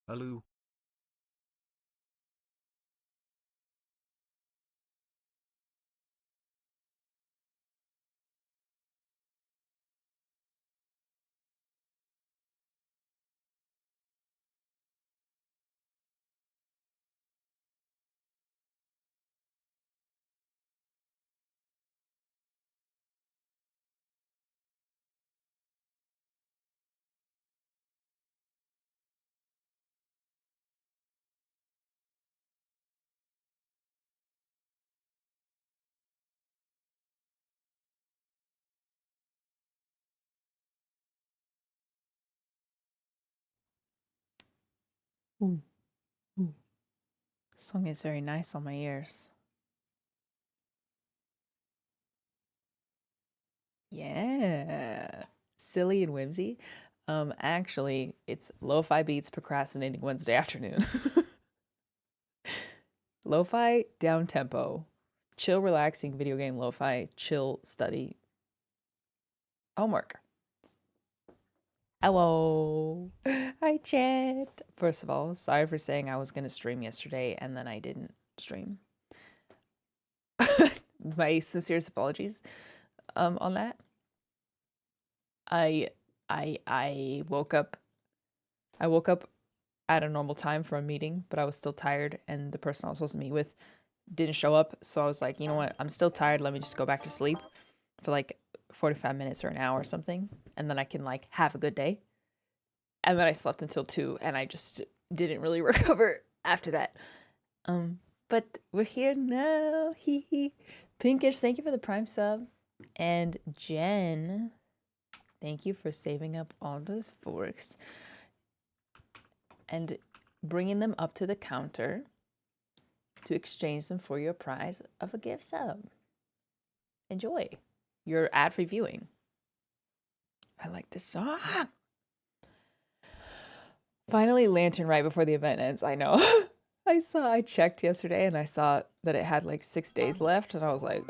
Hello. Ooh, ooh. Song is very nice on my ears. Yeah. Silly and whimsy. Actually, it's lo-fi beats procrastinating Wednesday afternoon. Lo-fi down tempo. Chill, relaxing video game lo-fi, chill study homework. Hello. Hi, chat. First of all, sorry for saying I was going to stream yesterday and then I didn't stream. My sincerest apologies on that. I I woke up at a normal time for a meeting, but I was still tired and the person I was supposed to meet with didn't show up. So I was like, you know what? I'm still tired. Let me just go back to sleep for like 45 minutes or an hour or something. And then I can like have a good day. And then I slept until 2 and I just didn't really recover after that. But we're here now. Hee hee. Pinkish, thank you for the Prime sub. And Jen, thank you for saving up all those forks and bringing them up to the counter to exchange them for your prize of a gift sub. Enjoy your ad-free viewing. I like this song. Finally, Lantern right before the event ends. I know. I checked yesterday and I saw that it had like 6 days left and I was like,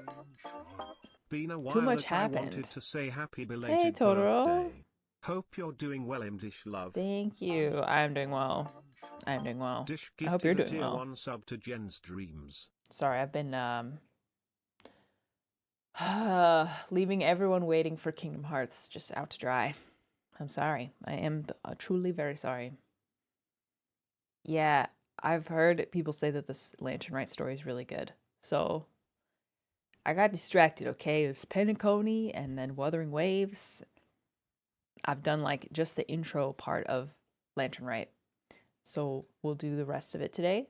Been a too while much that I wanted happened. to say happy Hey, belated Totoro. birthday. Hope you're doing well, Mdish love. Thank you. I'm doing well. I'm doing well. Dish I hope you're gifted a doing tier well. 1 sub to Jen's dreams. Sorry, I've been leaving everyone waiting for Kingdom Hearts just out to dry. I'm sorry. I am truly very sorry. Yeah, I've heard people say that this Lantern Rite story is really good. So I got distracted, okay? It was Penacony and then Wuthering Waves. I've done like just the intro part of Lantern Rite. So we'll do the rest of it today.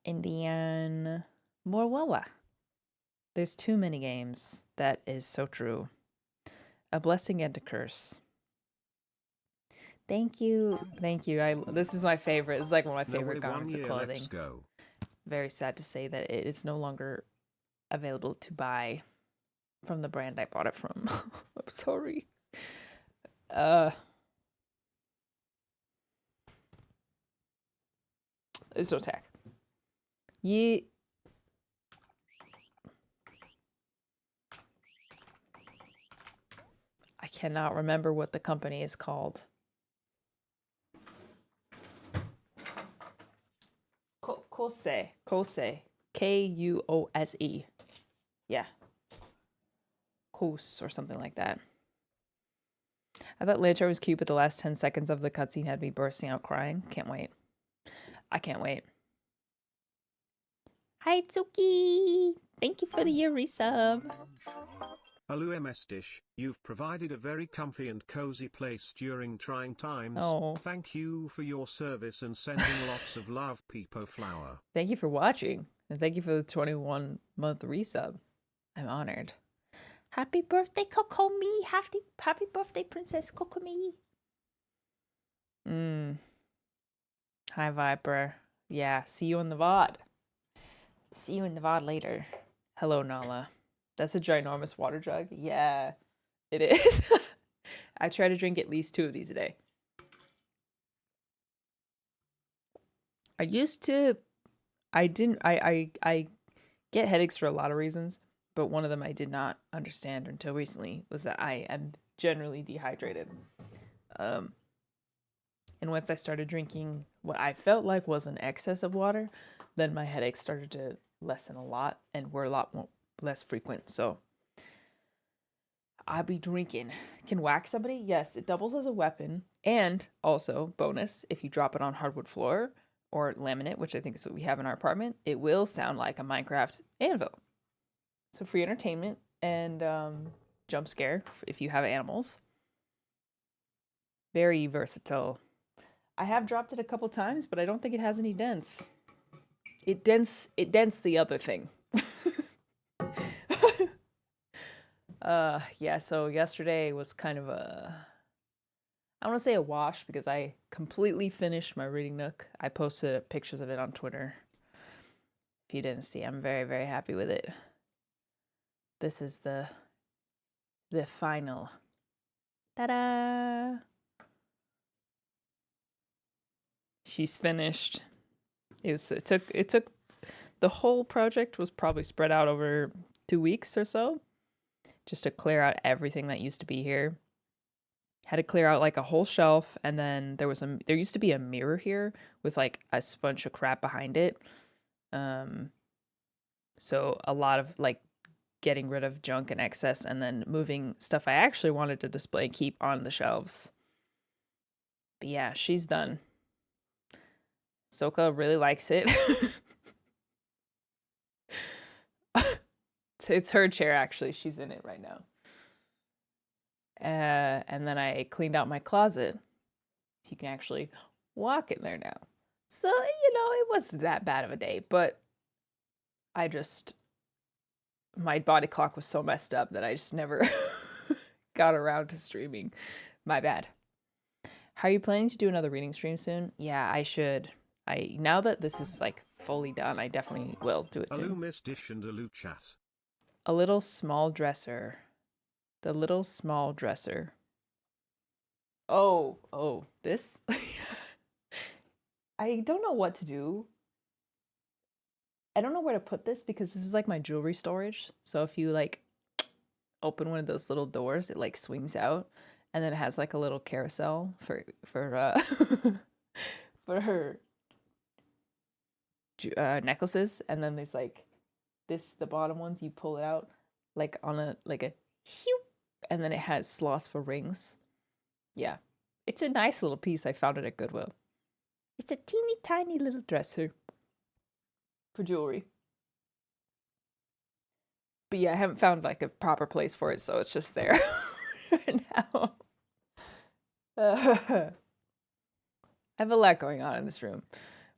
And then more Wawa. There's too many games. That is so true. A blessing and a curse. Thank you. Thank you. This is my favorite. It's like one of my No way, favorite 1 garments of year, let's clothing. go. Very sad to say that it is no longer available to buy from the brand I bought it from. I'm sorry. It's no tech. Yeah. I cannot remember what the company is called. Kose. Kose. Kuose. Yeah. Kose or something like that. I thought Lantern was cute, but the last 10 seconds of the cutscene had me bursting out crying. Can't wait. I can't wait. Hi, Tsuki. Thank you for the year resub. Hello MS Dish, you've provided a very comfy and cozy place during trying times. Oh. Thank you for your service and sending lots of love, Peepo Flower. Thank you for watching. And thank you for the 21-month resub. I'm honored. Happy birthday, Kokomi. Happy birthday, Princess Kokomi. Hi, Viper. Yeah, see you in the VOD. See you in the VOD later. Hello, Nala. That's a ginormous water jug. Yeah, it is. I try to drink at least 2 of these a day. I get headaches for a lot of reasons, but one of them I did not understand until recently was that I am generally dehydrated. And once I started drinking what I felt like was an excess of water, then my headaches started to lessen a lot and were a lot more less frequent. So I'll be drinking. Can whack somebody? Yes, it doubles as a weapon. And also, bonus, if you drop it on hardwood floor or laminate, which I think is what we have in our apartment, it will sound like a Minecraft anvil. So free entertainment and jump scare if you have animals. Very versatile. I have dropped it a couple times, but I don't think it has any dents. It dents the other thing. Yeah, so yesterday was kind of I want to say a wash because I completely finished my reading nook. I posted pictures of it on Twitter. If you didn't see, I'm very, very happy with it. This is the final. Ta-da! She's finished. It took the whole project was probably spread out over 2 weeks or so, just to clear out everything that used to be here. Had to clear out like a whole shelf, and then there used to be a mirror here with like a bunch of crap behind it. So a lot of like getting rid of junk and excess, and then moving stuff I actually wanted to display and keep on the shelves. But yeah, she's done. Soka really likes it. It's her chair, actually. She's in it right now. And then I cleaned out my closet. So you can actually walk in there now. So, it wasn't that bad of a day, but my body clock was so messed up that I just never got around to streaming. My bad. How are you planning to do another reading stream soon? Yeah, I should. Now that this is like fully done, I definitely will do it soon. Hello, Miss Dish and hello, chat. A little small dresser. The little small dresser. Oh, this? I don't know what to do. I don't know where to put this because this is like my jewelry storage. So if you like open one of those little doors, it like swings out, and then it has like a little carousel for for her necklaces, and then there's like the bottom ones, you pull it out like on a and then it has slots for rings. Yeah, it's a nice little piece. I found it at Goodwill. It's a teeny tiny little dresser for jewelry. But yeah, I haven't found like a proper place for it, so it's just there right now. I have a lot going on in this room.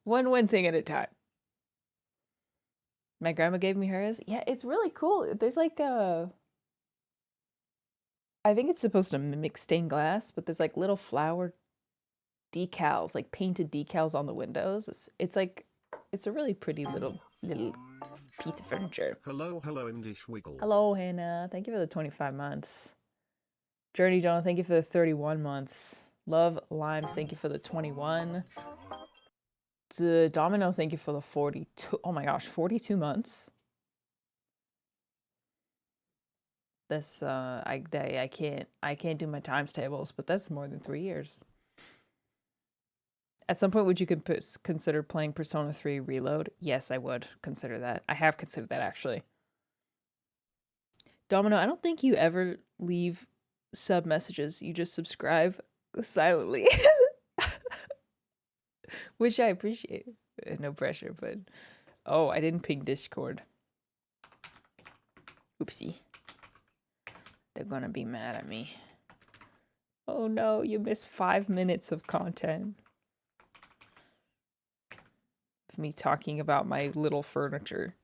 One thing at a time. My grandma gave me hers. Yeah, it's really cool. There's like I think it's supposed to mimic stained glass, but there's like little flower decals, like painted decals on the windows. It's a really pretty little piece of furniture. Hello, Imdish Wiggle. Hello, Hannah. Thank you for the 25 months. Journey John, thank you for the 31 months. Love Limes, thank you for the 21. Domino, thank you for the 42. Oh my gosh, 42 months. This I can't do my times tables, but that's more than 3 years. At some point, would you consider playing Persona 3 Reload? Yes, I would consider that. I have considered that, actually. Domino, I don't think you ever leave sub messages. You just subscribe silently. Which I appreciate. No pressure, but... Oh, I didn't ping Discord. Oopsie. They're gonna be mad at me. Oh no, you missed 5 minutes of content. Of me talking about my little furniture.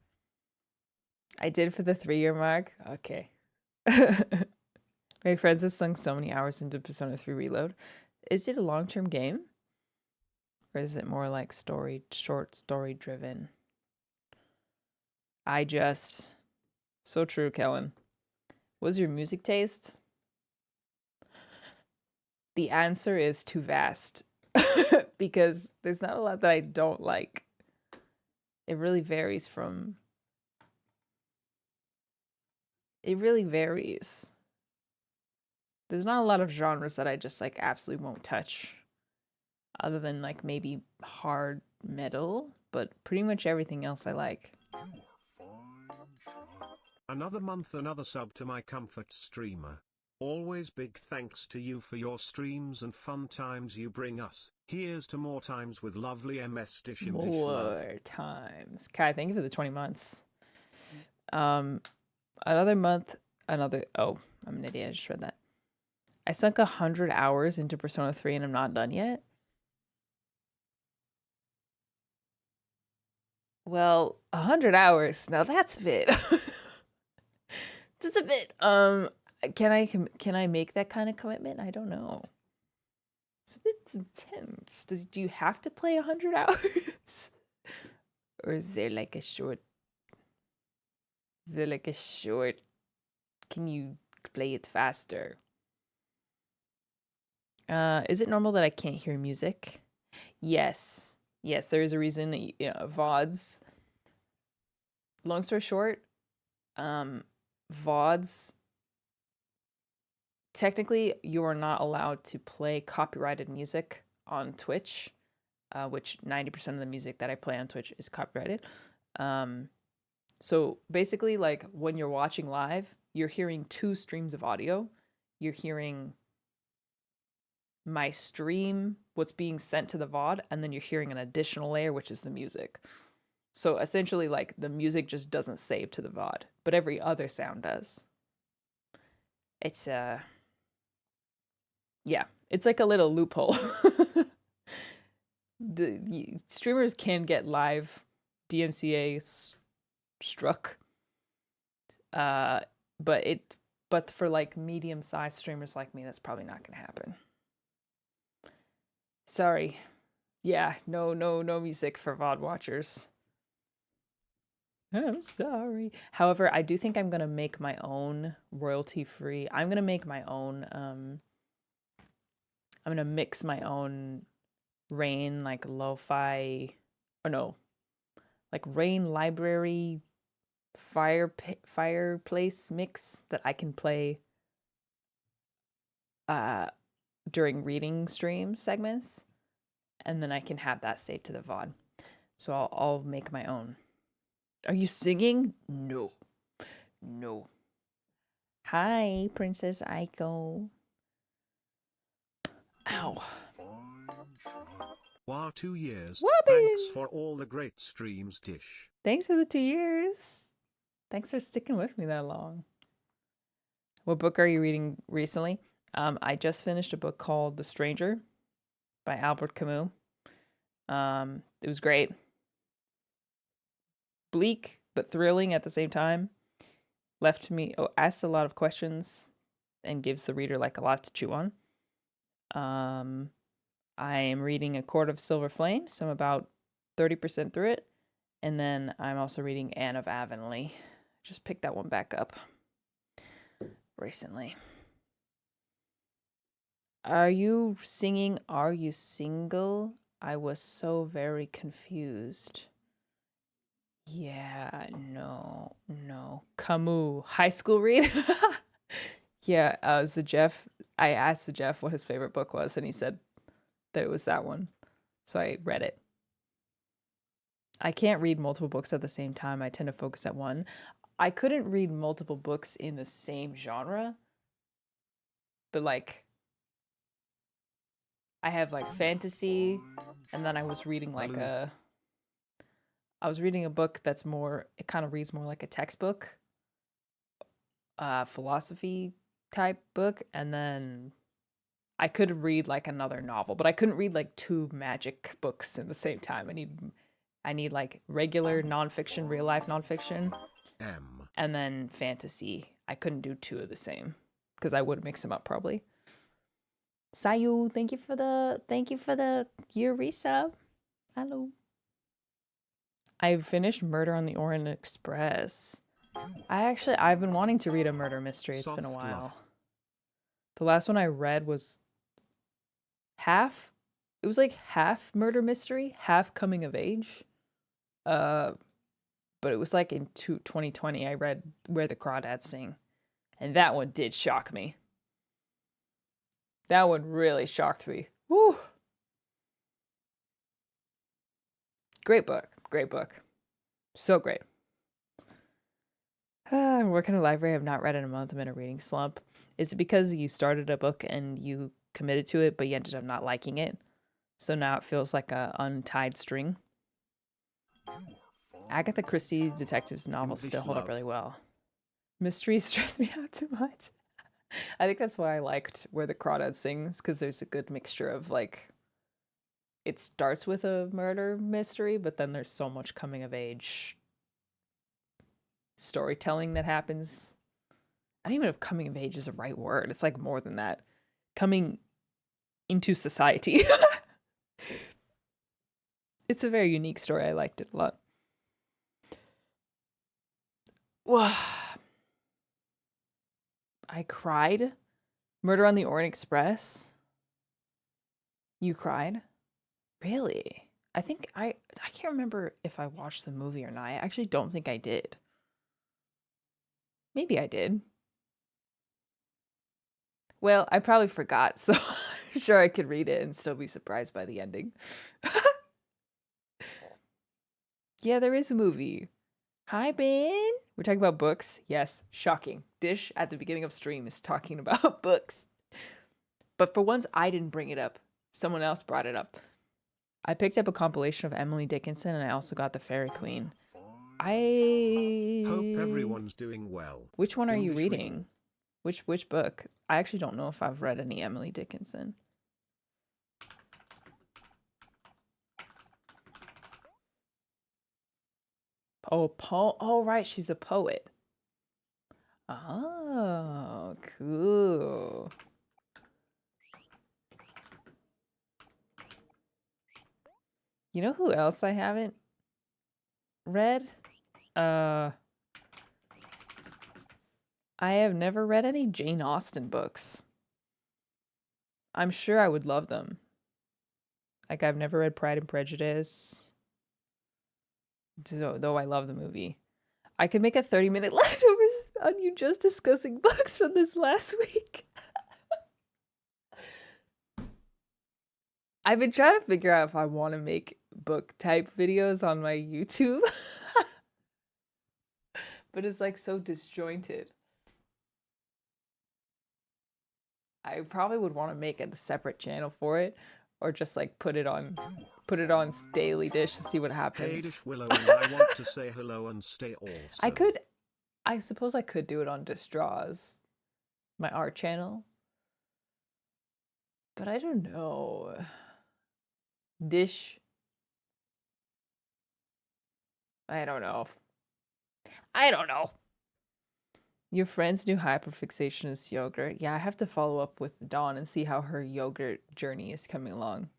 I did for the 3-year mark? Okay. My friends have sunk so many hours into Persona 3 Reload. Is it a long-term game? Or is it more like short story driven? So true, Kellen. What's your music taste? The answer is too vast. Because there's not a lot that I don't like. It really varies. There's not a lot of genres that I just like absolutely won't touch. other than like maybe hard metal, but pretty much everything else I like. Another month, another sub to my comfort streamer. Always big thanks to you for your streams and fun times you bring us. Here's to more times with lovely MS Dish and Dish love. More times. Kai, thank you for the 20 months. Another month, another. Oh, I'm an idiot. I just read that. I sunk 100 hours into Persona 3 and I'm not done yet. Well, 100 hours. Now that's a bit. That's a bit. Can I make that kind of commitment? I don't know. It's a bit intense. Do you have to play 100 hours? Or is there like a short? Is there like a short? Can you play it faster? Is it normal that I can't hear music? Yes. Yes, there is a reason that VODs. Long story short, VODs. Technically, you are not allowed to play copyrighted music on Twitch, which 90% of the music that I play on Twitch is copyrighted. So basically, like when you're watching live, you're hearing two streams of audio. You're hearing my stream, what's being sent to the VOD, and then you're hearing an additional layer, which is the music. So essentially, like the music just doesn't save to the VOD, but every other sound does. It's yeah, it's like a little loophole. The streamers can get live DMCA struck, but for like medium-sized streamers like me, that's probably not gonna happen. Sorry. Yeah, no music for VOD watchers. I'm sorry. However, I do think I'm gonna make my own royalty-free. I'm gonna make my own. I'm gonna mix my own Rain like lo-fi, or no, like Rain library fireplace mix that I can play during reading stream segments, and then I can have that saved to the VOD. So I'll make my own. Are you singing? No. Hi, Princess Aiko. Ow. Wow, 2 years. Whoopee. Thanks for all the great streams, Dish. Thanks for the 2 years. Thanks for sticking with me that long. What book are you reading recently? I just finished a book called The Stranger by Albert Camus. It was great. Bleak, but thrilling at the same time. Asked a lot of questions and gives the reader like a lot to chew on. I am reading A Court of Silver Flames. I'm about 30% through it. And then I'm also reading Anne of Avonlea. Just picked that one back up recently. Are you singing Are You Single? I was so very confused. Yeah, no. Camus, high school read? Yeah, I asked Jeff what his favorite book was, and he said that it was that one. So I read it. I can't read multiple books at the same time. I tend to focus at one. I couldn't read multiple books in the same genre, but like I have like fantasy, and then I was reading a book that's more, it kind of reads more like a textbook, philosophy type book, and then I could read like another novel, but I couldn't read like two magic books at the same time. I need like regular nonfiction, real life nonfiction, and then fantasy. I couldn't do two of the same because I would mix them up probably. Sayu, thank you for the year resub. Hello. I finished Murder on the Orient Express. I've been wanting to read a murder mystery. It's been a while. The last one I read was half murder mystery, half coming of age. But it was like in 2020 I read Where the Crawdads Sing. And that one did shock me. That one really shocked me. Woo! Great book. Great book. So great. I'm working in a library I've not read in a month. I'm in a reading slump. Is it because you started a book and you committed to it, but you ended up not liking it? So now it feels like a untied string. Agatha Christie detectives novels English still hold up love. really well. Mysteries stress me out too much. I think that's why I liked Where the Crawdad Sings, because there's a good mixture of like, it starts with a murder mystery, but then there's so much coming of age storytelling that happens. I don't even know if coming of age is a right word. It's like more than that. Coming into society. It's a very unique story. I liked it a lot. Wow. I cried. Murder on the Orient Express. You cried? Really? I think I can't remember if I watched the movie or not. I actually don't think I did. Maybe I did. Well, I probably forgot, so I'm sure I could read it and still be surprised by the ending. Yeah, there is a movie. Hi, Ben. We're talking about books. Yes, shocking. Dish at the beginning of stream is talking about books. But for once, I didn't bring it up. Someone else brought it up. I picked up a compilation of Emily Dickinson, and I also got The Fairy Queen. Hope everyone's doing well. Which one are you English reading? Which book? I actually don't know if I've read any Emily Dickinson. Oh, right, she's a poet. Oh, cool. You know who else I haven't read? I have never read any Jane Austen books. I'm sure I would love them. Like, I've never read Pride and Prejudice, though I love the movie. I could make a 30-minute leftovers on you just discussing books from this last week. I've been trying to figure out if I want to make book type videos on my YouTube. But it's like so disjointed. I probably would want to make a separate channel for it, or just like put it on Daily Dish to see what happens. Hey Dish Willow, and I want to say hello and stay also. I suppose I could do it on Distraws, my art channel. But I don't know. Dish. I don't know. Your friend's new hyperfixation is yogurt. Yeah, I have to follow up with Dawn and see how her yogurt journey is coming along.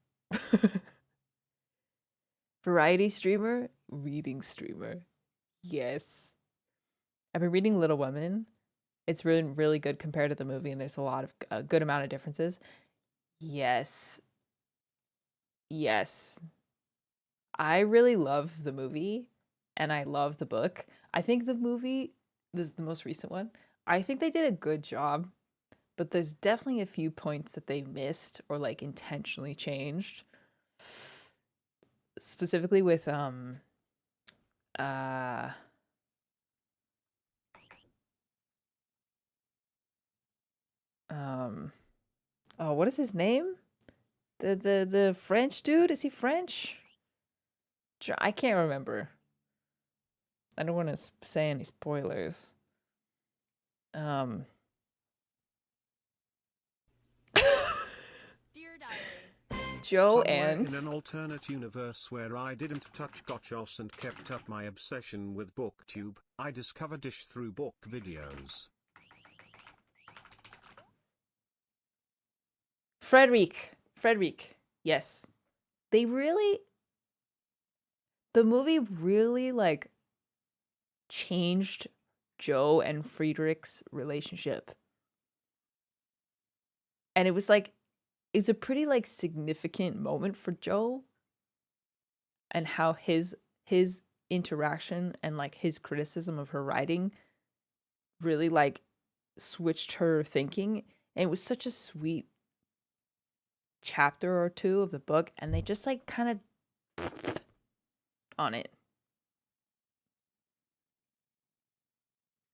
Variety streamer, reading streamer. Yes. I've been reading Little Women. It's really, really good compared to the movie, and there's a good amount of differences. Yes. Yes. I really love the movie, and I love the book. I think the movie, this is the most recent one, I think they did a good job, but there's definitely a few points that they missed or like intentionally changed. Specifically with oh, what is his name? The French dude? Is he French? I can't remember. I don't want to say any spoilers. Dear Diary. Joe Somewhere and in an alternate universe where I didn't touch gotchos and kept up my obsession with booktube, I discovered Dish through book videos. Frederick. Yes. The movie really like changed Joe and Friedrich's relationship. And it was like, it's a pretty like significant moment for Joe and how his interaction and like his criticism of her writing really like switched her thinking. And it was such a sweet chapter or two of the book, and they just like kind of on it.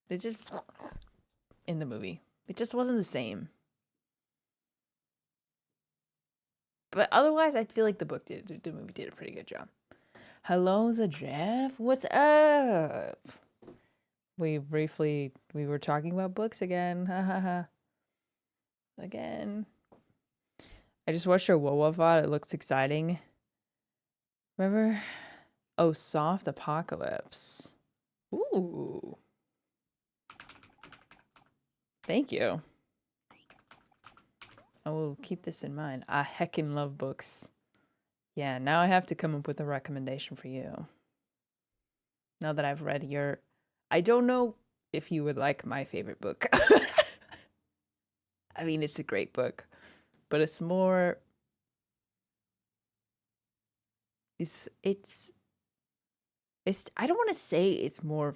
It just in the movie. It just wasn't the same. But otherwise, I feel like the movie did a pretty good job. Hello, Jeff. What's up? We were talking about books again. Ha ha ha. Again. I just watched your WoW VOD. It looks exciting. Remember? Oh, Soft Apocalypse. Ooh. Thank you. I will keep this in mind. I heckin' love books. Yeah, now I have to come up with a recommendation for you. Now that I've read your... I don't know if you would like my favorite book. I mean, it's a great book. But it's more... It's I don't want to say it's more...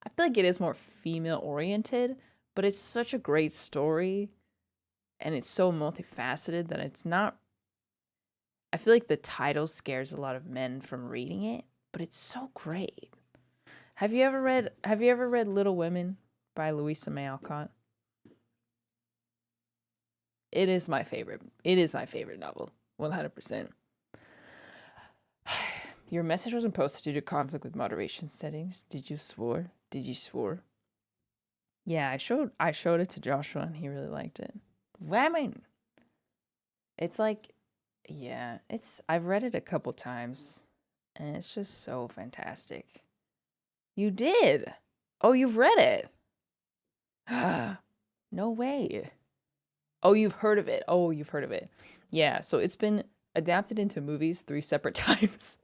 I feel like it is more female-oriented, but it's such a great story, and it's so multifaceted that it's not... I feel like the title scares a lot of men from reading it, but it's so great. Have you ever read Little Women by Louisa May Alcott? It is my favorite. It is my favorite novel, 100%. Your message wasn't posted due to conflict with moderation settings. Did you swore? Yeah, I showed it to Joshua and he really liked it. Women. It's like, yeah, I've read it a couple times and it's just so fantastic. You did? Oh, you've read it? No way. Oh, you've heard of it. Yeah, so it's been adapted into movies 3 separate times.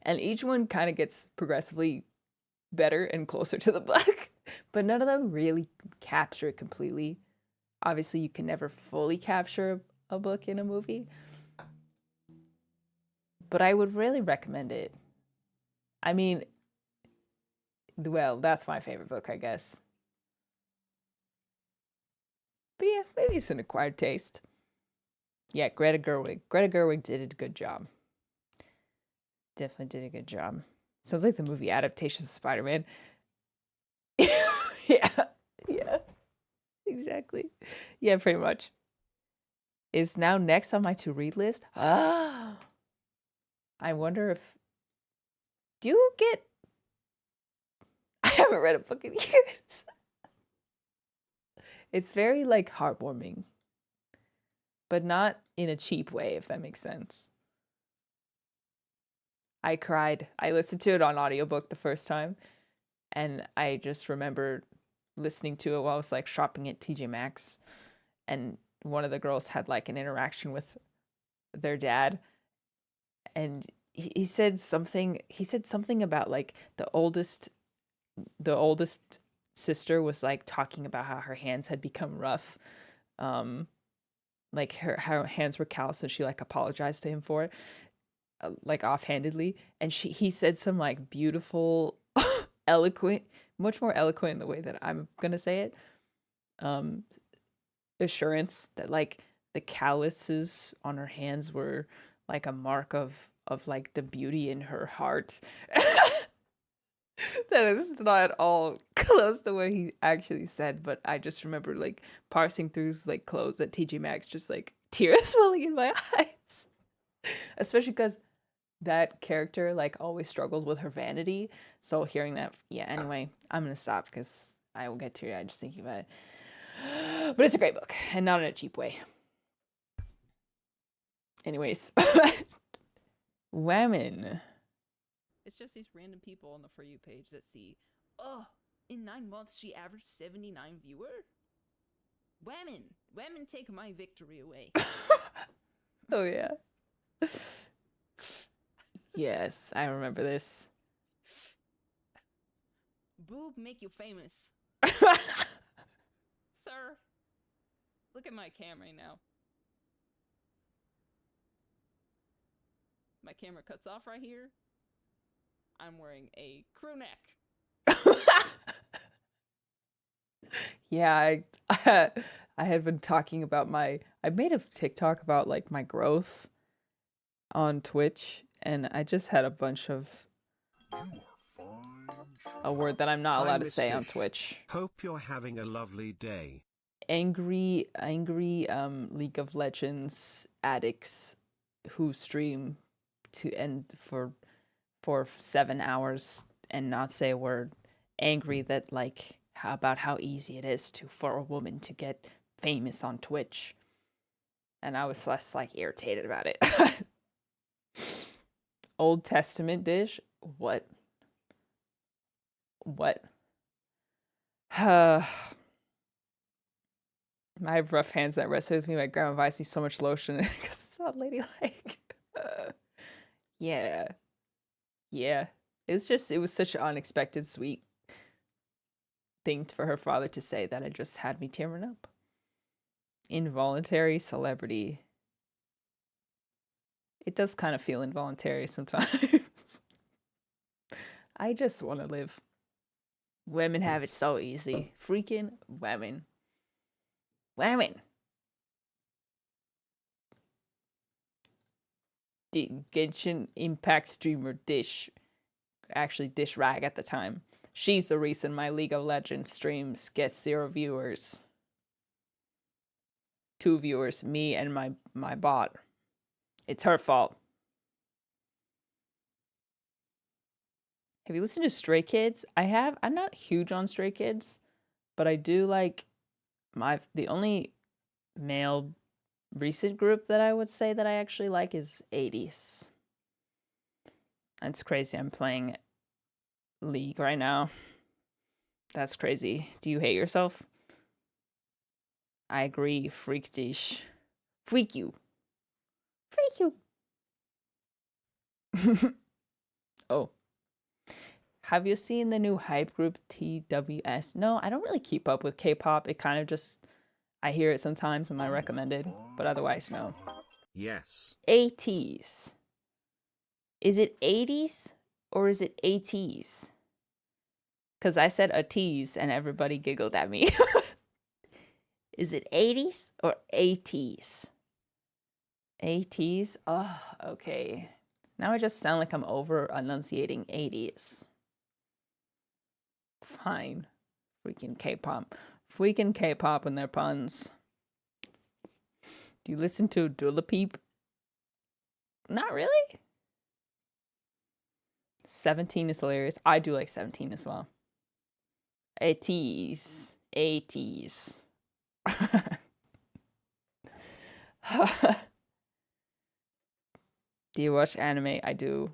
And each one kind of gets progressively better and closer to the book. But none of them really capture it completely. Obviously, you can never fully capture a book in a movie. But I would really recommend it. I mean, well, that's my favorite book, I guess. But yeah, maybe it's an acquired taste. Yeah, Greta Gerwig. Greta Gerwig did a good job. Definitely did a good job. Sounds like the movie adaptations of Spider-Man. Yeah, exactly. Yeah, pretty much. Is now next on my to-read list. I wonder if... Do you get... I haven't read a book in years. It's very, like, heartwarming. But not in a cheap way, if that makes sense. I cried. I listened to it on audiobook the first time. And I just remember listening to it while I was, like, shopping at TJ Maxx. And one of the girls had, like, an interaction with their dad. And he said something about, like, the oldest sister was, like, talking about how her hands had become rough. Like her hands were calloused and she, like, apologized to him for it, like, offhandedly. And he said some, like, beautiful, eloquent, much more eloquent in the way that I'm gonna say it, assurance that, like, the calluses on her hands were, like, a mark of like, the beauty in her heart. That is not at all close to what he actually said, but I just remember, like, parsing through, like, clothes at TJ Maxx, just, like, tears welling in my eyes. Especially because that character, like, always struggles with her vanity. So hearing that, yeah, anyway, I'm gonna stop because I will get teary-eyed just thinking about it. But it's a great book, and not in a cheap way. Anyways. Women. It's just these random people on the For You page that see, oh, in 9 months she averaged 79 viewers? Women take my victory away. Oh, yeah. Yes, I remember this. Boob make you famous. Sir, look at my cam right now. My camera cuts off right here. I'm wearing a crew neck. Yeah, I had been talking about I made a TikTok about like my growth on Twitch, and I just had a bunch of a word that I'm not Hi, allowed to Miss say on Dish. Twitch. Hope you're having a lovely day. Angry League of Legends addicts who stream to end for 7 hours and not say a word, angry that like about how easy it is for a woman to get famous on Twitch. And I was less like irritated about it. Old Testament dish? What? I have rough hands that rest with me. My grandma buys me so much lotion because it's not ladylike. Yeah. Yeah. It was such an unexpected, sweet thing for her father to say that it just had me tearing up. Involuntary celebrity. It does kind of feel involuntary sometimes. I just want to live. Women have it so easy. Freaking women. Women. Genshin Impact streamer Dish. Actually, Dish Rag at the time. She's the reason my League of Legends streams get 0 viewers. 2 viewers, me and my bot. It's her fault. Have you listened to Stray Kids? I have. I'm not huge on Stray Kids, but I do like the only male recent group that I would say that I actually like is 80s. That's crazy. I'm playing League right now. That's crazy. Do you hate yourself? I agree. Freak dish. Freak you. Freak you. Oh. Have you seen the new hype group TWS? No, I don't really keep up with K-pop. It kind of just, I hear it sometimes in my recommended, but otherwise, no. Yes. 80s. Is it 80s or is it 80s? Because I said a tease and everybody giggled at me. Is it 80s or 80s? 80s? Oh, okay. Now I just sound like I'm over enunciating 80s. Fine. Freaking K-pop. Freaking K-pop and their puns. Do you listen to Dula Peep? Not really. 17 is hilarious. I do like 17 as well. 80s. 80s. Do you watch anime? I do.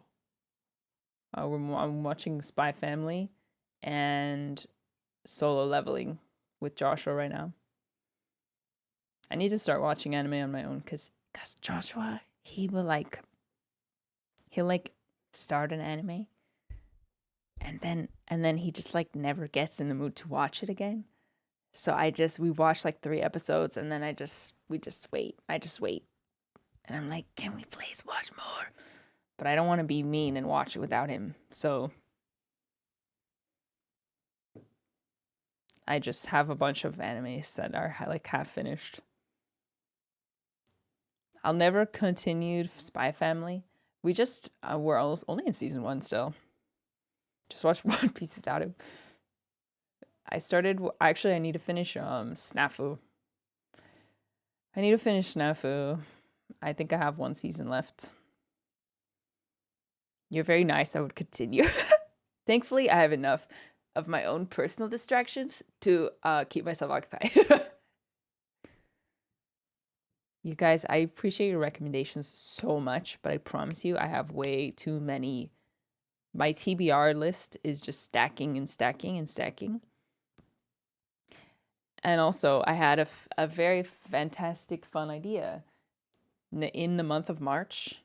I'm watching Spy Family and Solo Leveling with Joshua right now. I need to start watching anime on my own because Joshua, he'll start an anime and then he just like never gets in the mood to watch it again. So we watched like 3 episodes and then we just wait. I just wait. And I'm like, can we please watch more? But I don't want to be mean and watch it without him. So I just have a bunch of animes that are like half finished. I'll never continue Spy Family. We're only in season 1 still. Just watch One Piece without him. I need to finish Snafu. I think I have 1 season left. You're very nice. I would continue. Thankfully, I have enough of my own personal distractions to keep myself occupied. You guys, I appreciate your recommendations so much, but I promise you I have way too many. My TBR list is just stacking and stacking and stacking. And also, I had a very fantastic, fun idea. In the month of March,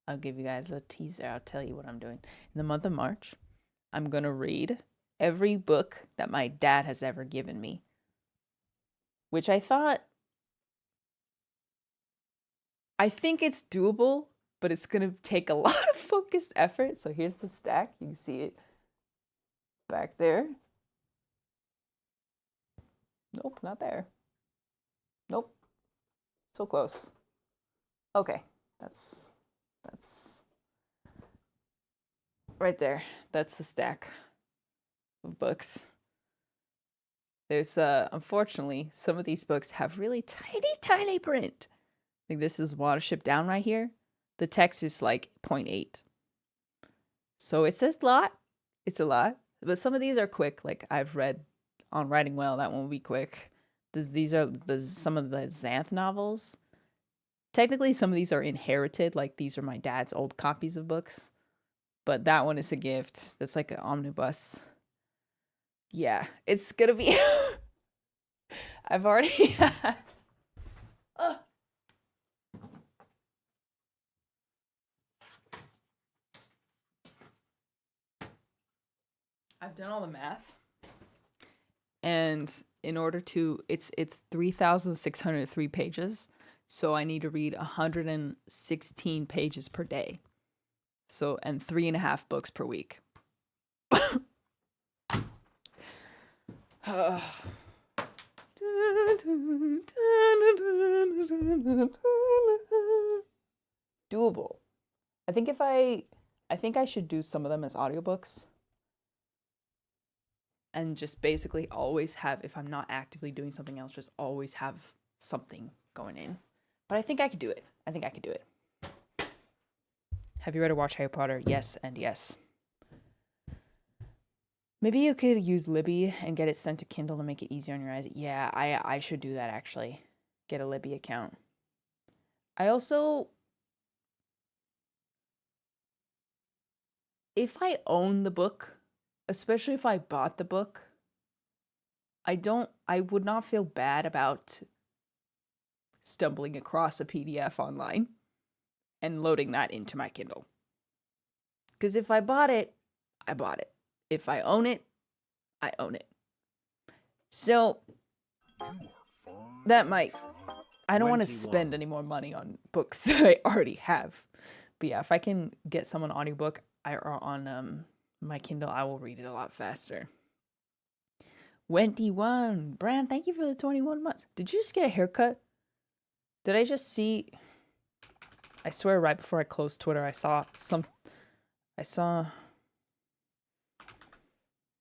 I'll give you guys a teaser. I'll tell you what I'm doing. In the month of March, I'm going to read every book that my dad has ever given me. Which I think it's doable, but it's going to take a lot of focused effort. So here's the stack. You can see it back there. Nope, not there. Nope. So close. Okay. That's right there. That's the stack of books. There's unfortunately some of these books have really tiny print. Like this is Watership Down right here. The text is like 0.8. So it says a lot. It's a lot. But some of these are quick. Like I've read on Writing Well, that one will be quick. These are some of the Xanth novels. Technically, some of these are inherited. Like these are my dad's old copies of books. But that one is a gift. That's like an omnibus. Yeah, it's gonna be... I've already... I've done all the math. And in order to... It's 3,603 pages. So I need to read 116 pages per day. So, and 3.5 books per week. Doable. I think I should do some of them as audiobooks. And just basically always have, if I'm not actively doing something else, just always have something going in. But I think I could do it. Have you read or watched Harry Potter? Yes and yes. Maybe you could use Libby and get it sent to Kindle to make it easier on your eyes. Yeah, I should do that actually. Get a Libby account. I also... If I own the book, especially if I bought the book, I would not feel bad about stumbling across a PDF online and loading that into my Kindle. Because if I bought it, I bought it. If I own it, I own it. So, that might... I don't want to spend any more money on books that I already have. But yeah, if I can get someone an audiobook or on my Kindle, I will read it a lot faster. 21. Bran, thank you for the 21 months. Did you just get a haircut? Did I just see... I swear right before I closed Twitter, I saw...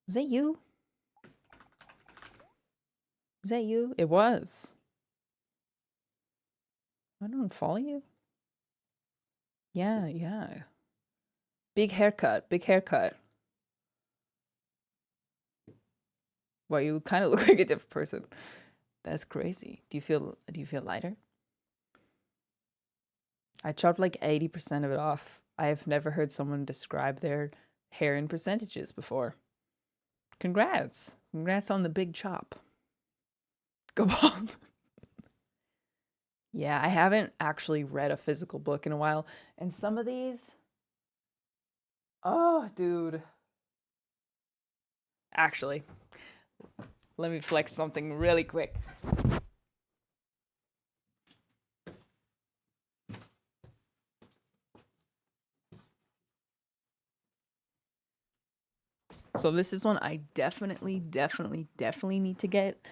Was that you? Was that you? It was. I don't follow you. Yeah. Big haircut. Well, you kind of look like a different person. That's crazy. Do you feel lighter? I chopped like 80% of it off. I have never heard someone describe their hair in percentages before. Congrats on the big chop. Go bald. Yeah, I haven't actually read a physical book in a while. And some of these... Oh, dude. Actually, let me flex something really quick. So this is one I definitely need to get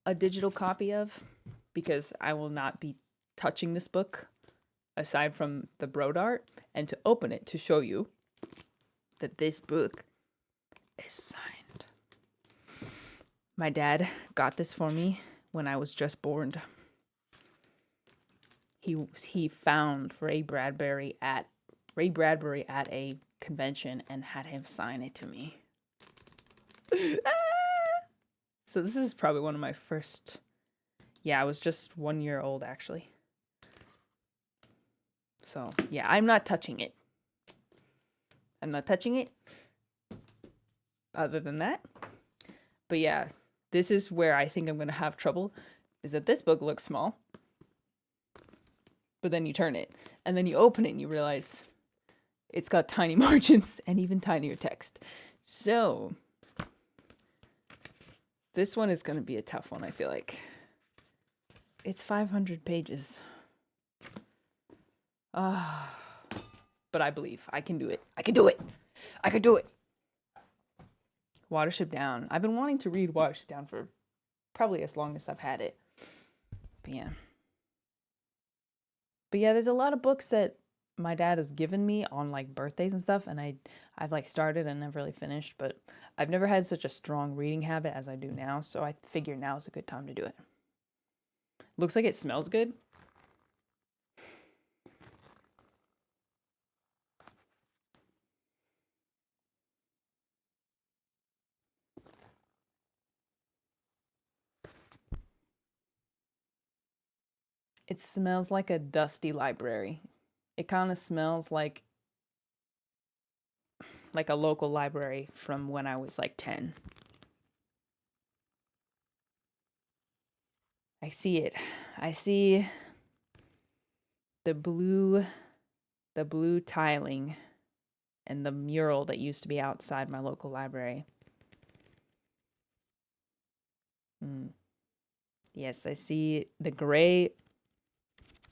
a digital copy of, because I will not be touching this book aside from the Broad art, and to open it to show you that this book is signed. My dad got this for me when I was just born. He found Ray Bradbury at a convention and had him sign it to me. So this is probably one of my first... Yeah, I was just 1 year old, actually. So, yeah, I'm not touching it. Other than that. But yeah, this is where I think I'm going to have trouble, is that this book looks small. But then you turn it, and then you open it, and you realize it's got tiny margins and even tinier text. So... this one is going to be a tough one, I feel like. It's 500 pages. But I believe I can do it. I can do it. Watership Down. I've been wanting to read Watership Down for probably as long as I've had it. But yeah. But yeah, there's a lot of books that my dad has given me on like birthdays and stuff, and I've like started and never really finished, but I've never had such a strong reading habit as I do now, so I figure now is a good time to do it. Looks like it smells good. It smells like a dusty library. It kind of smells like a local library from when I was like 10. I see it. I see the blue tiling and the mural that used to be outside my local library. Yes, I see the gray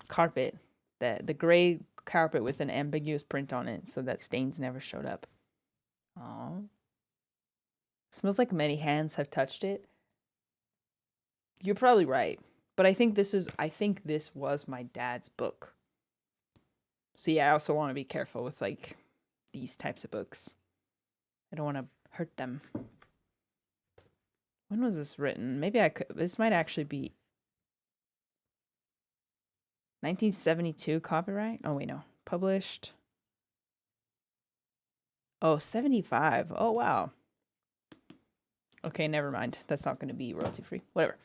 carpet, the gray carpet with an ambiguous print on it so that stains never showed up. Oh, smells like many hands have touched it. You're probably right, but I think this was my dad's book. So yeah, I also want to be careful with like these types of books. I don't want to hurt them. When was this written? Maybe this might actually be 1972 copyright? Oh wait, no. Published. Oh, 75. Oh wow. Okay, never mind. That's not going to be royalty free. Whatever.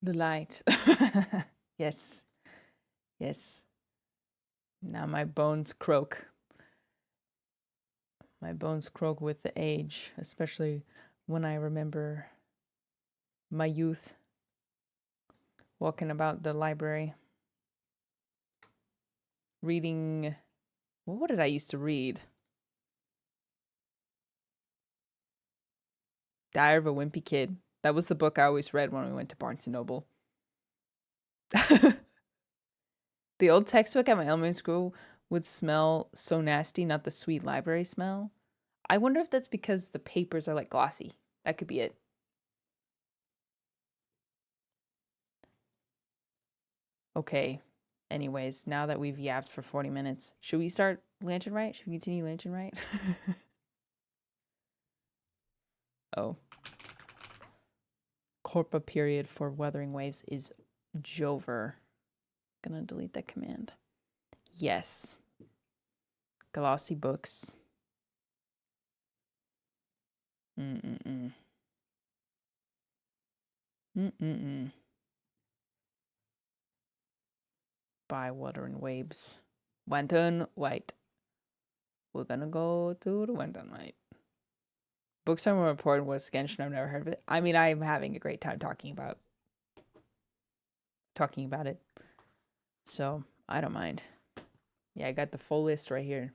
The light. Yes. Yes. Now my bones croak. My bones croak with the age, especially when I remember my youth walking about the library. Reading. Well, what did I used to read? Diary of a Wimpy Kid. That was the book I always read when we went to Barnes & Noble. The old textbook at my elementary school would smell so nasty, not the sweet library smell. I wonder if that's because the papers are like glossy. That could be it. Okay. Anyways, now that we've yapped for 40 minutes, should we start Lantern Rite? Should we continue Lantern Rite? Oh. Corpa period for Wuthering Waves is Jover. Gonna delete that command. Yes. Glossy books. Mm-mm-mm. Mm-mm-mm. By Wuthering Waves. Lantern White. We're gonna go to the Lantern White. Books are more important was Genshin. I've never heard of it. I mean, I'm having a great time talking about it. So, I don't mind. Yeah, I got the full list right here.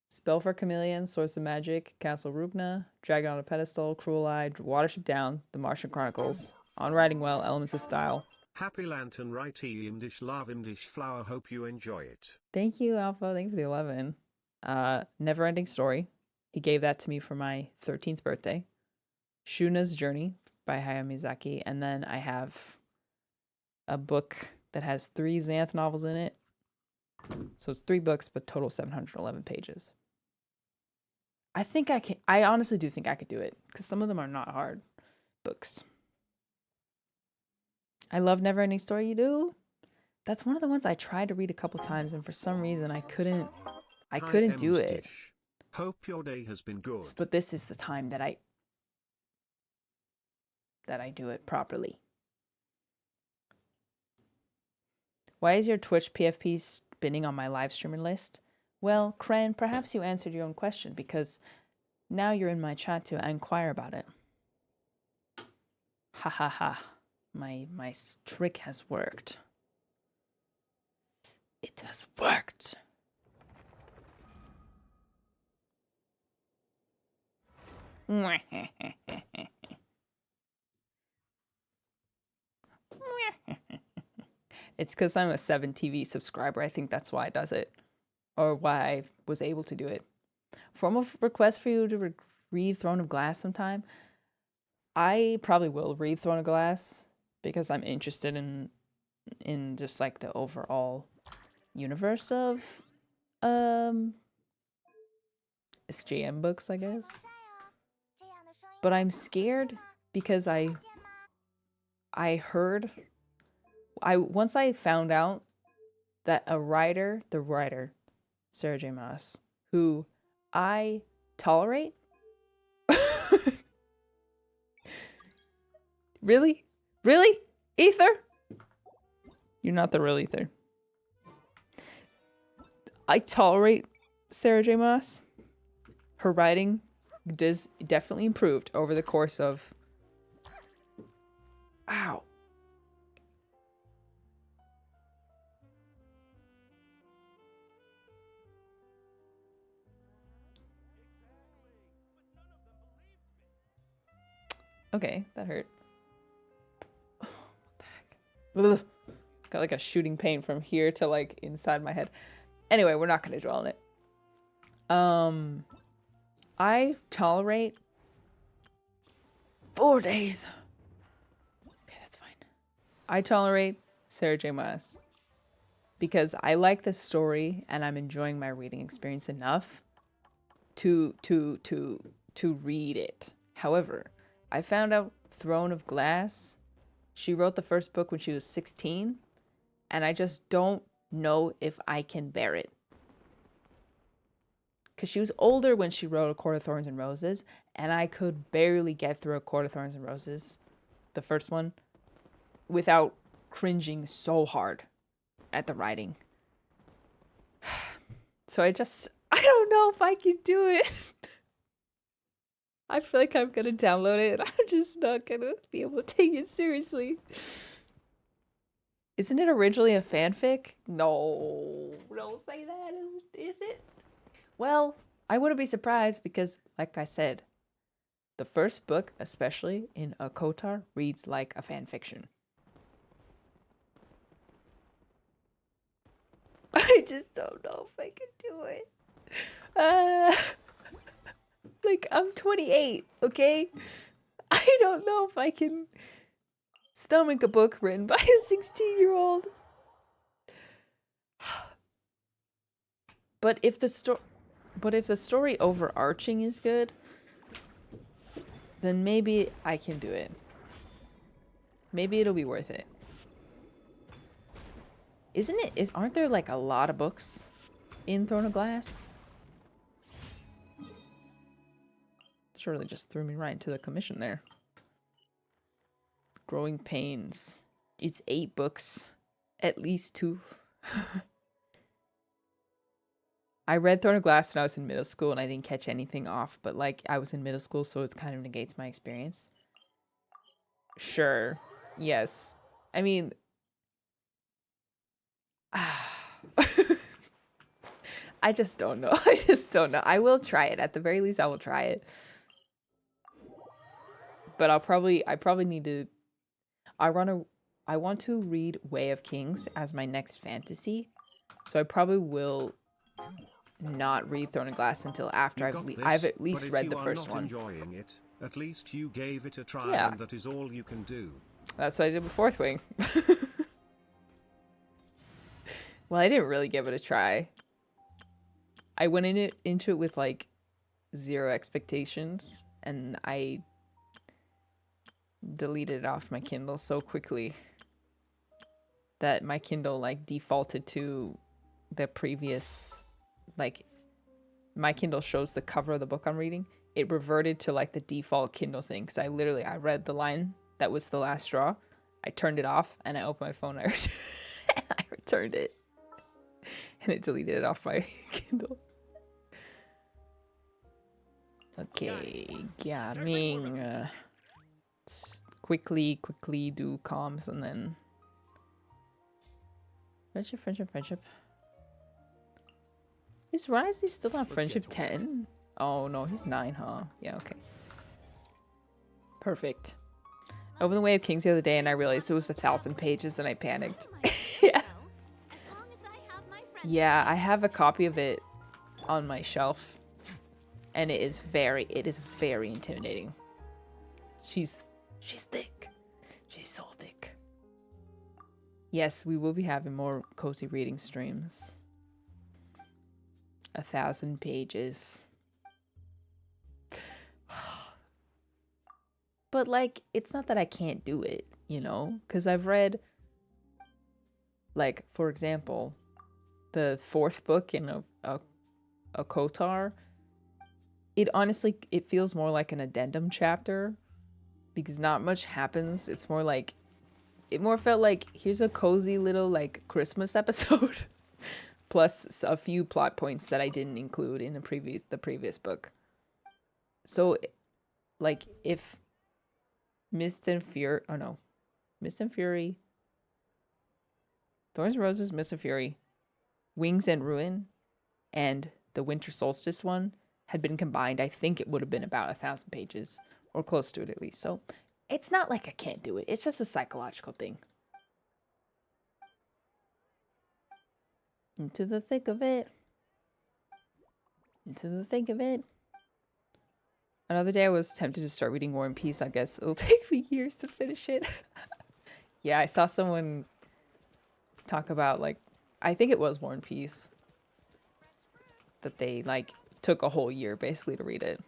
Spell for Chameleon, Source of Magic, Castle Rugna, Dragon on a Pedestal, Cruel Eye, Watership Down, The Martian Chronicles, On Writing Well, Elements of Style. Happy Lantern Rite Imdish Love Imdish Flower. Hope you enjoy it. Thank you, Alpha. Thank you for the 11. Neverending Story. He gave that to me for my 13th birthday. Shuna's Journey by Hayao Miyazaki. And then I have a book that has 3 Xanth novels in it. So it's 3 books, but total 711 pages. I honestly do think I could do it, because some of them are not hard books. I love Neverending Story. You do? That's one of the ones I tried to read a couple times, and for some reason I couldn't do it. Hope your day has been good. But this is the time that I do it properly. Why is your Twitch PFP spinning on my live streamer list? Well, Kren, perhaps you answered your own question, because now you're in my chat to inquire about it. Ha ha ha. My trick has worked. It has worked. It's because I'm a 7TV subscriber. I think that's why it does it. Or why I was able to do it. Formal request for you to read Throne of Glass sometime. I probably will read Throne of Glass because I'm interested in just like the overall universe of SJM books, I guess. But I'm scared because I heard once I found out that the writer, Sarah J. Maas, who I tolerate. Really? Really? Ether? You're not the real Ether. I tolerate Sarah J. Maas. Her writing does definitely improved over the course of... Ow. Okay, that hurt. Oh, what the heck? Ugh. Got like a shooting pain from here to like inside my head. Anyway, we're not gonna dwell on it. I tolerate 4 days. Okay, that's fine. I tolerate Sarah J. Maas because I like the story and I'm enjoying my reading experience enough to read it. However, I found out Throne of Glass, she wrote the first book when she was 16, and I just don't know if I can bear it. Because she was older when she wrote A Court of Thorns and Roses, and I could barely get through A Court of Thorns and Roses, the first one, without cringing so hard at the writing. So I don't know if I can do it. I feel like I'm gonna download it and I'm just not gonna be able to take it seriously. Isn't it originally a fanfic? No, don't say that. Is it? Well, I wouldn't be surprised because, like I said, the first book, especially in a Kotar, reads like a fanfiction. I just don't know if I can do it. Like, I'm 28, okay? I don't know if I can stomach a book written by a 16-year-old. But if the story overarching is good, then maybe I can do it. Maybe it'll be worth it. Aren't there like a lot of books in Throne of Glass? Surely just threw me right into the commission there. Growing Pains. It's 8 books. At least 2. I read Throne of Glass when I was in middle school and I didn't catch anything off, but like I was in middle school, so it kind of negates my experience. Sure. Yes. I mean... I just don't know. I just don't know. I will try it. At the very least, I will try it. But I probably need to... I want to read Way of Kings as my next fantasy. So I probably will not read Throne of Glass until after I've at least read the first one. Enjoying it, at least you gave it a try, yeah. And that is all you can do. That's what I did with Fourth Wing. Well, I didn't really give it a try. I went into it with like 0 expectations, and I deleted it off my Kindle so quickly that my Kindle like defaulted to the previous, like my Kindle shows the cover of the book I'm reading. It reverted to like the default Kindle thing because I read the line that was the last straw. I turned it off and I opened my phone and I returned it, and it deleted it off my Kindle. Okay, Gaming. Quickly do comms and then friendship. Is Risey still on friendship 10? Oh no, he's 9, huh? Yeah, okay. Perfect. I opened the Way of Kings the other day and I realized it was 1,000 pages and I panicked. Yeah. Yeah, I have a copy of it on my shelf and it is very intimidating. She's thick. She's so thick. Yes, we will be having more cozy reading streams. 1,000 pages. But like, it's not that I can't do it, you know? Because I've read, like, for example, the 4th book in a Kotar. It honestly, it feels more like an addendum chapter because not much happens. It's more like, it more felt like, here's a cozy little like Christmas episode plus a few plot points that I didn't include in the previous book. So like if Mist and Fury, Thorns and Roses, Mist and Fury, Wings and Ruin, and the Winter Solstice one had been combined, I think it would have been about 1,000 pages, or close to it at least. So it's not like I can't do it. It's just a psychological thing. Into the thick of it. Into the thick of it. Another day I was tempted to start reading War and Peace. I guess it'll take me years to finish it. Yeah, I saw someone talk about, like, I think it was War and Peace, that they, like, took a whole year basically to read it.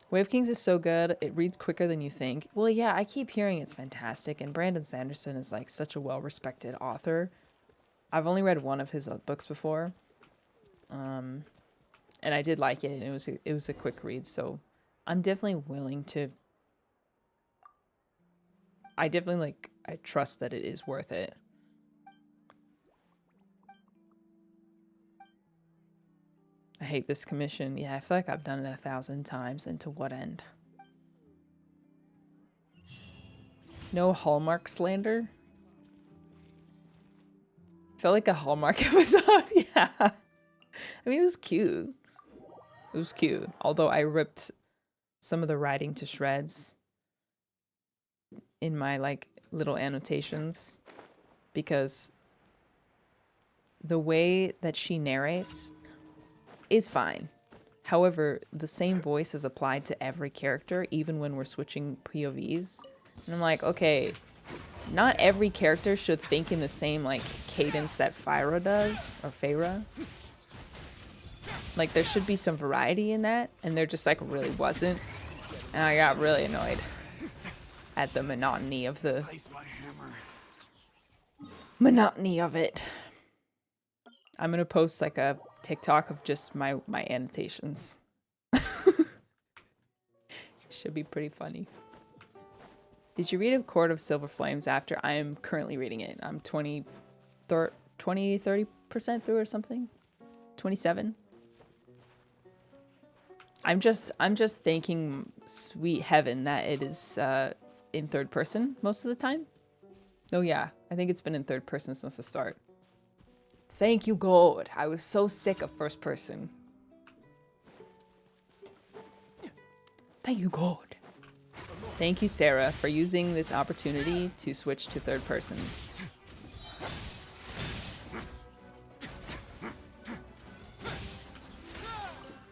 Way of Kings is so good. It reads quicker than you think. Well, yeah, I keep hearing it's fantastic, and Brandon Sanderson is like such a well-respected author. I've only read one of his books before, and I did like it. And it was a quick read, so I'm definitely willing to. I trust that it is worth it. I hate this commission. Yeah, I feel like I've done it 1,000 times, and to what end? No Hallmark slander? Felt like a Hallmark episode. Yeah. I mean, it was cute. It was cute. Although I ripped some of the writing to shreds in my, like, little annotations. Because the way that she narrates is fine. However, the same voice is applied to every character, even when we're switching POVs. And I'm like, okay, not every character should think in the same, like, cadence that Fyra does, or Feyre. Like, there should be some variety in that, and there just, like, really wasn't. And I got really annoyed at the monotony of the... monotony of it. I'm gonna post, like, a TikTok of just my annotations. Should be pretty funny. Did you read A Court of Silver Flames after? I am currently reading it. I'm 30% through or something. 27. I'm just thanking sweet heaven that it is in third person most of the time. Oh yeah, I think it's been in third person since the start. Thank you, God. I was so sick of first person. Thank you, God. Thank you, Sarah, for using this opportunity to switch to third person.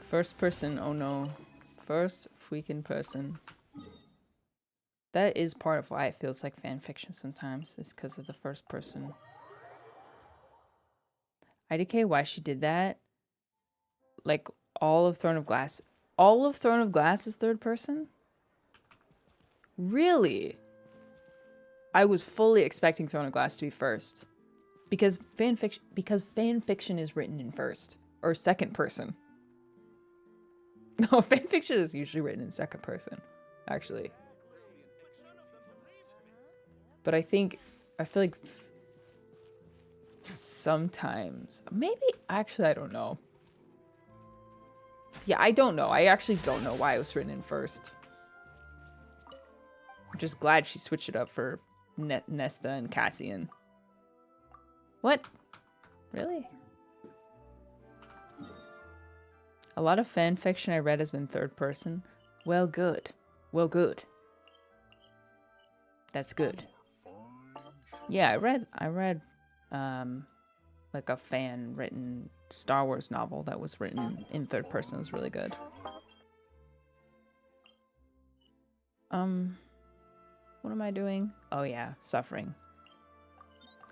First person, oh no. First freaking person. That is part of why it feels like fan fiction sometimes, is because of the first person. IDK, why she did that? Like, all of Throne of Glass. All of Throne of Glass is third person? Really? I was fully expecting Throne of Glass to be first. Because fan fiction is written in first. Or second person. No, fan fiction is usually written in second person, actually. But I feel like sometimes, maybe, actually, I don't know. Yeah, I don't know. I actually don't know why it was written in first. I'm just glad she switched it up for Nesta and Cassian. What? Really? A lot of fan fiction I read has been third person. Well, good. Well, good. That's good. Yeah, I read like a fan written Star Wars novel that was written in third person. It was really good. What am I doing? Oh yeah, suffering.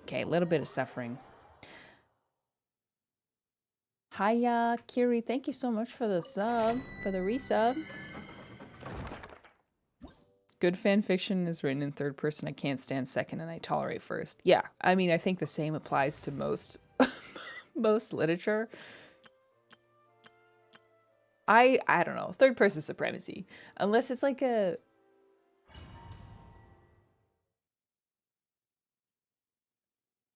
Okay, a little bit of suffering. Hiya, Kiri, thank you so much for the sub, for the resub. Good fan fiction is written in third person. I can't stand second and I tolerate first. Yeah, I mean, I think the same applies to most most literature. I don't know, third person supremacy. Unless it's like a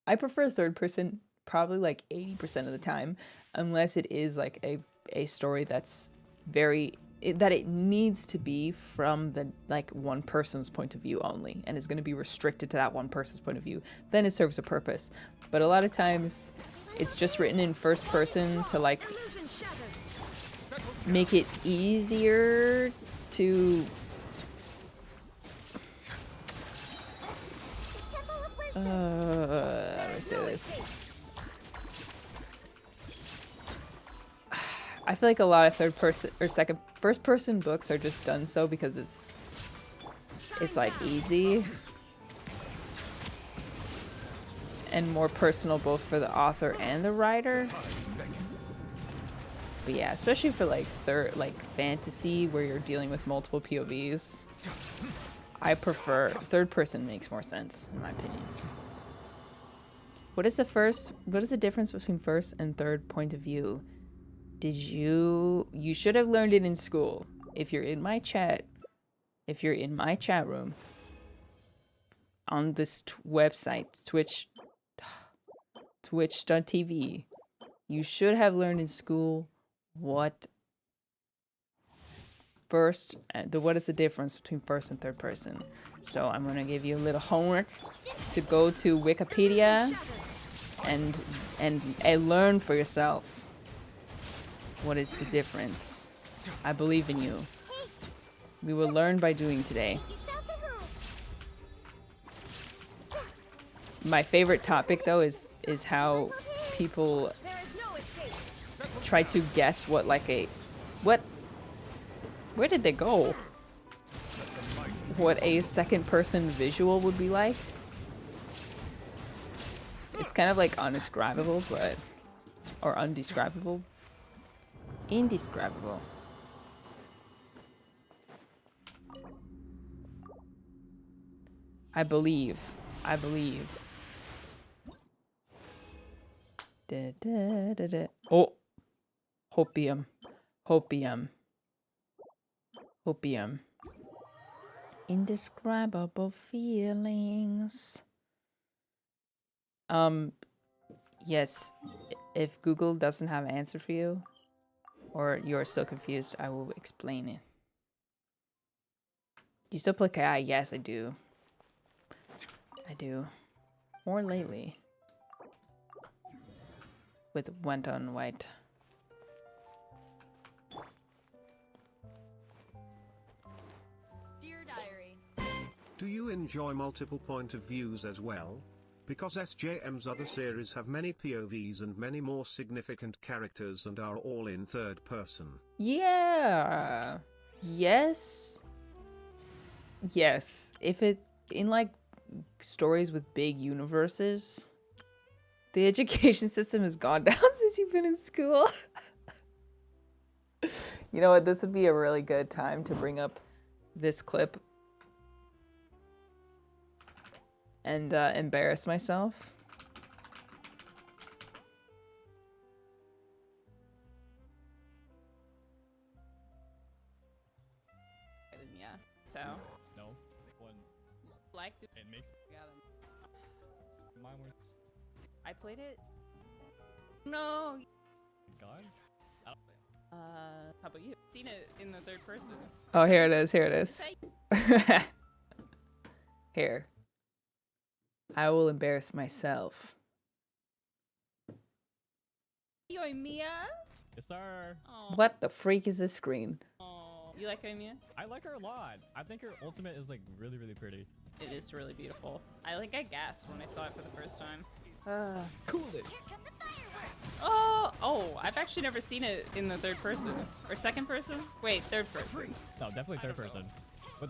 I prefer third person probably like 80% of the time, unless it is like a story that's that it needs to be from the like one person's point of view only and is going to be restricted to that one person's point of view. Then it serves a purpose. But a lot of times it's just written in first person to like make it easier to how do I say this? I feel like a lot of third person or first person books are just done so because it's like easy and more personal both for the author and the writer. But yeah, especially for like fantasy where you're dealing with multiple POVs. I prefer third person makes more sense in my opinion. What is the difference between first and third point of view? You should have learned it in school. If you're in my chat room on this website, twitch.tv, you should have learned in school what is the difference between first and third person. So I'm gonna give you a little homework to go to Wikipedia and learn for yourself what is the difference. I believe in you. We will learn by doing today. My favorite topic though is how people try to guess what where did they go? What a second person visual would be like. It's kind of like undescribable, or undescribable. Indescribable. I believe. Da, da, da, da. Oh, hopium. Indescribable feelings. Yes, if Google doesn't have an answer for you, or you're so confused, I will explain it. Do you still play Kite? Yes, I do. More lately. With Went on White. Dear Diary. Do you enjoy multiple point of views as well? Because SJM's other series have many POVs and many more significant characters and are all in third person. Yeah. Yes. If it in like stories with big universes, the education system has gone down since you've been in school. You know what? This would be a really good time to bring up this clip and embarrass myself. Yeah. So. No. One. Like to. It makes. Mine was. I played it. No. God. How about you? Seen it in the third person. Oh, here it is. Here. I will embarrass myself. Mia? Yes, sir. Aww. What the freak is this screen? Aww. You like Mia? I like her a lot. I think her ultimate is like really, really pretty. It is really beautiful. I gasped when I saw it for the first time. Cool it. Oh! Oh, I've actually never seen it in the third person. Or second person? Wait, third person. No, definitely third person.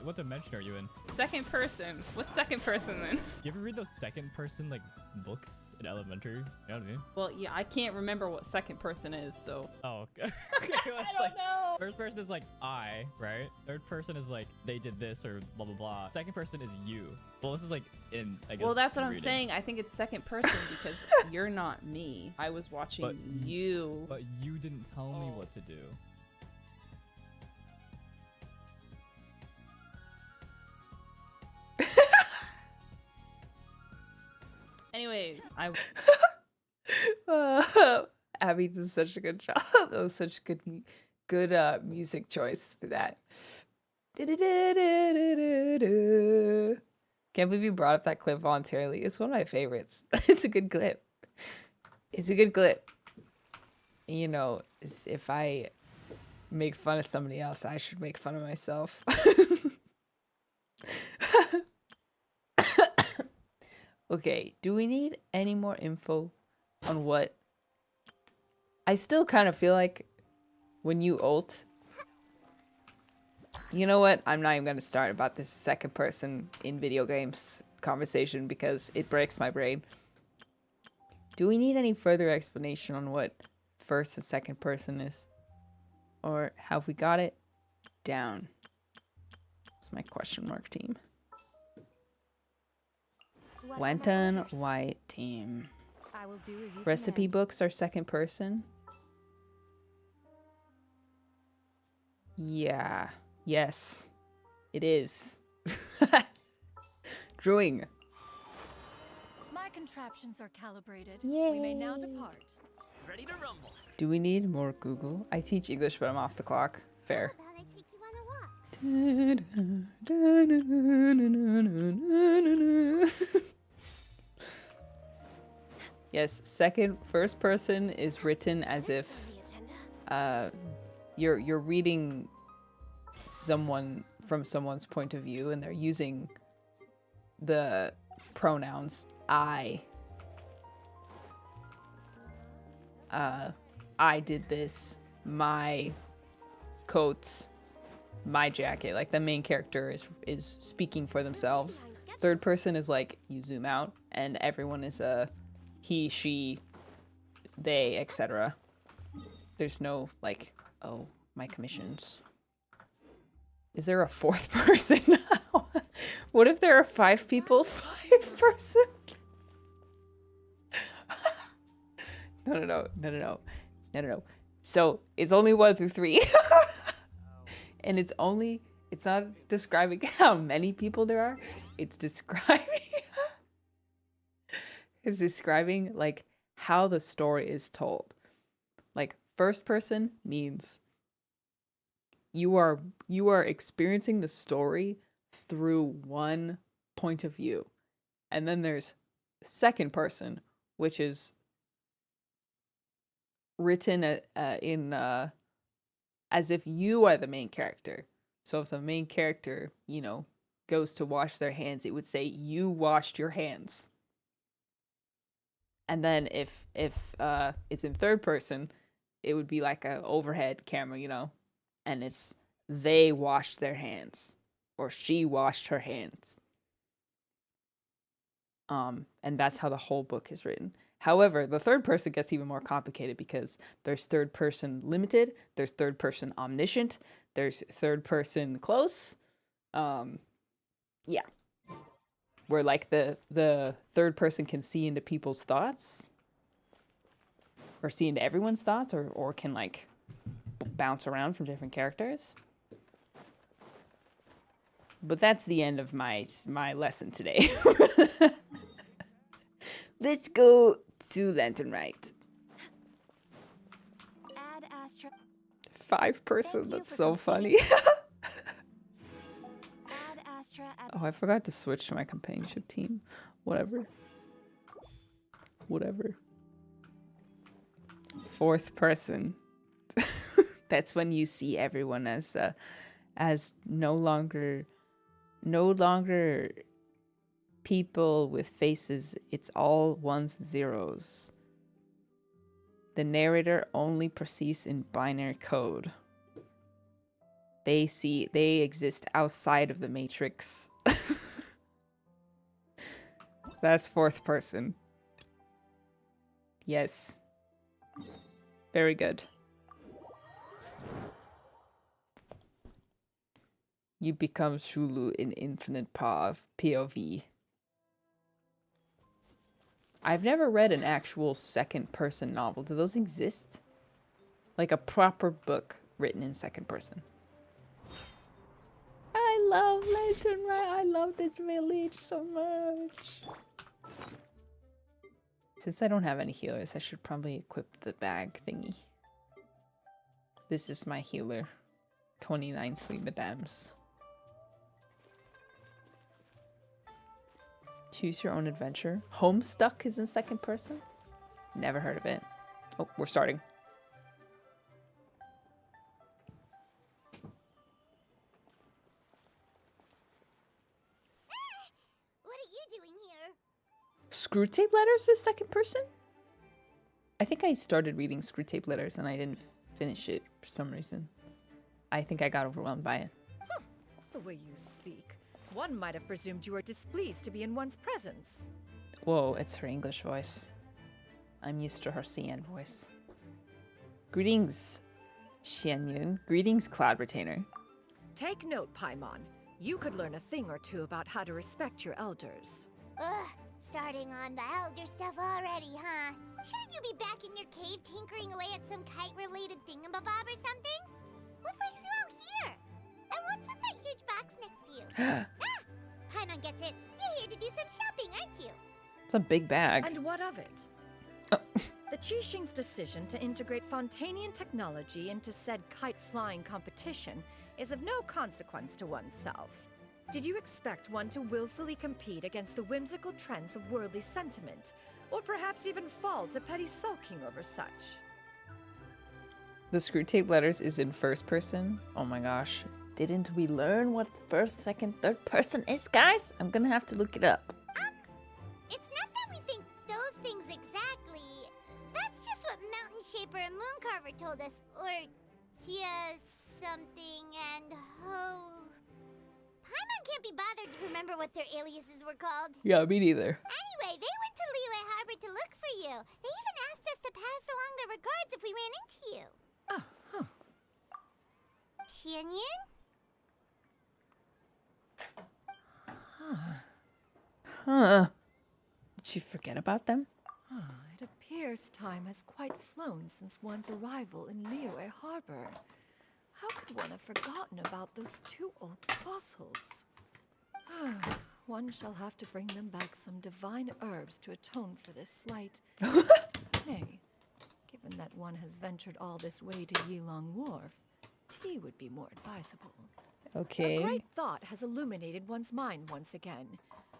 What dimension are you in? Second person. What's second person then? You ever read those second person like books in elementary? You know what I mean? Well, yeah, I can't remember what second person is, so. Oh, okay. Okay, well, it's I don't know. First person is like I, right? Third person is like they did this or blah blah blah. Second person is you. Well, this is like in. I guess, Well, that's what I'm reading. saying. saying. I think it's second person because you're not me. I was watching But you. But you didn't tell me what to do. Anyways, I. Abby did such a good job. That was such good music choice for that. Can't believe you brought up that clip voluntarily. It's one of my favorites. It's a good clip. It's a good clip. You know, if I make fun of somebody else, I should make fun of myself. Okay, do we need any more info on what? I still kind of feel like when you ult, you know what? I'm not even going to start about this second person in video games conversation because it breaks my brain. Do we need any further explanation on what first and second person is? Or have we got it down? That's my question mark team. Wenton White team. I will do as you Recipe command. books are second person? Yeah. Yes. It is. Drawing. My contraptions are calibrated. Yay. We may now depart. Ready to rumble. Do we need more Google? I teach English, but I'm off the clock. Fair. How about I take you on a walk? Yes, first person is written as if On the agenda? you're reading someone from someone's point of view and they're using the pronouns I did this, my coat, my jacket. Like the main character is speaking for themselves. Third person is like you zoom out and everyone is a he, she, they, etc. There's no like, oh, my commissions. Is there a fourth person now? What if there are 5 people? 5 person? No. So it's only 1 through 3. And it's not describing how many people there are. It's describing like how the story is told. Like first person means you are experiencing the story through one point of view. And then there's second person, which is written in as if you are the main character. So if the main character, you know, goes to wash their hands, it would say you washed your hands. And then if it's in third person, it would be like a overhead camera, you know, and it's they washed their hands or she washed her hands. And that's how the whole book is written. However, the third person gets even more complicated because there's third person limited, there's third person omniscient, there's third person close. Yeah. Where like the third person can see into people's thoughts or see into everyone's thoughts or can like bounce around from different characters. But that's the end of my lesson today. Let's go to Lantern Rite. Add Astra. 5 person, Thank you that's for so completing- funny. Add Astra. Oh, I forgot to switch to my companionship team. Whatever. Fourth person. That's when you see everyone as no longer people with faces. It's all ones and zeros. The narrator only perceives in binary code. They exist outside of the matrix. That's fourth person. Yes. Very good. You become Shulu in Infinite POV. I've never read an actual second person novel. Do those exist? Like a proper book written in second person. I love Lantern Rite. I love this village so much. Since I don't have any healers, I should probably equip the bag thingy. This is my healer. 29 sweet madams. Choose your own adventure. Homestuck is in second person? Never heard of it. Oh, we're starting. What are you doing here? Screwtape Letters is second person? I think I started reading Screwtape Letters and I didn't finish it for some reason. I think I got overwhelmed by it. The way you speak, one might have presumed you were displeased to be in one's presence. Whoa, it's her English voice. I'm used to her CN voice. Greetings, Xianyun. Greetings, Cloud Retainer. Take note, Paimon. You could learn a thing or two about how to respect your elders. Ugh, starting on the elder stuff already, huh? Shouldn't you be back in your cave tinkering away at some kite-related thingamabob or something? What brings you out here? And what's with that huge box next to you? Paimon gets it. You're here to do some shopping, aren't you? It's a big bag. And what of it? Oh. The Qixing's decision to integrate Fontanian technology into said kite-flying competition is of no consequence to oneself. Did you expect one to willfully compete against the whimsical trends of worldly sentiment, or perhaps even fall to petty sulking over such? The Screwtape Letters is in first person? Oh my gosh. Didn't we learn what first, second, third person is, guys? I'm gonna have to look it up. It's not that we think those things exactly. That's just what Mountain Shaper and Mooncarver told us. Or Tia something and Ho. Paimon can't be bothered to remember what their aliases were called. Yeah, me neither. Anyway, they went to Liyue Harbor to look for you. They even asked us to pass along their regards if we ran into you. Oh, huh. Tianyun? Huh. Did you forget about them? It appears time has quite flown since one's arrival in Liyue Harbor. How could one have forgotten about those two old fossils? One shall have to bring them back some divine herbs to atone for this slight. Nay, given that one has ventured all this way to Yilong Wharf, tea would be more advisable. Okay. A great thought has illuminated one's mind once again.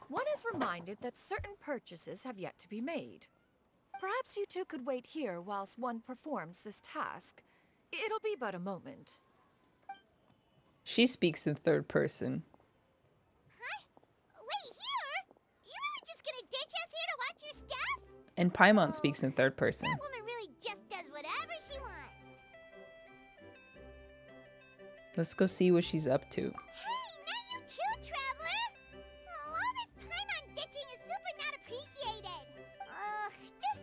One is reminded that certain purchases have yet to be made. Perhaps you two could wait here whilst one performs this task. It'll be but a moment. She speaks in third person. Huh? Wait, here? You're really just gonna ditch us here to watch your stuff? And Paimon speaks in third person. That woman really just does whatever she wants. Let's go see what she's up to. Hey, not you too, Traveler! Oh, all this Paimon ditching is super not appreciated. Just...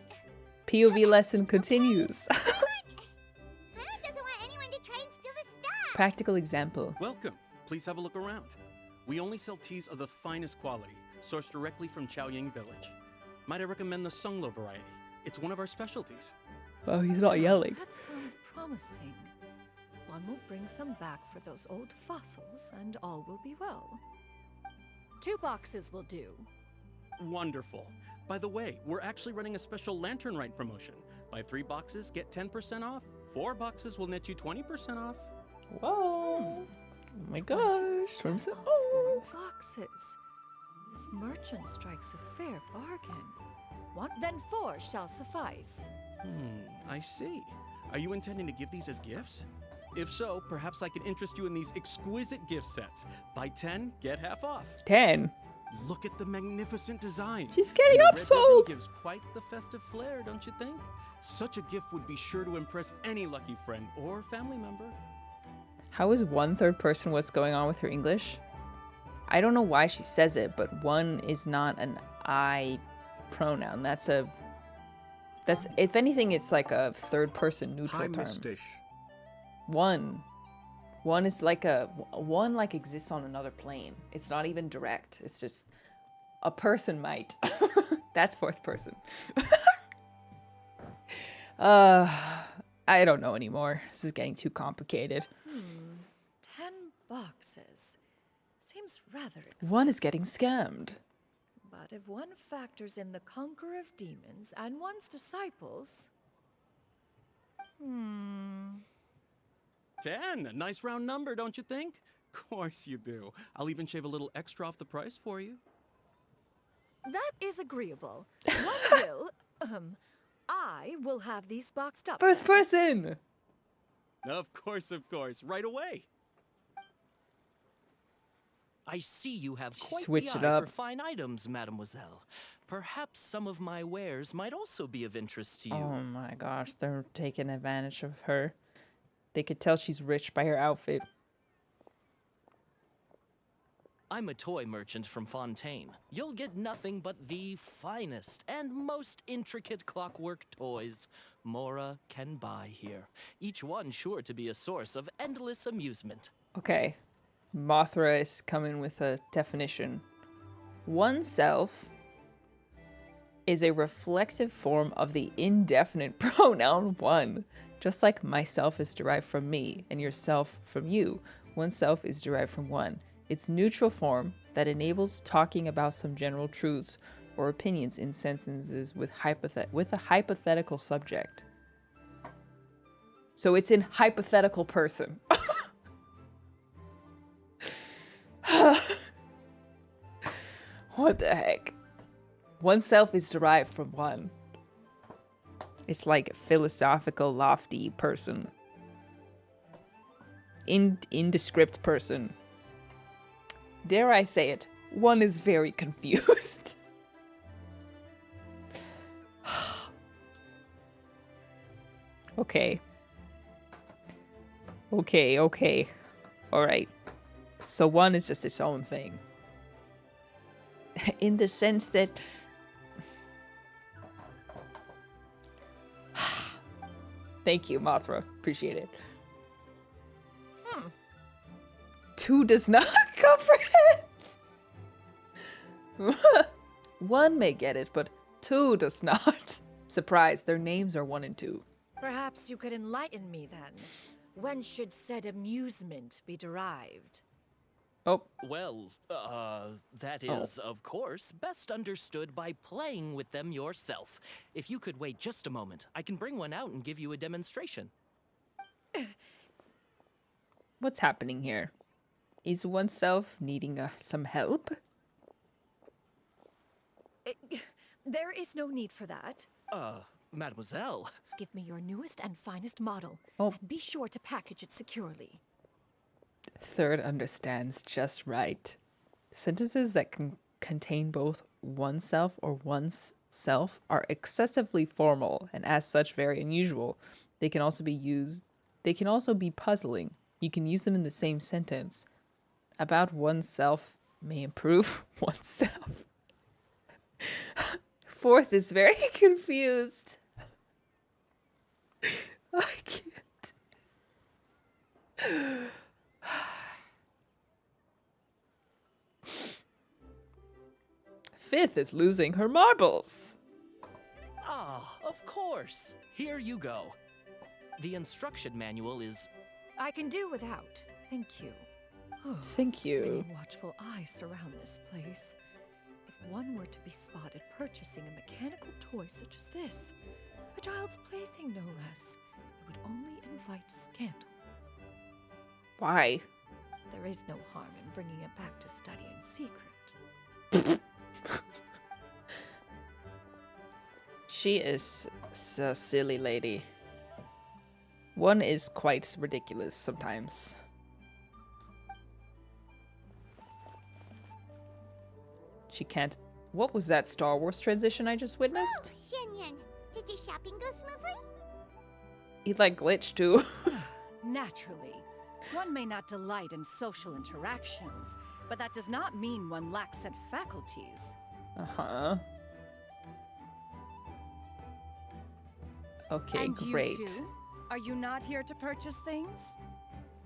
POV lesson continues. Paimon doesn't want anyone to try and steal the stuff. Practical example. Welcome. Please have a look around. We only sell teas of the finest quality, sourced directly from Chaoying Village. Might I recommend the Sunglo variety? It's one of our specialties. Oh, he's not yelling. That sounds promising. One will bring some back for those old fossils, and all will be well. 2 boxes will do. Wonderful. By the way, we're actually running a special Lantern Rite promotion. Buy 3 boxes, get 10% off. 4 boxes will net you 20% off. Whoa. Oh my gosh. 20% off 4 boxes. This merchant strikes a fair bargain. Then 4 shall suffice. I see. Are you intending to give these as gifts? If so, perhaps I can interest you in these exquisite gift sets. Buy 10, get half off. 10. Look at the magnificent design. She's getting And the red ribbon upsold. gives quite the festive flair, don't you think? Such a gift would be sure to impress any lucky friend or family member. How is one third person what's going on with her English? I don't know why she says it, but one is not an I pronoun. That's if anything, it's like a third person neutral Hi, term. Miss Dish. One is like one like exists on another plane. It's not even direct. It's just a person might. That's fourth person. I don't know anymore. This is getting too complicated. 10 boxes. Seems rather excessive. One is getting scammed. But if one factors in the conqueror of demons and one's disciples... 10, a nice round number, don't you think? Course you do. I'll even shave a little extra off the price for you. That is agreeable. One I will have these boxed up. First person! Of course, right away. I see you have She quite switched the it eye up. for fine items, mademoiselle. Perhaps some of my wares might also be of interest to you. Oh my gosh, they're taking advantage of her. They could tell she's rich by her outfit. I'm a toy merchant from Fontaine. You'll get nothing but the finest and most intricate clockwork toys Mora can buy here. Each one sure to be a source of endless amusement. Okay. Mothra is coming with a definition. Oneself is a reflexive form of the indefinite pronoun one. Just like myself is derived from me and yourself from you, oneself is derived from one. It's neutral form that enables talking about some general truths or opinions in sentences with a hypothetical subject. So it's in hypothetical person. What the heck? Oneself is derived from one. It's like a philosophical, lofty person. Indescript person. Dare I say it, one is very confused. Okay. Okay. Alright. So one is just its own thing. In the sense that... Thank you, Mothra. Appreciate it. Two does not comprehend. One may get it, but two does not. Surprise, their names are 1 and 2. Perhaps you could enlighten me then. When should said amusement be derived? Oh, Well, that is, of course, best understood by playing with them yourself. If you could wait just a moment, I can bring one out and give you a demonstration. what's happening here? Is oneself needing some help? There is no need for that. Mademoiselle. Give me your newest and finest model. Oh. And be sure to package it securely. Third understands just right. Sentences that can contain both oneself or one's self are excessively formal and as such very unusual. They can also be puzzling. You can use them in the same sentence. About oneself may improve oneself. Fourth is very confused. I can't. Fifth is losing her marbles. Ah, of course. Here you go. The instruction manual is... I can do without. Thank you. Thank you. Many watchful eyes surround this place. If one were to be spotted purchasing a mechanical toy such as this, a child's plaything no less, it would only invite scandal. Why? There is no harm in bringing it back to study in secret. She is a silly lady. One is quite ridiculous sometimes. She can't. What was that Star Wars transition I just witnessed? Xianyun, did your shopping go smoothly? He like glitched too. Naturally, one may not delight in social interactions, but that does not mean one lacks said faculties. Uh-huh. Okay, And great. you too? Are you not here to purchase things?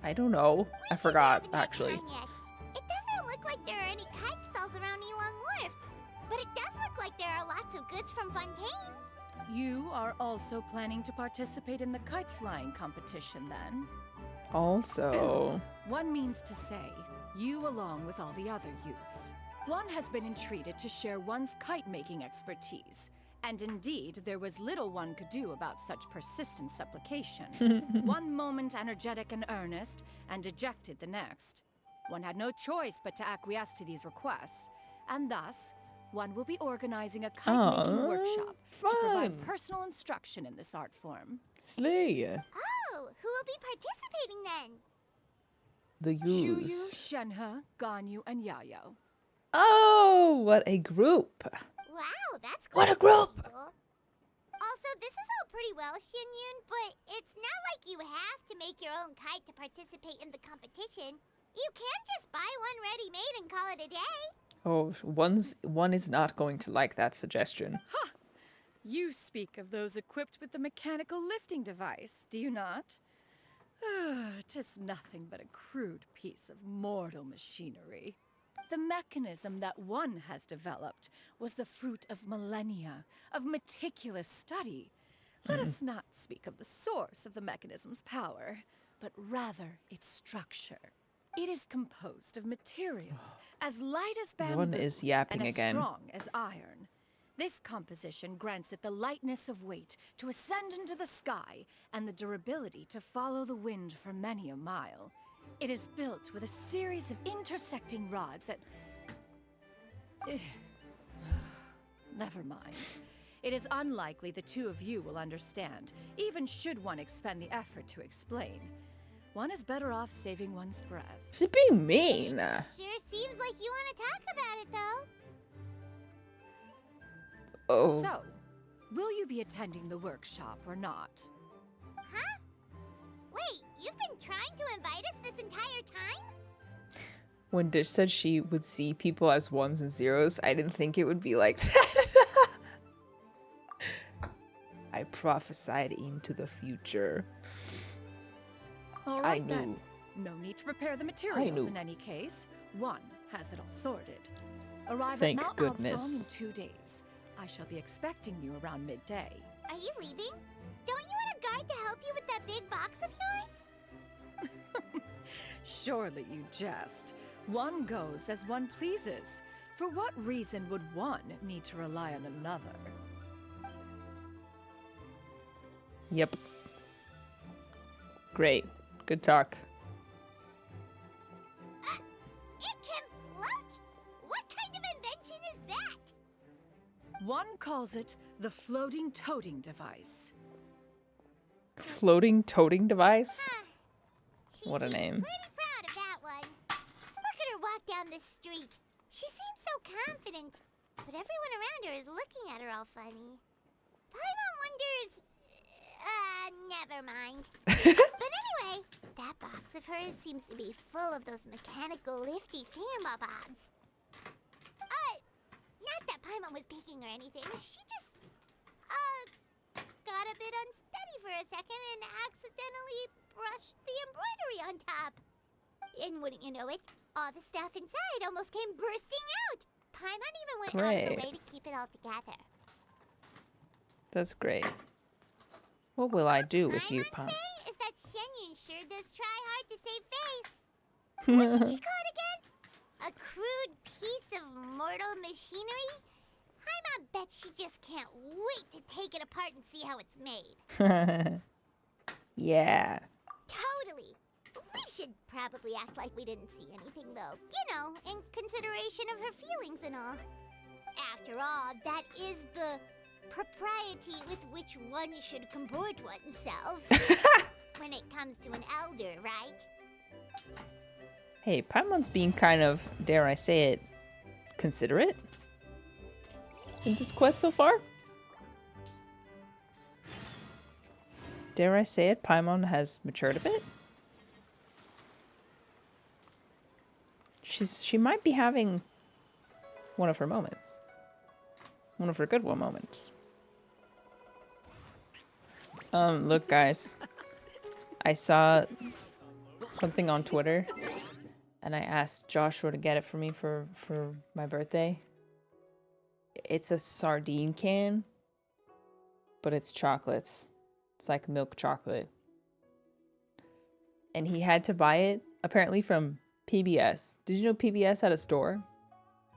I don't know. I forgot, Haven't had actually. time yet. It doesn't look like there are any kite stalls around Elon Wharf, but it does look like there are lots of goods from Fontaine. You are also planning to participate in the kite flying competition then? Also, One means to say, you along with all the other youths. One has been entreated to share one's kite-making expertise, and indeed, there was little one could do about such persistent supplication. One moment energetic and earnest, and dejected the next. One had no choice but to acquiesce to these requests, and thus, one will be organizing a kite-making Aw, workshop to fun. provide personal instruction in this art form. slay Oh, who will be participating then? the Shuyu, use. Shenhe, Ganyu, and Yayo. Oh, what a group! Wow, that's What a quite group! cool. Also, this is all pretty well, Xianyun, but it's not like you have to make your own kite to participate in the competition. You can just buy one ready-made and call it a day. Oh, one is not going to like that suggestion. You speak of those equipped with the mechanical lifting device, do you not? 'Tis nothing but a crude piece of mortal machinery. The mechanism that one has developed was the fruit of millennia of meticulous study. Let us not speak of the source of the mechanism's power, but rather its structure. It is composed of materials as light as bamboo One is yapping and as again. strong as iron. This composition grants it the lightness of weight to ascend into the sky and the durability to follow the wind for many a mile. It is built with a series of intersecting rods that... Never mind. It is unlikely the two of you will understand, even should one expend the effort to explain. One is better off saving one's breath. She's being mean. Sure seems like you want to talk about it, though. Oh, So, will you be attending the workshop or not? Huh? Wait, you've been trying to invite us this entire time? when Dish said she would see people as ones and zeros, I didn't think it would be like that. I prophesied into the future. All I right knew. then. No need to prepare the materials knew. in any case. One has it all sorted. Arrive Thank at Mount goodness. Alsong in 2 days. I shall be expecting you around midday. Are you leaving? Don't you want a guard to help you with that big box of yours? Surely you jest. One goes as one pleases. For what reason would one need to rely on another? Yep. Great. Good talk. It can float? What kind of invention is that? One calls it the floating toting device. Floating toting device? She What a seems name. Pretty proud of that one. Look at her walk down the street. She seems so confident, but everyone around her is looking at her all funny. Paimon wonders. Never mind. But anyway, that box of hers seems to be full of those mechanical lifty thingamabobs. Not that Paimon was peeking or anything. She just, got a bit unsteady for a second and accidentally brushed the embroidery on top. And wouldn't you know it, all the stuff inside almost came bursting out. Paimon even went out of Great. the way to keep it all together. That's great. What will I do with All you, I'm Pom? saying is that Xianyun sure does try hard to save face. What did she call it again? A crude piece of mortal machinery? Paimon bet she just can't wait to take it apart and see how it's made. Yeah. Totally. We should probably act like we didn't see anything, though. You know, in consideration of her feelings and all. After all, that is the propriety with which one should comport oneself. When it comes to an elder, right? Hey, Paimon's being kind of, dare I say it, considerate? in this quest so far. Dare I say it, Paimon has matured a bit. She might be having one of her moments. One of her good one moments. Look guys. I saw something on Twitter and I asked Joshua to get it for me for my birthday. It's a sardine can, but it's chocolates. It's like milk chocolate. And he had to buy it apparently from PBS. Did you know PBS had a store?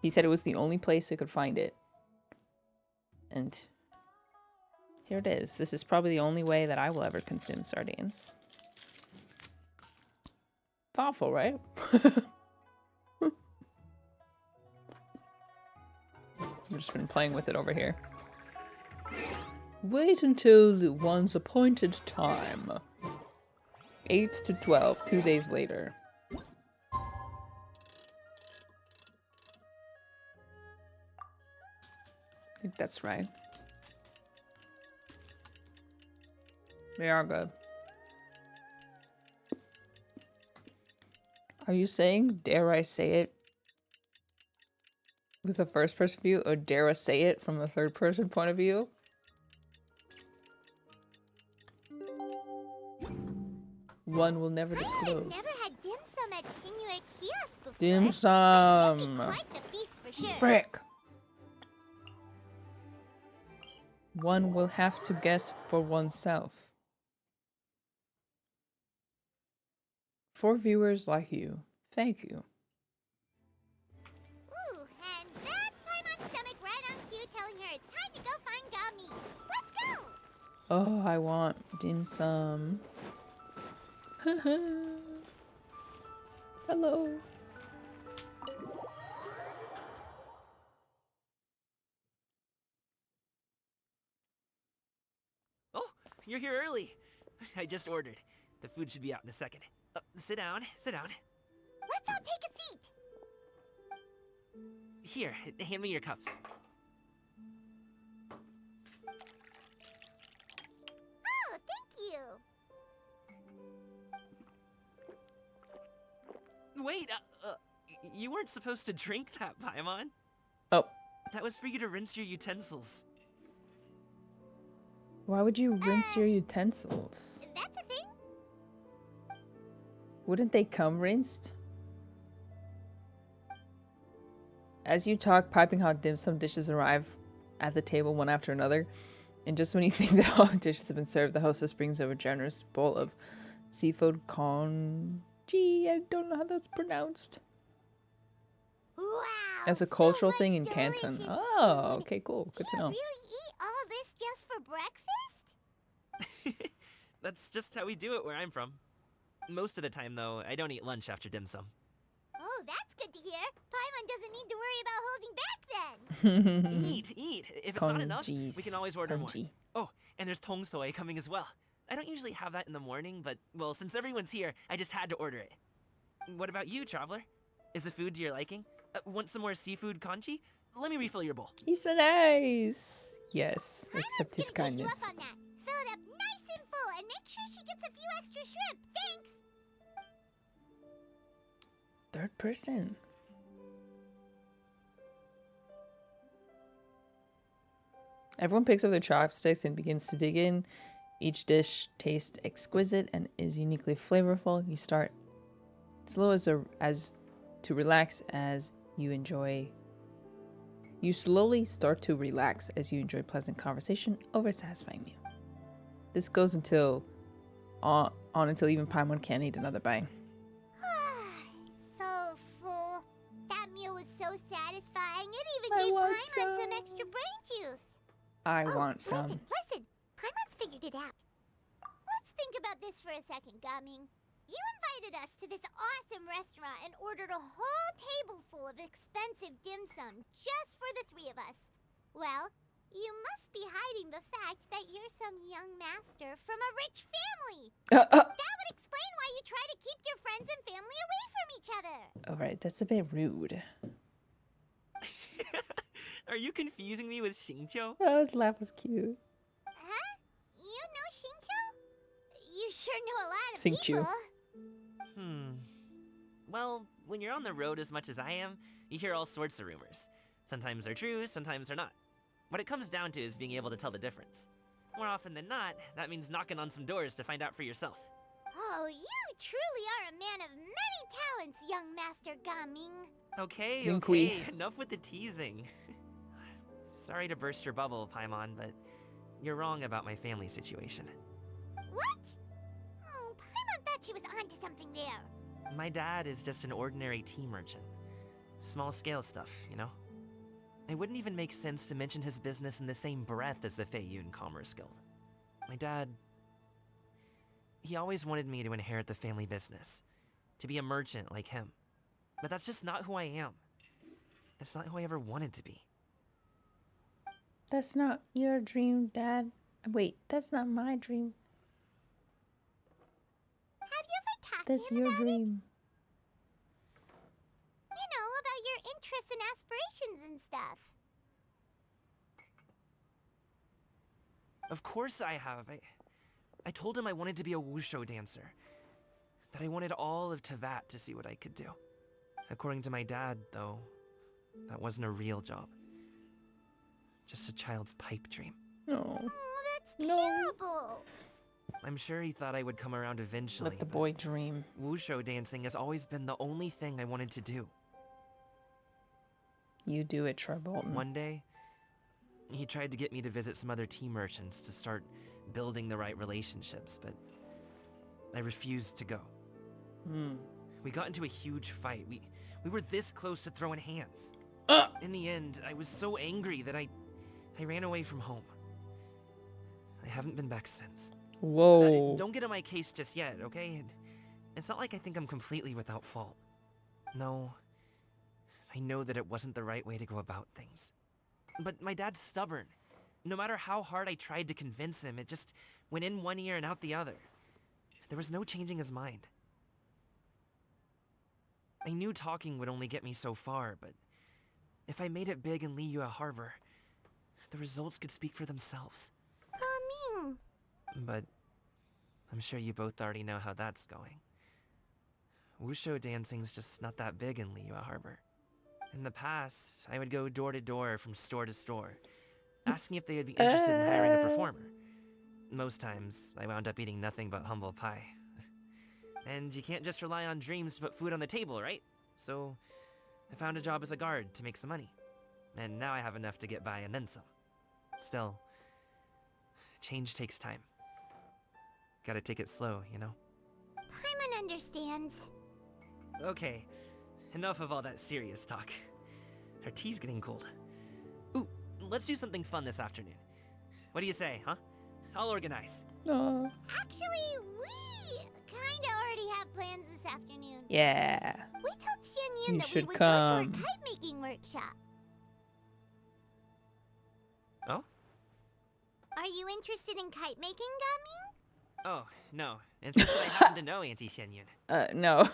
He said it was the only place he could find it. And here it is. This is probably the only way that I will ever consume sardines. Thoughtful, right? I've just been playing with it over here. Wait until the one's appointed time. 8 to 12, 2 days later. I think that's right. They are good. Are you saying, dare I say it, with the first person view, or dare I say it from the third person point of view? One will never disclose. I've never had dim sum at Shinue Kiosk before. Dim It sum. should be quite the feast for sure. Brick. One will have to guess for oneself. For viewers like you, thank you. Ooh, and that's Paimon's stomach right on cue telling her it's time to go find Gami. Let's go! Oh, I want dim sum. Hello. Oh, you're here early. I just ordered. The food should be out in a second. Sit down, sit down. Let's all take a seat. Here, hand me your cups. Oh, thank you. Wait, you weren't supposed to drink that, Paimon. Oh. That was for you to rinse your utensils. Why would you rinse your utensils? That's a thing. Wouldn't they come rinsed? As you talk, piping hot dim sum dishes arrive at the table one after another. And just when you think that all the dishes have been served, the hostess brings over a generous bowl of seafood congee. I don't know how that's pronounced. Wow. As a cultural so thing much in Canton. delicious Oh, food. okay, cool. Good to know. You really eat all this just for breakfast? That's just how we do it where I'm from. Most of the time, though, I don't eat lunch after dim sum. Oh, that's good to hear. Paimon doesn't need to worry about holding back then. Eat! If it's not enough, we can always order more. Oh, and there's tong soy coming as well. I don't usually have that in the morning, but, well, since everyone's here, I just had to order it. What about you, traveler? Is the food to your liking? Want some more seafood congee? Let me refill your bowl. He's so nice. Yes, except his Gonna take you kindness. up on that. Fill it up nice and full and make sure she gets a few extra shrimp. Thanks. Third person. Everyone picks up their chopsticks and begins to dig in. Each dish tastes exquisite and is uniquely flavorful. You start slow as to relax as you enjoy. You slowly start to relax as you enjoy pleasant conversation over a satisfying meal. This goes until until even Paimon can't eat another bite. So full. That meal was so satisfying. It even I gave want Paimon some some. extra brain juice. I want some. Listen. Paimon's figured it out. Let's think about this for a second, Gaming. You invited us to this awesome restaurant and ordered a whole table full of expensive dim sum just for the three of us. Well, you must be hiding the fact that you're some young master from a rich family. That would explain why you try to keep your friends and family away from each other. Alright, that's a bit rude. Are you confusing me with Xingqiu? Oh, his laugh was cute. Huh? You know Xingqiu? You sure know a lot of Xingqiu. people. Well, when you're on the road as much as I am, you hear all sorts of rumors. Sometimes they're true, sometimes they're not. What it comes down to is being able to tell the difference. More often than not, that means knocking on some doors to find out for yourself. Oh, you truly are a man of many talents, young Master Gaming. Okay, Linkui. okay, enough with the teasing. Sorry to burst your bubble, Paimon, but you're wrong about my family situation. What? Oh, Paimon thought she was onto something there. My dad is just an ordinary tea merchant. Small scale stuff, you know? It wouldn't even make sense to mention his business in the same breath as the Feiyun Commerce Guild. My dad... he always wanted me to inherit the family business. To be a merchant like him. But that's just not who I am. It's not who I ever wanted to be. That's not your dream, Dad. Wait, that's not my dream. Have you ever talked That's to him your about it? dream. You know, about your interests and aspirations and stuff. Of course I have. I told him I wanted to be a wushu dancer. That I wanted all of Tevat to see what I could do. According to my dad, though, that wasn't a real job. Just a child's pipe dream. No. Oh, that's terrible. I'm sure he thought I would come around eventually. Let the but boy dream. wushu dancing has always been the only thing I wanted to do. You do it, Troy Bolton. One day, he tried to get me to visit some other tea merchants to start building the right relationships, but I refused to go. We got into a huge fight. We were this close to throwing hands. In the end, I was so angry that I ran away from home. I haven't been back since. Whoa. Don't get on my case just yet, okay? It's not like I think I'm completely without fault. No, I know that it wasn't the right way to go about things. But my dad's stubborn. No matter how hard I tried to convince him, it just went in one ear and out the other. There was no changing his mind. I knew talking would only get me so far, but if I made it big in Liyue Harbor, the results could speak for themselves. Gaming. But I'm sure you both already know how that's going. Wushu dancing's just not that big in Liyue Harbor. In the past, I would go door to door from store to store, asking if they would be interested in hiring a performer. Most times, I wound up eating nothing but humble pie. And you can't just rely on dreams to put food on the table, right? So, I found a job as a guard to make some money. And now I have enough to get by and then some. Still, change takes time. Gotta take it slow, you know? Paimon understands. Okay, enough of all that serious talk. Our tea's getting cold. Ooh, let's do something fun this afternoon. What do you say, huh? I'll organize. Actually, we kinda already have plans this afternoon. Yeah. We told Xianyun You that we should would go to our come. kite making workshop. Oh? Are you interested in kite making, Gaming? Oh, no. It's just that I happen to know Auntie Xianyun. No.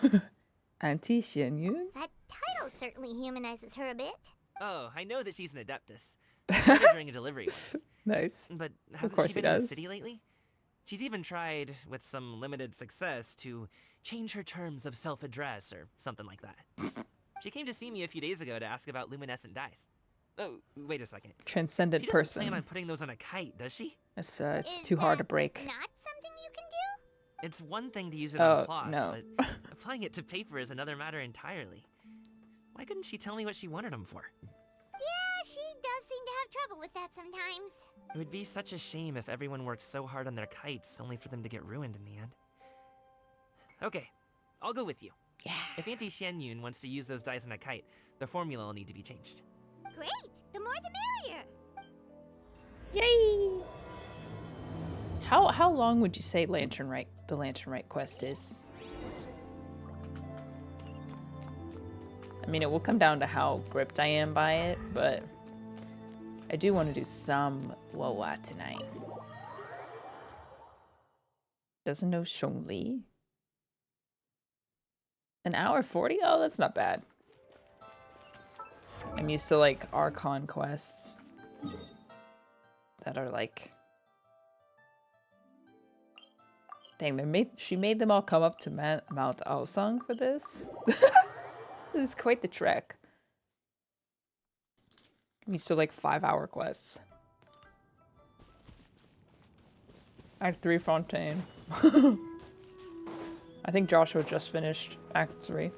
Auntie Xianyun? That title certainly humanizes her a bit. Oh, I know that she's an adeptus. I met her during a delivery once. Nice. But Of hasn't course she he been in the does. city lately? She's even tried, with some limited success, to change her terms of self-address or something like that. She came to see me a few days ago to ask about luminescent dyes. Oh, wait a second. Transcendent She doesn't person. plan on putting those on a kite, does she? It's Is too hard to that break. Not something you can do? It's one thing to use it Oh, on cloth, no. but applying it to paper is another matter entirely. Why couldn't she tell me what she wanted them for? Yeah, she does seem to have trouble with that sometimes. It would be such a shame if everyone worked so hard on their kites only for them to get ruined in the end. Okay, I'll go with you. Yeah. If Auntie Xianyun wants to use those dyes on a kite, the formula will need to be changed. Great, the more the merrier. Yay! How long would you say the Lantern Rite quest is? I mean, it will come down to how gripped I am by it, but I do want to do some Wawa tonight. Doesn't know Zhongli. An hour 40? Oh, that's not bad. I'm used to like Archon quests that are like, dang, she made them all come up to Mount Aosang for this. This is quite the trek. I'm used to like 5-hour quests. Act 3 Fontaine. I think Joshua just finished Act 3.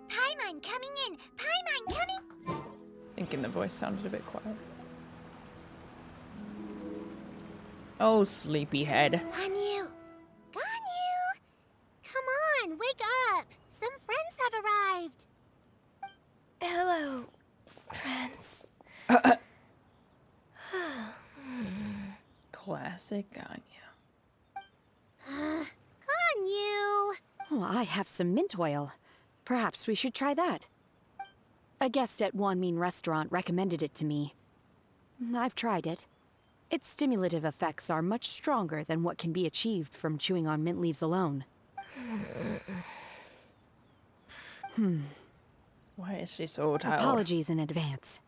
Paimon coming in! Paimon coming! Thinking the voice sounded a bit quiet. Oh, sleepyhead. Ganyu! Ganyu! Come on, wake up! Some friends have arrived! Hello, friends. Classic Ganyu. Ganyu! Oh, I have some mint oil. Perhaps we should try that. A guest at Wanmin restaurant recommended it to me. I've tried it. Its stimulative effects are much stronger than what can be achieved from chewing on mint leaves alone. Why is she so tired? Apologies in advance.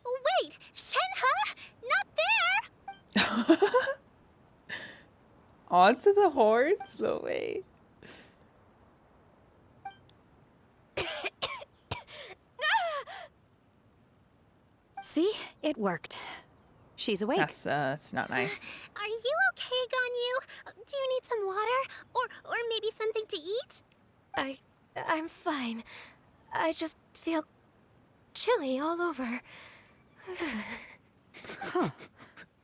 Wait! Shenhe! Not there! Onto the hordes? No way. See? It worked. She's awake. That's not nice. Are you okay, Ganyu? Do you need some water? Or maybe something to eat? I'm fine. I just feel chilly all over. Huh.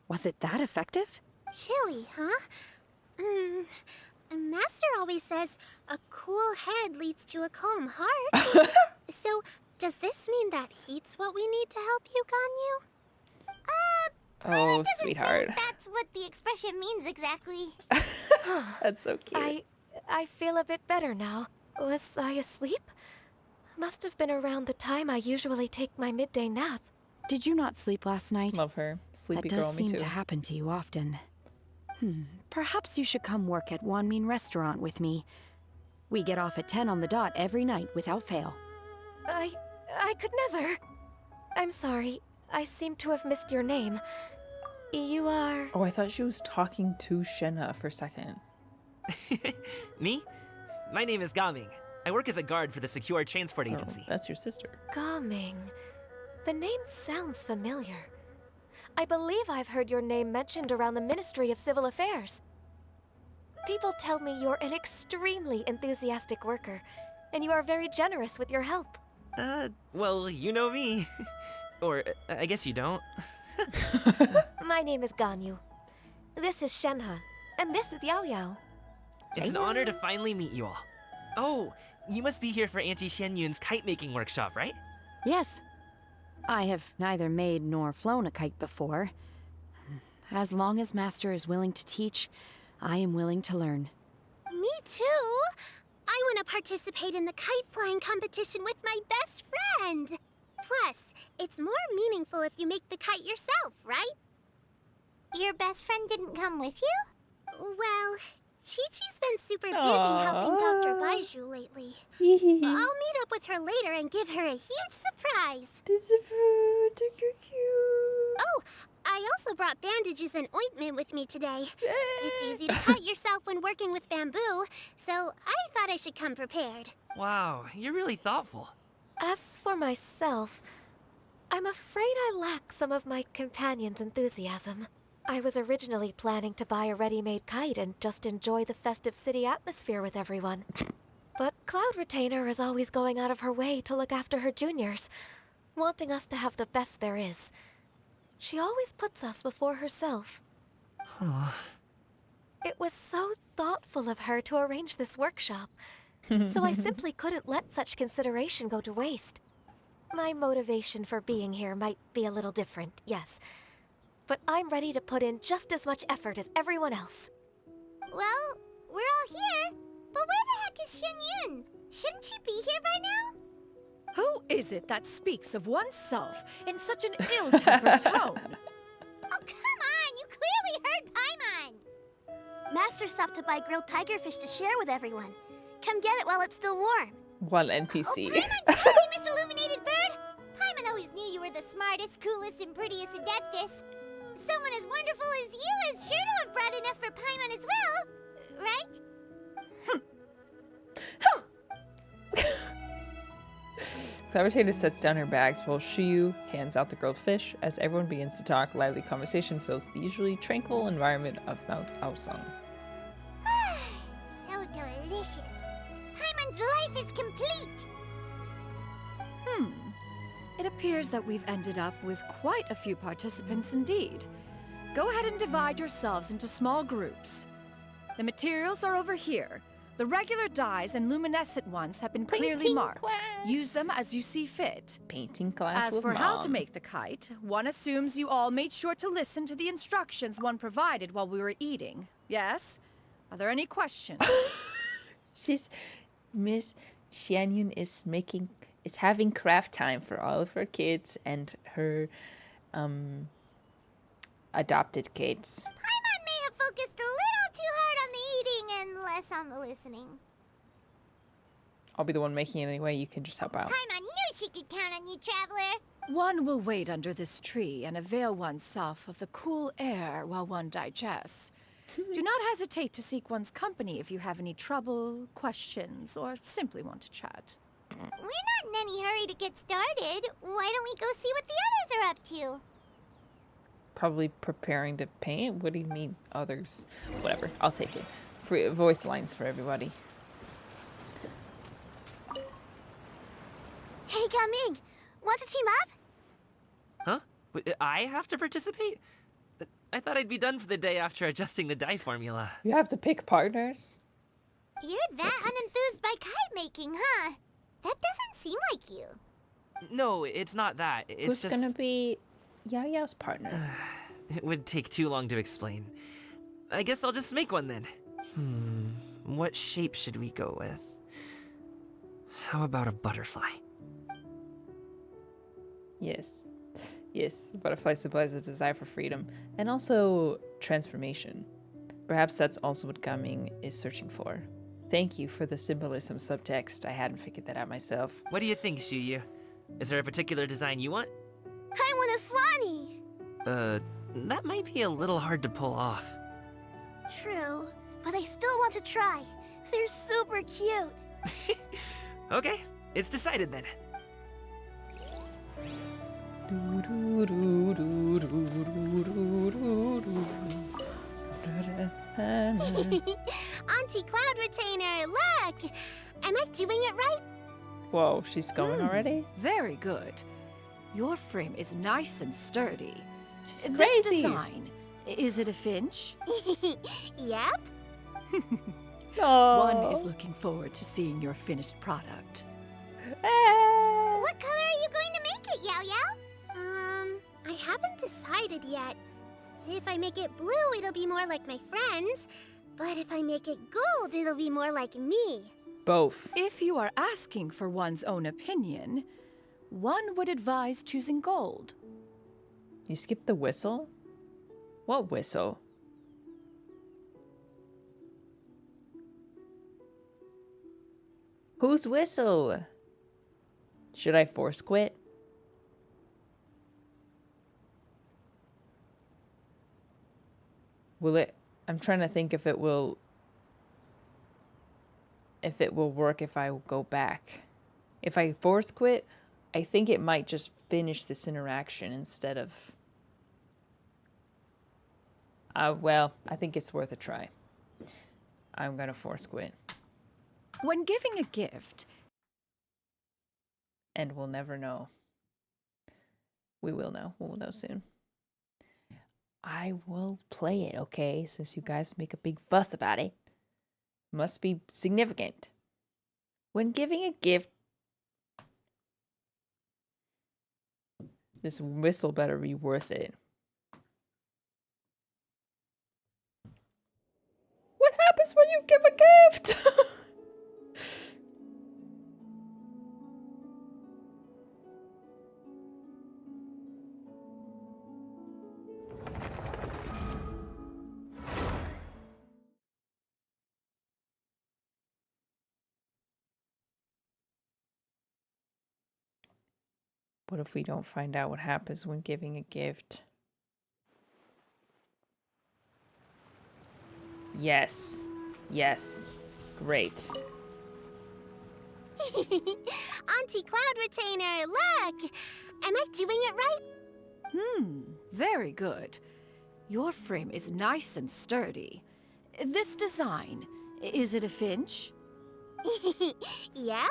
Was it that effective? Chilly, huh? Master always says a cool head leads to a calm heart. So, does this mean that heat's what we need to help you, Ganyu? Oh, sweetheart. That's what the expression means exactly. That's so cute. I feel a bit better now. Was I asleep? Must have been around the time I usually take my midday nap. Did you not sleep last night? Love her. Sleepy that girl, does me seem too. to happen to you often. Perhaps you should come work at Wanmin restaurant with me. We get off at 10 on the dot every night without fail. I could never. I'm sorry. I seem to have missed your name. You are... Oh, I thought she was talking to Shenhe for a second. Me? My name is Gaming. I work as a guard for the Secure Transport Agency. That's your sister. Gaming. The name sounds familiar. I believe I've heard your name mentioned around the Ministry of Civil Affairs. People tell me you're an extremely enthusiastic worker, and you are very generous with your help. Well, you know me. Or, I guess you don't. My name is Ganyu. This is Shenhe, and this is Yao Yao. It's an honor to finally meet you all. Oh, you must be here for Auntie Xianyun's kite-making workshop, right? Yes. I have neither made nor flown a kite before. As long as Master is willing to teach, I am willing to learn. Me too. I want to participate in the kite flying competition with my best friend. Plus, it's more meaningful if you make the kite yourself, right? Your best friend didn't come with you? Well, Chi-Chi's been super busy helping Dr. Baiju lately. I'll meet up with her later and give her a huge surprise. Oh, I also brought bandages and ointment with me today. It's easy to cut yourself when working with bamboo, so I thought I should come prepared. Wow, you're really thoughtful. As for myself, I'm afraid I lack some of my companion's enthusiasm. I was originally planning to buy a ready-made kite and just enjoy the festive city atmosphere with everyone. But Cloud Retainer is always going out of her way to look after her juniors, wanting us to have the best there is. She always puts us before herself. It was so thoughtful of her to arrange this workshop, so I simply couldn't let such consideration go to waste. My motivation for being here might be a little different, yes, but I'm ready to put in just as much effort as everyone else. Well, we're all here. But where the heck is Shen Yun? Shouldn't she be here by now? Who is it that speaks of oneself in such an ill-tempered tone? Oh, come on! You clearly heard Paimon! Master stopped to buy grilled tigerfish to share with everyone. Come get it while it's still warm. One NPC. Oh, Paimon's silly, Miss Illuminated Bird! Paimon always knew you were the smartest, coolest, and prettiest Adeptus. Someone as wonderful as you is sure to have brought enough for Paimon as well, right? Clevertator sets down her bags while Shiyu hands out the grilled fish. As everyone begins to talk, lively conversation fills the usually tranquil environment of Mount Aosung. So delicious. Paimon's life is complete. It appears that we've ended up with quite a few participants indeed. Go ahead and divide yourselves into small groups. The materials are over here. The regular dyes and luminescent ones have been clearly Painting marked. class. Use them as you see fit. Painting class As with for how to Mom. make the kite, one assumes you all made sure to listen to the instructions one provided while we were eating. Yes? Are there any questions? Miss Xianyun is having craft time for all of her kids and her adopted kids. Paimon may have focused a little too hard on the eating and less on the listening. I'll be the one making it anyway. You can just help out. Paimon knew she could count on you, Traveler. One will wait under this tree and avail oneself of the cool air while one digests. Do not hesitate to seek one's company if you have any trouble, questions, or simply want to chat. We're not in any hurry to get started. Why don't we go see what the others are up to? Probably preparing to paint? What do you mean others? Whatever. I'll take it. Free voice lines for everybody. Hey, Gaming, want to team up? Huh? I have to participate? I thought I'd be done for the day after adjusting the dye formula. You have to pick partners? You're that unenthused by kite making, huh? That doesn't seem like you. No, it's not that. It's Who's gonna be Yaya's partner? It would take too long to explain. I guess I'll just make one then. What shape should we go with? How about a butterfly? Yes. Yes, butterfly symbolizes a desire for freedom and also transformation. Perhaps that's also what Gaming is searching for. Thank you for the symbolism subtext. I hadn't figured that out myself. What do you think, Shuyu? Is there a particular design you want? I want a swanee. That might be a little hard to pull off. True, but I still want to try. They're super cute. Okay, it's decided then. Auntie Cloud Retainer, look! Am I doing it right? Whoa, she's going already? Very good. Your frame is nice and sturdy. She's This crazy. design, is it a finch? Yep. One is looking forward to seeing your finished product. What color are you going to make it, Yao Yao? I haven't decided yet. If I make it blue, it'll be more like my friends. But if I make it gold, it'll be more like me. Both. If you are asking for one's own opinion, one would advise choosing gold. You skipped the whistle? What whistle? Whose whistle? Should I force quit? Will it? I'm trying to think if it will work if I go back. If I force quit, I think it might just finish this interaction instead of... well, I think it's worth a try. I'm gonna force quit. When giving a gift, And we'll never know. We will know. We'll know soon. I will play it, okay? Since you guys make a big fuss about it. Must be significant. When giving a gift... This whistle better be worth it. What happens when you give a gift? What if we don't find out what happens when giving a gift? Yes. Yes. Great. Auntie Cloud Retainer, look! Am I doing it right? Very good. Your frame is nice and sturdy. This design, is it a finch? Yep.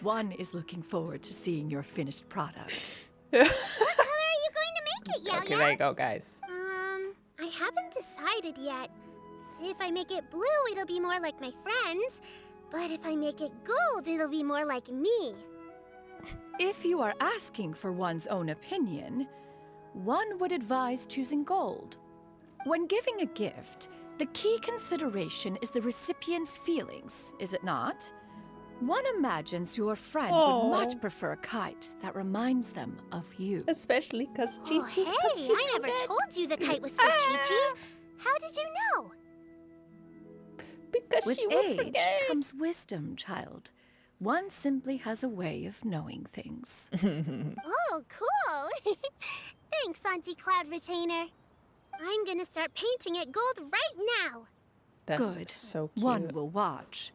One is looking forward to seeing your finished product. What color are you going to make it, Yao Okay, there you go, guys. I haven't decided yet. If I make it blue, it'll be more like my friend. But if I make it gold, it'll be more like me. If you are asking for one's own opinion, one would advise choosing gold. When giving a gift, the key consideration is the recipient's feelings, is it not? One imagines your friend would much prefer a kite that reminds them of you. Especially because Oh, hey, I never told you the kite was for Chi-Chi. How did you know? Because With she will age forget. comes wisdom, child. One simply has a way of knowing things. Oh, cool. Thanks, Auntie Cloud Retainer. I'm gonna start painting it gold right now. That's Good. so cute. One will watch.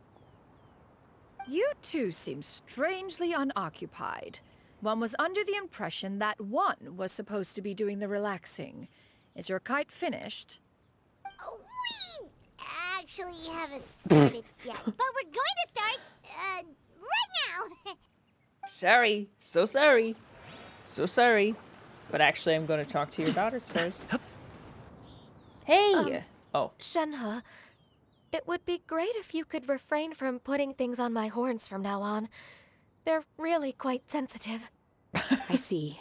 You two seem strangely unoccupied. One was under the impression that one was supposed to be doing the relaxing. Is your kite finished? Oh, we actually haven't started yet, but we're going to start, right now. Sorry. So sorry. So sorry. But actually, I'm going to talk to your daughters first. Hey! Shenhe, it would be great if you could refrain from putting things on my horns from now on. They're really quite sensitive. I see.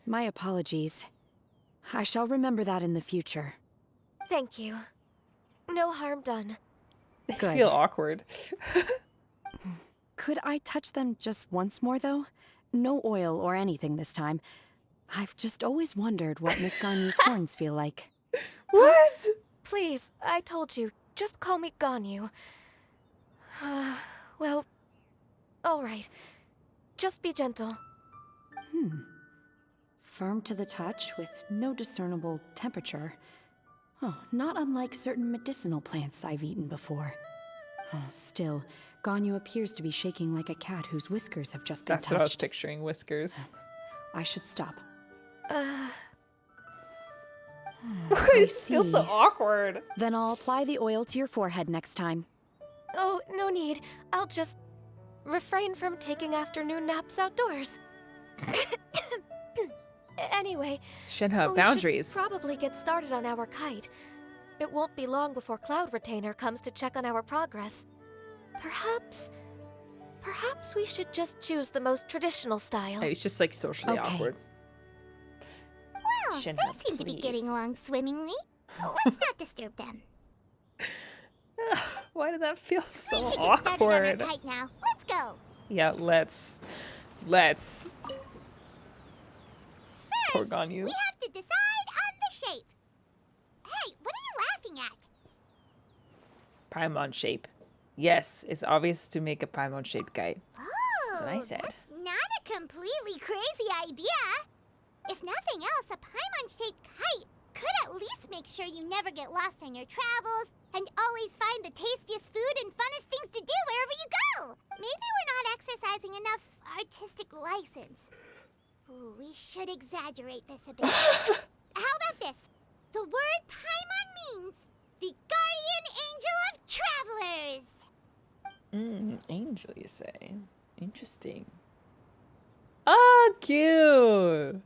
My apologies. I shall remember that in the future. Thank you. No harm done. I Good. feel awkward. Could I touch them just once more, though? No oil or anything this time. I've just always wondered what Miss Ganyu's horns feel like. What? Please, I told you. Just call me Ganyu. Well, all right. Just be gentle. Firm to the touch with no discernible temperature. Oh, not unlike certain medicinal plants I've eaten before. Still, Ganyu appears to be shaking like a cat whose whiskers have just been That's what I was touched. picturing, whiskers. I should stop. It feels so awkward. Then I'll apply the oil to your forehead next time. Oh, no need. I'll just refrain from taking afternoon naps outdoors. Anyway, Shenhe, we boundaries. should probably get started on our kite. It won't be long before Cloud Retainer comes to check on our progress. Perhaps we should just choose the most traditional style. It's just like socially awkward. Well, Shenhe, they seem to be getting please. along swimmingly. Let's not disturb them. Why did that feel We so should get started on our awkward? kite now. Let's go. Yeah, let's. Poor Ganyu. We have to decide on the shape. Hey, what are you laughing at? Paimon shape. Yes, it's obvious to make a Paimon shaped kite. Oh, That's what I said. that's not a completely crazy idea. If nothing else, a Paimon-shaped kite could at least make sure you never get lost on your travels and always find the tastiest food and funnest things to do wherever you go. Maybe we're not exercising enough artistic license. Ooh, we should exaggerate this a bit. How about this? The word Paimon means the guardian angel of travelers. Angel, you say? Interesting. Oh, cute!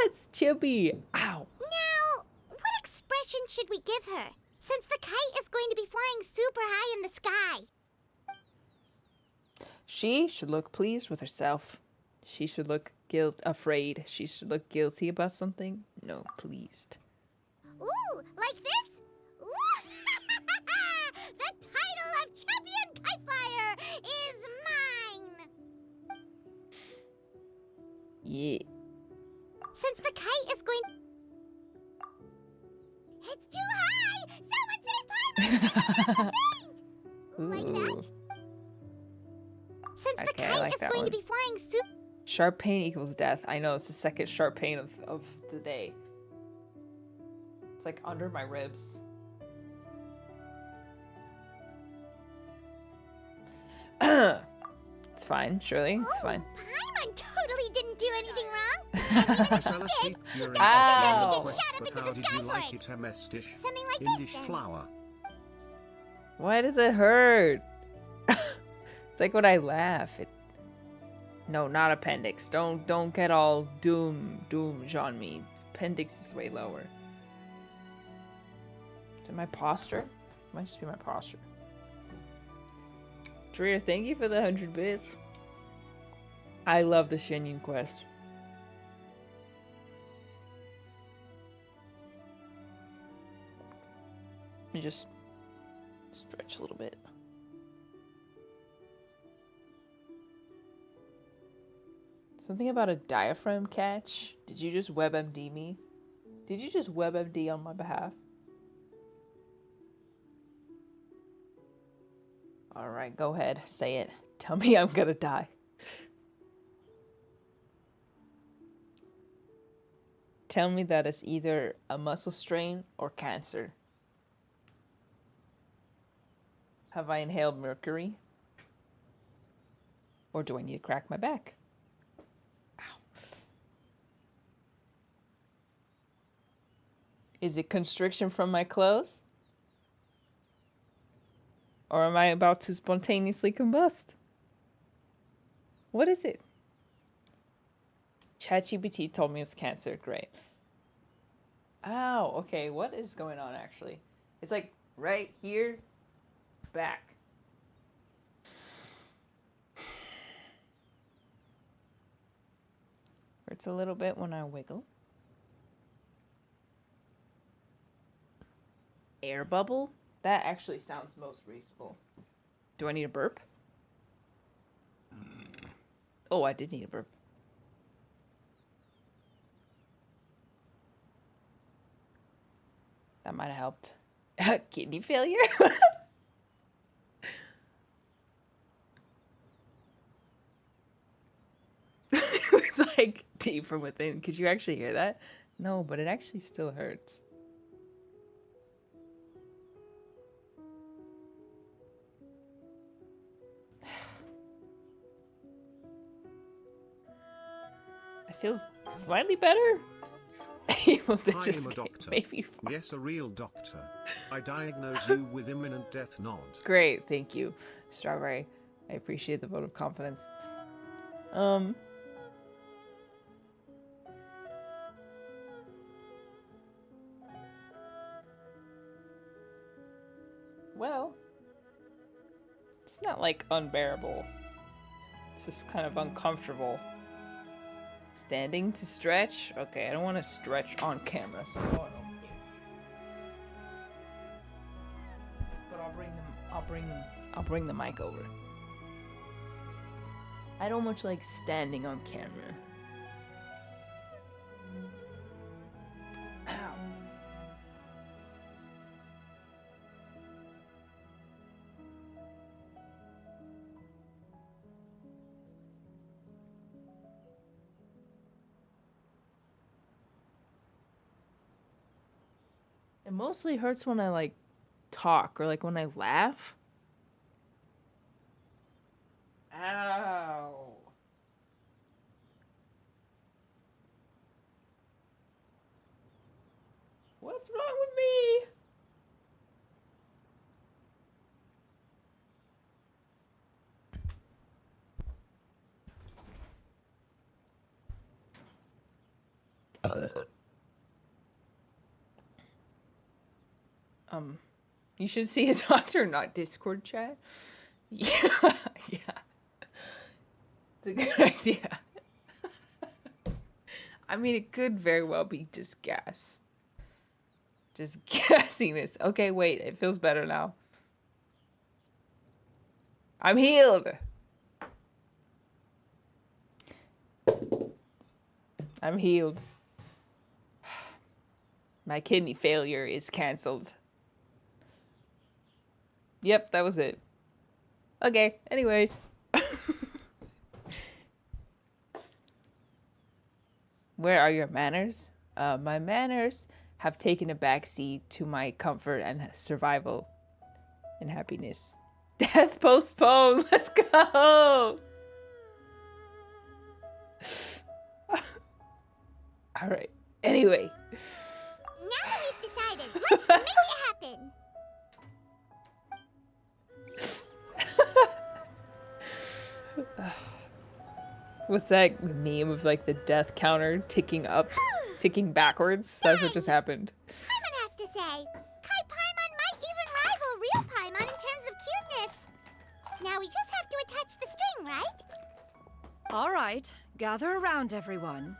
It's chippy. Ow. Now, what expression should we give her? Since the kite is going to be flying super high in the sky. She should look pleased with herself. She should look afraid. She should look guilty about something. No, pleased. Ooh, like this? Ooh. The title of Champion Kite Flyer is mine! Yeah. Since the kite is going... It's too high! Someone say Paimon! Like that? the Okay, I kite like is that going one. to be flying soon. Sharp pain equals death. I know, it's the second sharp pain of the day. It's like under my ribs. It's fine, surely. It's fine. Paimon totally didn't do anything wrong. I fell asleep during Ow. the quest, but how did you like it, MS Dish? Something like Indish this, then. flower. Why does it hurt? It's like when I laugh. No, not appendix. Don't get all doom on me. Appendix is way lower. Is it my posture? Might just be my posture. Drea, thank you for the 100 bits. I love the Shenyun quest. Let me just stretch a little bit. Something about a diaphragm catch. Did you just WebMD me? Did you just WebMD on my behalf? Alright, go ahead. Say it. Tell me I'm gonna die. Tell me that it's either a muscle strain or cancer. Have I inhaled mercury? Or do I need to crack my back? Ow. Is it constriction from my clothes? Or am I about to spontaneously combust? What is it? ChatGPT told me it's cancer. Great. Ow, okay. What is going on, actually? It's like right here, back. Hurts a little bit when I wiggle. Air bubble? That actually sounds most reasonable. Do I need a burp? Oh, I did need a burp. That might have helped. Kidney failure? It was like deep from within. Could you actually hear that? No, but it actually still hurts. It feels slightly better. I am a doctor. Yes, a real doctor. I diagnose you with imminent death. Nod. Great, thank you, Strawberry. I appreciate the vote of confidence. Well, it's not like unbearable. It's just kind of uncomfortable. Standing to stretch? Okay, I don't want to stretch on camera, so no, I don't. But I'll bring the mic over. I don't much like standing on camera. Ow. It mostly hurts when I like talk or like when I laugh. Ow. What's wrong with me? You should see a doctor, not Discord chat. Yeah, yeah. It's a good idea. I mean, it could very well be just gas. Just gassiness. Okay, wait, it feels better now. I'm healed. I'm healed. My kidney failure is canceled. Yep, that was it. Okay, anyways. Where are your manners? My manners have taken a backseat to my comfort and survival and happiness. Death postponed. Let's go. All right. Anyway. Now that we've decided, let's make it happen. What's that meme of like the death counter ticking up, ticking backwards? That's what just happened. Paimon has to say, Kite Paimon might even rival real Paimon in terms of cuteness. Now we just have to attach the string, right? All right, gather around, everyone.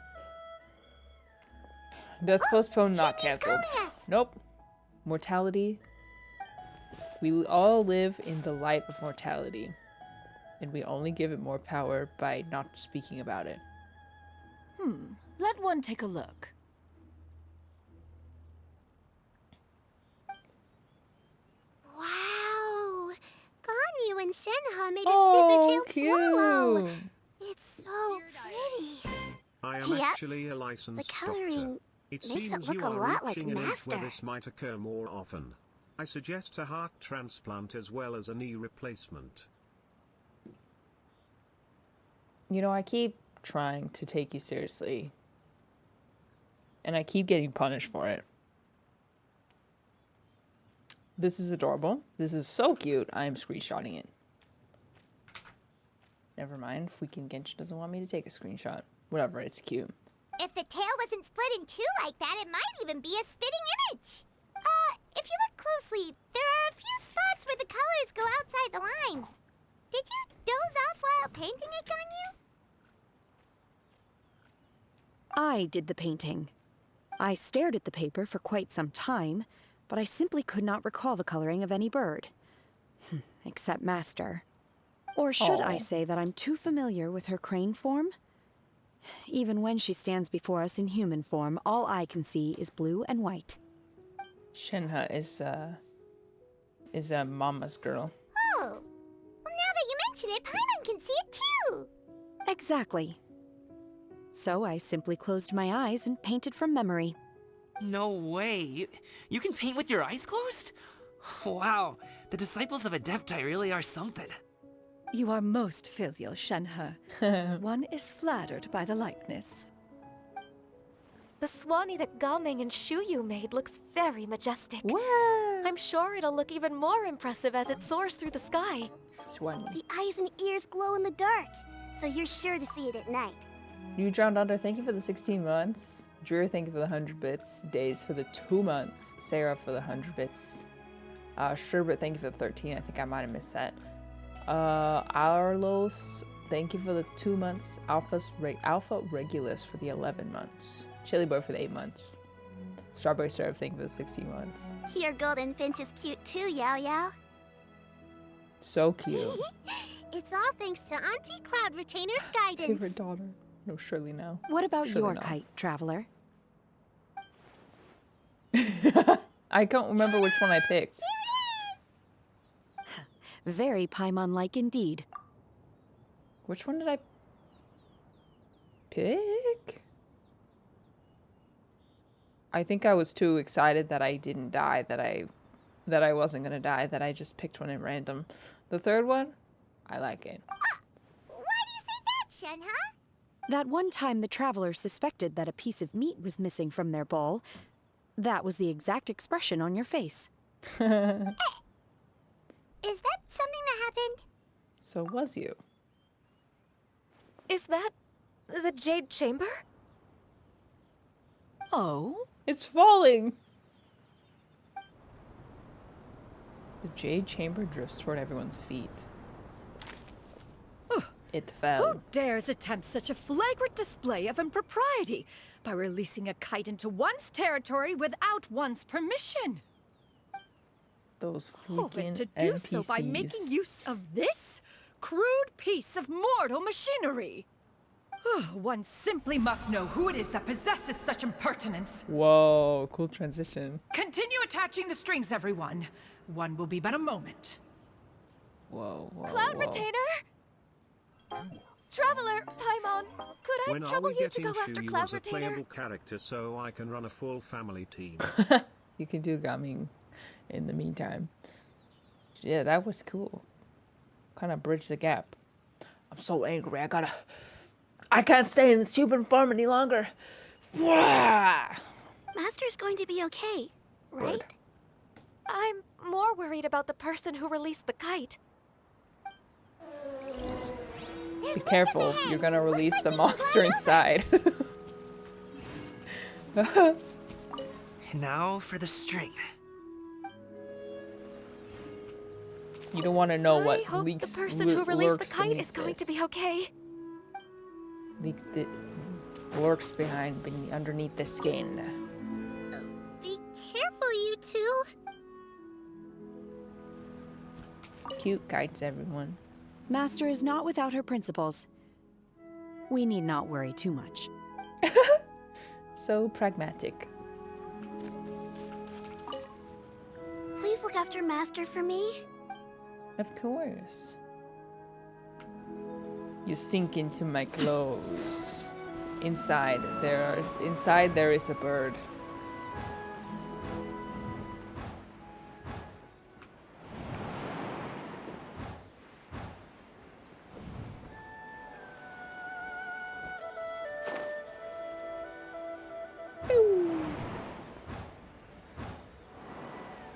Death postponed, not Shinyan's canceled. calling us. Nope. Mortality. We all live in the light of mortality. And we only give it more power by not speaking about it. Let one take a look. Wow! Ganyu and Shenhe made a Oh, scissor-tailed swallow. cute. It's so pretty. I am Yep. actually a licensed The coloring doctor. It makes seems it look you a are lot like reaching an age where Master. this might occur more often. I suggest a heart transplant as well as a knee replacement. You know, I keep trying to take you seriously. And I keep getting punished for it. This is adorable. This is so cute. I am screenshotting it. Never mind. Freaking Genshin doesn't want me to take a screenshot. Whatever, it's cute. If the tail wasn't split in two like that, it might even be a spitting image. If you look closely, there are a few spots where the colors go outside the lines. Did you doze off while painting it, Ganyu? I did the painting. I stared at the paper for quite some time, but I simply could not recall the coloring of any bird. Except Master. Or should I Aw. say that I'm too familiar with her crane form? Even when she stands before us in human form, all I can see is blue and white. Shenhe is a mama's girl. Oh. Well, now that you mention it, Paimon can see it too. Exactly. So I simply closed my eyes and painted from memory. No way. You can paint with your eyes closed? Wow. The disciples of Adepti really are something. You are most filial, Shenhe. One is flattered by the likeness. The Swanee that Gaming and Shuyu made looks very majestic. What? I'm sure it'll look even more impressive as it soars through the sky. Swanee. The eyes and ears glow in the dark, so you're sure to see it at night. You Drowned Under, thank you for the 16 months. Drew, thank you for the 100 bits. Days for the 2 months. Sarah for the 100 bits. Sherbert, thank you for the 13. I think I might have missed that. Arlos, thank you for the 2 months. Alpha Regulus for the 11 months. Chili Boy for the 8 months. Strawberry Syrup, thank you for the 16 months. Your golden finch is cute too, Yao Yao. So cute. It's all thanks to Auntie Cloud Retainer's guidance. Favorite daughter. No, surely no. What about Surely your not. kite, Traveler? I don't remember which one I picked. Very Paimon-like indeed. Which one did I pick? I think I was too excited that I didn't die, that I wasn't gonna die, that I just picked one at random. The third one, I like it. Why do you say that, Shenhe? That one time the Traveler suspected that a piece of meat was missing from their bowl, that was the exact expression on your face. Is that something that happened? So was you. Is that the Jade Chamber? Oh? It's falling! The Jade Chamber drifts toward everyone's feet. It fell. Who dares attempt such a flagrant display of impropriety by releasing a kite into one's territory without one's permission? Those Oh, freaking and to do NPCs. so by making use of this crude piece of mortal machinery. One simply must know who it is that possesses such impertinence. Whoa, cool transition. Continue attaching the strings, everyone. One will be but a moment. Whoa, whoa, Cloud whoa. Retainer? Traveler, Paimon, could I When are trouble we you to getting go after you Cloud as a Retainer? playable character so I can run a full family team? You can do Gaming in the meantime. Yeah, that was cool. Kind of bridge the gap. I'm so angry. I can't stay in this human form any longer. Master's going to be okay, right? Good. I'm more worried about the person who released the kite. Be careful. You're gonna release the monster inside. Now for the string. You don't want to know what I hope leaks the person who released the lurks kite beneath is going to this. be okay. Lurks underneath the skin. Be careful, you two. Cute kites, everyone. Master is not without her principles. We need not worry too much. So pragmatic. Please look after Master for me. Of course. You sink into my clothes. Inside there is a bird.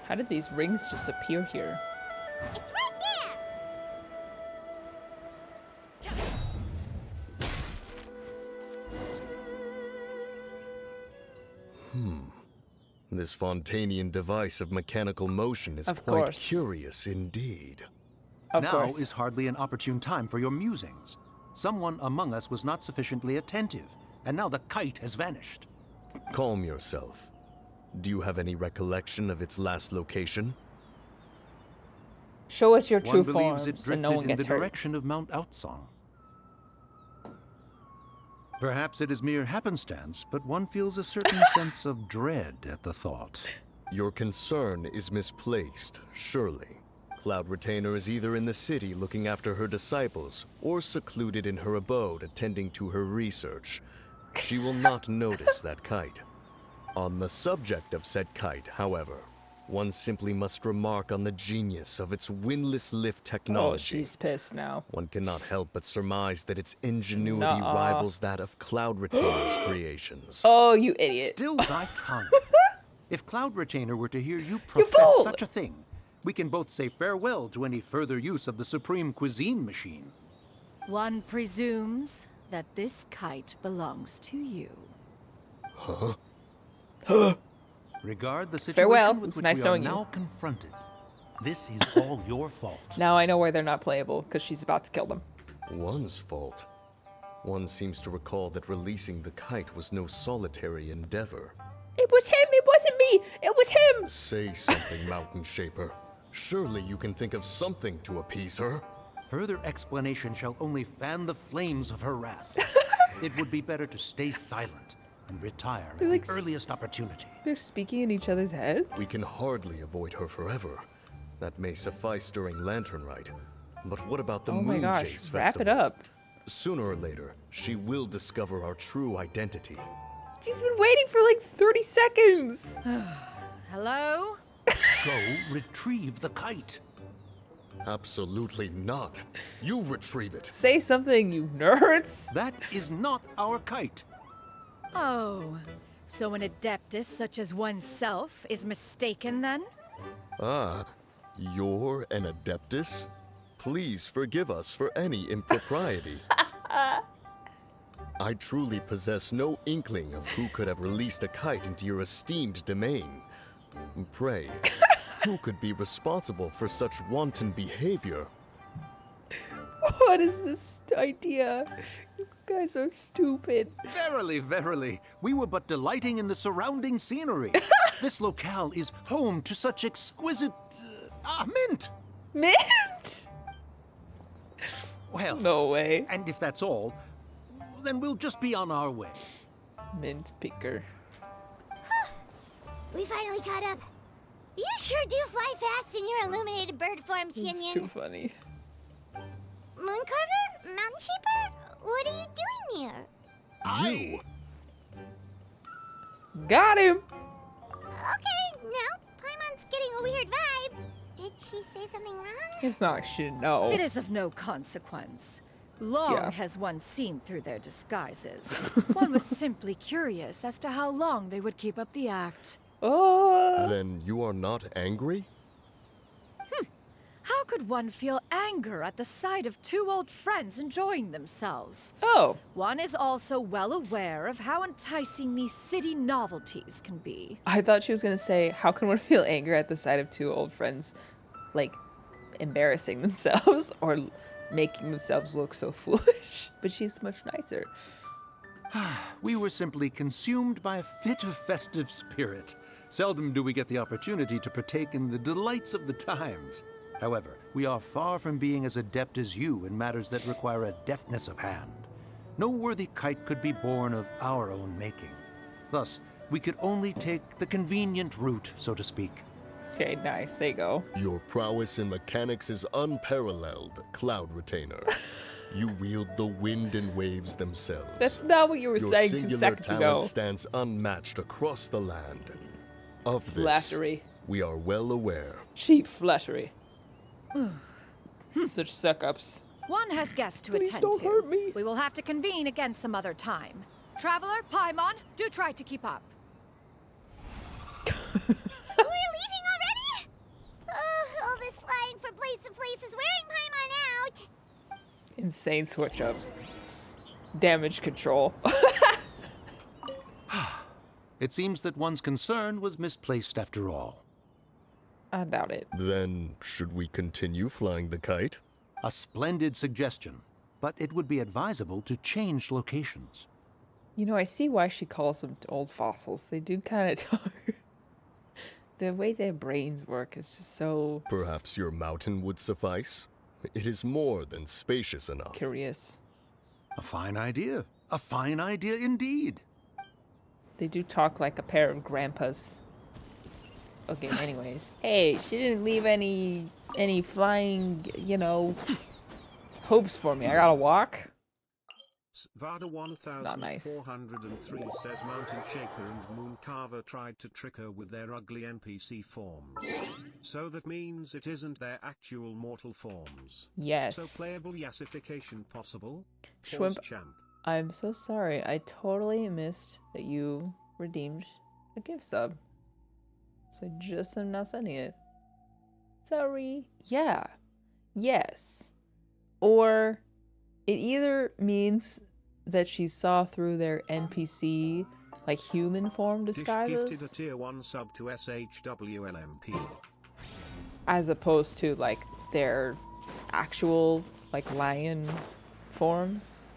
How did these rings just appear here? It's right there! This Fontanian device of mechanical motion is Of quite course. curious indeed. Now is hardly an opportune time for your musings. Someone among us was not sufficiently attentive, and now the kite has vanished. Calm yourself. Do you have any recollection of its last location? Show us your true One believes it forms drifted and no one in gets the hurt. direction of Mount Outsong. Perhaps it is mere happenstance, but one feels a certain sense of dread at the thought. Your concern is misplaced, surely. Cloud Retainer is either in the city looking after her disciples, or secluded in her abode attending to her research. She will not notice that kite. On the subject of said kite, however, one simply must remark on the genius of its windless lift Oh, technology. she's pissed now. One cannot help but surmise that its ingenuity Nuh-uh. rivals that of Cloud Retainer's creations. Oh, you idiot. Still thy tongue. If Cloud Retainer were to hear you profess such a thing, we can both say farewell to any further use of the Supreme Cuisine Machine. One presumes that this kite belongs to you. Huh? Regard the situation Farewell. with It's which nice we are knowing you. now confronted. This is all your fault. Now I know why they're not playable, because she's about to kill them. One's fault. One seems to recall that releasing the kite was no solitary endeavor. It was him! It wasn't me! It was him! Say something, Mountain Shaper. Surely you can think of something to appease her. Further explanation shall only fan the flames of her wrath. It would be better to stay silent and retire at They're like the earliest opportunity. They're speaking in each other's heads? We can hardly avoid her forever. That may suffice during Lantern Rite. But what about the Oh my Moon gosh, Chase wrap Festival? it up. Sooner or later, she will discover our true identity. She's been waiting for like 30 seconds! Hello? Go retrieve the kite. Absolutely not. You retrieve it. Say something, you nerds! That is not our kite. Oh, so an adeptus such as oneself is mistaken then? Ah, you're an Adeptus? Please forgive us for any impropriety. I truly possess no inkling of who could have released a kite into your esteemed domain. Pray, who could be responsible for such wanton behavior? What is this idea? You guys are stupid. Verily, verily, we were but delighting in the surrounding scenery. This locale is home to such exquisite... mint! Mint? Well, no way. And if that's all, then we'll just be on our way. Mint picker. We finally caught up. You sure do fly fast in your illuminated bird form, It's Shinyan. too funny. Mooncarver? Mountain Shaper? What are you doing here? You! Got him! Okay, now Paimon's getting a weird vibe. Did she say something wrong? It's not like she didn't know. It is of no consequence. Long Yeah. has one seen through their disguises. One was simply curious as to how long they would keep up the act. Oh. Then you are not angry? How could one feel anger at the sight of two old friends enjoying themselves? Oh. One is also well aware of how enticing these city novelties can be. I thought she was gonna say, how can one feel anger at the sight of two old friends, like, embarrassing themselves or making themselves look so foolish? But she's much nicer. We were simply consumed by a fit of festive spirit. Seldom do we get the opportunity to partake in the delights of the times. However, we are far from being as adept as you in matters that require a deftness of hand. No worthy kite could be born of our own making. Thus, we could only take the convenient route, so to speak. Okay, nice. There you go. Your prowess in mechanics is unparalleled, Cloud Retainer. You wield the wind and waves themselves. That's not what you were Your saying 2 singular seconds talent ago. stands unmatched across the land. Of this, Flattery. we are well aware. Cheap flattery. Such suck-ups. One has guests to Please attend don't to. hurt me. We will have to convene again some other time. Traveler, Paimon, do try to keep up. We're leaving already? All this flying from place to place is wearing Paimon out. Insane switch up. Damage control. It seems that one's concern was misplaced after all. I doubt it. Then, should we continue flying the kite? A splendid suggestion, but it would be advisable to change locations. You know, I see why she calls them old fossils. They do kind of talk. The way their brains work is just so Perhaps your mountain would suffice? It is more than spacious enough. curious. A fine idea. A fine idea indeed. They do talk like a pair of grandpas. Okay, anyways. Hey, she didn't leave any flying, you know, hopes for me. I gotta walk. Vada not nice. 1403 says Mountain Shaper and Moon Carver tried to trick her with their ugly NPC forms. So that means it isn't their actual mortal forms. Yes. So playable yassification possible? Shrimp, Pause champ. I'm so sorry. I totally missed that you redeemed a gift sub. So I just am now sending it. Sorry. Yeah. Yes. Or it either means that she saw through their NPC, like human form Dish gifted a disguises, tier 1 sub to SHWLMP. as opposed to like their actual like lion forms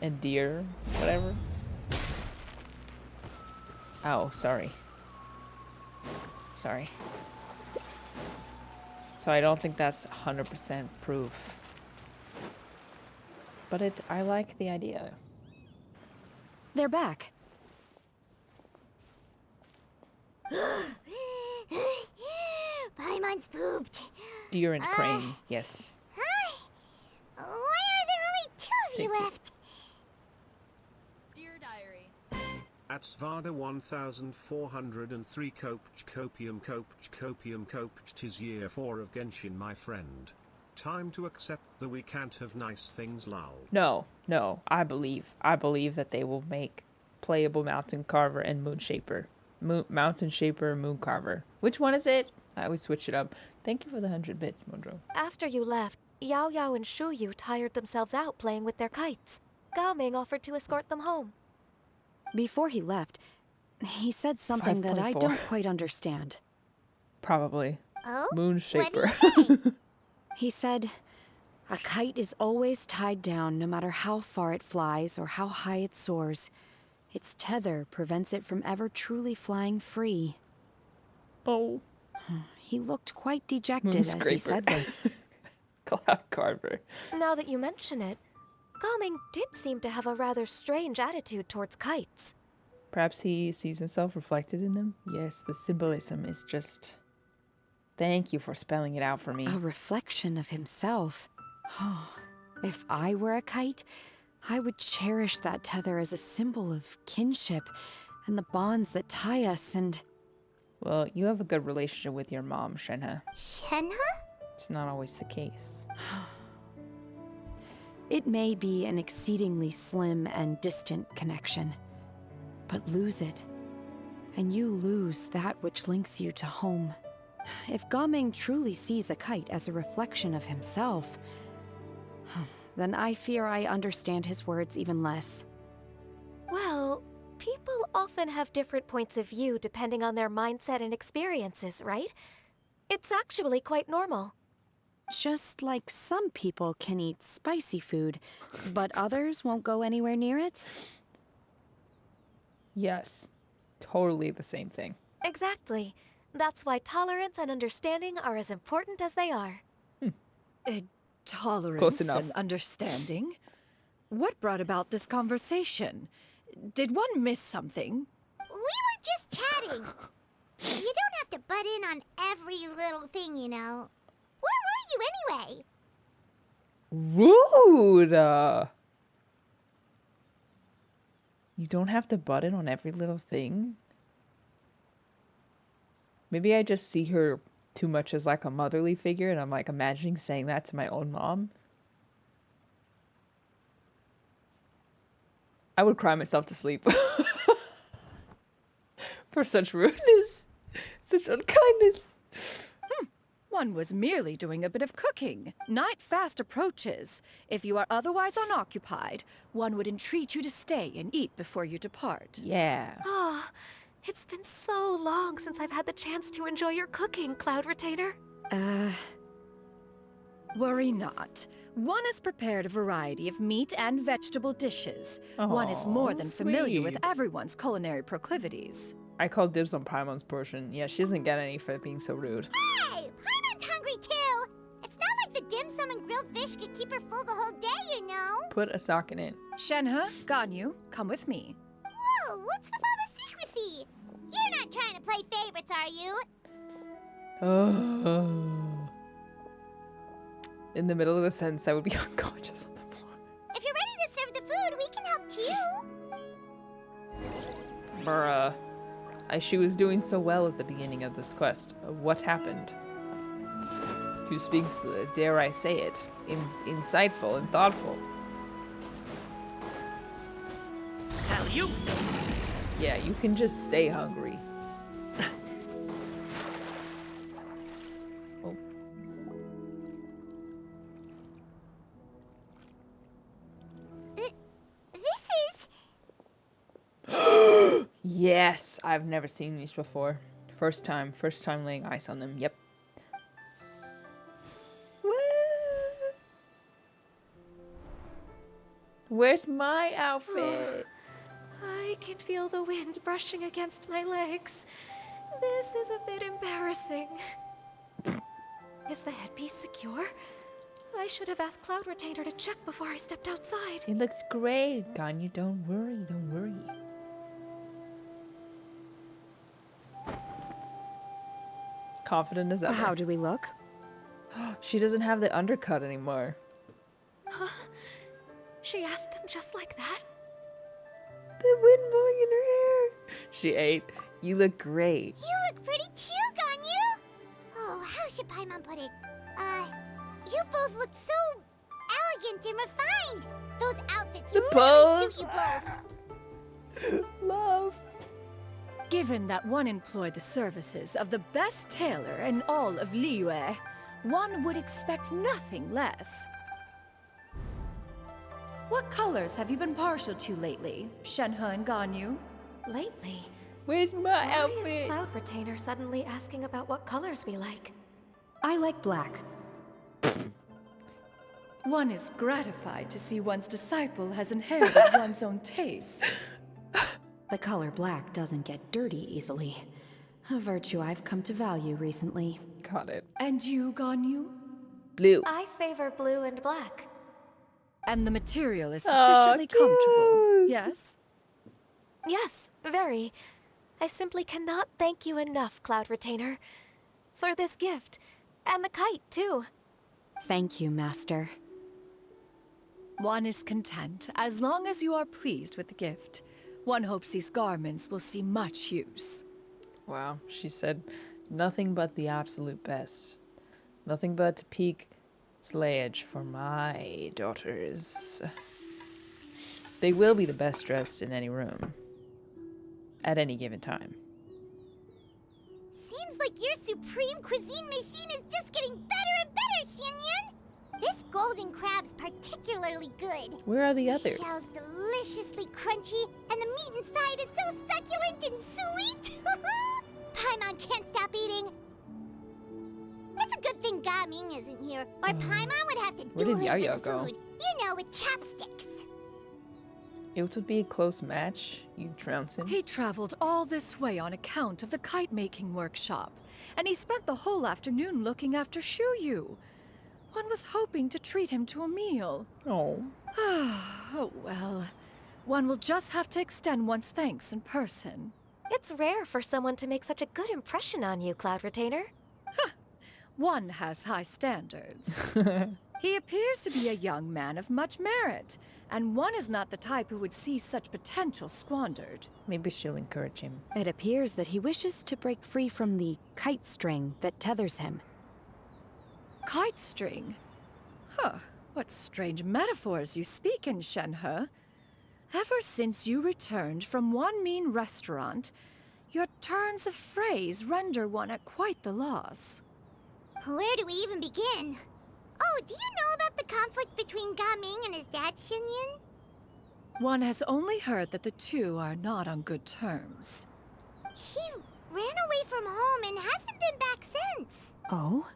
and deer, whatever. Oh, sorry. Sorry. So I don't think that's 100% proof. But I like the idea. They're back. Paimon's pooped. Deer and crane, yes. Hi. Why are there only 2 of you left? Dear Diary. At Svada 1403 copium tis year 4 of Genshin, my friend. Time to accept that we can't have nice things, lol. No, I believe that they will make playable Mountain Carver and Moon Shaper. Mountain Shaper, Moon Carver. Which one is it? I always switch it up. Thank you for the 100 bits, Mondro. After you left, Yao Yao and Shu Yu tired themselves out playing with their kites. Gao Ming offered to escort them home. Before he left, he said something that I 5.4. don't quite understand. Probably. Oh? Moon Shaper. He said, a kite is always tied down no matter how far it flies or how high it soars. Its tether prevents it from ever truly flying free. Oh. He looked quite dejected Moon as he Scraper. said this. Cloud Carver. Now that you mention it, Gao Ming did seem to have a rather strange attitude towards kites. Perhaps he sees himself reflected in them? Yes, the symbolism is just... Thank you for spelling it out for me. A reflection of himself. If I were a kite, I would cherish that tether as a symbol of kinship and the bonds that tie us and... Well, you have a good relationship with your mom, Shenhe. Shenhe? It's not always the case. It may be an exceedingly slim and distant connection, but lose it, and you lose that which links you to home. If Gaming truly sees a kite as a reflection of himself, then I fear I understand his words even less. Well, people often have different points of view depending on their mindset and experiences, right? It's actually quite normal. Just like some people can eat spicy food, but others won't go anywhere near it? Yes, totally the same thing. Exactly. That's why tolerance and understanding are as important as they are. Tolerance Close enough. and understanding? What brought about this conversation? Did one miss something? We were just chatting. You don't have to butt in on every little thing, you know. Where were you anyway? Rude! You don't have to butt in on every little thing? Maybe I just see her too much as like a motherly figure and I'm like imagining saying that to my own mom. I would cry myself to sleep. For such rudeness. Such unkindness. One was merely doing a bit of cooking. Night fast approaches. If you are otherwise unoccupied, one would entreat you to stay and eat before you depart. Yeah. Oh, it's been so long since I've had the chance to enjoy your cooking, Cloud Retainer. Worry not. One has prepared a variety of meat and vegetable dishes. One is more than familiar with sweet. everyone's culinary proclivities. I called dibs on Paimon's portion. Yeah, she doesn't get any for being so rude. Hey, Paimon's hungry too. It's not like the dim sum and grilled fish could keep her full the whole day, you know. Put a sock in it. Shenhe, Ganyu, come with me. Whoa, what's with all the secrecy? You're not trying to play favorites, are you? In the middle of the sentence, I would be unconscious on the floor. If you're ready to serve the food, we can help too. Bruh. She was doing so well at the beginning of this quest. What happened? She was being, dare I say it, insightful and thoughtful. Hell, you! Yeah, you can just stay hungry. Oh. This is... Yes, I've never seen these before. First time laying eyes on them. Yep. Where's my outfit? I can feel the wind brushing against my legs. This is a bit embarrassing. Is the headpiece secure? I should have asked Cloud Retainer to check before I stepped outside. It looks great, Ganyu. Don't worry, don't worry. Confident as ever. How do we look? She doesn't have the undercut anymore. She asked them just like that? The wind blowing in her hair. She ate. You look great. You look pretty too, Ganyu. Oh, how should Paimon put it? You both look so elegant and refined. Those outfits really pose. suit you both. Love. Given that one employed the services of the best tailor in all of Liyue, one would expect nothing less. What colors have you been partial to lately, Shenhe and Ganyu? Lately? Where's my Why outfit? is Cloud Retainer suddenly asking about what colors we like? I like black. One is gratified to see one's disciple has inherited one's own taste. The color black doesn't get dirty easily. A virtue I've come to value recently. Got it. And you, Ganyu? Blue. I favor blue and black. And the material is sufficiently comfortable, yes? Yes, very. I simply cannot thank you enough, Cloud Retainer, for this gift. And the kite, too. Thank you, Master. One is content, as long as you are pleased with the gift. One hopes these garments will see much use. Wow, she said nothing but the absolute best. Nothing but peak slayage for my daughters. They will be the best dressed in any room. At any given time. Seems like your supreme cuisine machine is just getting better and better, Xianyun! This golden crab's particularly good. Where are the others? The shell's deliciously crunchy, and the meat inside is so succulent and sweet! Paimon can't stop eating. It's a good thing Gaming isn't here, or Paimon would have to Where duel did him Yaya for the go? food. You know, with chopsticks. It would be a close match. You'd trounce him. He traveled all this way on account of the kite-making workshop, and he spent the whole afternoon looking after Shuyu. One was hoping to treat him to a meal. Oh. Oh well. One will just have to extend one's thanks in person. It's rare for someone to make such a good impression on you, Cloud Retainer. One has high standards. He appears to be a young man of much merit, and one is not the type who would see such potential squandered. Maybe she'll encourage him. It appears that he wishes to break free from the kite string that tethers him. Kite string? Huh, what strange metaphors you speak in, Shenhe. Ever since you returned from one mean restaurant, your turns of phrase render one at quite the loss. Where do we even begin? Oh, do you know about the conflict between Gaming and his dad, Xianyun? One has only heard that the two are not on good terms. He ran away from home and hasn't been back since. Oh?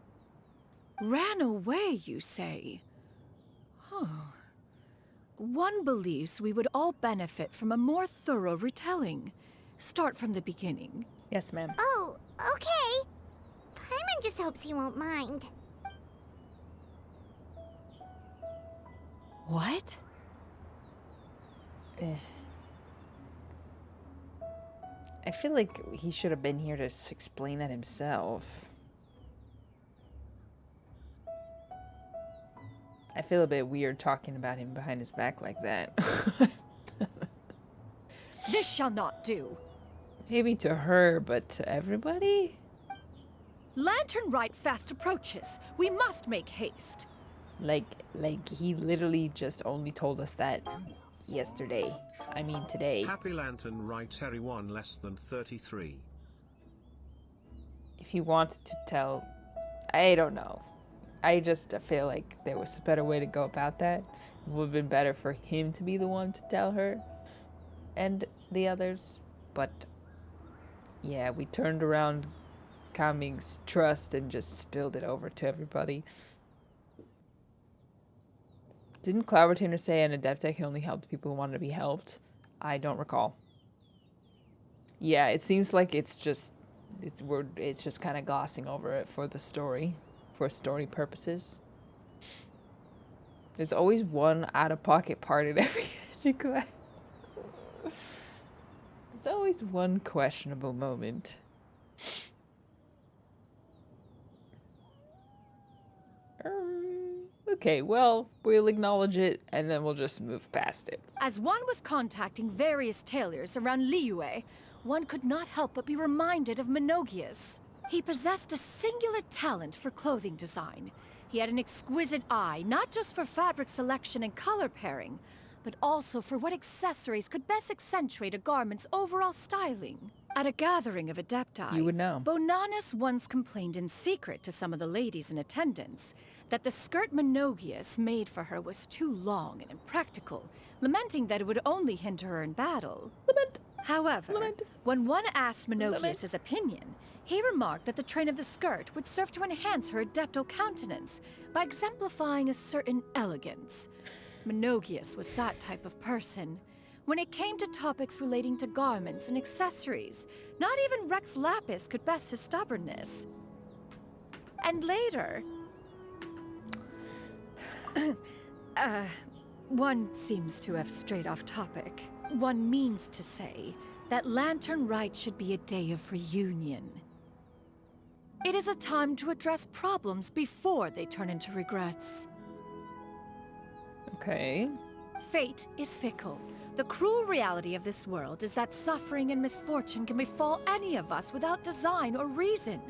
Ran away, you say? Huh. One believes we would all benefit from a more thorough retelling. Start from the beginning. Yes, ma'am. Oh, okay. Paimon just hopes he won't mind. What? I feel like he should have been here to explain that himself. I feel a bit weird talking about him behind his back like that. This shall not do. Maybe to her, but to everybody? Lantern Rite fast approaches. We must make haste. Like he literally just only told us that yesterday. I mean today. Happy Lantern Rite everyone less than 33. If he wanted to tell, I don't know. I just feel like there was a better way to go about that. It would have been better for him to be the one to tell her and the others. But yeah, we turned around Kaming's trust and just spilled it over to everybody. Didn't Cloud Retainer say an Adepta can only help the people who want to be helped? I don't recall. Yeah, it seems like it's just kind of glossing over it for the story, for story purposes. There's always one out-of-pocket part in every quest. There's always one questionable moment. Okay, well, we'll acknowledge it, and then we'll just move past it. As one was contacting various tailors around Liyue, one could not help but be reminded of Menogius. He possessed a singular talent for clothing design. He had an exquisite eye, not just for fabric selection and color pairing, but also for what accessories could best accentuate a garment's overall styling. At a gathering of Adepti, You would know. Bonanus once complained in secret to some of the ladies in attendance that the skirt Menogius made for her was too long and impractical, lamenting that it would only hinder her in battle. However, when one asked Menogius' opinion, he remarked that the train of the skirt would serve to enhance her adeptal countenance by exemplifying a certain elegance. Menogius was that type of person. When it came to topics relating to garments and accessories, not even Rex Lapis could best his stubbornness. And later... one seems to have strayed off topic. One means to say that Lantern Rite should be a day of reunion. It is a time to address problems before they turn into regrets. Okay. Fate is fickle. The cruel reality of this world is that suffering and misfortune can befall any of us without design or reason.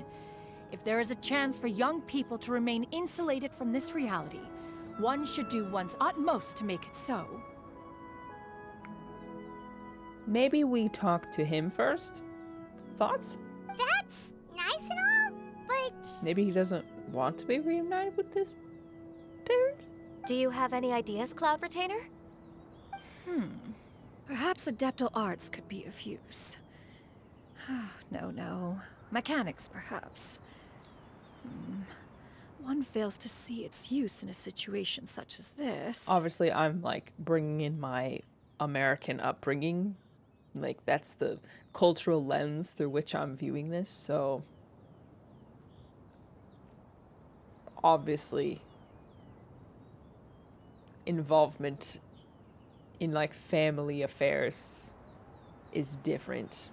If there is a chance for young people to remain insulated from this reality, one should do one's utmost to make it so. Maybe we talk to him first? Thoughts? That's nice and all, but... Maybe he doesn't want to be reunited with his parents? Do you have any ideas, Cloud Retainer? Perhaps adeptal arts could be of use. No. Mechanics, perhaps. One fails to see its use in a situation such as this. Obviously, I'm like bringing in my American upbringing. Like, that's the cultural lens through which I'm viewing this, so... Obviously, involvement in, like, family affairs is different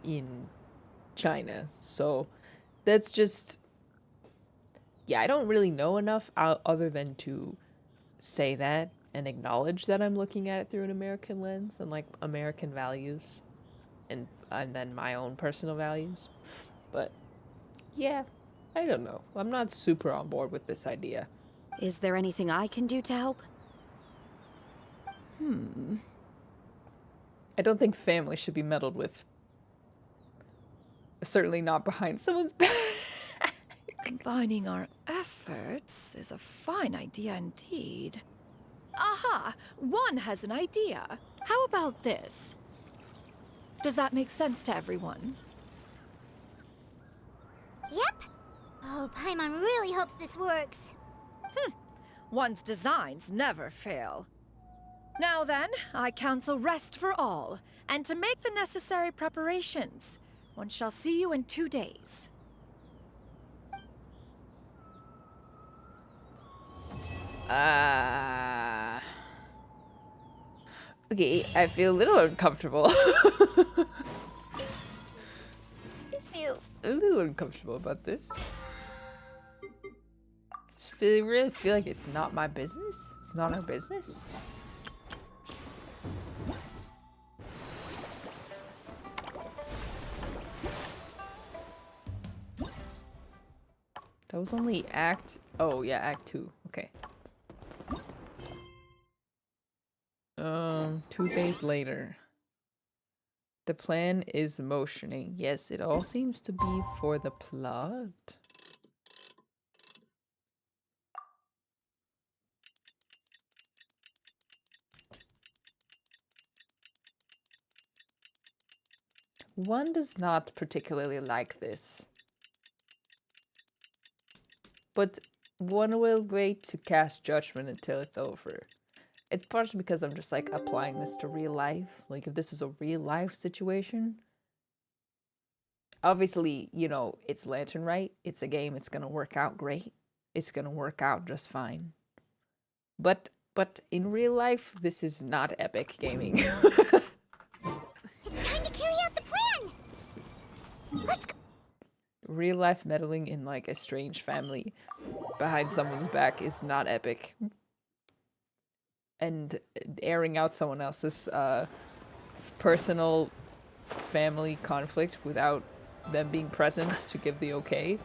in China. So, that's just... Yeah, I don't really know enough other than to say that and acknowledge that I'm looking at it through an American lens and, like, American values and then my own personal values. But, yeah, I don't know. I'm not super on board with this idea. Is there anything I can do to help? I don't think family should be meddled with. Certainly not behind someone's back. Combining our efforts is a fine idea indeed. Aha! One has an idea. How about this? Does that make sense to everyone? Yep. Oh, Paimon really hopes this works. One's designs never fail. Now then, I counsel rest for all, and to make the necessary preparations. One shall see you in 2 days. Okay, I feel a little uncomfortable. I feel a little uncomfortable about this. Really feel like it's not my business. It's not our business. That was only act... Oh, yeah, act 2. Okay. 2 days later. The plan is motioning. Yes, it all seems to be for the plot. One does not particularly like this. But one will wait to cast judgment until it's over. It's partially because I'm just like applying this to real life. Like if this is a real life situation, obviously, you know, it's Lantern Rite. It's a game. It's going to work out great. It's going to work out just fine. But in real life, this is not epic gaming. It's time to carry out the plan. Let's go. Real life meddling in like a strange family behind someone's back is not epic. And airing out someone else's personal family conflict without them being present to give the okay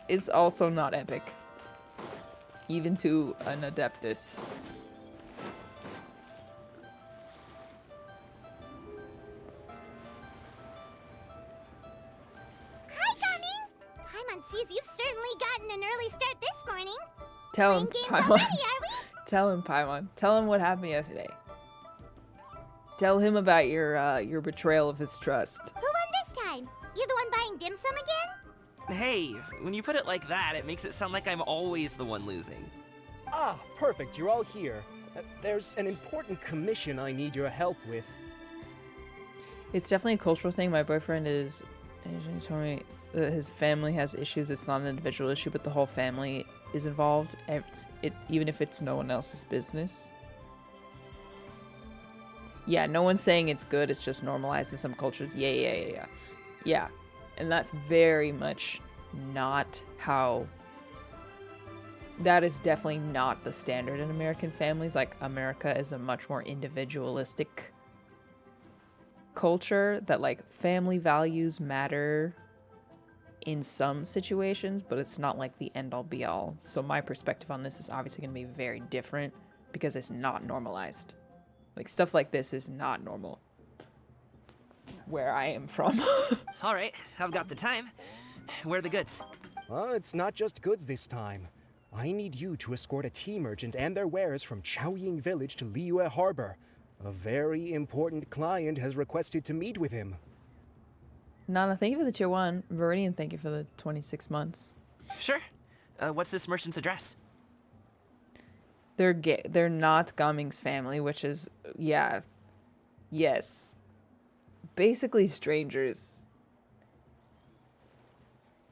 is also not epic. Even to an adeptus. Hi, Coming! Paimon sees you've certainly gotten an early start this morning. Tell him, Playing games Paimon. already, are we? Tell him, Paimon. Tell him what happened yesterday. Tell him about your betrayal of his trust. Who won this time? You the one buying dim sum again? Hey, when you put it like that, it makes it sound like I'm always the one losing. Ah, perfect, you're all here. There's an important commission I need your help with. It's definitely a cultural thing. My boyfriend is... He told me that his family has issues. It's not an individual issue, but the whole family is involved. Even if it's no one else's business. Yeah, no one's saying it's good. It's just normalized in some cultures. Yeah. And that's very much not how that is definitely not the standard in American families. Like, America is a much more individualistic culture that, like, family values matter in some situations, but it's not like the end all be all. So my perspective on this is obviously going to be very different because it's not normalized. Like, stuff like this is not normal where I am from. All right, I've got the time. Where are the goods? It's not just goods this time. I need you to escort a tea merchant and their wares from Chaoying Village to Liyue Harbor. A very important client has requested to meet with him. Nana, thank you for the tier 1. Viridian, thank you for the 26 months. Sure. What's this merchant's address? They're not Gumming's family, which is, yeah. Yes. Basically strangers.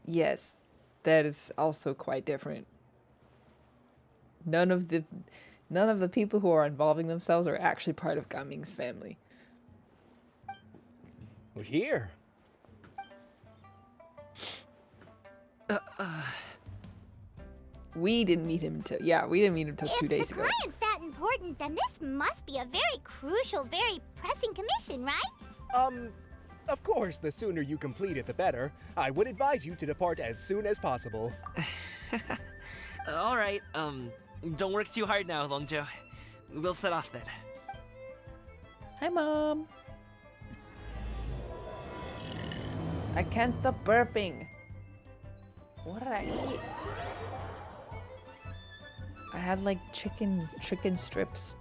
Yes. That is also quite different. None of the people who are involving themselves are actually part of Gumming's family. Well, here. We didn't meet him till 2 days ago. If the client's that important, then this must be a very crucial, very pressing commission, right? Of course, the sooner you complete it, the better. I would advise you to depart as soon as possible. All right, don't work too hard now, Longjo. We'll set off then. Hi, Mom. I can't stop burping. What did I eat? I had like chicken strips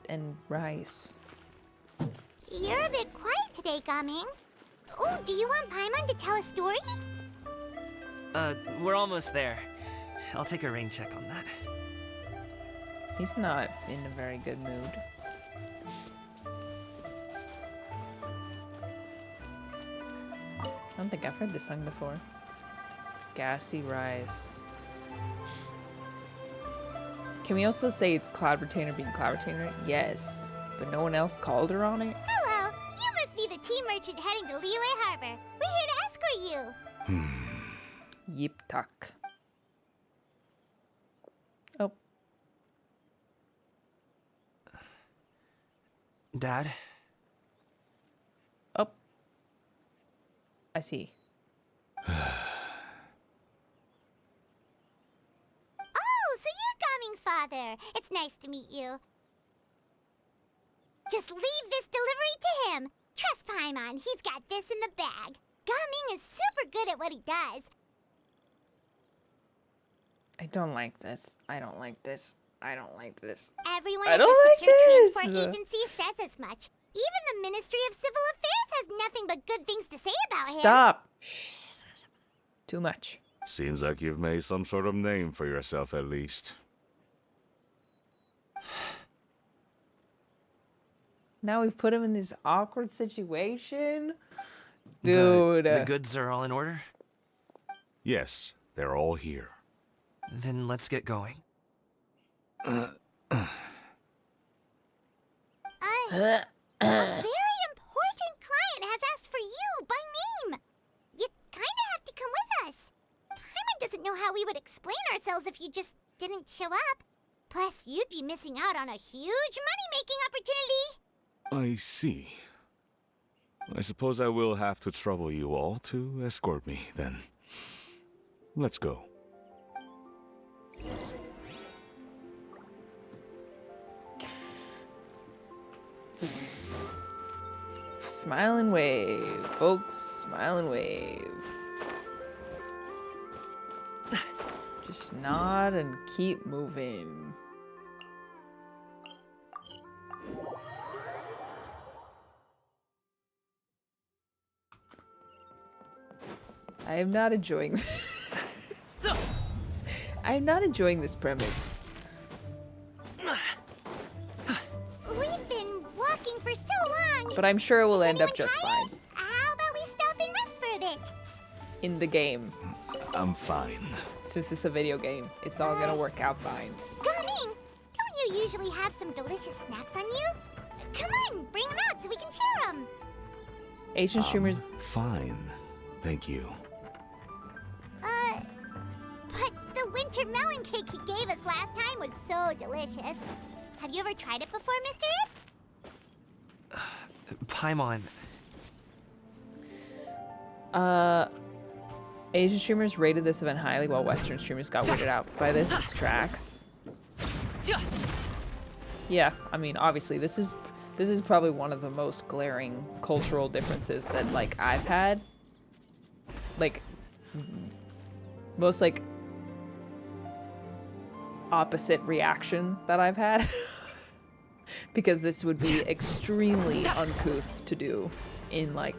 and rice. You're a bit quiet today, Gumming. Oh, do you want Paimon to tell a story? We're almost there. I'll take a rain check on that. He's not in a very good mood. I don't think I've heard this song before. Gassy rice. Can we also say it's Cloud Retainer being Cloud Retainer? Yes. But no one else called her on it? Hello, you must be the tea merchant heading to Liyue Harbor. We're here to escort you. Yip tuck. Oh. Dad? Oh. I see. Father, it's nice to meet you. Just leave this delivery to him. Trust Paimon, he's got this in the bag. Gumming is super good at what he does. I don't like this. I don't like this. I don't like this. Everyone I at don't the like Secure this. Transport Agency says as much. Even the Ministry of Civil Affairs has nothing but good things to say about him. Stop. Shh. Too much. Seems like you've made some sort of name for yourself at least. Now we've put him in this awkward situation. Dude. The goods are all in order? Yes, they're all here. Then let's get going. A very important client has asked for you by name. You kind of have to come with us. Paimon doesn't know how we would explain ourselves if you just didn't show up. Plus, you'd be missing out on a huge money-making opportunity. I see. I suppose I will have to trouble you all to escort me, then. Let's go. Smile and wave, folks. Smile and wave. Just nod and keep moving. I am not enjoying I am not enjoying this premise. We've been walking for so long. But I'm sure it will end up just fine. How about we stop and rest for a bit? In the game. I'm fine. Since it's a video game, it's all gonna work out fine. Gumming, don't you usually have some delicious snacks on you? Come on, bring them out so we can share them. Asian streamers. Fine. Thank you. But the winter winter melon cake he gave us last time was so delicious. Have you ever tried it before, Mr. Ip? Paimon. Asian streamers rated this event highly while Western streamers got weirded out by this. This tracks. Yeah, I mean, obviously, this is probably one of the most glaring cultural differences that, like, I've had. Like, most, like, opposite reaction that I've had. Because this would be extremely uncouth to do in, like,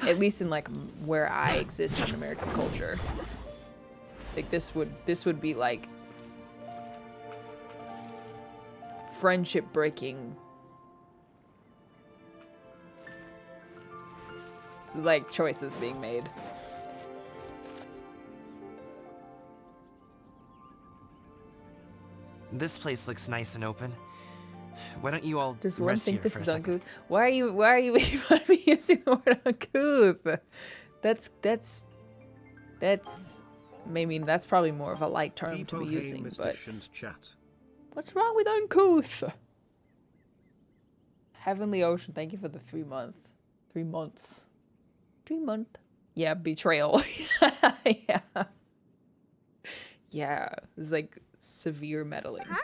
at least in, like, where I exist in American culture. Like, this would be, like, friendship breaking, like, choices being made. This place looks nice and open. Why don't you all Does one rest think here this for a is second? uncouth? Why are you making fun of me using the word uncouth? That's I mean, that's probably more of a light term to be using, but chat. what's wrong with uncouth? Heavenly Ocean, thank you for the 3 months. 3 months. 3 month. Yeah, betrayal. Yeah. Yeah, it's like severe meddling. Huh?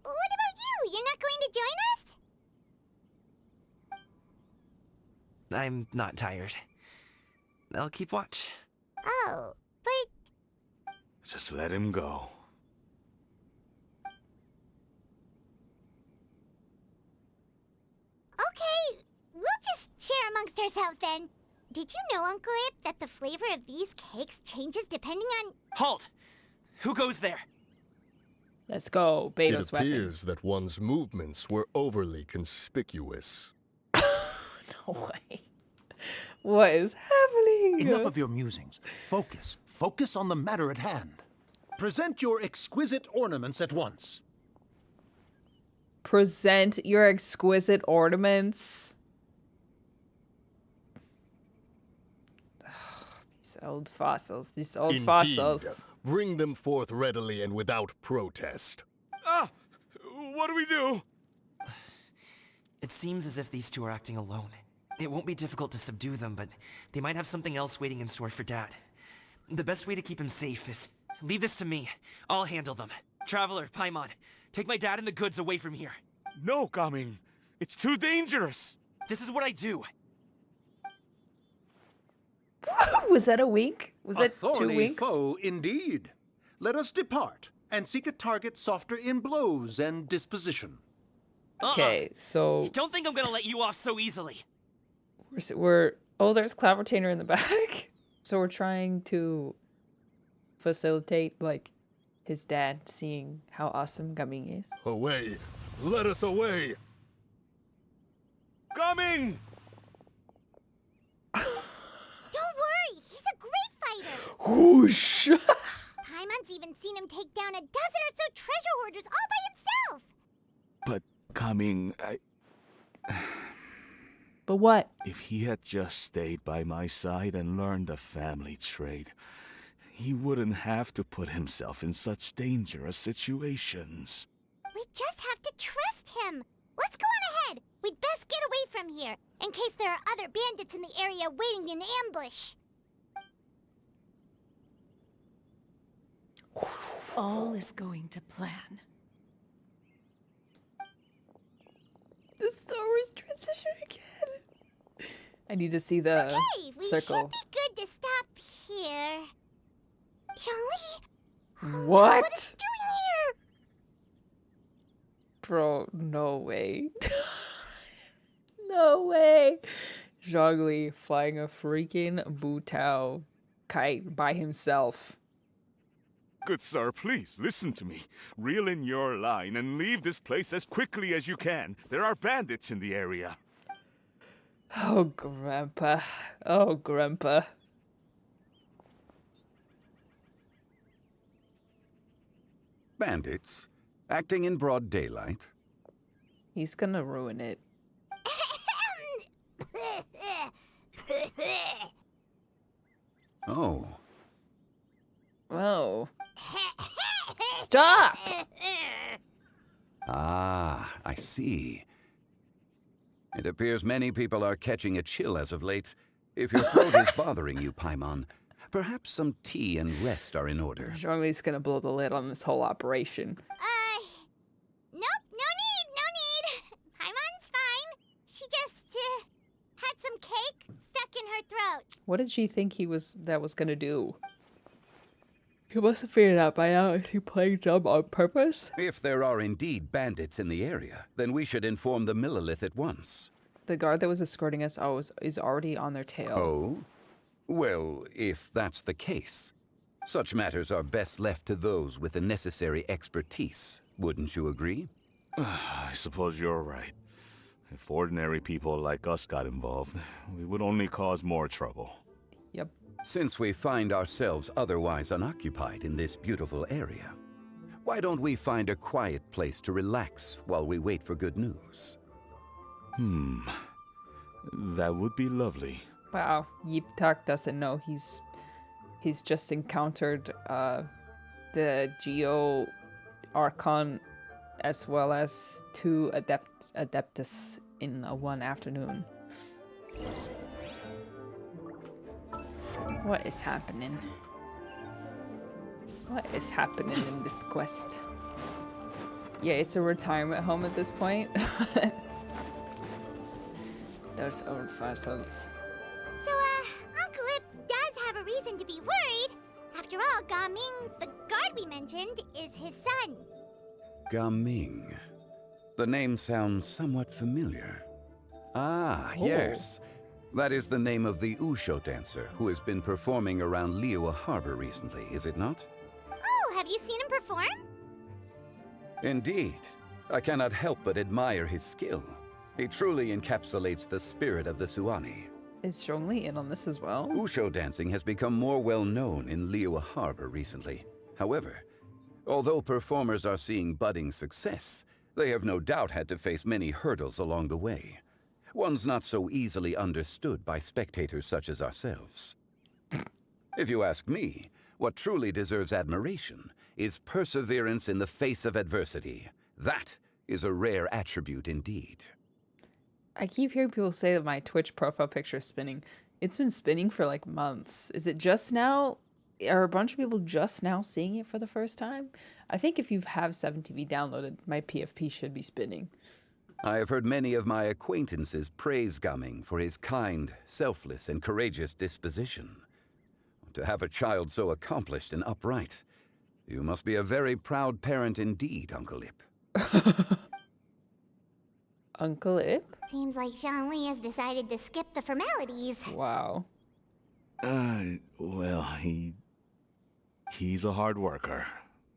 What about you? You're not going to join us? I'm not tired. I'll keep watch. Oh, but... Just let him go. Okay, we'll just share amongst ourselves then. Did you know, Uncle Ip, that the flavor of these cakes changes depending on... Halt! Who goes there? Let's go, It Beto's weapon. appears that one's movements were overly conspicuous. No way. What is happening? Enough of your musings. Focus. Focus on the matter at hand. Present your exquisite ornaments at once. Present your exquisite ornaments. These old fossils. These old Indeed. fossils. Bring them forth readily and without protest. Ah! What do we do? It seems as if these two are acting alone. It won't be difficult to subdue them, but they might have something else waiting in store for Dad. The best way to keep him safe is leave this to me. I'll handle them. Traveler, Paimon, take my dad and the goods away from here. No, Gaming. It's too dangerous. This is what I do. Was that a wink? Was A that 2 thorny winks? foe indeed. Let us depart and seek a target softer in blows and disposition. Okay, so Don't think I'm gonna let you off so easily. oh, there's Cloud Retainer in the back. So we're trying to facilitate, like, his dad seeing how awesome Gaming is. Away! Let us away! Coming! Don't worry, he's a great fighter. Whoosh! Paimon's even seen him take down a dozen or so treasure hoarders all by himself. But Gaming, But what? if he had just stayed by my side and learned the family trade, he wouldn't have to put himself in such dangerous situations. We just have to trust him. Let's go on ahead. We'd best get away from here, in case there are other bandits in the area waiting in ambush. All is going to plan. The Star Wars transition again. I need to see the Okay, we circle. should be good to stop here. Zhongli, What? what is doing here? Bro, no way. No way. Zhongli flying a freaking Butao kite by himself. Good sir, please listen to me. Reel in your line and leave this place as quickly as you can. There are bandits in the area. Oh, Grandpa. Oh, Grandpa. Bandits? Acting in broad daylight? He's gonna ruin it. Oh, Stop! Ah, I see. It appears many people are catching a chill as of late. If your throat is bothering you, Paimon, perhaps some tea and rest are in order. Zhongli's gonna blow the lid on this whole operation. Nope, no need. Paimon's fine. She just, had some cake stuck in her throat. What did she think that was gonna do? He must have figured it out by now. Is he playing dumb on purpose? If there are indeed bandits in the area, then we should inform the Millilith at once. The guard that was escorting us is already on their tail. Oh? Well, if that's the case, such matters are best left to those with the necessary expertise. Wouldn't you agree? I suppose you're right. If ordinary people like us got involved, we would only cause more trouble. Yep. Since we find ourselves otherwise unoccupied in this beautiful area, why don't we find a quiet place to relax while we wait for good news? That would be lovely. Wow, Yip Tak doesn't know he's just encountered the Geo Archon as well as 2 Adeptus in one afternoon. What is happening? What is happening in this quest? Yeah, it's a retirement home at this point. Those old fossils. So, Uncle Ip does have a reason to be worried. After all, Gaming, the guard we mentioned, is his son. Gaming. The name sounds somewhat familiar. Ah, Oh. yes. That is the name of the Usho dancer who has been performing around Liyue Harbor recently, is it not? Oh, have you seen him perform? Indeed. I cannot help but admire his skill. He truly encapsulates the spirit of the Suani. Is Zhongli in on this as well? Usho dancing has become more well known in Liyue Harbor recently. However, although performers are seeing budding success, they have no doubt had to face many hurdles along the way. One's not so easily understood by spectators such as ourselves. If you ask me, what truly deserves admiration is perseverance in the face of adversity. That is a rare attribute indeed. I keep hearing people say that my Twitch profile picture is spinning. It's been spinning for like months. Is it just now? Are a bunch of people just now seeing it for the first time? I think if you have 7TV downloaded, my PFP should be spinning. I have heard many of my acquaintances praise Gaming for his kind, selfless, and courageous disposition. To have a child so accomplished and upright, you must be a very proud parent indeed, Uncle Ip. Uncle Ip? Seems like Zhongli has decided to skip the formalities. Wow. Well, he's a hard worker.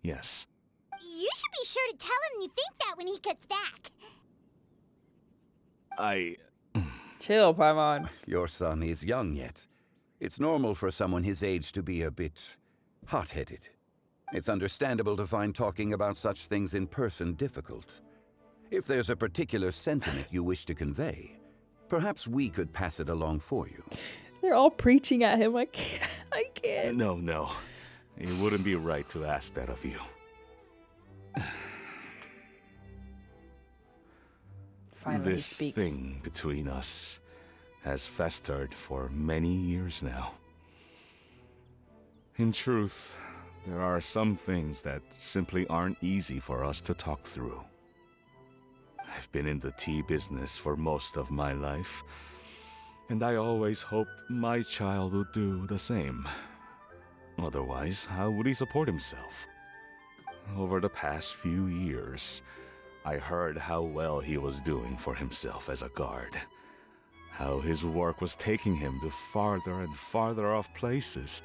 Yes. You should be sure to tell him you think that when he gets back. Chill, Paimon. Your son is young yet. It's normal for someone his age to be a bit hot-headed. It's understandable to find talking about such things in person difficult. If there's a particular sentiment you wish to convey, perhaps we could pass it along for you. They're all preaching at him. I can't. No. It wouldn't be right to ask that of you. Finally, this he speaks. thing between us has festered for many years now. In truth, there are some things that simply aren't easy for us to talk through. I've been in the tea business for most of my life, and I always hoped my child would do the same. Otherwise, how would he support himself? Over the past few years, I heard how well he was doing for himself as a guard. How his work was taking him to farther and farther off places.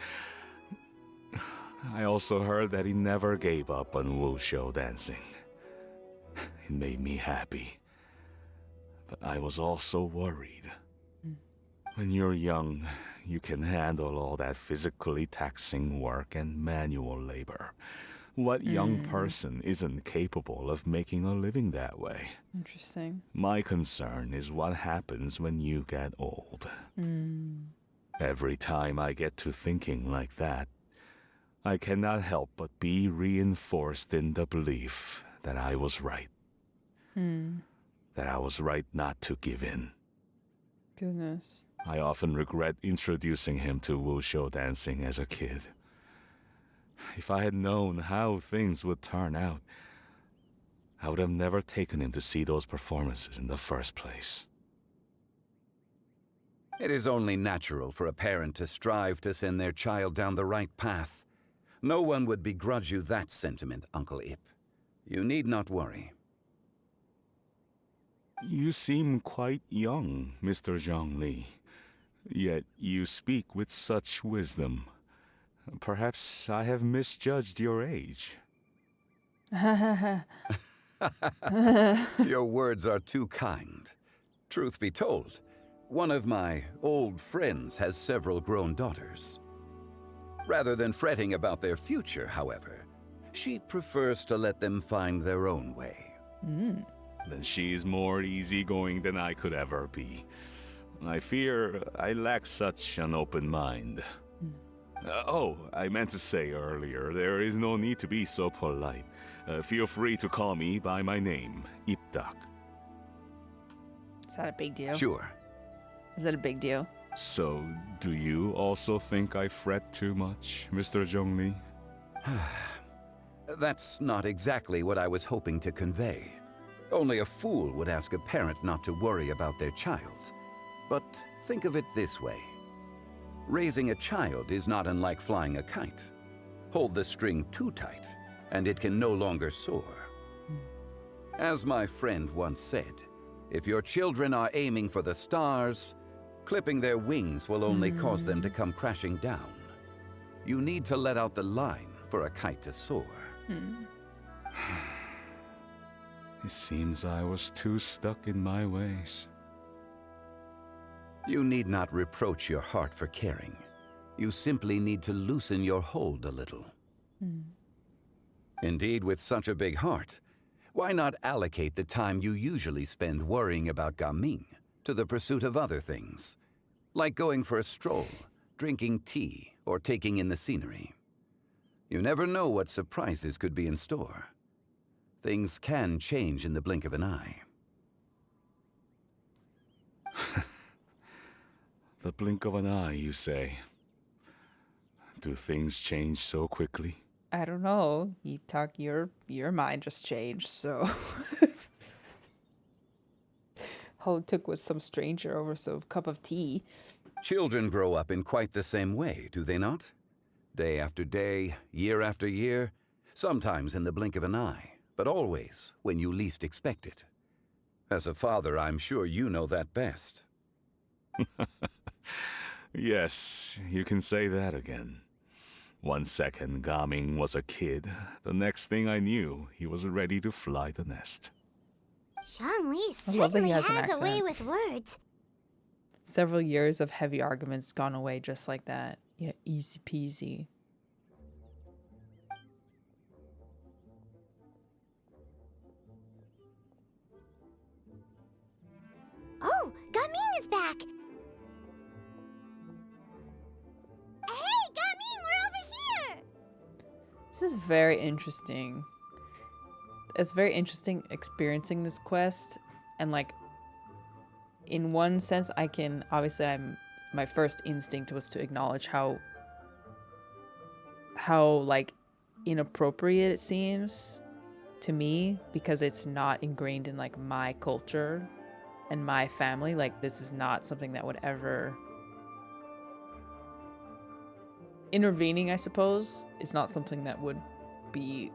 I also heard that he never gave up on wushou dancing. It made me happy. But I was also worried. When you're young, you can handle all that physically taxing work and manual labor. What young person isn't capable of making a living that way? Interesting. My concern is what happens when you get old. Every time I get to thinking like that, I cannot help but be reinforced in the belief that I was right. That I was right not to give in. Goodness. I often regret introducing him to wushou dancing as a kid. If I had known how things would turn out, I would have never taken him to see those performances in the first place. It is only natural for a parent to strive to send their child down the right path. No one would begrudge you that sentiment, Uncle Ip. You need not worry. You seem quite young, Mr. Zhongli. Yet you speak with such wisdom. Perhaps I have misjudged your age. Your words are too kind. Truth be told, one of my old friends has several grown daughters. Rather than fretting about their future, however, she prefers to let them find their own way. Then she's more easygoing than I could ever be. I fear I lack such an open mind. I meant to say earlier, there is no need to be so polite. Feel free to call me by my name, Ipdak. Is that a big deal? Sure. Is that a big deal? So, do you also think I fret too much, Mr. Zhongli? That's not exactly what I was hoping to convey. Only a fool would ask a parent not to worry about their child. But think of it this way. Raising a child is not unlike flying a kite. Hold the string too tight, and it can no longer soar. As my friend once said, if your children are aiming for the stars, clipping their wings will only cause them to come crashing down. You need to let out the line for a kite to soar. It seems I was too stuck in my ways. You need not reproach your heart for caring. You simply need to loosen your hold a little. Indeed, with such a big heart, why not allocate the time you usually spend worrying about Gaming to the pursuit of other things, like going for a stroll, drinking tea, or taking in the scenery? You never know what surprises could be in store. Things can change in the blink of an eye. The blink of an eye, you say? Do things change so quickly? I don't know. You talk, your mind just changed, so all it took was some stranger over some cup of tea. Children grow up in quite the same way, do they not? Day after day, year after year, sometimes in the blink of an eye, but always when you least expect it. As a father, I'm sure you know that best. Yes, you can say that again. 1 second, Gaming was a kid. The next thing I knew, he was ready to fly the nest. Zhongli I love that he certainly has an has a way accent. with words. Several years of heavy arguments gone away just like that. Yeah, easy peasy. Oh, Gaming is back! Hey, Gaming, we're over here! This is very interesting. It's very interesting experiencing this quest, and like in one sense I can obviously my first instinct was to acknowledge how like inappropriate it seems to me, because it's not ingrained in like my culture and my family. Like this is not something that would ever intervening, I suppose, is not something that would be,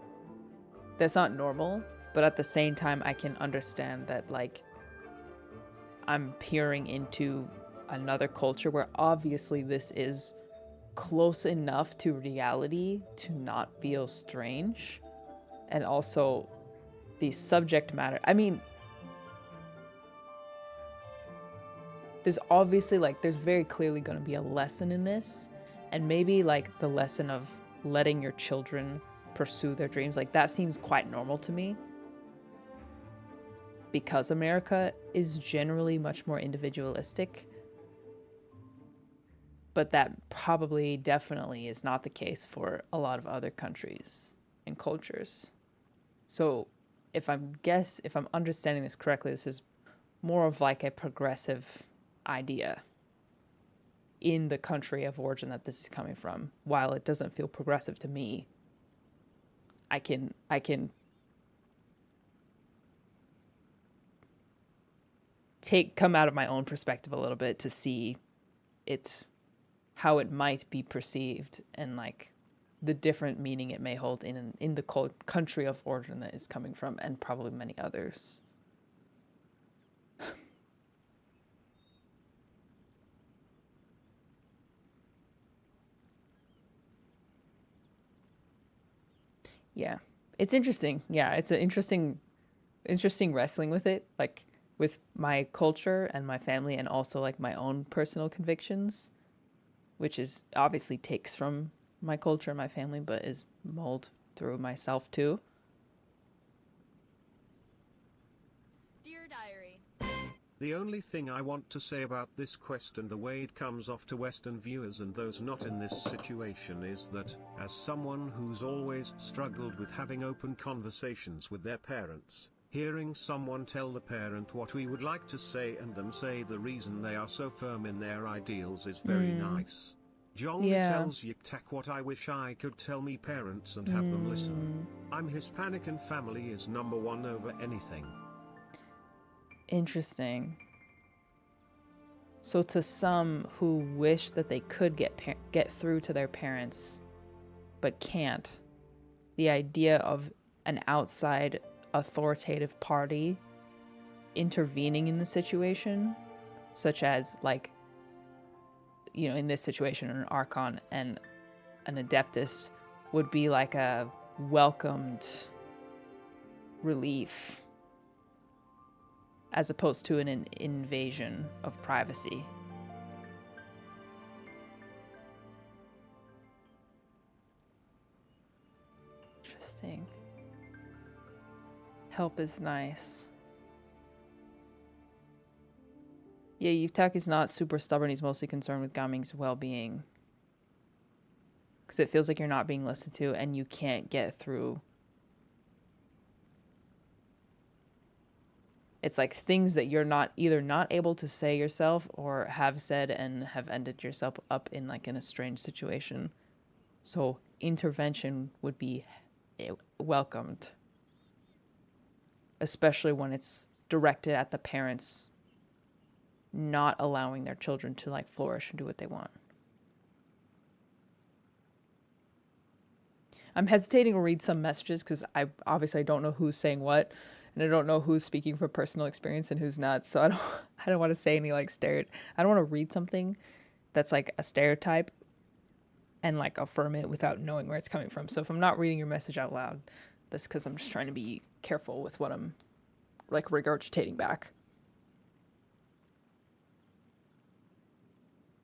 that's not normal. But at the same time, I can understand that like I'm peering into another culture where obviously this is close enough to reality to not feel strange. And also the subject matter, I mean, there's obviously like, there's very clearly going to be a lesson in this. And maybe like the lesson of letting your children pursue their dreams, like that seems quite normal to me, because America is generally much more individualistic. But that probably definitely is not the case for a lot of other countries and cultures. So if I'm understanding this correctly, this is more of like a progressive idea in the country of origin that this is coming from. While it doesn't feel progressive to me, I can come out of my own perspective a little bit to see how it might be perceived and like the different meaning it may hold in the country of origin that is coming from, and probably many others. Yeah, it's interesting. Yeah, it's an interesting wrestling with it, like with my culture and my family, and also like my own personal convictions, which is obviously takes from my culture and my family, but is molded through myself too. Dear Diary. The only thing I want to say about this quest and the way it comes off to Western viewers and those not in this situation is that, as someone who's always struggled with having open conversations with their parents, hearing someone tell the parent what we would like to say and them say the reason they are so firm in their ideals is very nice. Zhongli tells Yiktak what I wish I could tell me parents and have them listen. I'm Hispanic and family is number one over anything. Interesting. So to some who wish that they could get through to their parents but can't, the idea of an outside authoritative party intervening in the situation, such as like, you know, in this situation, an Archon and an Adeptus would be like a welcomed relief as opposed to an invasion of privacy. Interesting. Help is nice. Yeah, Yuktak is not super stubborn. He's mostly concerned with Gaming's well-being. Because it feels like you're not being listened to and you can't get through. It's like things that you're either not able to say yourself or have said and have ended yourself up in like in a strange situation. So intervention would be welcomed. Especially when it's directed at the parents not allowing their children to like flourish and do what they want. I'm hesitating to read some messages because I don't know who's saying what, and I don't know who's speaking from personal experience and who's not. So I don't want to say any like I don't want to read something that's like a stereotype and like affirm it without knowing where it's coming from. So if I'm not reading your message out loud, that's because I'm just trying to be careful with what I'm like regurgitating back.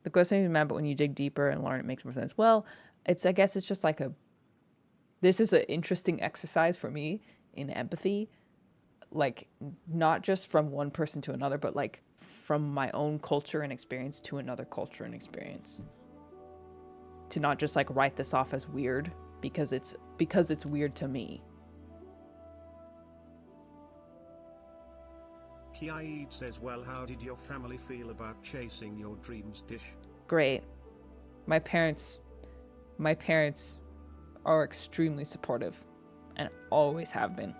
The question is mad, but when you dig deeper and learn, it makes more sense. Well, I guess it's just like this is an interesting exercise for me in empathy, like not just from one person to another, but like from my own culture and experience to another culture and experience. To not just like write this off as weird because it's weird to me. Kite says, well, how did your family feel about chasing your dreams dish? Great. My parents are extremely supportive and always have been.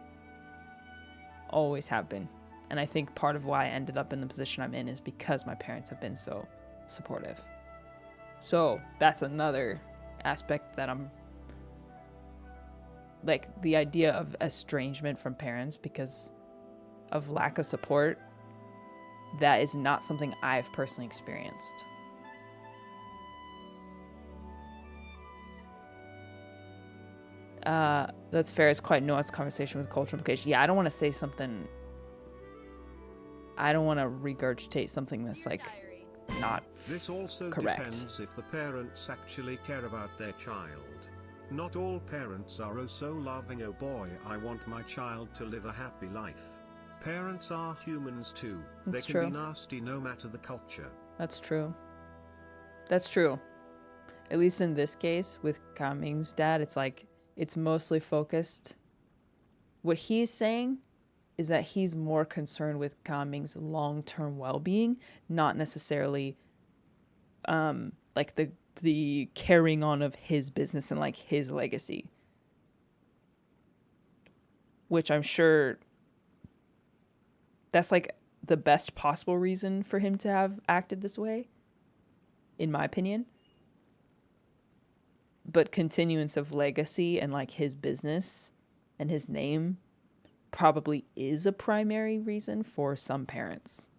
Always have been. And I think part of why I ended up in the position I'm in is because my parents have been so supportive. So that's another aspect that I'm like the idea of estrangement from parents because of lack of support. That is not something I've personally experienced. That's fair. It's quite nuanced conversation with cultural implication. Yeah, I don't want to say something. I don't want to regurgitate something that's like not This also correct. Depends if the parents actually care about their child. Not all parents are oh so loving, oh boy, I want my child to live a happy life. Parents are humans too. That's they can true. be nasty no matter the culture. That's true. That's true. At least in this case, with Kaming's dad, it's like, it's mostly focused. What he's saying is that he's more concerned with Kaming's long-term well-being, not necessarily like the carrying on of his business and like his legacy. Which I'm sure that's like the best possible reason for him to have acted this way, in my opinion. But continuance of legacy and like his business and his name probably is a primary reason for some parents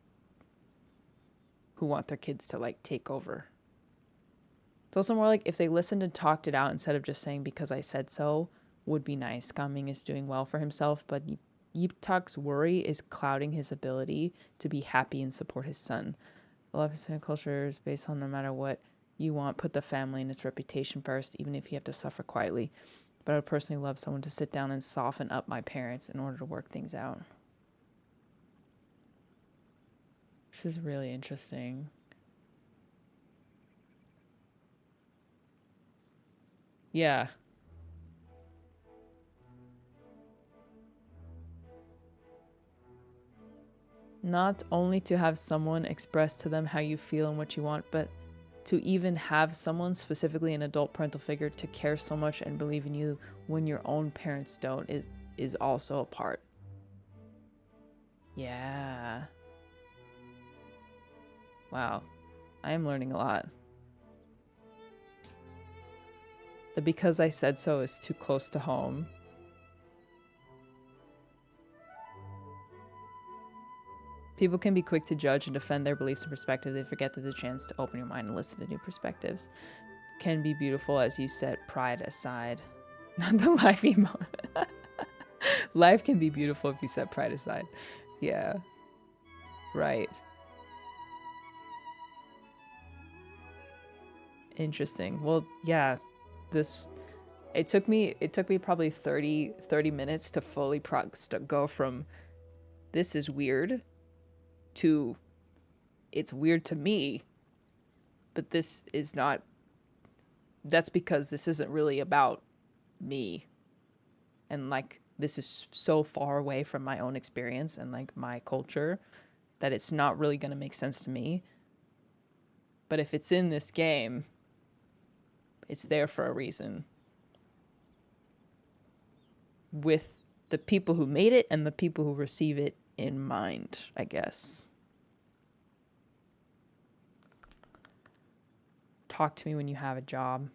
who want their kids to like take over. It's also more like if they listened and talked it out instead of just saying because I said so would be nice. Kaming is doing well for himself, but Yiptak's worry is clouding his ability to be happy and support his son. A lot of Hispanic culture is based on no matter what you want, put the family and its reputation first, even if you have to suffer quietly. But I would personally love someone to sit down and soften up my parents in order to work things out. This is really interesting. Yeah. Not only to have someone express to them how you feel and what you want, but to even have someone, specifically an adult parental figure, to care so much and believe in you when your own parents don't is also a part. Yeah. Wow. I am learning a lot. The because I said so is too close to home. People can be quick to judge and defend their beliefs and perspectives. They forget that the chance to open your mind and listen to new perspectives can be beautiful as you set pride aside. Not the life emote. Life can be beautiful if you set pride aside. Yeah. Right. Interesting. Well, yeah. It took me probably 30 minutes to fully go from this is weird to it's weird to me, but this is not. That's because this isn't really about me, and like this is so far away from my own experience and like my culture that it's not really going to make sense to me. But if it's in this game, it's there for a reason, with the people who made it and the people who receive it in mind, I guess. Talk to me when you have a job.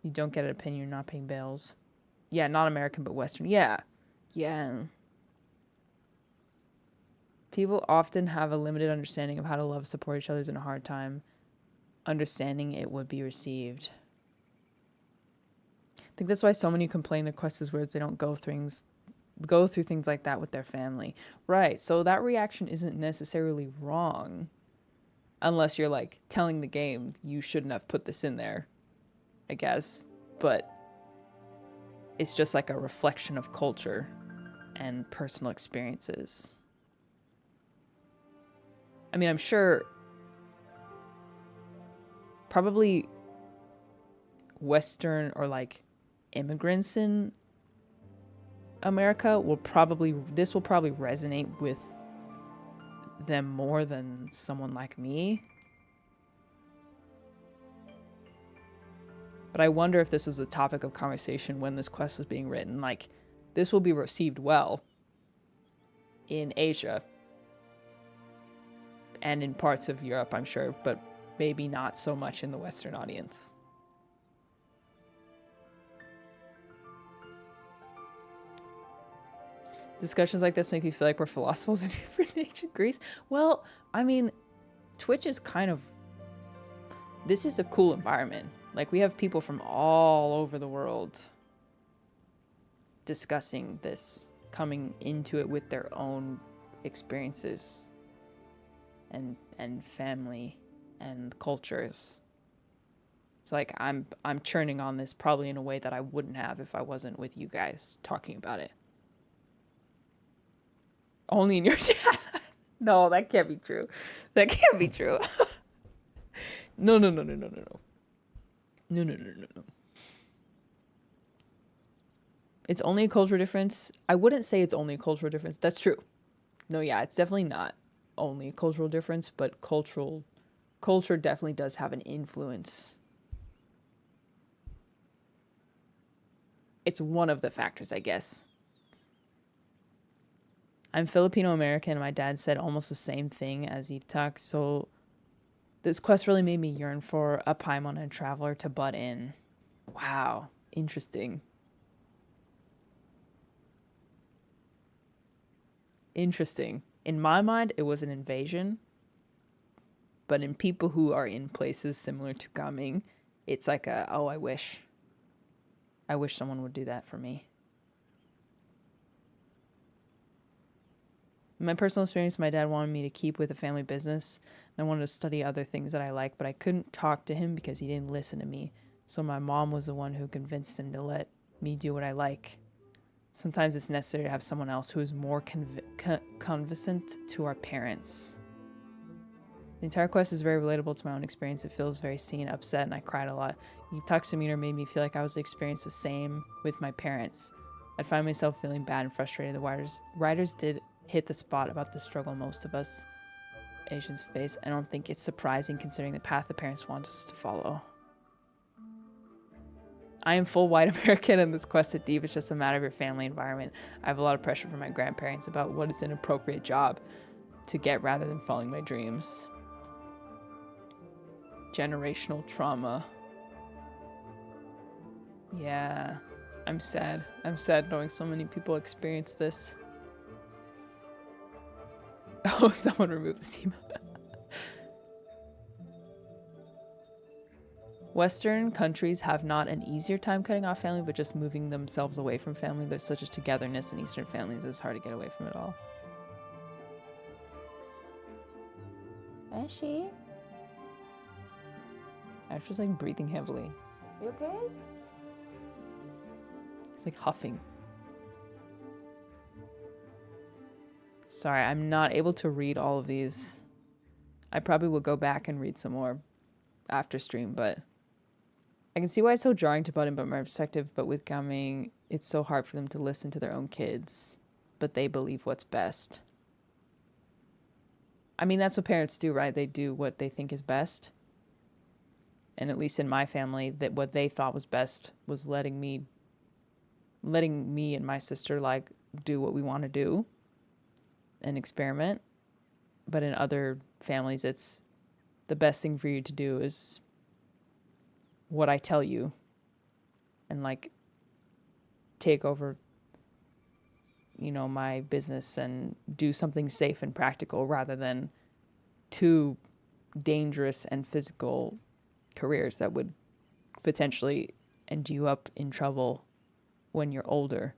You don't get an opinion, you're not paying bills. Yeah, not American, but Western. Yeah. Yeah. People often have a limited understanding of how to love, support each other in a hard time. Understanding it would be received. I think that's why so many complain the quest is weird. They don't go through things like that with their family. Right, so that reaction isn't necessarily wrong. Unless you're like telling the game you shouldn't have put this in there, I guess. But it's just like a reflection of culture and personal experiences. I mean, I'm sure probably Western or like immigrants in America will probably resonate with them more than someone like me. But I wonder if this was a topic of conversation when this quest was being written. Like, this will be received well in Asia and in parts of Europe, I'm sure, but maybe not so much in the Western audience. Discussions like this make me feel like we're philosophers in different ancient Greece. Well, I mean, Twitch is this is a cool environment. Like, we have people from all over the world discussing this, coming into it with their own experiences and family and cultures. So like I'm churning on this probably in a way that I wouldn't have if I wasn't with you guys talking about it. Only in your chat. No, that can't be true. That can't be true. No. No. It's only a cultural difference. I wouldn't say it's only a cultural difference. That's true. No, yeah, it's definitely not only a cultural difference, but culture definitely does have an influence. It's one of the factors, I guess. I'm Filipino American. My dad said almost the same thing as Iptak, so this quest really made me yearn for a Paimon and Traveler to butt in. Wow, interesting. Interesting. In my mind, it was an invasion, but in people who are in places similar to Gaming, it's like oh, I wish someone would do that for me. In my personal experience, my dad wanted me to keep with the family business. I wanted to study other things that I like, but I couldn't talk to him because he didn't listen to me. So my mom was the one who convinced him to let me do what I like. Sometimes it's necessary to have someone else who is more convincent to our parents. The entire quest is very relatable to my own experience. It feels very seen, upset, and I cried a lot. Iptak's demeanor made me feel like I was experiencing the same with my parents. I'd find myself feeling bad and frustrated. The writers did hit the spot about the struggle most of us Asians face. I don't think it's surprising considering the path the parents want us to follow. I am full white American and this quest is deep. It's just a matter of your family environment. I have a lot of pressure from my grandparents about what is an appropriate job to get rather than following my dreams. Generational trauma. Yeah, I'm sad. I'm sad knowing so many people experience this. Oh, someone removed the SEMA. Western countries have not an easier time cutting off family, but just moving themselves away from family. There's such a togetherness in Eastern families, it's hard to get away from it all. Is she? Asher's like breathing heavily. You okay? He's like huffing. Sorry, I'm not able to read all of these. I probably will go back and read some more after stream, but I can see why it's so jarring to Button, but my perspective, but with Gaming, it's so hard for them to listen to their own kids, but they believe what's best. I mean, that's what parents do, right? They do what they think is best. And at least in my family, that what they thought was best was letting me and my sister like do what we want to do and experiment. But in other families, it's the best thing for you to do is what I tell you and like take over, you know, my business and do something safe and practical rather than too dangerous and physical careers that would potentially end you up in trouble when you're older.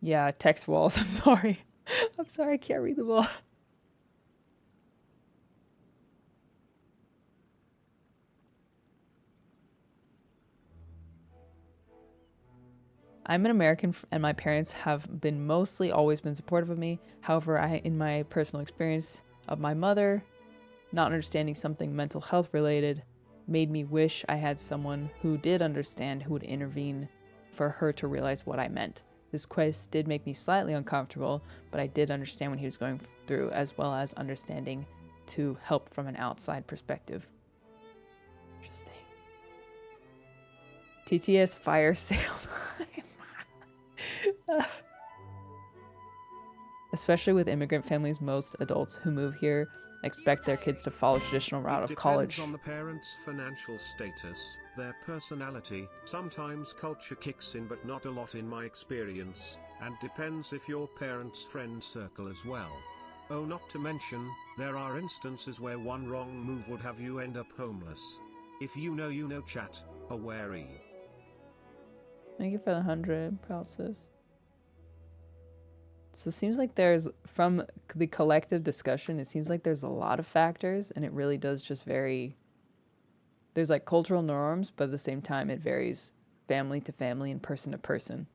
Yeah, text walls. I'm sorry. I'm sorry, I can't read them all. I'm an American and my parents have been mostly always been supportive of me. However, in my personal experience of my mother not understanding something mental health related made me wish I had someone who did understand, who would intervene for her to realize what I meant. This quest did make me slightly uncomfortable, but I did understand what he was going through, as well as understanding to help from an outside perspective. Interesting. TTS fire sale. Especially with immigrant families, most adults who move here expect their kids to follow traditional route of college. It depends on the parents' financial status, their personality. Sometimes culture kicks in, but not a lot in my experience, and depends if your parents' friend circle as well. Oh, not to mention, there are instances where one wrong move would have you end up homeless. If you know chat, are wary. Thank you for the 100 process. So it seems like there's, from the collective discussion, it seems like there's a lot of factors and it really does just vary there's like cultural norms, but at the same time it varies family to family and person to person.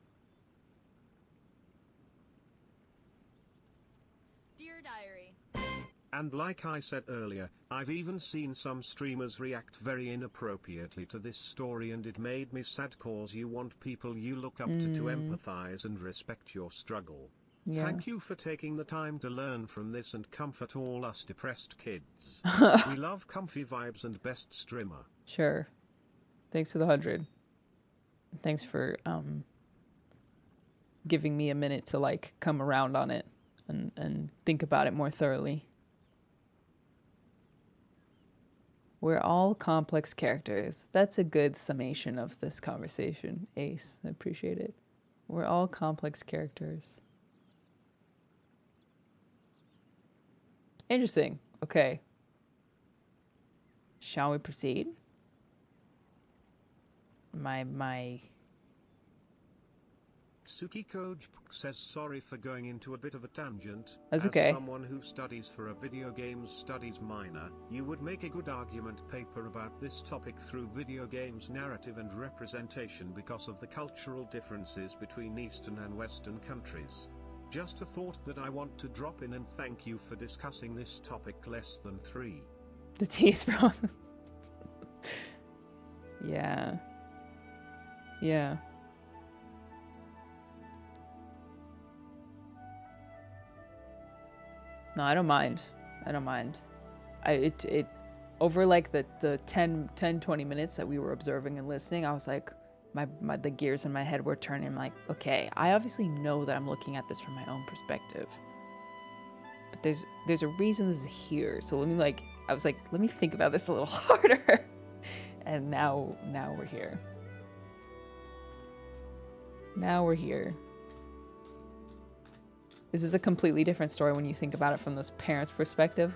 Dear Diary. And like I said earlier, I've even seen some streamers react very inappropriately to this story, and it made me sad cause you want people you look up to empathize and respect your struggle. Yeah. Thank you for taking the time to learn from this and comfort all us depressed kids. We love comfy vibes and best streamer. Sure. Thanks for the 100. Thanks for giving me a minute to like come around on it and think about it more thoroughly. We're all complex characters. That's a good summation of this conversation, Ace. I appreciate it. We're all complex characters. Interesting. Okay. Shall we proceed? My Tsukiko says sorry for going into a bit of a tangent. That's okay. As someone who studies for a video games studies minor, you would make a good argument paper about this topic through video games narrative and representation because of the cultural differences between Eastern and Western countries. Just a thought that I want to drop in, and thank you for discussing this topic. Less than 3. The tea is frozen. Yeah. Yeah. No, I don't mind. I don't mind. It over like the 10-20 minutes that we were observing and listening, I was like, the gears in my head were turning. I'm like, okay, I obviously know that I'm looking at this from my own perspective, but there's a reason this is here. So let me think about this a little harder. And now we're here. Now we're here. This is a completely different story when you think about it from this parent's perspective.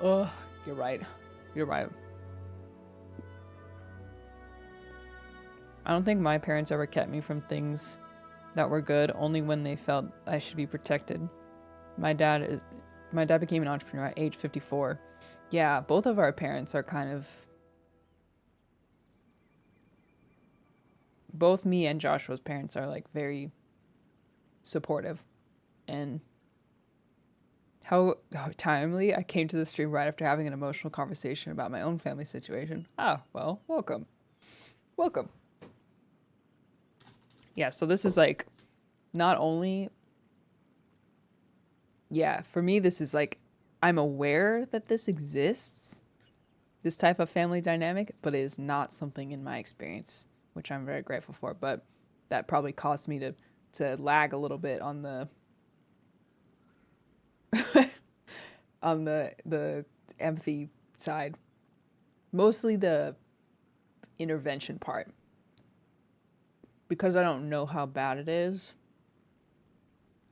Oh, you're right. You're right. I don't think my parents ever kept me from things that were good, only when they felt I should be protected. My dad became an entrepreneur at age 54. Yeah, both of our parents are kind of... Both me and Joshua's parents are like very supportive. And how timely I came to the stream right after having an emotional conversation about my own family situation. Ah, well, welcome. Welcome. Yeah, so this is like not only... Yeah, for me, this is like, I'm aware that this exists, this type of family dynamic, but it is not something in my experience, which I'm very grateful for. But that probably caused me to lag a little bit on the on the empathy side. Mostly the intervention part. Because I don't know how bad it is,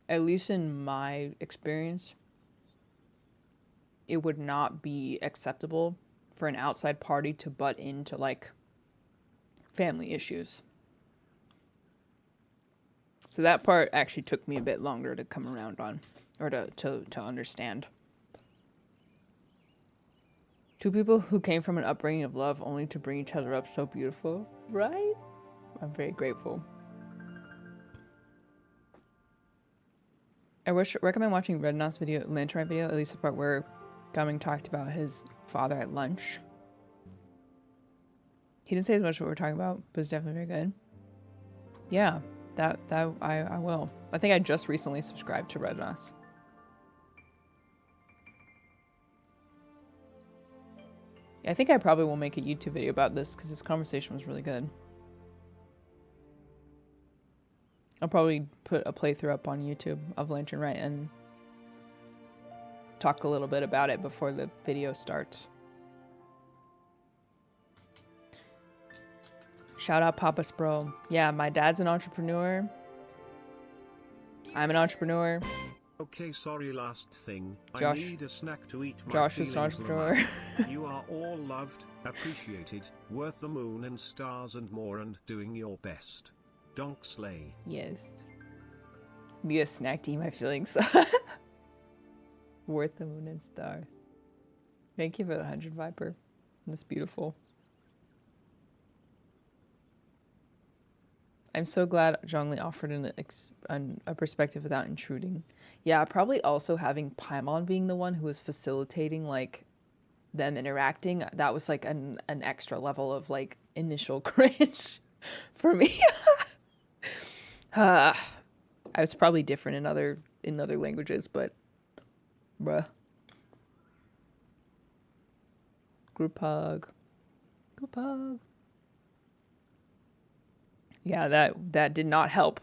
at least in my experience, it would not be acceptable for an outside party to butt into like family issues. So that part actually took me a bit longer to come around on, or to understand. Two people who came from an upbringing of love only to bring each other up, so beautiful, right? I'm very grateful. I recommend watching Rednot's video, Lantern video, at least the part where Gumming talked about his father at lunch. He didn't say as much what we're talking about, but it's definitely very good. Yeah, that I will. I think I just recently subscribed to Rednot. I think I probably will make a YouTube video about this because this conversation was really good. I'll probably put a playthrough up on YouTube of Lantern Rite and talk a little bit about it before the video starts. Shout out Papa Spro. Yeah, my dad's an entrepreneur. I'm an entrepreneur. Okay, sorry, last thing. Josh. I need a snack to eat. My Josh is an feelings, entrepreneur. Lamar. You are all loved, appreciated, worth the moon and stars and more, and doing your best. Donk Slay. Yes. Need a snack to eat my feelings. Worth the moon and stars. Thank you for the 100 Viper. That's beautiful. I'm so glad Zhongli offered a perspective without intruding. Yeah, probably also having Paimon being the one who was facilitating like them interacting. That was like an extra level of like initial cringe for me. It's probably different in other languages, but bruh. Group hug. Group hug. Yeah, that did not help.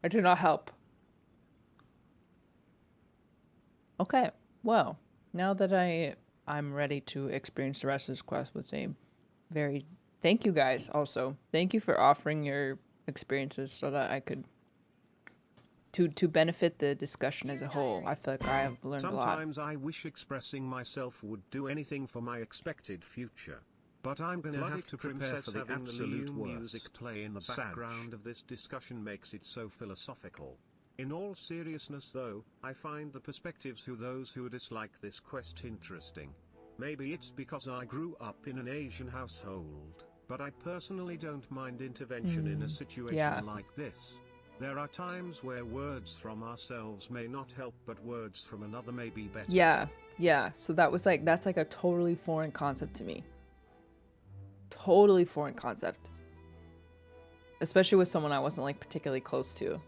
It did not help. Okay, well, now that I'm ready to experience the rest of this quest with a very... Thank you guys also. Thank you for offering your experiences so that I could... To benefit the discussion as a whole. I feel like I have learned a lot. Sometimes I wish expressing myself would do anything for my expected future. But I'm gonna have to prepare for the absolute worst. Music play in the background of this discussion makes it so philosophical. In all seriousness though, I find the perspectives of those who dislike this quest interesting. Maybe it's because I grew up in an Asian household, but I personally don't mind intervention in a situation like this. There are times where words from ourselves may not help, but words from another may be better. Yeah. So that's like a totally foreign concept to me. Totally foreign concept. Especially with someone I wasn't like particularly close to.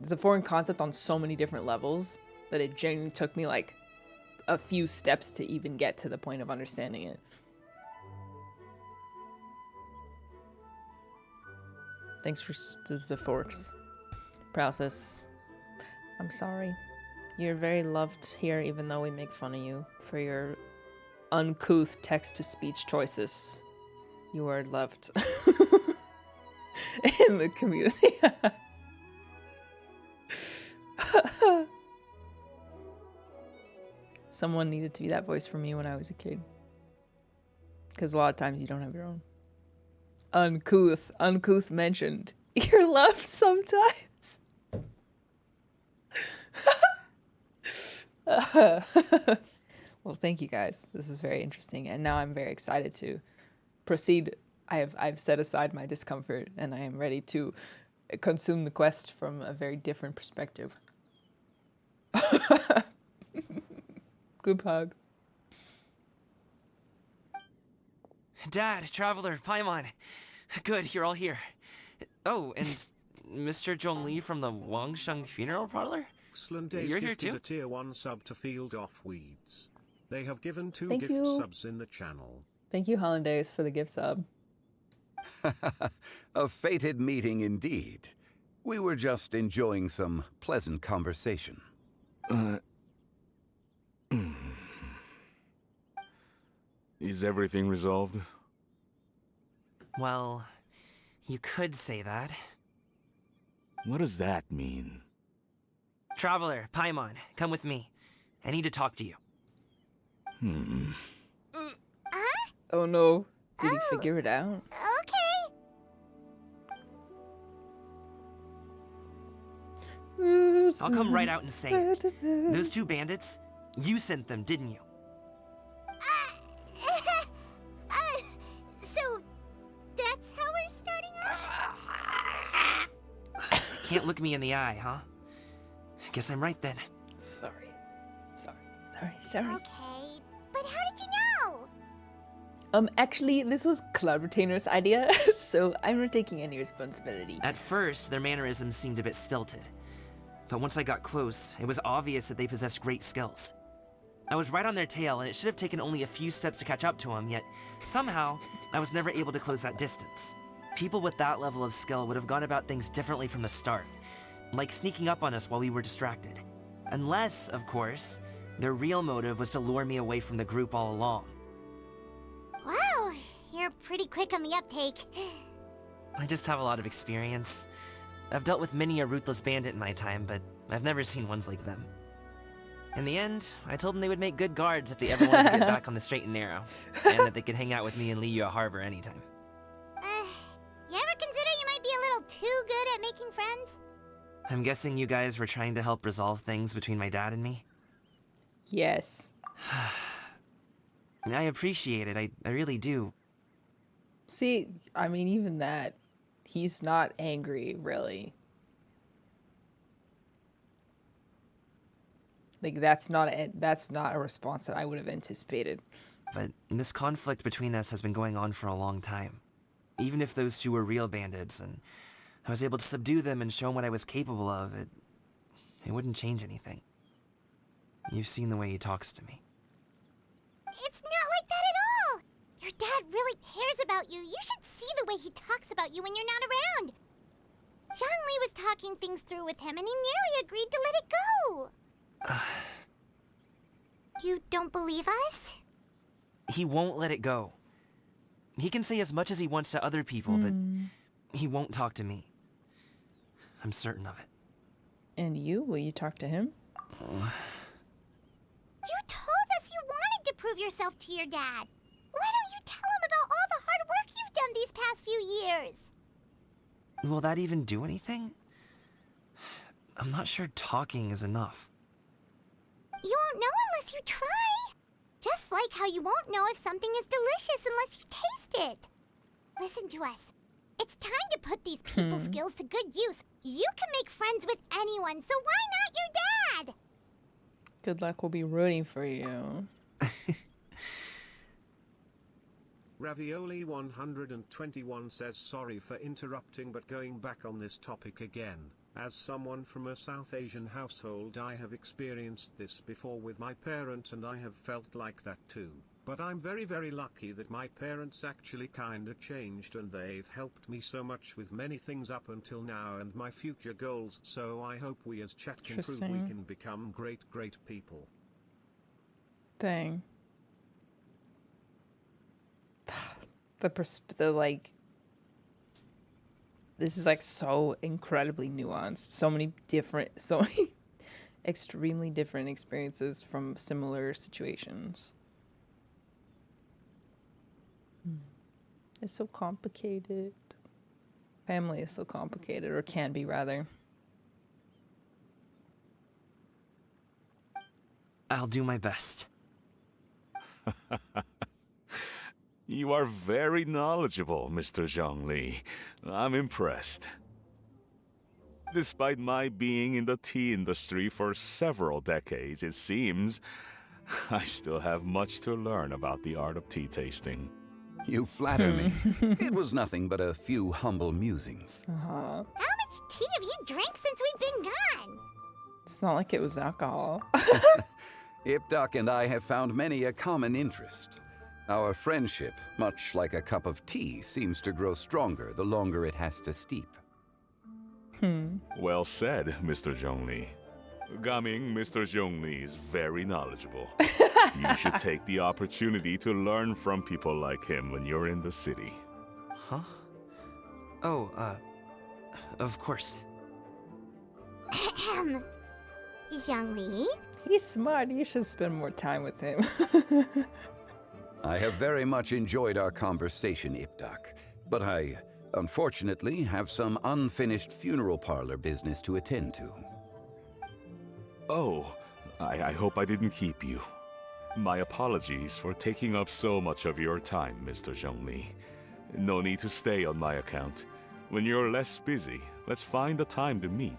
It's a foreign concept on so many different levels that it genuinely took me like a few steps to even get to the point of understanding it. Thanks for the forks. Process. I'm sorry. You're very loved here even though we make fun of you for your uncouth text-to-speech choices. You are loved in the community. Someone needed to be that voice for me when I was a kid. Because a lot of times you don't have your own. Uncouth mentioned. You're loved sometimes. Well, thank you guys. This is very interesting, and now I'm very excited to proceed. I've set aside my discomfort, and I am ready to consume the quest from a very different perspective. Group hug. Dad, Traveler, Paimon. Good, you're all here. Oh, and Mr. Zhongli from the Wangsheng Funeral Parlor? Excellent. You're here too? A tier 1 sub to Field Off Weeds. They have given 2 Thank gift you. subs in the channel. Thank you, Hollandaise, for the gift sub. A fated meeting indeed. We were just enjoying some pleasant conversation. Is everything resolved? Well, you could say that. What does that mean? Traveler, Paimon, come with me. I need to talk to you. Oh no. Did he figure it out? Okay. I'll come right out and say it. Those 2 bandits, you sent them, didn't you? So that's how we're starting off? Can't look me in the eye, huh? Guess I'm right then. Sorry. Okay, but how did you know? Actually, this was Cloud Retainer's idea, so I'm not taking any responsibility. At first, their mannerisms seemed a bit stilted. But once I got close, it was obvious that they possessed great skills. I was right on their tail, and it should have taken only a few steps to catch up to them, yet somehow, I was never able to close that distance. People with that level of skill would have gone about things differently from the start, like sneaking up on us while we were distracted. Unless, of course, their real motive was to lure me away from the group all along. Wow, you're pretty quick on the uptake. I just have a lot of experience. I've dealt with many a ruthless bandit in my time, but I've never seen ones like them. In the end, I told them they would make good guards if they ever wanted to get back on the straight and narrow, and that they could hang out with me in Liyue Harbor anytime. You ever consider you might be a little too good at making friends? I'm guessing you guys were trying to help resolve things between my dad and me? Yes. I appreciate it, I really do. See, I mean, even that, he's not angry, really. Like, that's not a response that I would have anticipated. But this conflict between us has been going on for a long time. Even if those two were real bandits and I was able to subdue them and show him what I was capable of, it wouldn't change anything. You've seen the way he talks to me. It's not like that at all! Your dad really cares about you. You should see the way he talks about you when you're not around. Zhongli was talking things through with him and he nearly agreed to let it go. You don't believe us? He won't let it go. He can say as much as he wants to other people, but he won't talk to me. I'm certain of it. And you? Will you talk to him? You told us you wanted to prove yourself to your dad. Why don't you tell him about all the hard work you've done these past few years? Will that even do anything? I'm not sure talking is enough. You won't know unless you try. Just like how you won't know if something is delicious unless you taste it. Listen to us. It's time to put these people skills to good use. You can make friends with anyone, so why not your dad? Good luck, we'll be rooting for you. Ravioli 121 says sorry for interrupting, but going back on this topic again. As someone from a South Asian household, I have experienced this before with my parents and I have felt like that too. But I'm very lucky that my parents actually kinda changed and they've helped me so much with many things up until now and my future goals, so I hope we as chat can prove we can become great people. Dang. This is like so incredibly nuanced. So many extremely different experiences from similar situations. It's so complicated. Family is so complicated, or can be rather. I'll do my best. You are very knowledgeable, Mr. Zhongli. I'm impressed. Despite my being in the tea industry for several decades, it seems I still have much to learn about the art of tea tasting. You flatter me. It was nothing but a few humble musings. How much tea have you drank since we've been gone? It's not like it was alcohol. Ipdak and I have found many a common interest. Our friendship, much like a cup of tea, seems to grow stronger the longer it has to steep. Well said, Mr. Zhongli. Gaming, Mr. Zhongli is very knowledgeable. You should take the opportunity to learn from people like him when you're in the city. Huh? Oh, of course. Zhongli? He's smart. You should spend more time with him. I have very much enjoyed our conversation, Ipdak, but I, unfortunately, have some unfinished funeral parlor business to attend to. Oh, I hope I didn't keep you. My apologies for taking up so much of your time, Mr. Zhongli. No need to stay on my account. When you're less busy, let's find a time to meet.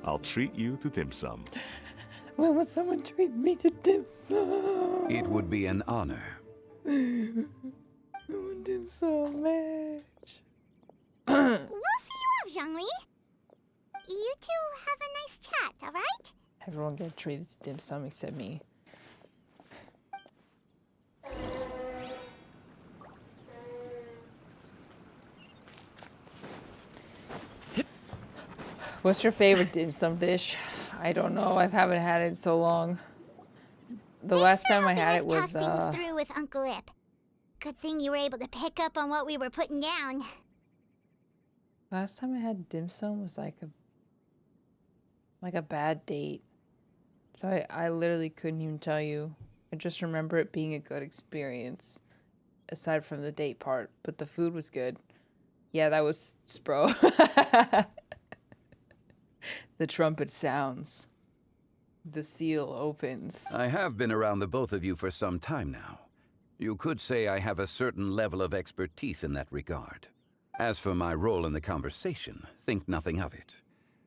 I'll treat you to dim sum. When would someone treat me to dim sum? It would be an honor. I want dim sum match. We'll see you off, Zhongli. You two have a nice chat, alright? Everyone get treated to dim sum except me. What's your favorite dim sum dish? I don't know. I haven't had it in so long. The last time I had it was things through with Uncle Ip. Good thing you were able to pick up on what we were putting down. Last time I had dim sum was like a bad date. So I literally couldn't even tell you. I just remember it being a good experience. Aside from the date part. But the food was good. Yeah, that was Spro. The trumpet sounds. The seal opens. I have been around the both of you for some time now. You could say I have a certain level of expertise in that regard. As for my role in the conversation, think nothing of it.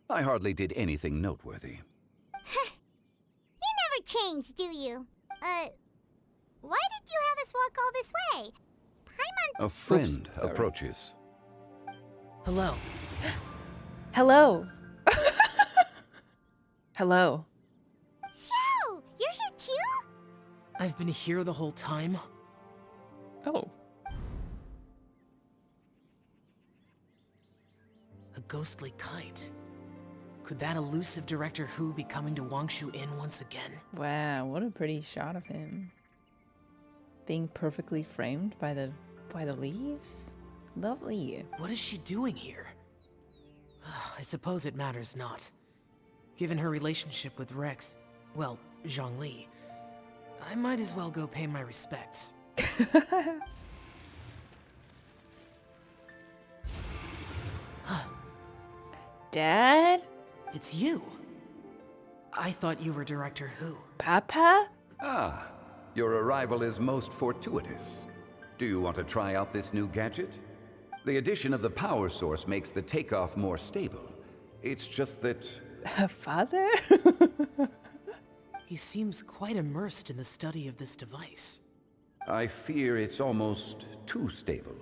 I hardly did anything noteworthy. You never change, do you? Why did you have us walk all this way? Paimon... A friend approaches. Hello. Hello. Hello. So, you're here too? I've been here the whole time. Oh. A ghostly kite. Could that elusive Director Who be coming to Wangshu Inn once again? Wow, what a pretty shot of him. Being perfectly framed by the leaves. Lovely. What is she doing here? I suppose it matters not. Given her relationship with Rex, well, Zhongli, I might as well go pay my respects. Dad? It's you. I thought you were Director Who. Papa? Ah, your arrival is most fortuitous. Do you want to try out this new gadget? The addition of the power source makes the takeoff more stable. It's just that... Father? He seems quite immersed in the study of this device. I fear it's almost too stable.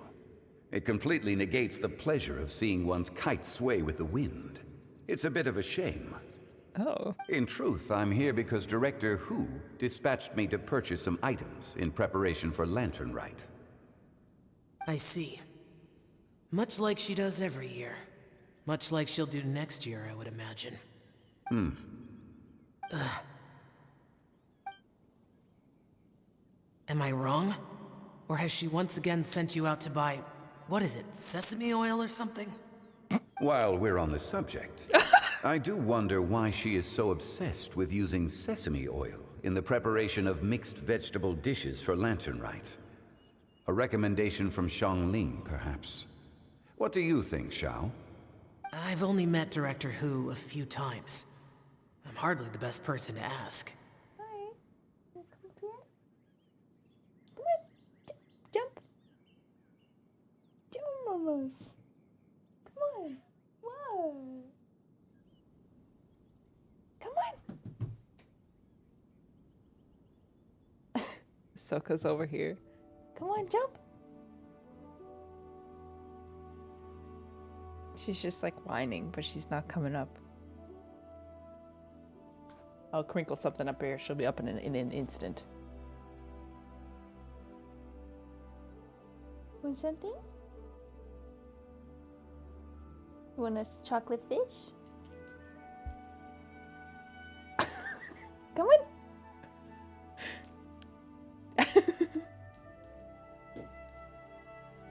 It completely negates the pleasure of seeing one's kite sway with the wind. It's a bit of a shame. Oh. In truth, I'm here because Director Who dispatched me to purchase some items in preparation for Lantern Rite. I see. Much like she does every year. Much like she'll do next year, I would imagine. Am I wrong? Or has she once again sent you out to buy, what is it, sesame oil or something? While we're on the subject, I do wonder why she is so obsessed with using sesame oil in the preparation of mixed vegetable dishes for Lantern Rite. A recommendation from Zhongli, perhaps. What do you think, Xiao? I've only met Director Who a few times. I'm hardly the best person to ask. Hi. Come here. Come on. Jump. Jump, mamas. Come on. Whoa. Come on. Soka's over here. Come on, jump. She's just like whining, but she's not coming up. I'll crinkle something up here. She'll be up in an instant. Want something? You want a chocolate fish? Come on.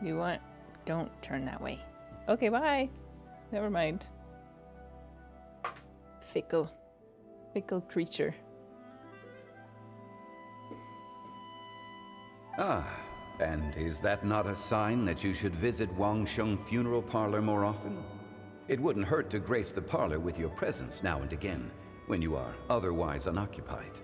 You want? Don't turn that way. Okay, bye. Never mind. Fickle creature. Ah, and is that not a sign that you should visit Wangsheng Funeral Parlor more often? It wouldn't hurt to grace the parlor with your presence now and again, when you are otherwise unoccupied.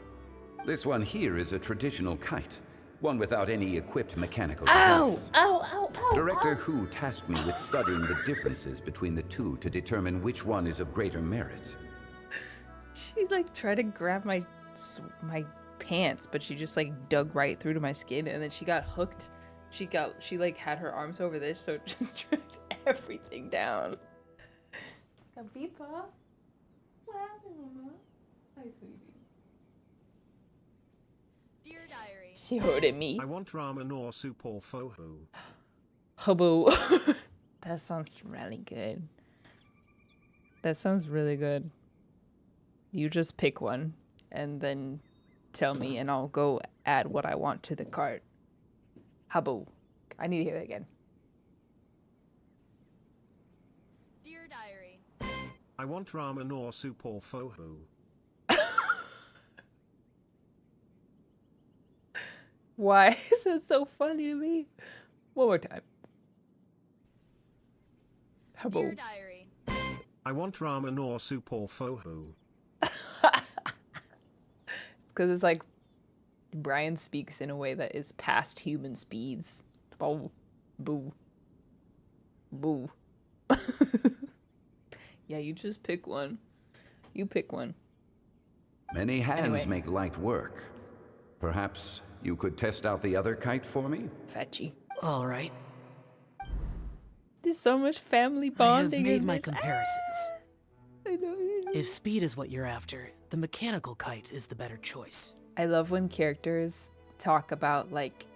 This one here is a traditional kite, one without any equipped mechanical device. Ow, ow, ow, Director Who tasked me with studying the differences between the two to determine which one is of greater merit. She like tried to grab my pants, but she just like dug right through to my skin, and then she got hooked. She like had her arms over this, so it just dragged everything down. Kabipa, what happened, Mama? Hi, sweetie. Dear Diary. She hoed at me. I want ramen or soup or pho-hu. Hobo. That sounds really good. That sounds really good. You just pick one and then tell me, and I'll go add what I want to the cart. Hobo. I need to hear that again. Dear Diary. I want ramen or soup or pho-hu. Why is it so funny to me? One more time. Hobo. Dear Diary. I want ramen or soup or pho-hu. It's because it's like Brian speaks in a way that is past human speeds. Boo. Boo. Boo. Yeah, you just pick one. You pick one. Many hands Anyway. make light work. Perhaps you could test out the other kite for me? Fetchy. All right. There's so much family I have bonding made in my this. comparisons. I know. If speed is what you're after, the mechanical kite is the better choice. I love when characters talk about like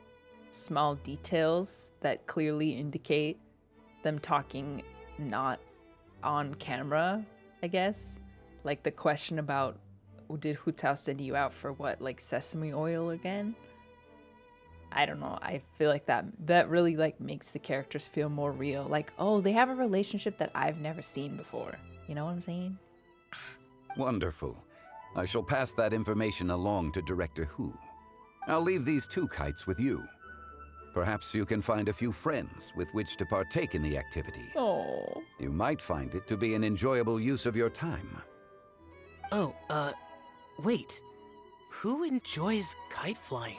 small details that clearly indicate them talking not on camera, I guess. Like the question about, did Hu Tao send you out for what, like sesame oil again? I don't know. I feel like that really like makes the characters feel more real. Like, oh, they have a relationship that I've never seen before. You know what I'm saying? Wonderful. I shall pass that information along to Director Hu. I'll leave these 2 kites with you. Perhaps you can find a few friends with which to partake in the activity. Oh. You might find it to be an enjoyable use of your time. Oh, wait. Who enjoys kite flying?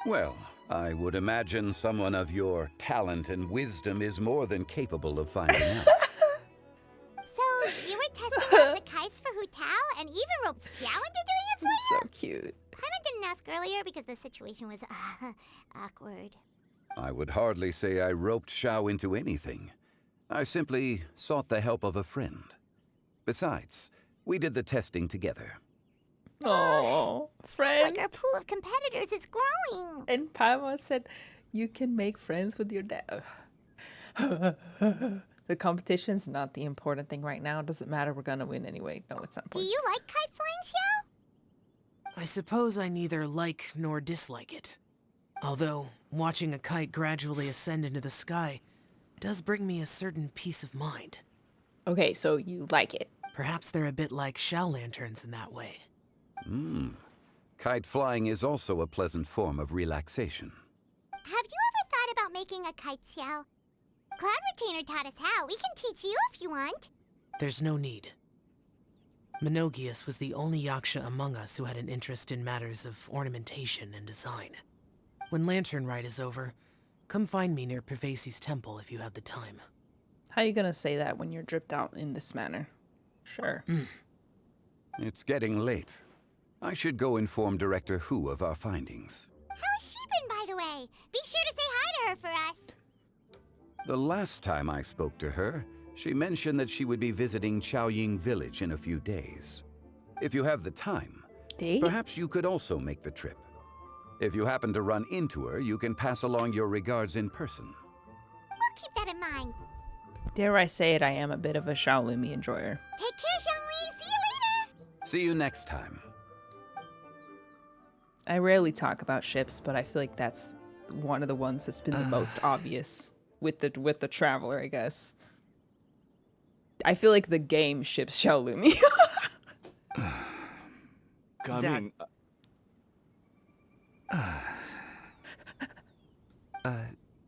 Well, I would imagine someone of your talent and wisdom is more than capable of finding out. So, you were testing out the kites for Hu Tao and even roped Xiao into doing it for you? So cute. Paimon didn't ask earlier because the situation was awkward. I would hardly say I roped Xiao into anything. I simply sought the help of a friend. Besides, we did the testing together. Oh, friend. Like our pool of competitors is growing. And Paimon said, you can make friends with your dad. The competition's not the important thing right now. It doesn't matter. We're gonna win anyway. No, it's not important. Do you like kite flying, Xiao? I suppose I neither like nor dislike it. Although, watching a kite gradually ascend into the sky does bring me a certain peace of mind. Okay, so you like it. Perhaps they're a bit like Xiao lanterns in that way. Kite flying is also a pleasant form of relaxation. Have you ever thought about making a kite, Xiao? Cloud Retainer taught us how. We can teach you if you want. There's no need. Menogius was the only Yaksha among us who had an interest in matters of ornamentation and design. When Lantern Rite is over, come find me near Pervasi's temple if you have the time. How are you gonna say that when you're dripped out in this manner? Sure. It's getting late. I should go inform Director Hu of our findings. How's she been, by the way? Be sure to say hi to her for us. The last time I spoke to her, she mentioned that she would be visiting Chaoying Village in a few days. If you have the time, perhaps you could also make the trip. If you happen to run into her, you can pass along your regards in person. We'll keep that in mind. Dare I say it, I am a bit of a Xiaolumi enjoyer. Take care, Zhongli. See you later. See you next time. I rarely talk about ships, but I feel like that's one of the ones that's been the most obvious with the Traveler, I guess. I feel like the game ships Xiaolumi. Coming.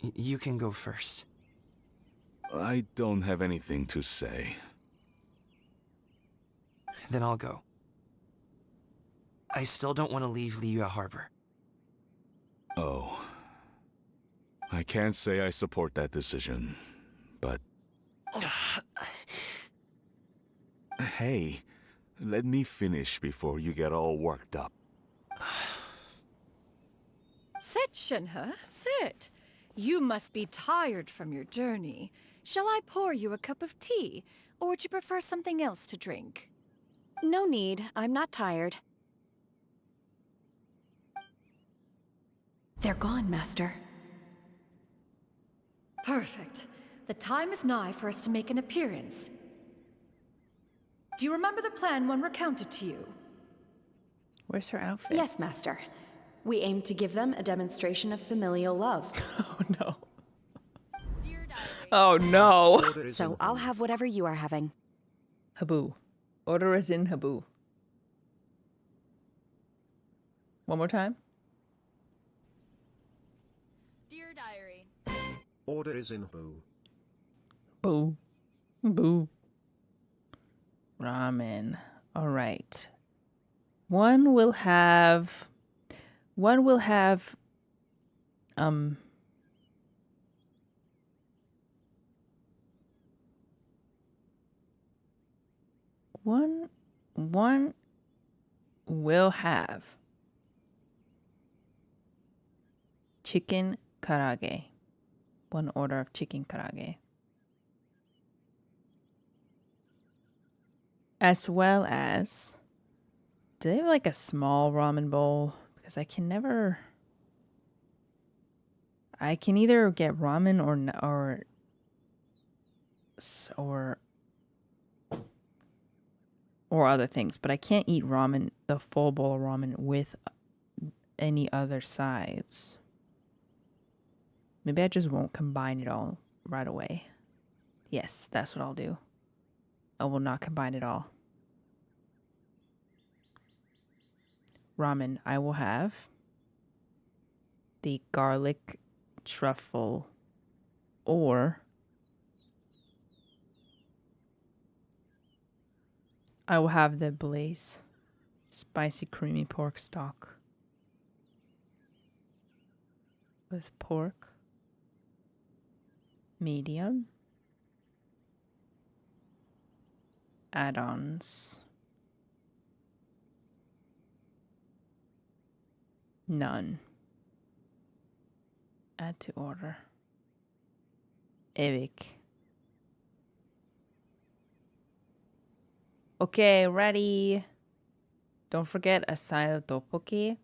You can go first. I don't have anything to say. Then I'll go. I still don't want to leave Liyue Harbor. Oh. I can't say I support that decision, but... Hey, let me finish before you get all worked up. Sit, Shinhe, sit. You must be tired from your journey. Shall I pour you a cup of tea, or would you prefer something else to drink? No need. I'm not tired. They're gone, Master. Perfect. The time is nigh for us to make an appearance. Do you remember the plan when recounted to you? Where's her outfit? Yes, Master. We aim to give them a demonstration of familial love. Oh, no. Oh, no. So I'll have whatever you are having. Habu. Order is in Habu. One more time. Dear Diary. Order is in Boo. Boo. Boo. Ramen. All right. One will have One will have one will have chicken karage. One order of chicken karage. As well as, do they have like a small ramen bowl? Because I can never, I can either get ramen or other things, but I can't eat ramen, the full bowl of ramen with any other sides. Maybe I just won't combine it all right away. Yes, that's what I'll do. I will not combine it all. Ramen, I will have the garlic truffle or I will have the blaze spicy creamy pork stock with pork, medium, add-ons, none. Add to order. Epic. Okay, ready. Don't forget a side of tteokbokki.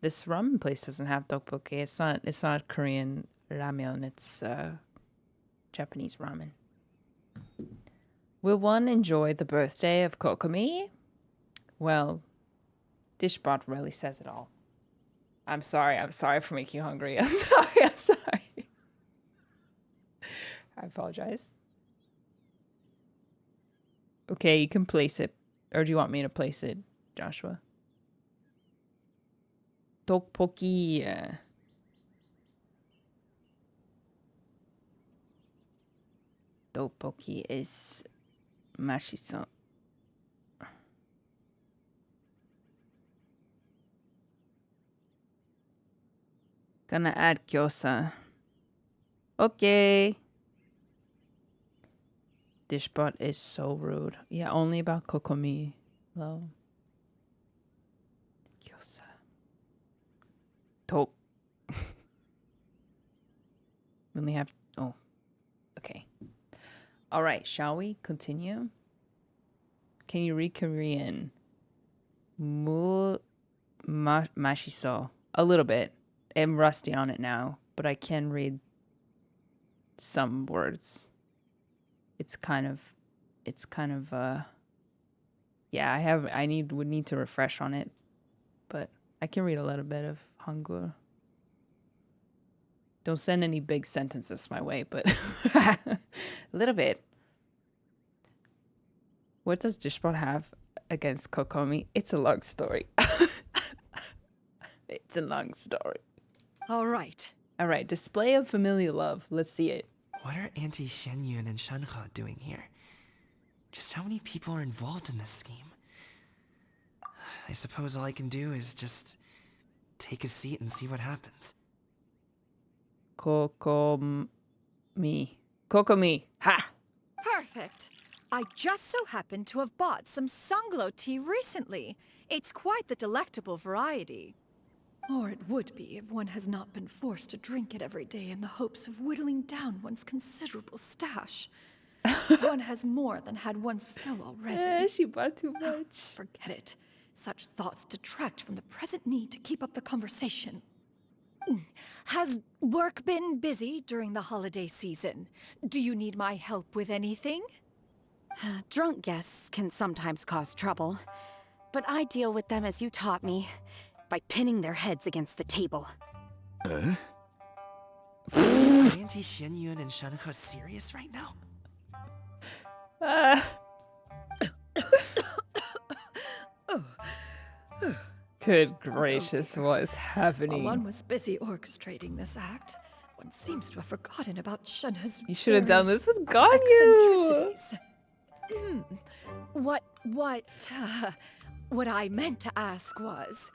This ramen place doesn't have tteokbokki. It's not Korean ramyeon. It's Japanese ramen. Will one enjoy the birthday of Kokomi? Well, Dishbot really says it all. I'm sorry for making you hungry. I'm sorry. I apologize. Okay, you can place it. Or do you want me to place it, Joshua? Tteokbokki. Tteokbokki is mashiso. Gonna add gyoza. Okay. Dishbot is so rude. Yeah, only about kokomi, though. Gyoza. Top. We only have... Oh. Okay. Alright, shall we continue? Can you read Korean? Mashiso. A little bit. I'm rusty on it now, but I can read some words. It's kind of yeah, would need to refresh on it, but I can read a little bit of Hangul. Don't send any big sentences my way, but a little bit. What does Dishbot have against Kokomi? It's a long story. It's a long story. All right. Display of familial love. Let's see it. What are Auntie Shenyun and Shanhe doing here? Just how many people are involved in this scheme? I suppose all I can do is just take a seat and see what happens. Kokomi. Ha! Perfect. I just so happen to have bought some Zhongli tea recently. It's quite the delectable variety. Or it would be if one has not been forced to drink it every day in the hopes of whittling down one's considerable stash. One has more than had one's fill already. She bought too much. Forget it. Such thoughts detract from the present need to keep up the conversation. Has work been busy during the holiday season? Do you need my help with anything? Drunk guests can sometimes cause trouble, but I deal with them as you taught me, by pinning their heads against the table. Are Auntie Shenyun and Shanhe serious right now? Good gracious, what is happening? While one was busy orchestrating this act, one seems to have forgotten about Shanhe's. You should have done this with Ganyu. What I meant to ask was,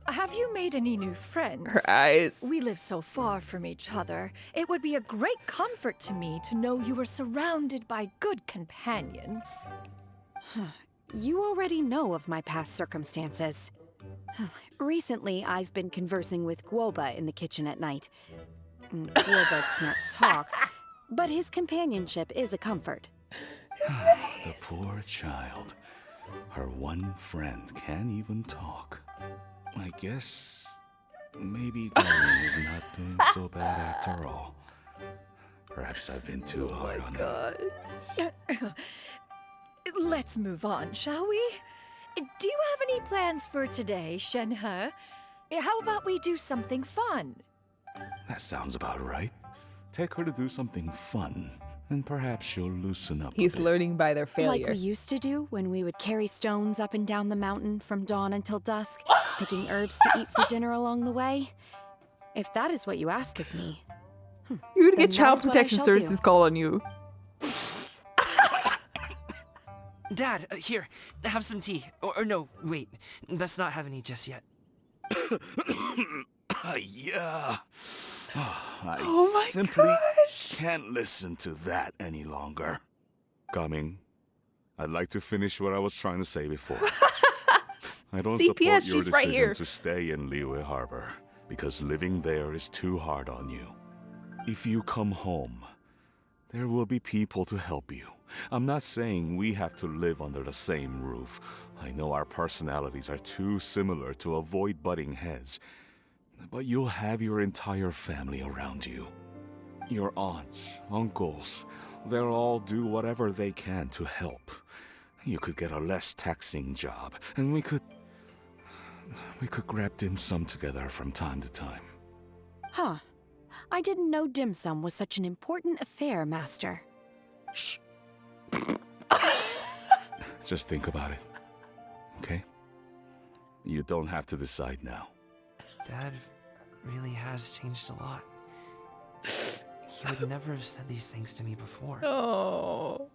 Have you made any new friends? Her eyes. We live so far from each other. It would be a great comfort to me to know you were surrounded by good companions. You already know of my past circumstances. Recently, I've been conversing with Guoba in the kitchen at night. Guoba can't talk, but his companionship is a comfort. The poor child. Her one friend can't even talk. I guess maybe Darwin is not doing so bad after all. Perhaps I've been too hard on him. Let's move on, shall we? Do you have any plans for today, Shenhe? How about we do something fun? That sounds about right. Take her to do something fun, and perhaps she'll loosen up. He's learning by their failure. Like we used to do when we would carry stones up and down the mountain from dawn until dusk, picking herbs to eat for dinner along the way. If that is what you ask of me. You're gonna get then child that is what I protection shall services do. call on you. Dad, here, have some tea. Or no, wait, let's not have any just yet. Yeah. I Oh my simply gosh. can't listen to that any longer. Coming. I'd like to finish what I was trying to say before. I don't support your CPS, she's decision right here. to stay in Liyue Harbor, because living there is too hard on you. If you come home, there will be people to help you. I'm not saying we have to live under the same roof. I know our personalities are too similar to avoid butting heads. But you'll have your entire family around you. Your aunts, uncles, they'll all do whatever they can to help. You could get a less taxing job, and we could grab dim sum together from time to time. Huh. I didn't know dim sum was such an important affair, Master. Shh. Just think about it, okay? You don't have to decide now. Dad really has changed a lot. He would never have said these things to me before. Oh.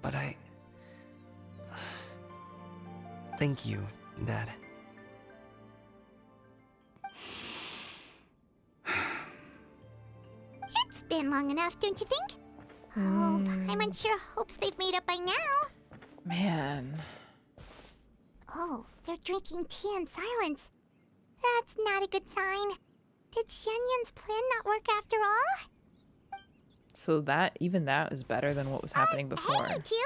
But thank you, Dad. It's been long enough, don't you think? Oh, Paimon sure hopes they've made up by now. Man. Oh, they're drinking tea in silence. That's not a good sign. Did Xianyun's plan not work after all? So even that is better than what was happening before. Hey, Q!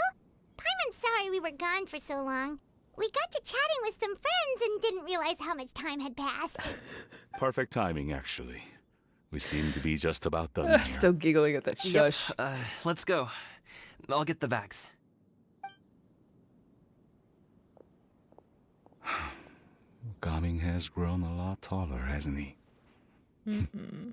Paimon's sorry we were gone for so long. We got to chatting with some friends and didn't realize how much time had passed. Perfect timing, actually. We seem to be just about done here. Still giggling at that shush. Yep, let's go. I'll get the bags. Gaming has grown a lot taller, hasn't he? Mm-hmm.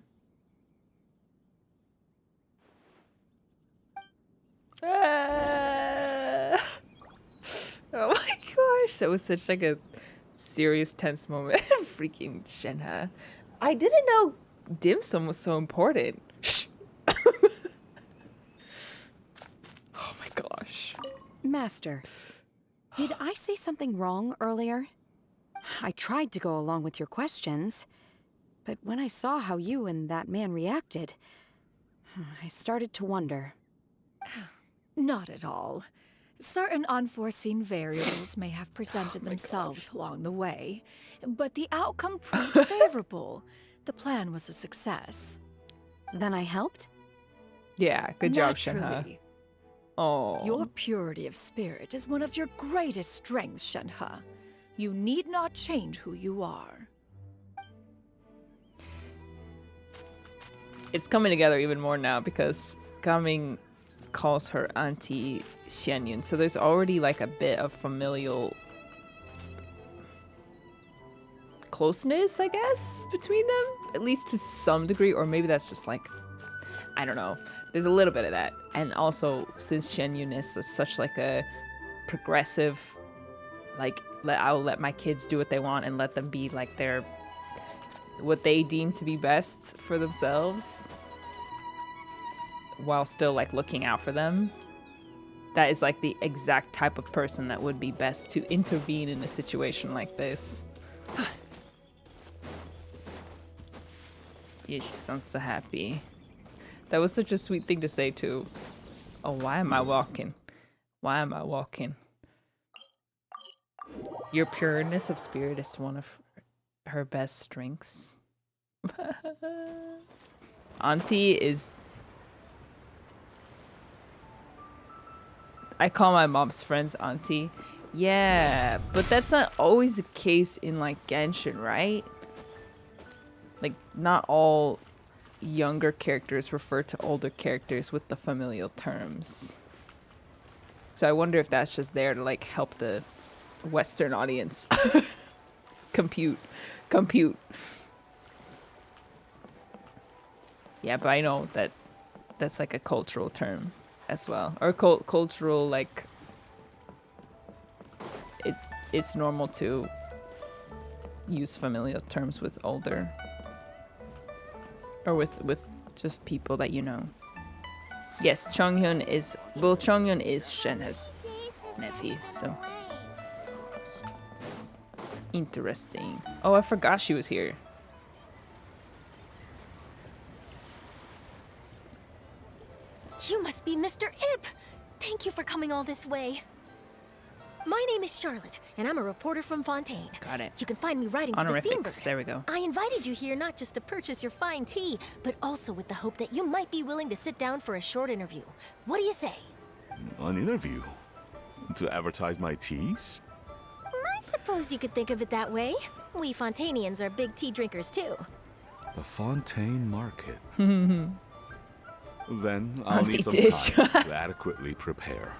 Oh my gosh, that was such like a serious, tense moment. Freaking Shenhe. I didn't know dim sum was so important. Oh my gosh. Master, did I say something wrong earlier? I tried to go along with your questions, but when I saw how you and that man reacted, I started to wonder. Not at all. Certain unforeseen variables may have presented themselves along the way, but the outcome proved favorable. The plan was a success. Then I helped? Yeah, good job, Shenhe. Naturally. Oh. Your purity of spirit is one of your greatest strengths, Shenhe. You need not change who you are. It's coming together even more now because Gaming calls her Auntie Xianyun, so there's already like a bit of familial closeness, I guess, between them, at least to some degree, or maybe that's just like, I don't know. There's a little bit of that, and also since Xianyun is such like a progressive, like I'll let my kids do what they want and let them be like what they deem to be best for themselves, while still like looking out for them. That is like the exact type of person that would be best to intervene in a situation like this. Yeah, she sounds so happy. That was such a sweet thing to say too. Oh, why am I walking? Why am I walking? Your pureness of spirit is one of her best strengths. Auntie is... I call my mom's friends Auntie. Yeah, but that's not always the case in like Genshin, right? Like, not all younger characters refer to older characters with the familial terms. So I wonder if that's just there to like help the Western audience compute. Yeah, but I know that that's like a cultural term as well, or cultural, like it's normal to use familial terms with older, or with just people that you know. Yes, Chonghyun is Shenhe's nephew, so interesting. Oh, I forgot she was here. You must be Mr. Ip! Thank you for coming all this way. My name is Charlotte, and I'm a reporter from Fontaine. Got it. You can find me writing for the Honorifics, Steambird. there we go. I invited you here not just to purchase your fine tea, but also with the hope that you might be willing to sit down for a short interview. What do you say? An interview? To advertise my teas? I suppose you could think of it that way. We Fontainians are big tea drinkers too. The Fontaine Market. Then I'll Auntie need some dish. time to adequately prepare.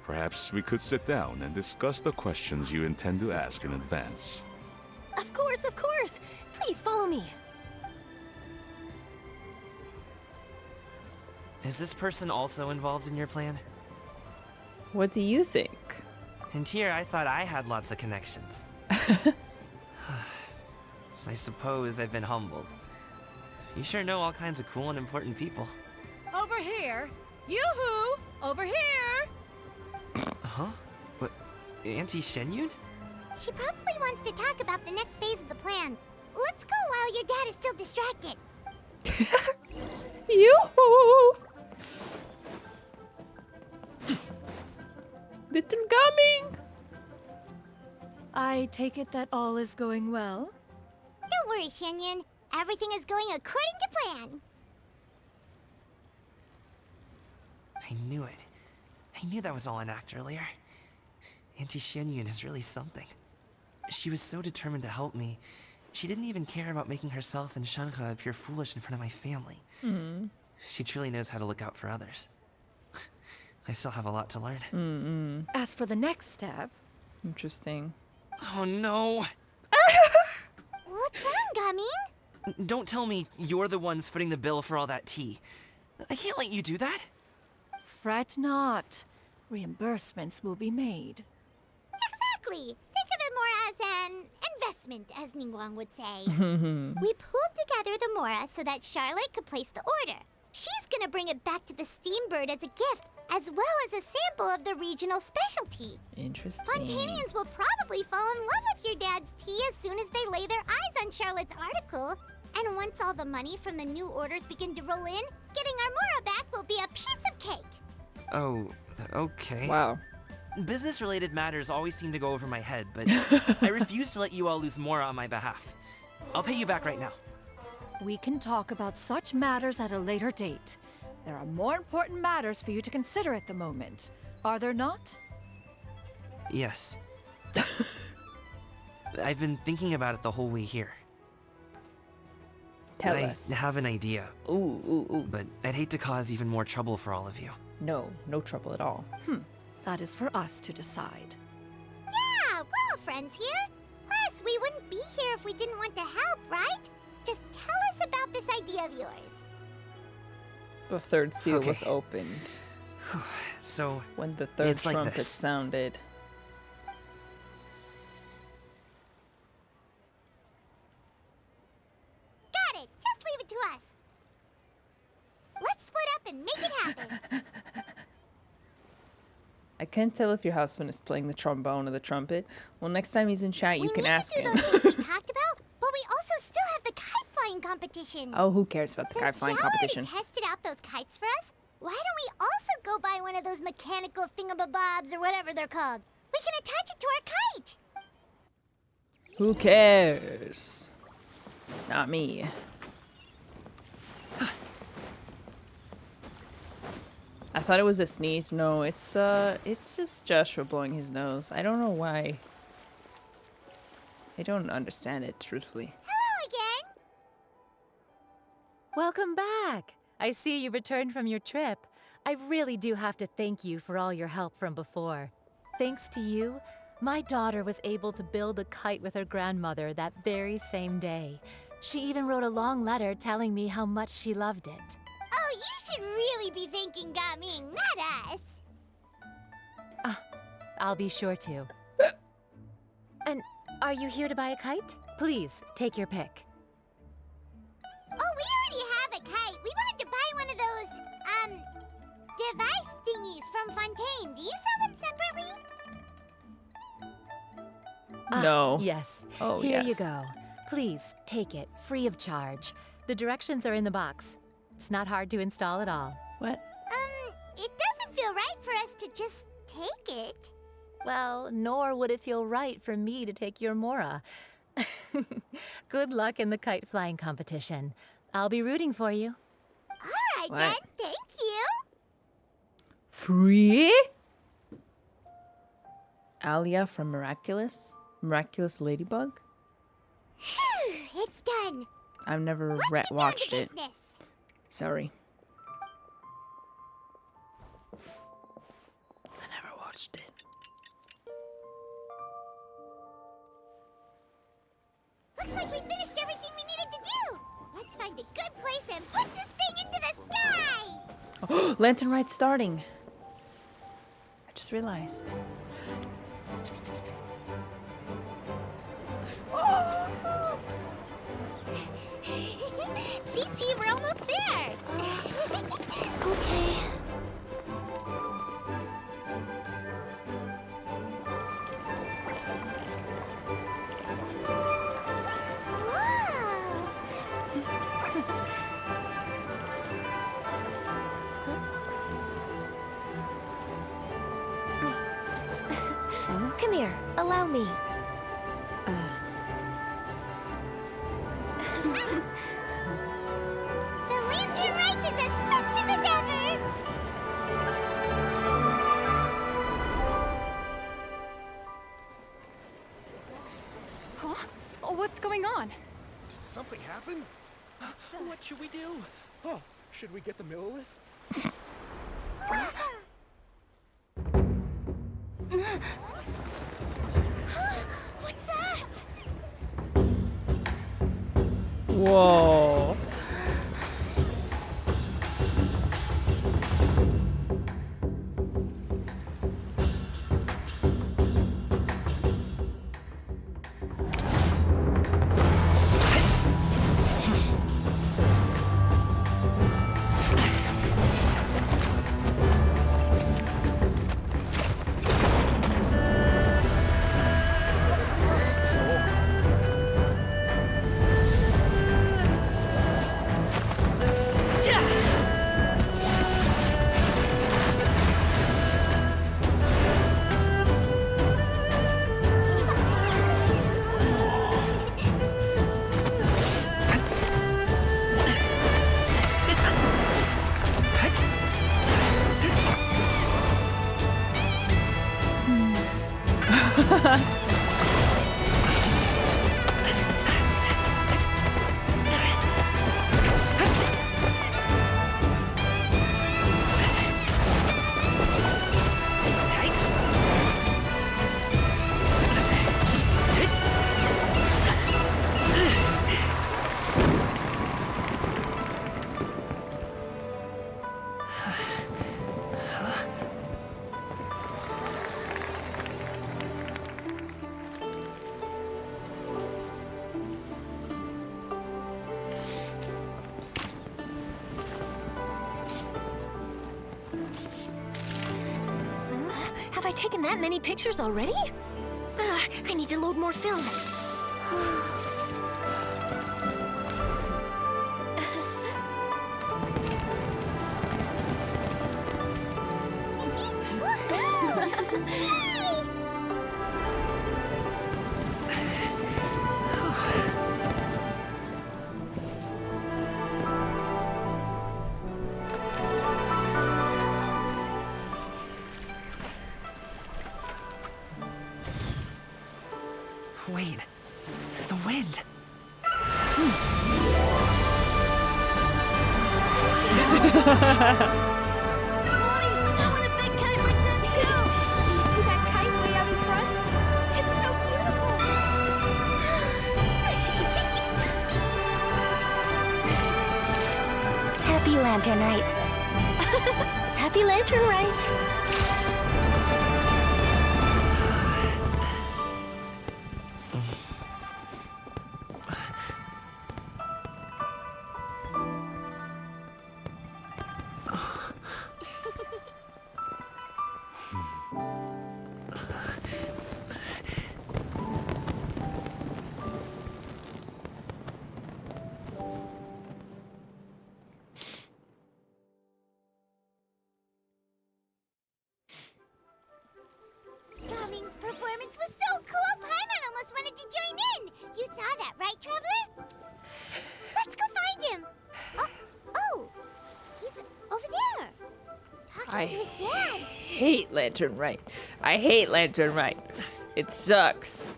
Perhaps we could sit down and discuss the questions you intend to ask in advance. Of course, of course. Please follow me. Is this person also involved in your plan? What do you think? And here I thought I had lots of connections. I suppose I've been humbled. You sure know all kinds of cool and important people. Over here! Yoo-hoo! Over here! Huh? What? Auntie Shenyun? She probably wants to talk about the next phase of the plan. Let's go while your dad is still distracted. Yoo-hoo! Little coming! I take it that all is going well? Don't worry, Shenyun. Everything is going according to plan. I knew it. I knew that was all an act earlier. Auntie Shenyun is really something. She was so determined to help me. She didn't even care about making herself and Shanka appear foolish in front of my family. She truly knows how to look out for others. I still have a lot to learn. As for the next step... Interesting. Oh no! What's wrong, Gamin? Don't tell me you're the ones footing the bill for all that tea. I can't let you do that. Fret not. Reimbursements will be made. Exactly. Think of it more as an investment, as Ningguang would say. We pooled together the Mora so that Charlotte could place the order. She's gonna bring it back to the Steambird as a gift, as well as a sample of the regional specialty. Interesting. Fontainians will probably fall in love with your dad's tea as soon as they lay their eyes on Charlotte's article. And once all the money from the new orders begin to roll in, getting our Mora back will be a piece of cake. Oh, okay. Wow. Business-related matters always seem to go over my head, but I refuse to let you all lose Mora on my behalf. I'll pay you back right now. We can talk about such matters at a later date. There are more important matters for you to consider at the moment, are there not? Yes. I've been thinking about it the whole way here. Tell us. I have an idea. Ooh. But I'd hate to cause even more trouble for all of you. No trouble at all. That is for us to decide. Yeah, we're all friends here. Plus, we wouldn't be here if we didn't want to help, right? Just tell us about this idea of yours. The third seal was opened. So, when the third it's like trumpet this. sounded. Got it. Just leave it to us. Let's split up and make it happen. can't tell if your husband is playing the trombone or the trumpet. Well, next time he's in chat, you can ask him. Those things we talked about, but we also still have the kite flying competition. Oh, who cares about the kite flying competition? Since tested out those kites for us, why don't we also go buy one of those mechanical thingamabobs or whatever they're called? We can attach it to our kite. Who cares? Not me. I thought it was a sneeze. No, it's just Joshua blowing his nose. I don't know why. I don't understand it, truthfully. Hello again. Welcome back. I see you returned from your trip. I really do have to thank you for all your help from before. Thanks to you, my daughter was able to build a kite with her grandmother that very same day. She even wrote a long letter telling me how much she loved it. Oh, you should really be thanking Gaming, not us. I'll be sure to. And are you here to buy a kite? Please, take your pick. Oh, we already have a kite. We wanted to buy one of those, device thingies from Fontaine. Do you sell them separately? No. Yes. Oh, Here you yes. go. Please, take it, free of charge. The directions are in the box. It's not hard to install at all. What? It doesn't feel right for us to just take it. Well, nor would it feel right for me to take your Mora. Good luck in the kite flying competition. I'll be rooting for you. All right, then. Thank you. Free? Alia from Miraculous? Miraculous Ladybug? It's done. I've never watched it. Sorry. I never watched it. Looks like we finished everything we needed to do. Let's find a good place and put this thing into the sky. Oh, Lantern Rite starting. I just realized. Chi-Chi, we're almost there. Okay. Come here, allow me. The Lantern Rite is as festive as ever. Huh? Oh, what's going on? Did something happen? What should we do? Oh, should we get the Millilith? What's that? Whoa. taken that many pictures already? I need to load more film. Wait, the wind. Happy Lantern Rite. Happy Lantern Rite. Gaming's performance was so cool, Paimon almost wanted to join in! You saw that, right, Traveler? Let's go find him! Oh! He's over there! Talking to his dad! Hate Lantern Rite. I hate Lantern Rite. It sucks.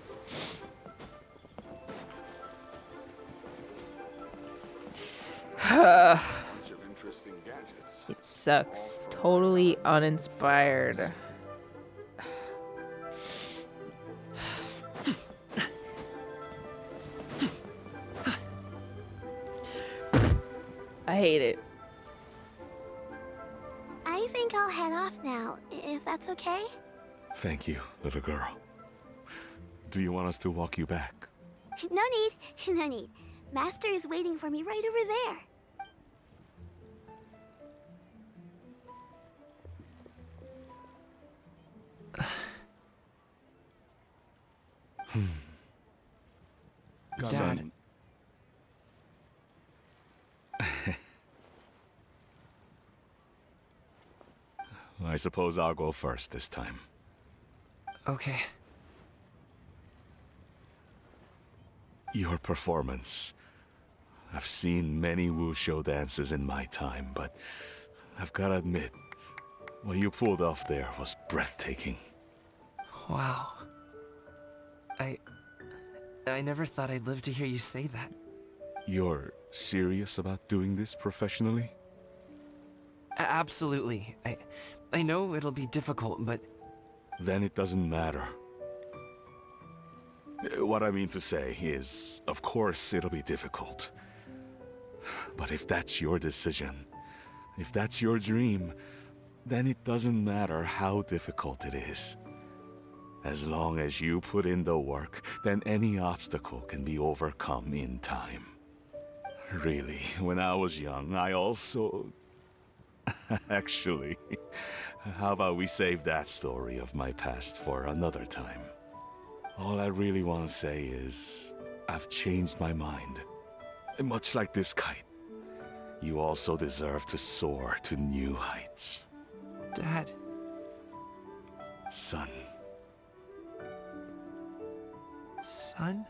It sucks. Totally uninspired. I hate it. I think I'll head off now, if that's okay. Thank you, little girl. Do you want us to walk you back? No need, no need. Master is waiting for me right over there. Son. I suppose I'll go first this time. Okay. Your performance. I've seen many wushou dances in my time, but I've gotta admit, what you pulled off there was breathtaking. Wow. I never thought I'd live to hear you say that. You're serious about doing this professionally? Absolutely. I know it'll be difficult, but... Then it doesn't matter. What I mean to say is, of course it'll be difficult. But if that's your decision, if that's your dream, then it doesn't matter how difficult it is. As long as you put in the work, then any obstacle can be overcome in time. Really, when I was young, I also... Actually, how about we save that story of my past for another time? All I really want to say is, I've changed my mind. Much like this kite, you also deserve to soar to new heights. Dad. Son. Son?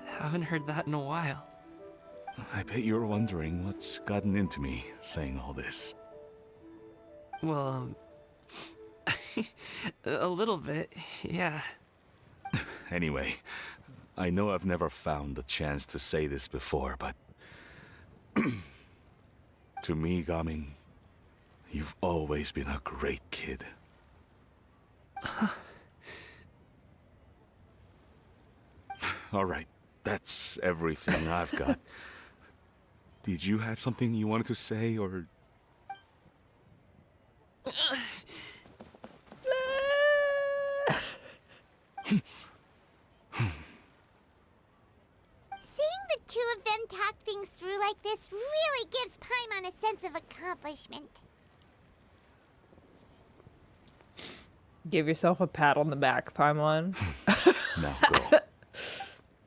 Haven't heard that in a while. I bet you're wondering what's gotten into me saying all this. Well, a little bit, yeah. Anyway, I know I've never found the chance to say this before, but... to me, Gaming, you've always been a great kid. Alright, that's everything I've got. Did you have something you wanted to say, or... Seeing the two of them talk things through like this really gives Paimon a sense of accomplishment. Give yourself a pat on the back, Paimon. Now go.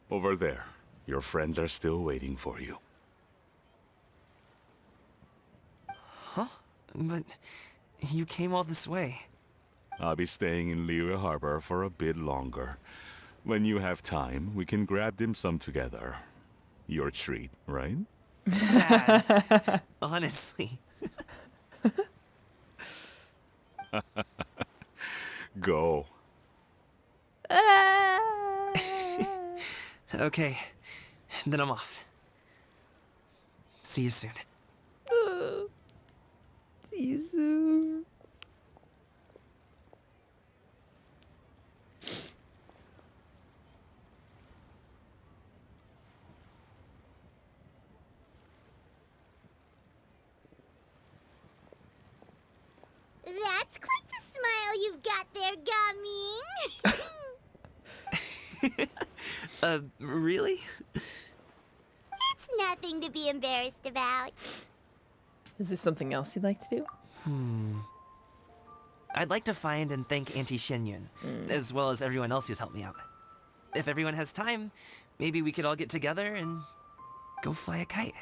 Over there. Your friends are still waiting for you. Huh? But you came all this way. I'll be staying in Liyue Harbor for a bit longer. When you have time, we can grab dim sum together. Your treat, right? Dad, honestly. Go. Okay, then I'm off. See you soon. See you soon. That's quite the smile you've got there, Gummy. Really? It's nothing to be embarrassed about. Is there something else you'd like to do? I'd like to find and thank Auntie Xianyun, as well as everyone else who's helped me out. If everyone has time, maybe we could all get together and go fly a kite.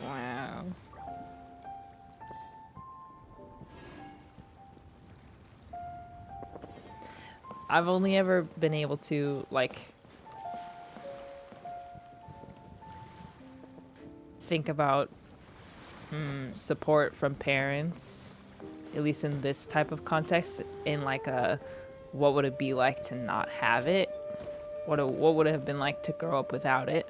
Wow. I've only ever been able to, like, think about support from parents, at least in this type of context, in like a what would it be like to not have it? What would it have been like to grow up without it?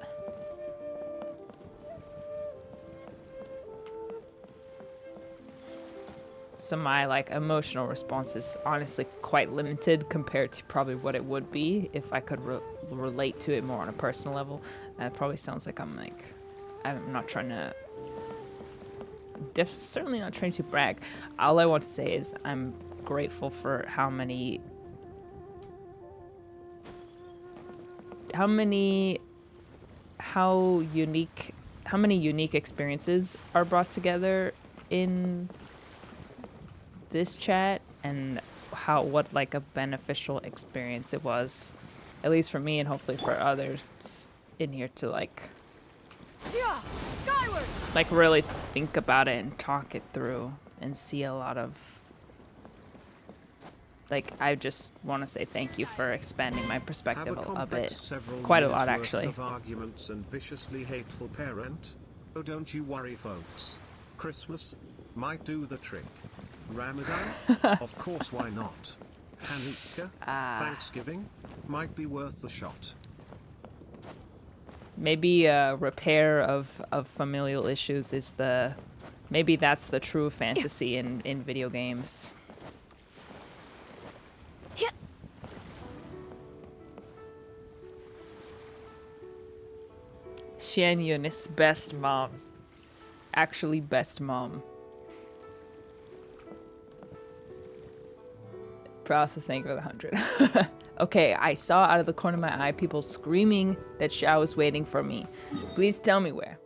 So my like emotional response is honestly quite limited compared to probably what it would be if I could relate to it more on a personal level. And it probably sounds like I'm not trying to, certainly not trying to brag. All I want to say is I'm grateful for how many unique experiences are brought together in this chat, and what like a beneficial experience it was, at least for me and hopefully for others in here, to like really think about it and talk it through and see a lot of like, I just want to say thank you for expanding my perspective a bit, quite a lot actually. Of arguments and viciously hateful parent. Oh, don't you worry, folks. Christmas might do the trick. Ramadan? Of course, why not? Hanukkah? Thanksgiving? Might be worth the shot. Maybe repair of familial issues is maybe that's the true fantasy in video games. Xianyun is best mom. Actually best mom. Processing for the 100. Okay, I saw out of the corner of my eye people screaming that Xiao is waiting for me. Please tell me where.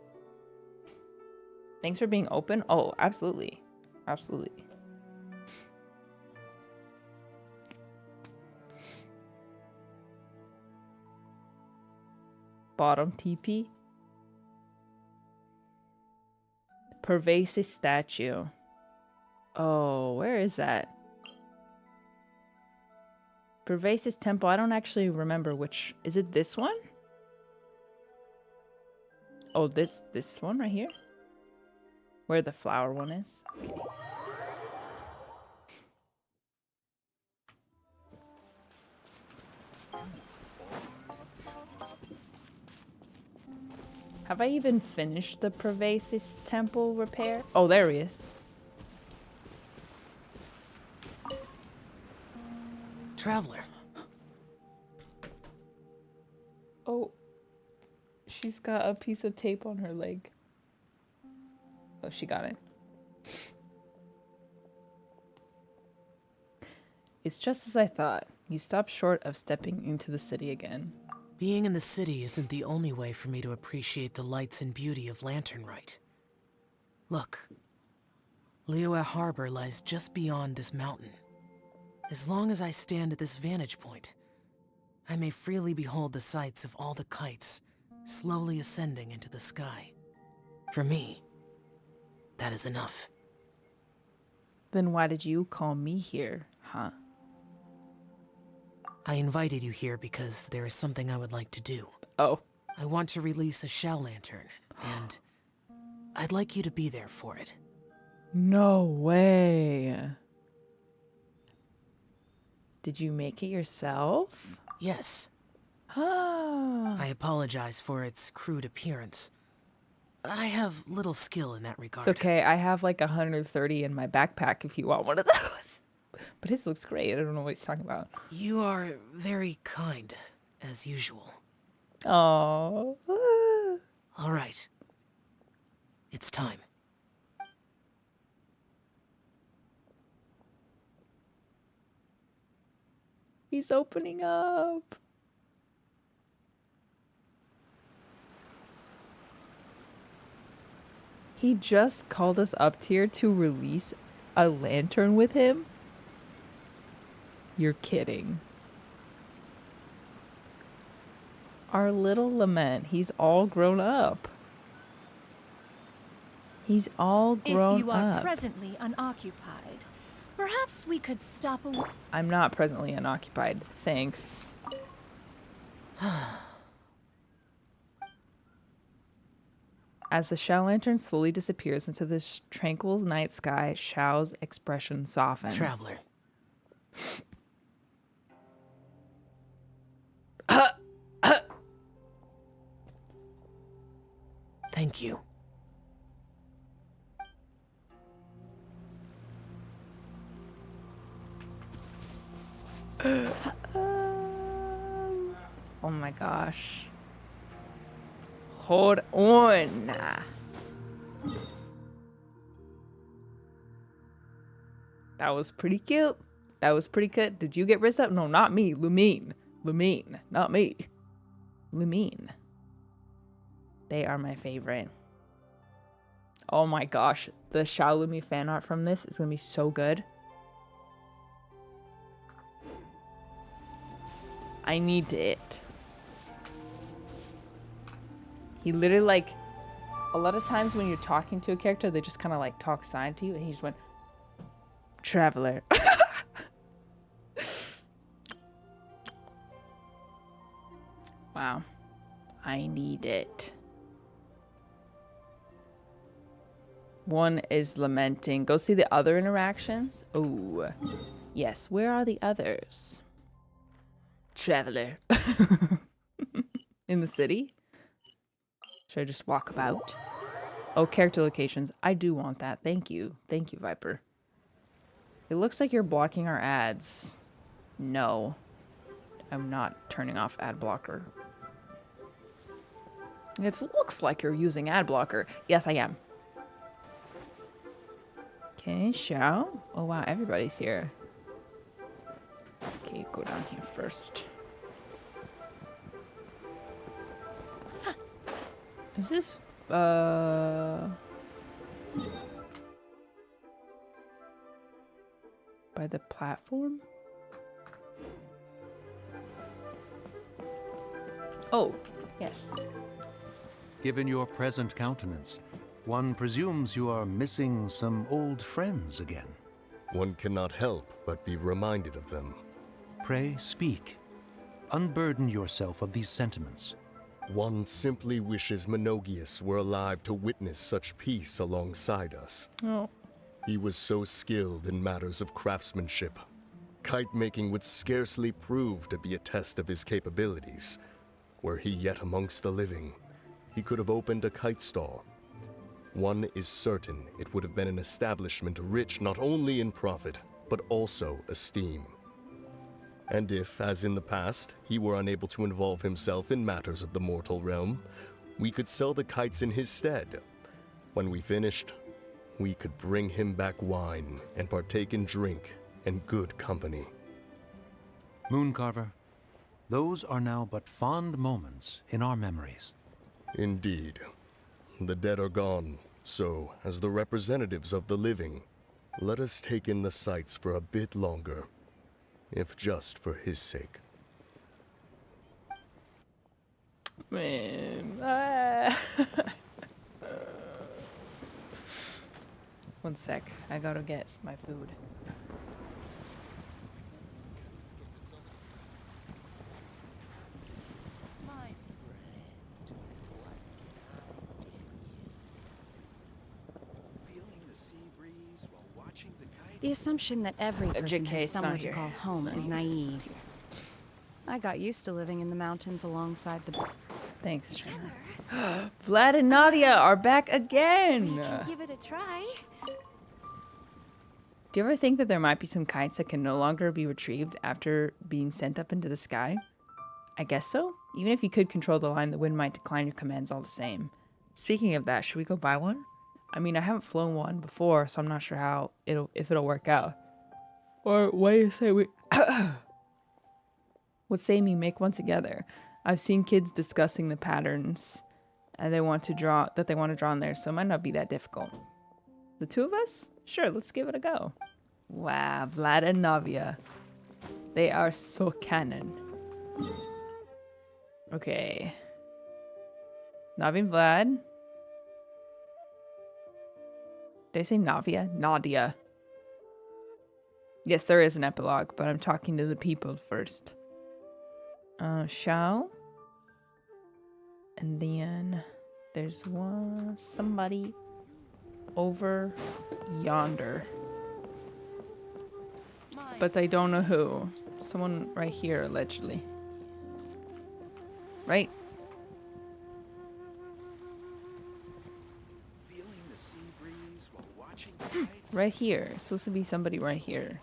Thanks for being open. Oh, absolutely. Absolutely. Bottom TP. Pervasive statue. Oh, where is that? Pervasive temple. I don't actually remember which. Is it this one? Oh, this one right here? Where the flower one is? Okay. Have I even finished the Pervasive temple repair? Oh, there he is. Traveler. Oh. She's got a piece of tape on her leg. Oh, she got it. It's just as I thought. You stopped short of stepping into the city again. Being in the city isn't the only way for me to appreciate the lights and beauty of Lantern Rite. Look, Liyue Harbor lies just beyond this mountain. As long as I stand at this vantage point, I may freely behold the sights of all the kites slowly ascending into the sky. For me, that is enough. Then why did you call me here, huh? I invited you here because there is something I would like to do. Oh. I want to release a shell lantern, and I'd like you to be there for it. No way. Did you make it yourself? Yes. Ah. I apologize for its crude appearance. I have little skill in that regard. It's okay. I have like 130 in my backpack if you want one of those. But his looks great. I don't know what he's talking about. You are very kind, as usual. Oh. All right. It's time. He's opening up. He just called us up here to release a lantern with him? You're kidding. Our little Lament, he's all grown up. He's all grown up. If you are presently unoccupied, perhaps we could stop a... I'm not presently unoccupied. Thanks. As the shell lantern slowly disappears into this tranquil night sky, Xiao's expression softens. Traveler. Thank you. Oh my gosh. Hold on. That was pretty cute. That was pretty good. Did you get rizzed up? No, not me. Lumine. Lumine. Not me. Lumine. They are my favorite. Oh my gosh. The Xiaolumi fan art from this is going to be so good. I need it. He literally, like, a lot of times when you're talking to a character, they just kind of like talk sign to you, and he just went, Traveler. Wow. I need it. One is lamenting. Go see the other interactions. Oh, yes. Where are the others? Traveler. In the city? Should I just walk about? Oh, character locations. I do want that. Thank you. Thank you, Viper. It looks like you're blocking our ads. No. I'm not turning off ad blocker. It looks like you're using ad blocker. Yes, I am. Okay, Xiao. Oh, wow. Everybody's here. Okay, go down here first. Is this, by the platform? Oh, yes. Given your present countenance, one presumes you are missing some old friends again. One cannot help but be reminded of them. Pray speak. Unburden yourself of these sentiments. One simply wishes Menogius were alive to witness such peace alongside us. Oh. He was so skilled in matters of craftsmanship. Kite making would scarcely prove to be a test of his capabilities. Were he yet amongst the living, he could have opened a kite stall. One is certain it would have been an establishment rich not only in profit, but also esteem. And if, as in the past, he were unable to involve himself in matters of the mortal realm, we could sell the kites in his stead. When we finished, we could bring him back wine and partake in drink and good company. Mooncarver, those are now but fond moments in our memories. Indeed. The dead are gone, So, as the representatives of the living, let us take in the sights for a bit longer, if just for his sake. Man. One sec. I gotta get my food. The assumption that every person JK, has it's not somewhere to here. call home It's is not here. naive. I got used to living in the mountains alongside the... Thanks, Jenna. Vlad and Nadia are back again! We can give it a try. Do you ever think that there might be some kites that can no longer be retrieved after being sent up into the sky? I guess so. Even if you could control the line, the wind might decline your commands all the same. Speaking of that, should we go buy one? I mean, I haven't flown one before, so I'm not sure how if it'll work out. Or what do you say we... What say we make one together? I've seen kids discussing the patterns and they want to draw in there, so it might not be that difficult. The two of us? Sure, let's give it a go. Wow, Vlad and Navia. They are so canon. Okay. Navi and Vlad. Did I say Navia? Nadia. Yes, there is an epilogue, but I'm talking to the people first. Shao. And then there's somebody over yonder. But I don't know who. Someone right here, allegedly. Right? Right here. It's supposed to be somebody right here.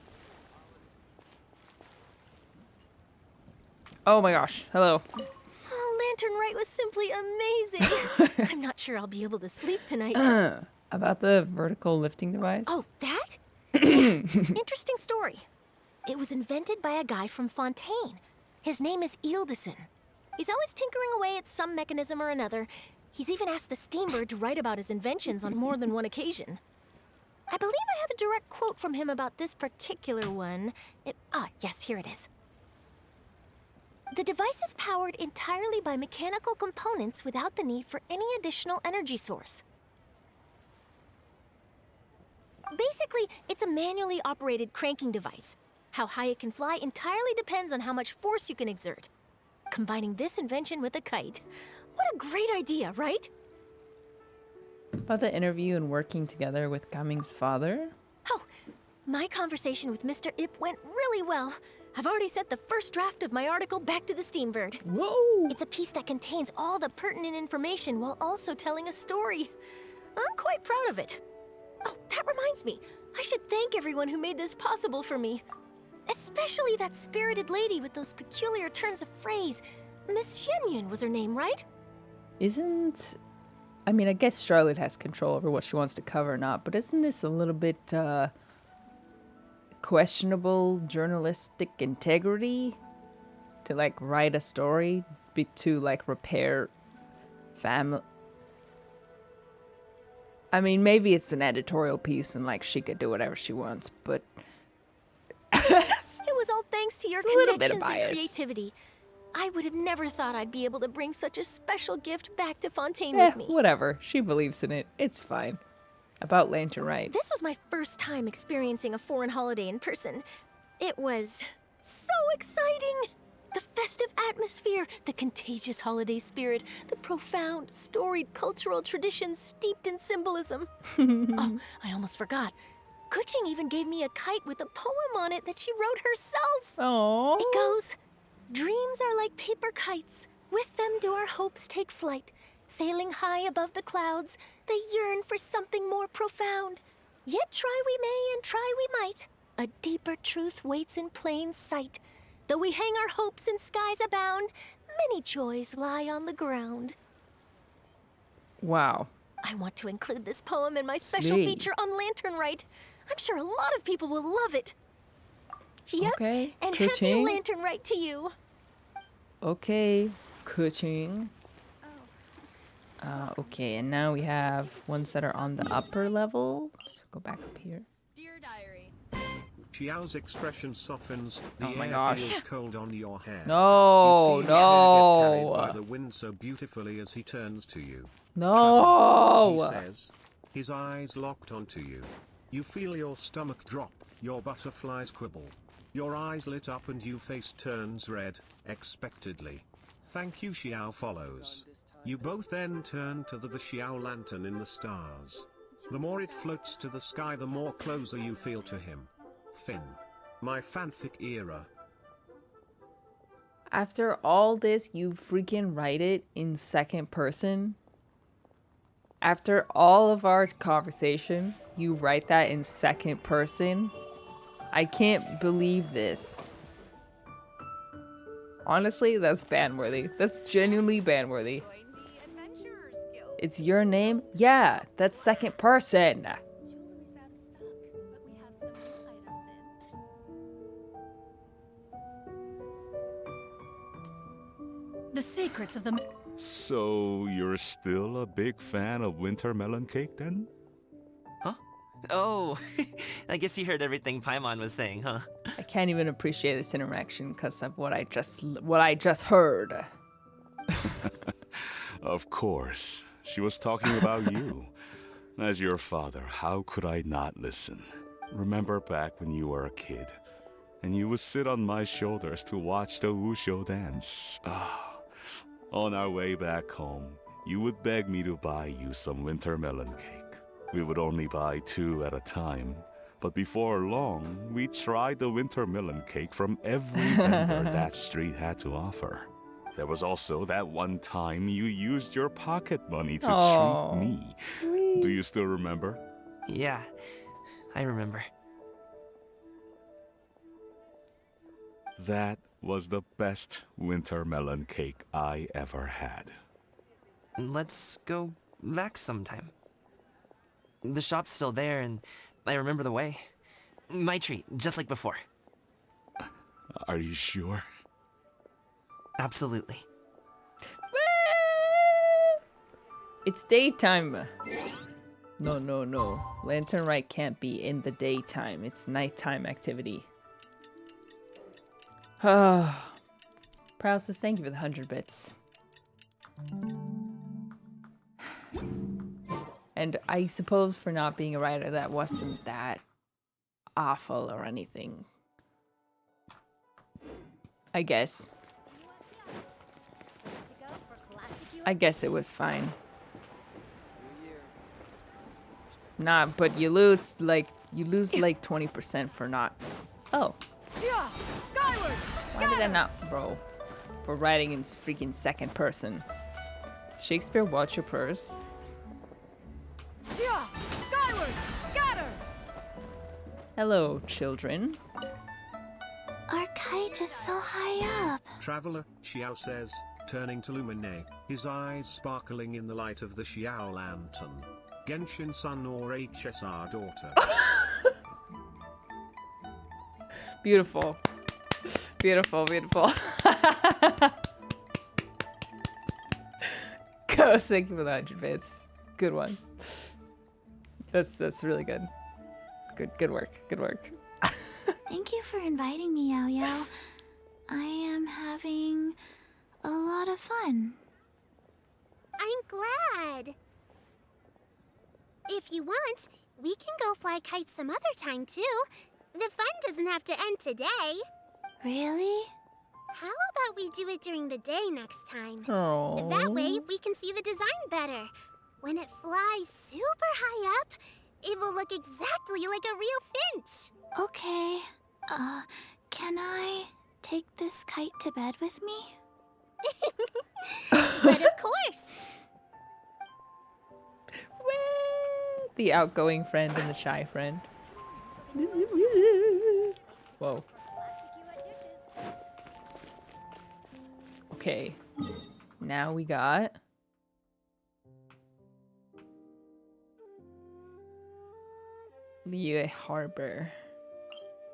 Oh my gosh. Hello. Oh, Lantern Rite was simply amazing. I'm not sure I'll be able to sleep tonight. About the vertical lifting device? Oh, that? Interesting story. It was invented by a guy from Fontaine. His name is Ildison. He's always tinkering away at some mechanism or another. He's even asked the Steambird to write about his inventions on more than one occasion. I believe I have a direct quote from him about this particular one. Yes, here it is. The device is powered entirely by mechanical components without the need for any additional energy source. Basically, it's a manually operated cranking device. How high it can fly entirely depends on how much force you can exert. Combining this invention with a kite. What a great idea, right? About the interview and working together with Cummings' father? Oh, my conversation with Mr. Ip went really well. I've already sent the first draft of my article back to the Steambird. Whoa! It's a piece that contains all the pertinent information while also telling a story. I'm quite proud of it. Oh, that reminds me. I should thank everyone who made this possible for me. Especially that spirited lady with those peculiar turns of phrase. Miss Shenyun was her name, right? I mean, I guess Charlotte has control over what she wants to cover or not, but isn't this a little bit, questionable journalistic integrity? To, like, write a story? To, like, repair family... I mean, maybe it's an editorial piece and, like, she could do whatever she wants, but... It was all thanks to your It's a little bit connections of and bias. creativity. I would have never thought I'd be able to bring such a special gift back to Fontaine with me. Whatever. She believes in it. It's fine. About Lantern Rite. This was my first time experiencing a foreign holiday in person. It was so exciting! The festive atmosphere, the contagious holiday spirit, the profound, storied cultural traditions steeped in symbolism. Oh, I almost forgot. Kuching even gave me a kite with a poem on it that she wrote herself. Aww. It goes, "Dreams are like paper kites. With them do our hopes take flight. Sailing high above the clouds, they yearn for something more profound. Yet try we may and try we might. A deeper truth waits in plain sight. Though we hang our hopes in skies abound, many joys lie on the ground." Wow. I want to include this poem in my special Sweet. feature on Lantern Rite. I'm sure a lot of people will love it. Yep, Okay, and happy Kuching. Lantern Rite to you. Okay, Kuching. Okay, and now we have ones that are on the upper level. So go back up here. Dear Diary. Xiao's expression softens. The Oh my air gosh. feels cold on your hair. No, you see his hair get carried by no. the wind so beautifully as he turns to you. No. He says, his eyes locked onto you. You feel your stomach drop, your butterflies quibble. Your eyes lit up and your face turns red, expectedly. Thank you, Xiao follows. You both then turn to the Xiao lantern in the stars. The more it floats to the sky, the more closer you feel to him. Finn. My fanfic era. After all this, you freaking write it in second person? After all of our conversation, you write that in second person? I can't believe this. Honestly, that's ban-worthy. That's genuinely ban-worthy. It's your name? Yeah, that's second person. The secrets of the... So, you're still a big fan of winter melon cake then? Huh? Oh, I guess you heard everything Paimon was saying, huh? I can't even appreciate this interaction because of what I just heard. Of course. She was talking about you. As your father, how could I not listen? Remember back when you were a kid, and you would sit on my shoulders to watch the Wushu dance. On our way back home, you would beg me to buy you some winter melon cake. We would only buy 2 at a time, but before long, we tried the winter melon cake from every vendor that street had to offer. There was also that one time you used your pocket money to treat me. Sweet. Do you still remember? Yeah, I remember. That was the best winter melon cake I ever had. Let's go back sometime. The shop's still there, and I remember the way. My treat, just like before. Are you sure? Absolutely. It's daytime. No. Lantern Rite can't be in the daytime. It's nighttime activity. Proud says thank you for the 100 bits. And I suppose for not being a writer, that wasn't that awful or anything. I guess. I guess it was fine. Nah, but you lose like 20% for not. Oh. Yeah, skyward! Why did I not, bro? For writing in freaking second person. Shakespeare, watch your purse. Yeah, skyward! Scatter! Hello, children. Our kite is so high up. Traveler, Xiao says, turning to Lumine, his eyes sparkling in the light of the Xiao lantern. Genshin son or HSR daughter. Beautiful. Beautiful. Go, thank you for the 100 bits. Good one. That's really good. Good work. Thank you for inviting me, Yao Yao. I am having a lot of fun. I'm glad. If you want, we can go fly kites some other time too. The fun doesn't have to end today. Really? How about we do it during the day next time? Aww. That way, we can see the design better. When it flies super high up, it will look exactly like a real finch. Okay. Can I take this kite to bed with me? But of course. The outgoing friend and the shy friend. Whoa. Okay. Now we got... Liyue Harbor.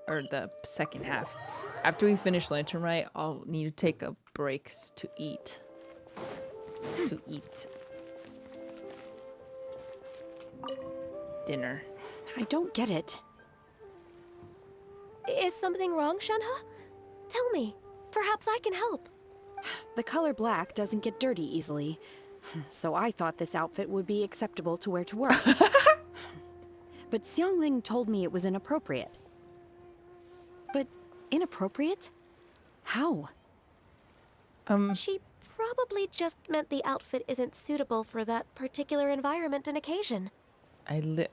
Or the second half. After we finish Lantern Rite, I'll need to take a break to eat. dinner. I don't get it. Is something wrong, Shenhe? Tell me. Perhaps I can help. The color black doesn't get dirty easily, so I thought this outfit would be acceptable to wear to work. But Xiangling told me it was inappropriate. But inappropriate? How? She probably just meant the outfit isn't suitable for that particular environment and occasion.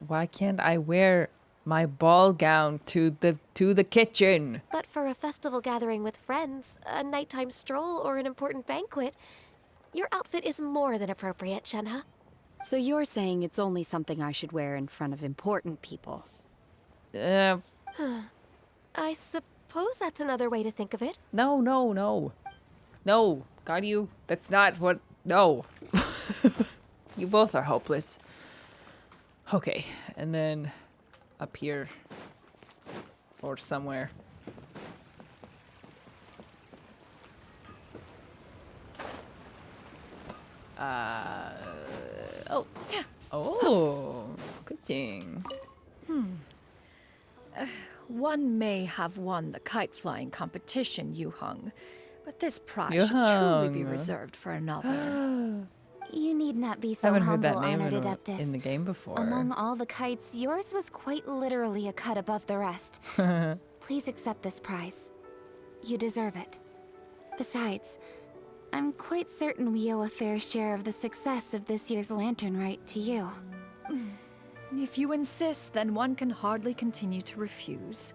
Why can't I wear my ball gown to the kitchen? But for a festival gathering with friends, a nighttime stroll, or an important banquet, your outfit is more than appropriate, Shenhe. So you're saying it's only something I should wear in front of important people? I suppose that's another way to think of it. No. No, got you. That's not what... No. You both are hopeless. Okay, and then up here. Or somewhere. Oh. Oh, cooking. One may have won the kite flying competition, Yuheng, but this prize should Yuheng. truly be reserved for another. You need not be so Haven't heard that humble, name honored in Adeptus. the game before. Among all the kites, yours was quite literally a cut above the rest. Please accept this prize. You deserve it. Besides, I'm quite certain we owe a fair share of the success of this year's lantern rite to you. If you insist, then one can hardly continue to refuse.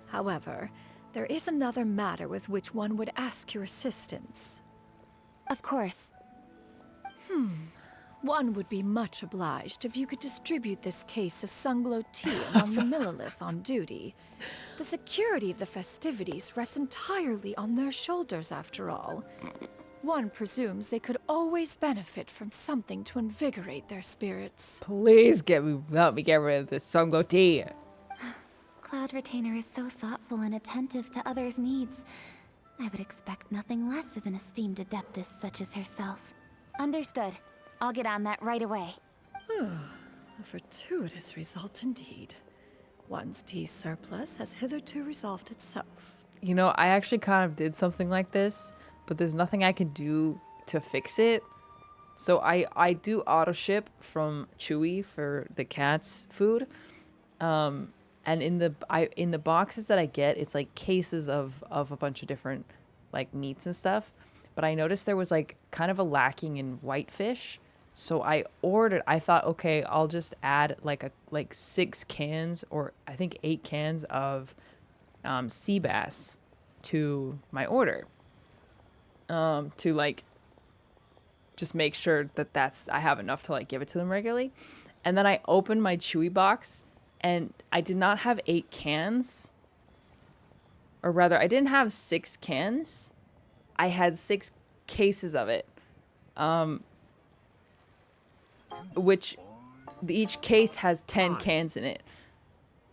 However, there is another matter with which one would ask your assistance. Of course. One would be much obliged if you could distribute this case of Sunglow tea among the Millilith on duty. The security of the festivities rests entirely on their shoulders, after all. One presumes they could always benefit from something to invigorate their spirits. Please help me get rid of this Sunglow tea. Cloud Retainer is so thoughtful and attentive to others' needs. I would expect nothing less of an esteemed adeptus such as herself. Understood. I'll get on that right away. A fortuitous result indeed. One's tea surplus has hitherto resolved itself. You know, I actually kind of did something like this, but there's nothing I can do to fix it. So I do auto ship from Chewy for the cat's food. And in the boxes that I get, it's like cases of a bunch of different like meats and stuff. But I noticed there was like kind of a lacking in whitefish. So I thought, okay, I'll just add like 6 cans or I think 8 cans of sea bass to my order. To like just make sure that I have enough to like give it to them regularly. And then I opened my Chewy box and I did not have 8 cans. Or rather, I didn't have 6 cans. I had 6 cases of it. Which each case has 10 cans in it.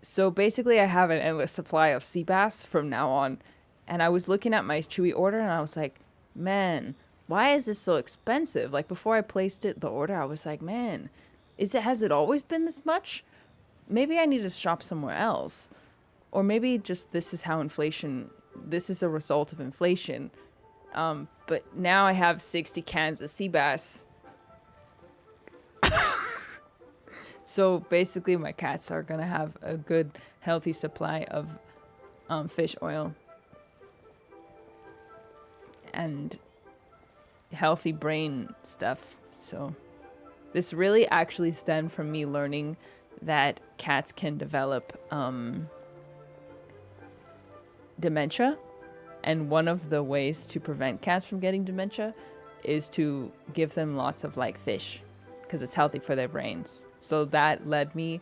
So basically I have an endless supply of sea bass from now on. And I was looking at my Chewy order and I was like, man, why is this so expensive? Like before I placed the order, I was like, man, has it always been this much? Maybe I need to shop somewhere else. Or maybe just this is a result of inflation. But now I have 60 cans of sea bass. So basically my cats are gonna have a good healthy supply of fish oil and healthy brain stuff. So this really actually stemmed from me learning that cats can develop dementia, and one of the ways to prevent cats from getting dementia is to give them lots of like fish, because it's healthy for their brains. So that learning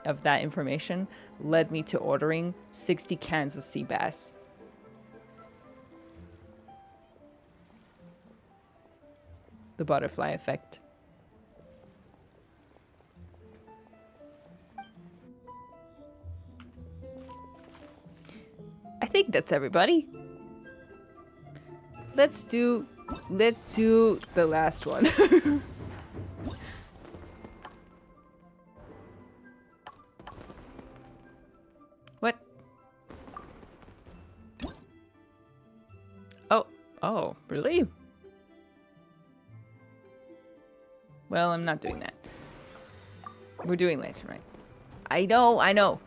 of that information led me to ordering 60 cans of sea bass. The butterfly effect. I think that's everybody. Let's do the last one. Oh, really? Well, I'm not doing that. We're doing lantern, right? I know.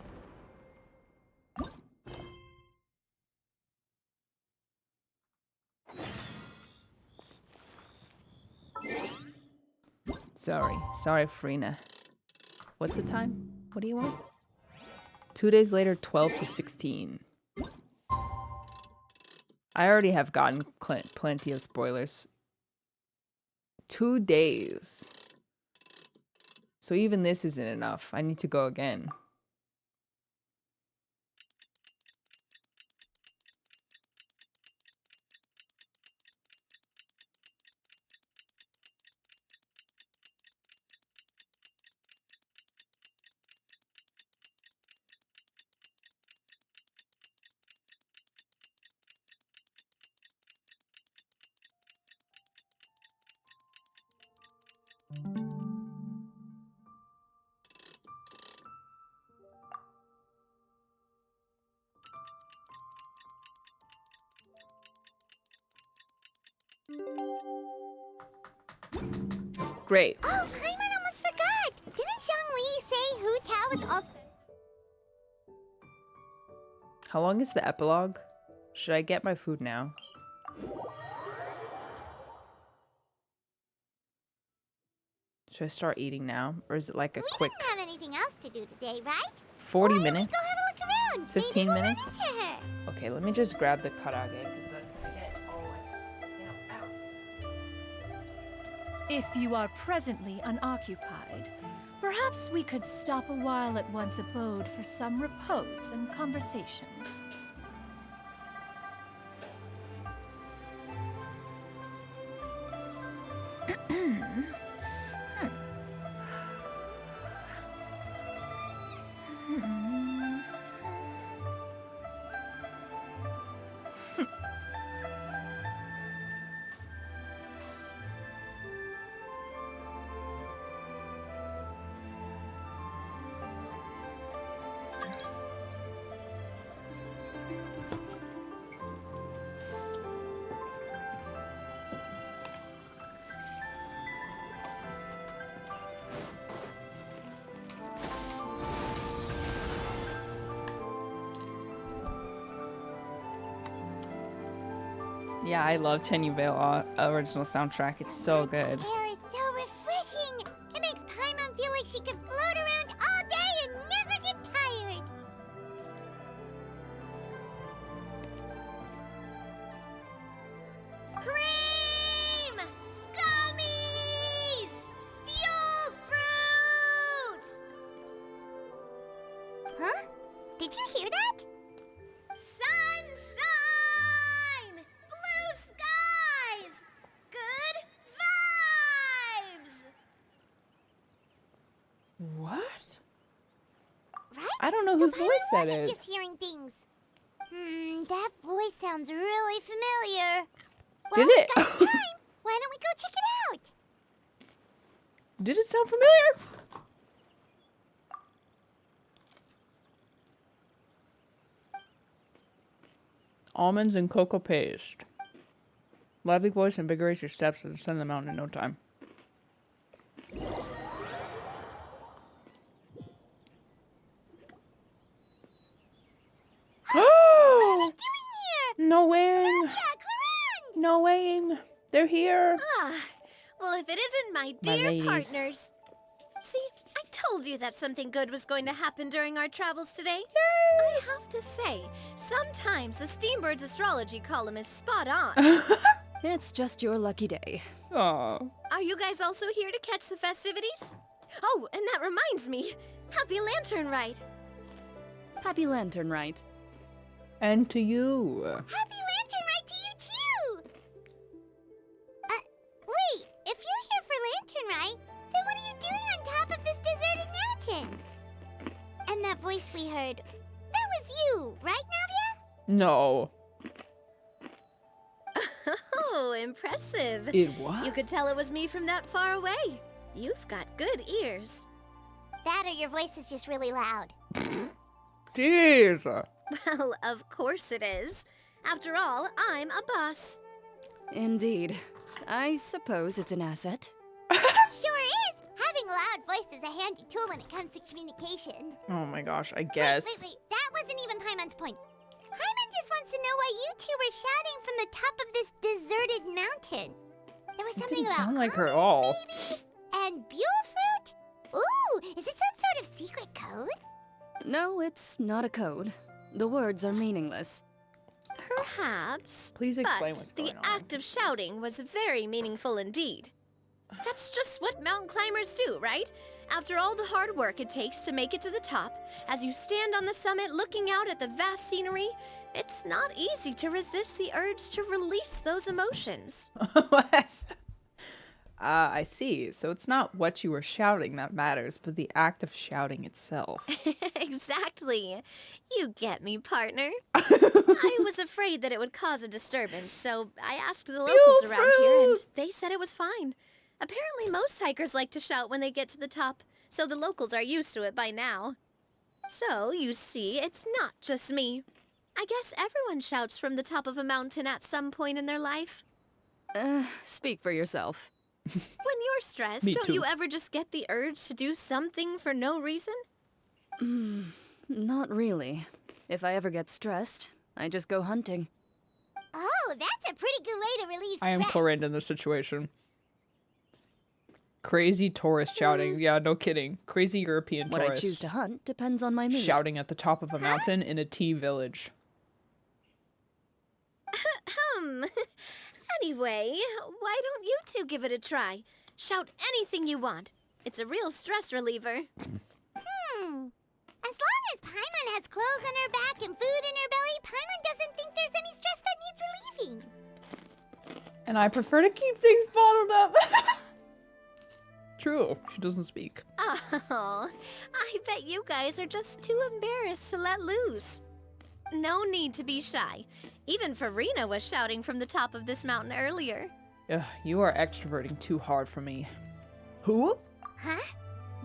Sorry, Frina. What's the time? What do you want? 2 days later, 12 to 16. I already have gotten plenty of spoilers. 2 days. So even this isn't enough. I need to go again. Great. Oh, Paimon almost forgot! Didn't Zhongli say Hu Tao was also... How long is the epilogue? Should I get my food now? Should I start eating now? Or is it like a quick... We don't have anything else to do today, right? 40 Why minutes? Don't we go have a look around? 15 Maybe we'll minutes? run into her. Okay, let me just grab the karage, because that's gonna get If you are presently unoccupied, perhaps we could stop a while at one's abode for some repose and conversation. Yeah, I love Tenyu Vale original soundtrack. It's so good. Air is so refreshing. It makes Paimon feel like she could float around all day and never get tired. Cream! Gummies! Fuel fruit! Huh? Did you hear that? Sunshine! Blue skies! Good vibes! What? Right? I don't know whose Paimon voice that wasn't is. just hearing things. That voice sounds really familiar. Well, Did we've it? got time. Why don't we go check it out? Did it sound familiar? Almonds and cocoa paste. Lively voice invigorates your steps and ascend the mountain in no time. What are they doing here? No way! Yeah, Clarande! No way! They're here! Ah, well, if it isn't my My dear ladies. partners. See, I told you that something good was going to happen during our travels today. I have to say, sometimes the Steambird's astrology column is spot on. It's just your lucky day. Aw. Are you guys also here to catch the festivities? Oh, and that reminds me. Happy Lantern Rite. Happy Lantern Rite. And to you. Happy Lantern Rite to you too! Wait, if you're here for Lantern Rite, then what are you doing on top of this deserted mountain? And that voice we heard, that was you, right, Navia? No. Oh, impressive. It what? You could tell it was me from that far away. You've got good ears. That or your voice is just really loud. Jeez. Well, of course it is. After all, I'm a boss. Indeed. I suppose it's an asset. Sure is! Having a loud voice is a handy tool when it comes to communication. Oh my gosh, I guess. Wait. That wasn't even Paimon's point. Paimon just wants to know why you two were shouting from the top of this deserted mountain. There was something Didn't about sound like her at almonds, all. maybe? And Buell fruit? Ooh, is it some sort of secret code? No, it's not a code. The words are meaningless. Perhaps. Please explain but what's going on. The act of shouting was very meaningful indeed. That's just what mountain climbers do, right? After all the hard work it takes to make it to the top, as you stand on the summit looking out at the vast scenery, it's not easy to resist the urge to release those emotions. I see. So it's not what you were shouting that matters, but the act of shouting itself. Exactly. You get me, partner. I was afraid that it would cause a disturbance, so I asked the locals around here, and they said it was fine. Apparently most hikers like to shout when they get to the top, so the locals are used to it by now. So, you see, it's not just me. I guess everyone shouts from the top of a mountain at some point in their life. Speak for yourself. When you're stressed, Me don't too. you ever just get the urge to do something for no reason? Not really. If I ever get stressed, I just go hunting. Oh, that's a pretty good way to relieve I am stress. Corinne in this situation. Crazy tourist shouting. Yeah, no kidding. Crazy European What I tourist. choose to hunt depends on my mood. Shouting at the top of a mountain in a tea village. Anyway, why don't you two give it a try? Shout anything you want. It's a real stress reliever. As long as Paimon has clothes on her back and food in her belly, Paimon doesn't think there's any stress that needs relieving. And I prefer to keep things bottled up. True. She doesn't speak. Oh, I bet you guys are just too embarrassed to let loose. No need to be shy. Even Farina was shouting from the top of this mountain earlier. Ugh, you are extroverting too hard for me. Who? Huh?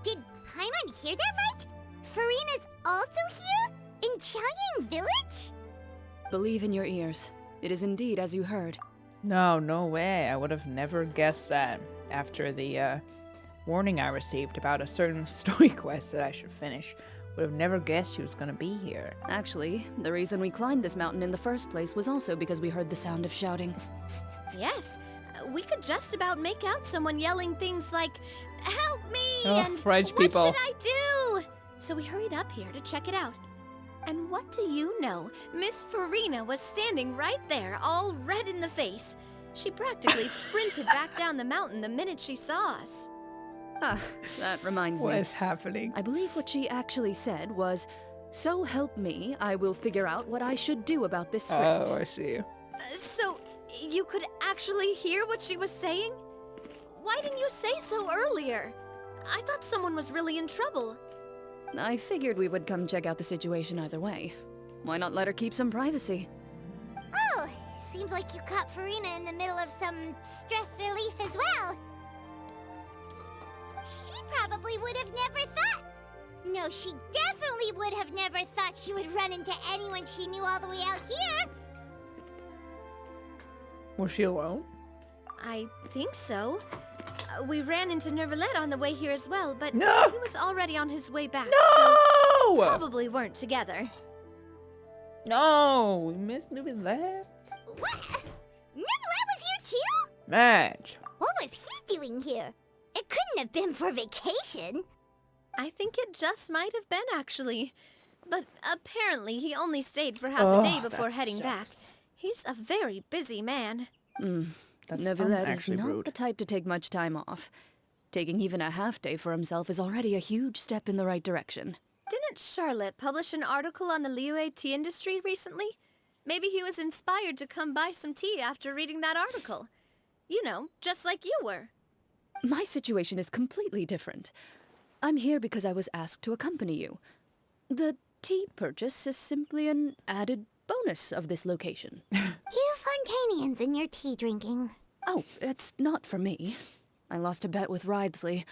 Did Paimon hear that right? Farina's also here? In Chaoying Village? Believe in your ears. It is indeed as you heard. No way. I would have never guessed that after the warning I received about a certain story quest that I should finish. Would have never guessed she was gonna be here. Actually, the reason we climbed this mountain in the first place was also because we heard the sound of shouting. Yes, we could just about make out someone yelling things like, "Help me!" Oh, and French "What people." should I do?" So we hurried up here to check it out. And what do you know? Miss Farina was standing right there, all red in the face. She practically sprinted back down the mountain the minute she saw us. Ah, that reminds me. What is happening? I believe what she actually said was, "So help me, I will figure out what I should do about this script." Oh, I see. So, you could actually hear what she was saying? Why didn't you say so earlier? I thought someone was really in trouble. I figured we would come check out the situation either way. Why not let her keep some privacy? Oh, seems like you caught Farina in the middle of some stress relief as well. She probably would have never thought. No, she definitely would have never thought she would run into anyone she knew all the way out here. Was she alone? I think so. We ran into Nervalet on the way here as well, but No! he was already on his way back, No! so probably weren't together. No, we missed Nervalet. What? Nervalet was here too? Match. What was he doing here? It couldn't have been for vacation. I think it just might have been, actually. But apparently he only stayed for half a day before heading back. He's a very busy man. Nevertheless, is actually not rude. the type to take much time off. Taking even a half day for himself is already a huge step in the right direction. Didn't Charlotte publish an article on the Liyue tea industry recently? Maybe he was inspired to come buy some tea after reading that article. You know, just like you were. My situation is completely different. I'm here because I was asked to accompany you. The tea purchase is simply an added bonus of this location. You Fontanians and your tea drinking. Oh, it's not for me. I lost a bet with Ridesley,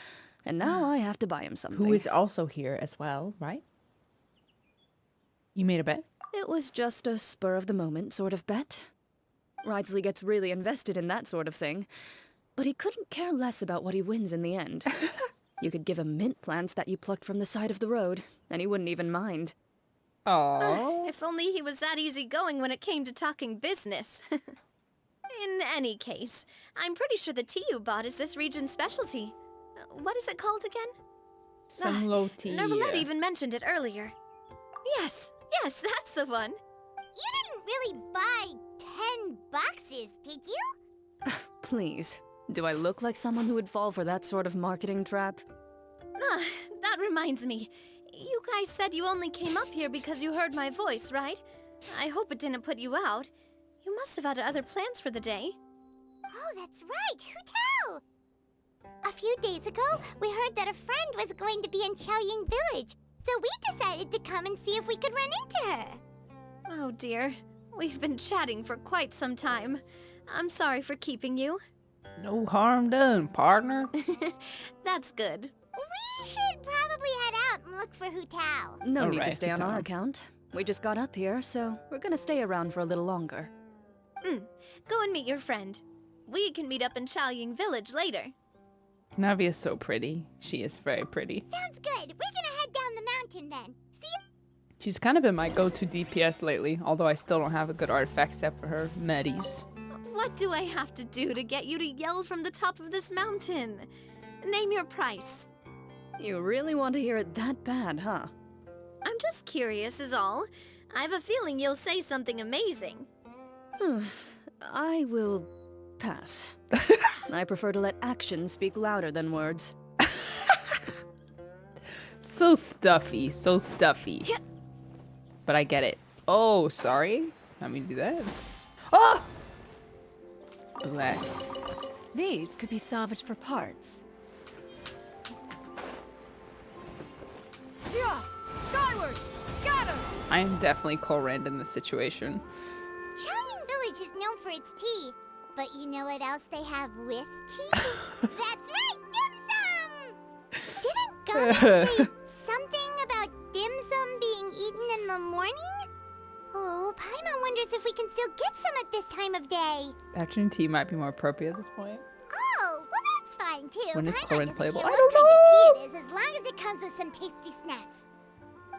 and now I have to buy him something. Who is also here as well, right? You made a bet? It was just a spur-of-the-moment sort of bet. Wrightsley gets really invested in that sort of thing. But he couldn't care less about what he wins in the end. You could give him mint plants that you plucked from the side of the road, and he wouldn't even mind. Oh. If only he was that easygoing when it came to talking business. In any case, I'm pretty sure the tea you bought is this region's specialty. What is it called again? Some low tea. Nervalette even mentioned it earlier. Yes, that's the one. You didn't really buy 10 boxes, did you? Please. Do I look like someone who would fall for that sort of marketing trap? That reminds me. You guys said you only came up here because you heard my voice, right? I hope it didn't put you out. You must have had other plans for the day. Oh, that's right. Hu Tao! A few days ago, we heard that a friend was going to be in Chaoying Village, so we decided to come and see if we could run into her. Oh dear. We've been chatting for quite some time. I'm sorry for keeping you. No harm done, partner. That's good. We should probably head out and look for Hu Tao. No need to stay on our account. We just got up here, so we're gonna stay around for a little longer. Go and meet your friend. We can meet up in Chaoying Village later. Navia's so pretty. She is very pretty. Sounds good. We're gonna head down the mountain then. See you. She's kind of been my go-to DPS lately, although I still don't have a good artifact except for her medis. What do I have to do to get you to yell from the top of this mountain? Name your price. You really want to hear it that bad, huh? I'm just curious is all. I have a feeling you'll say something amazing. I will pass. I prefer to let actions speak louder than words. So stuffy, so stuffy. Yeah. But I get it. Oh, sorry. Not mean to do that. Oh! Bless. These could be salvaged for parts. Yeah! Skyward! Scatter! I am definitely Colrand in this situation. Chaoying Village is known for its tea, but you know what else they have with tea? That's right, dim sum! Didn't Gabi say something about dim sum being eaten in the morning? Oh, Paimon wonders if we can still get some at this time of day. Afternoon tea might be more appropriate at this point. Oh, well that's fine too. When is Paimon Colrand doesn't playable? care I what don't kind know! of tea it is, as long as it comes with some tasty snacks.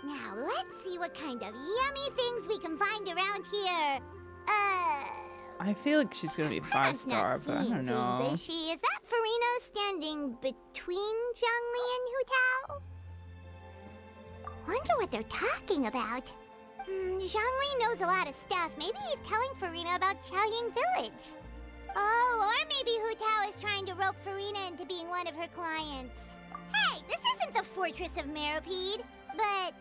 Now, let's see what kind of yummy things we can find around here. I feel like she's gonna be 5-star, but I don't know. Is she? Is that Farina standing between Zhongli and Hu Tao? Wonder what they're talking about. Zhongli knows a lot of stuff. Maybe he's telling Farina about Chaoying Village. Oh, or maybe Hu Tao is trying to rope Farina into being one of her clients. Hey, this isn't the Fortress of Meropide, but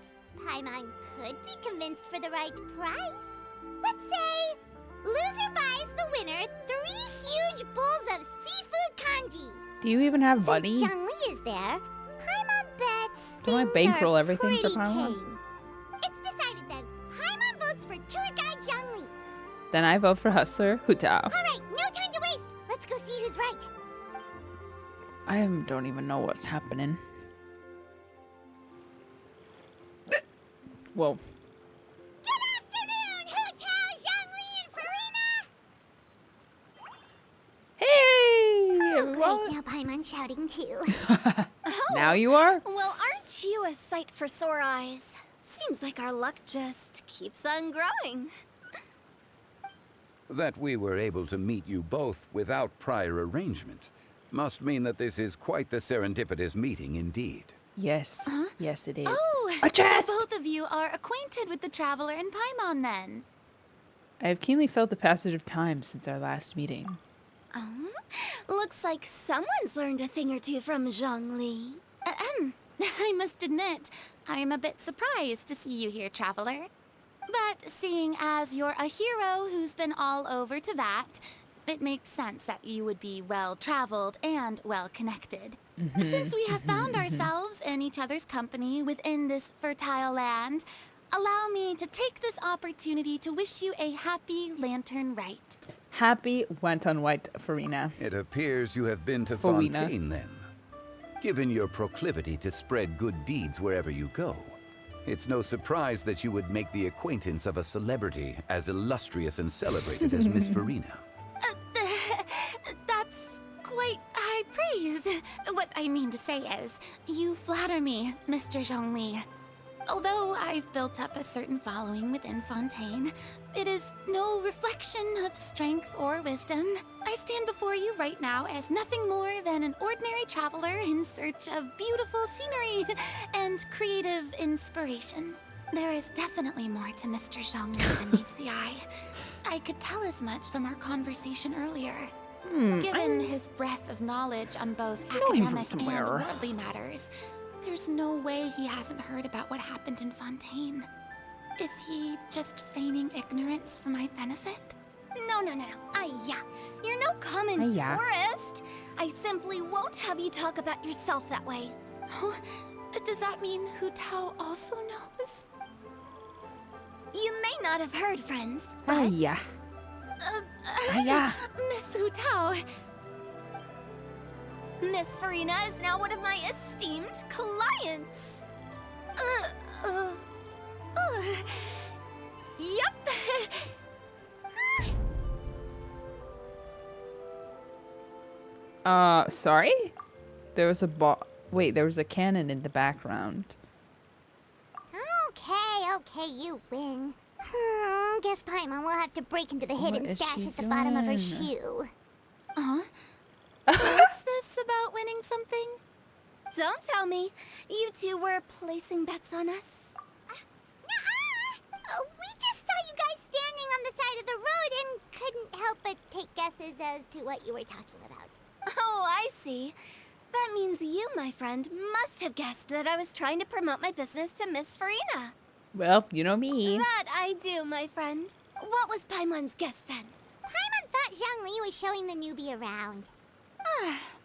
Paimon could be convinced for the right price. Let's say loser buys the winner 3 huge bowls of seafood kanji. Do you even have money? Since Zhongli is there, Paimon bets Don't I things bankroll are everything for pretty Paimon? tame. It's decided then. Paimon votes for tour guide Zhongli. Then I vote for Hustler Hu Tao. All right, no time to waste. Let's go see who's right. I don't even know what's happening. Whoa. Good afternoon, Hu Tao, Zhongli, and Farina. Hey, Oh, everyone. great. Now Paimon's shouting too. Now you are? Well, aren't you a sight for sore eyes? Seems like our luck just keeps on growing. That we were able to meet you both without prior arrangement must mean that this is quite the serendipitous meeting indeed. Yes. Yes, it is. Oh, a chest! So both of you are acquainted with the Traveler and Paimon then. I have keenly felt the passage of time since our last meeting. Looks like someone's learned a thing or two from Zhongli. I must admit, I am a bit surprised to see you here, Traveler. But seeing as you're a hero who's been all over Teyvat, it makes sense that you would be well-traveled and well-connected. Since we have found ourselves in each other's company within this fertile land, allow me to take this opportunity to wish you a happy Lantern Rite. Happy went on white, Farina. It appears you have been to Farina. Fontaine then. Given your proclivity to spread good deeds wherever you go, It's no surprise that you would make the acquaintance of a celebrity as illustrious and celebrated as Miss Farina. That's quite high praise. What I mean to say is, you flatter me, Mr. Zhongli. Although I've built up a certain following within Fontaine, it is no reflection of strength or wisdom. I stand before you right now as nothing more than an ordinary traveler in search of beautiful scenery and creative inspiration. There is definitely more to Mr. Zhongli than meets the eye. I could tell as much from our conversation earlier. Given his breadth of knowledge on both academic and worldly matters, there's no way he hasn't heard about what happened in Fontaine. Is he just feigning ignorance for my benefit? No. Aya, you're no common tourist. I simply won't have you talk about yourself that way. Oh, does that mean Hu Tao also knows? You may not have heard, friends. Aya. Aya. Miss Hu Tao. Miss Farina is now one of my esteemed clients. Yup. Sorry? There was a wait, there was a cannon in the background. Okay, you win. Guess Paimon will have to break into the hidden What is stash she at the bottom of her doing? shoe. What's this about winning something? Don't tell me. You two were placing bets on us. We just saw you guys standing on the side of the road and couldn't help but take guesses as to what you were talking about. Oh, I see. That means you, my friend, must have guessed that I was trying to promote my business to Miss Farina. Well, you know me. That I do, my friend. What was Paimon's guess then? Paimon thought Zhongli was showing the newbie around.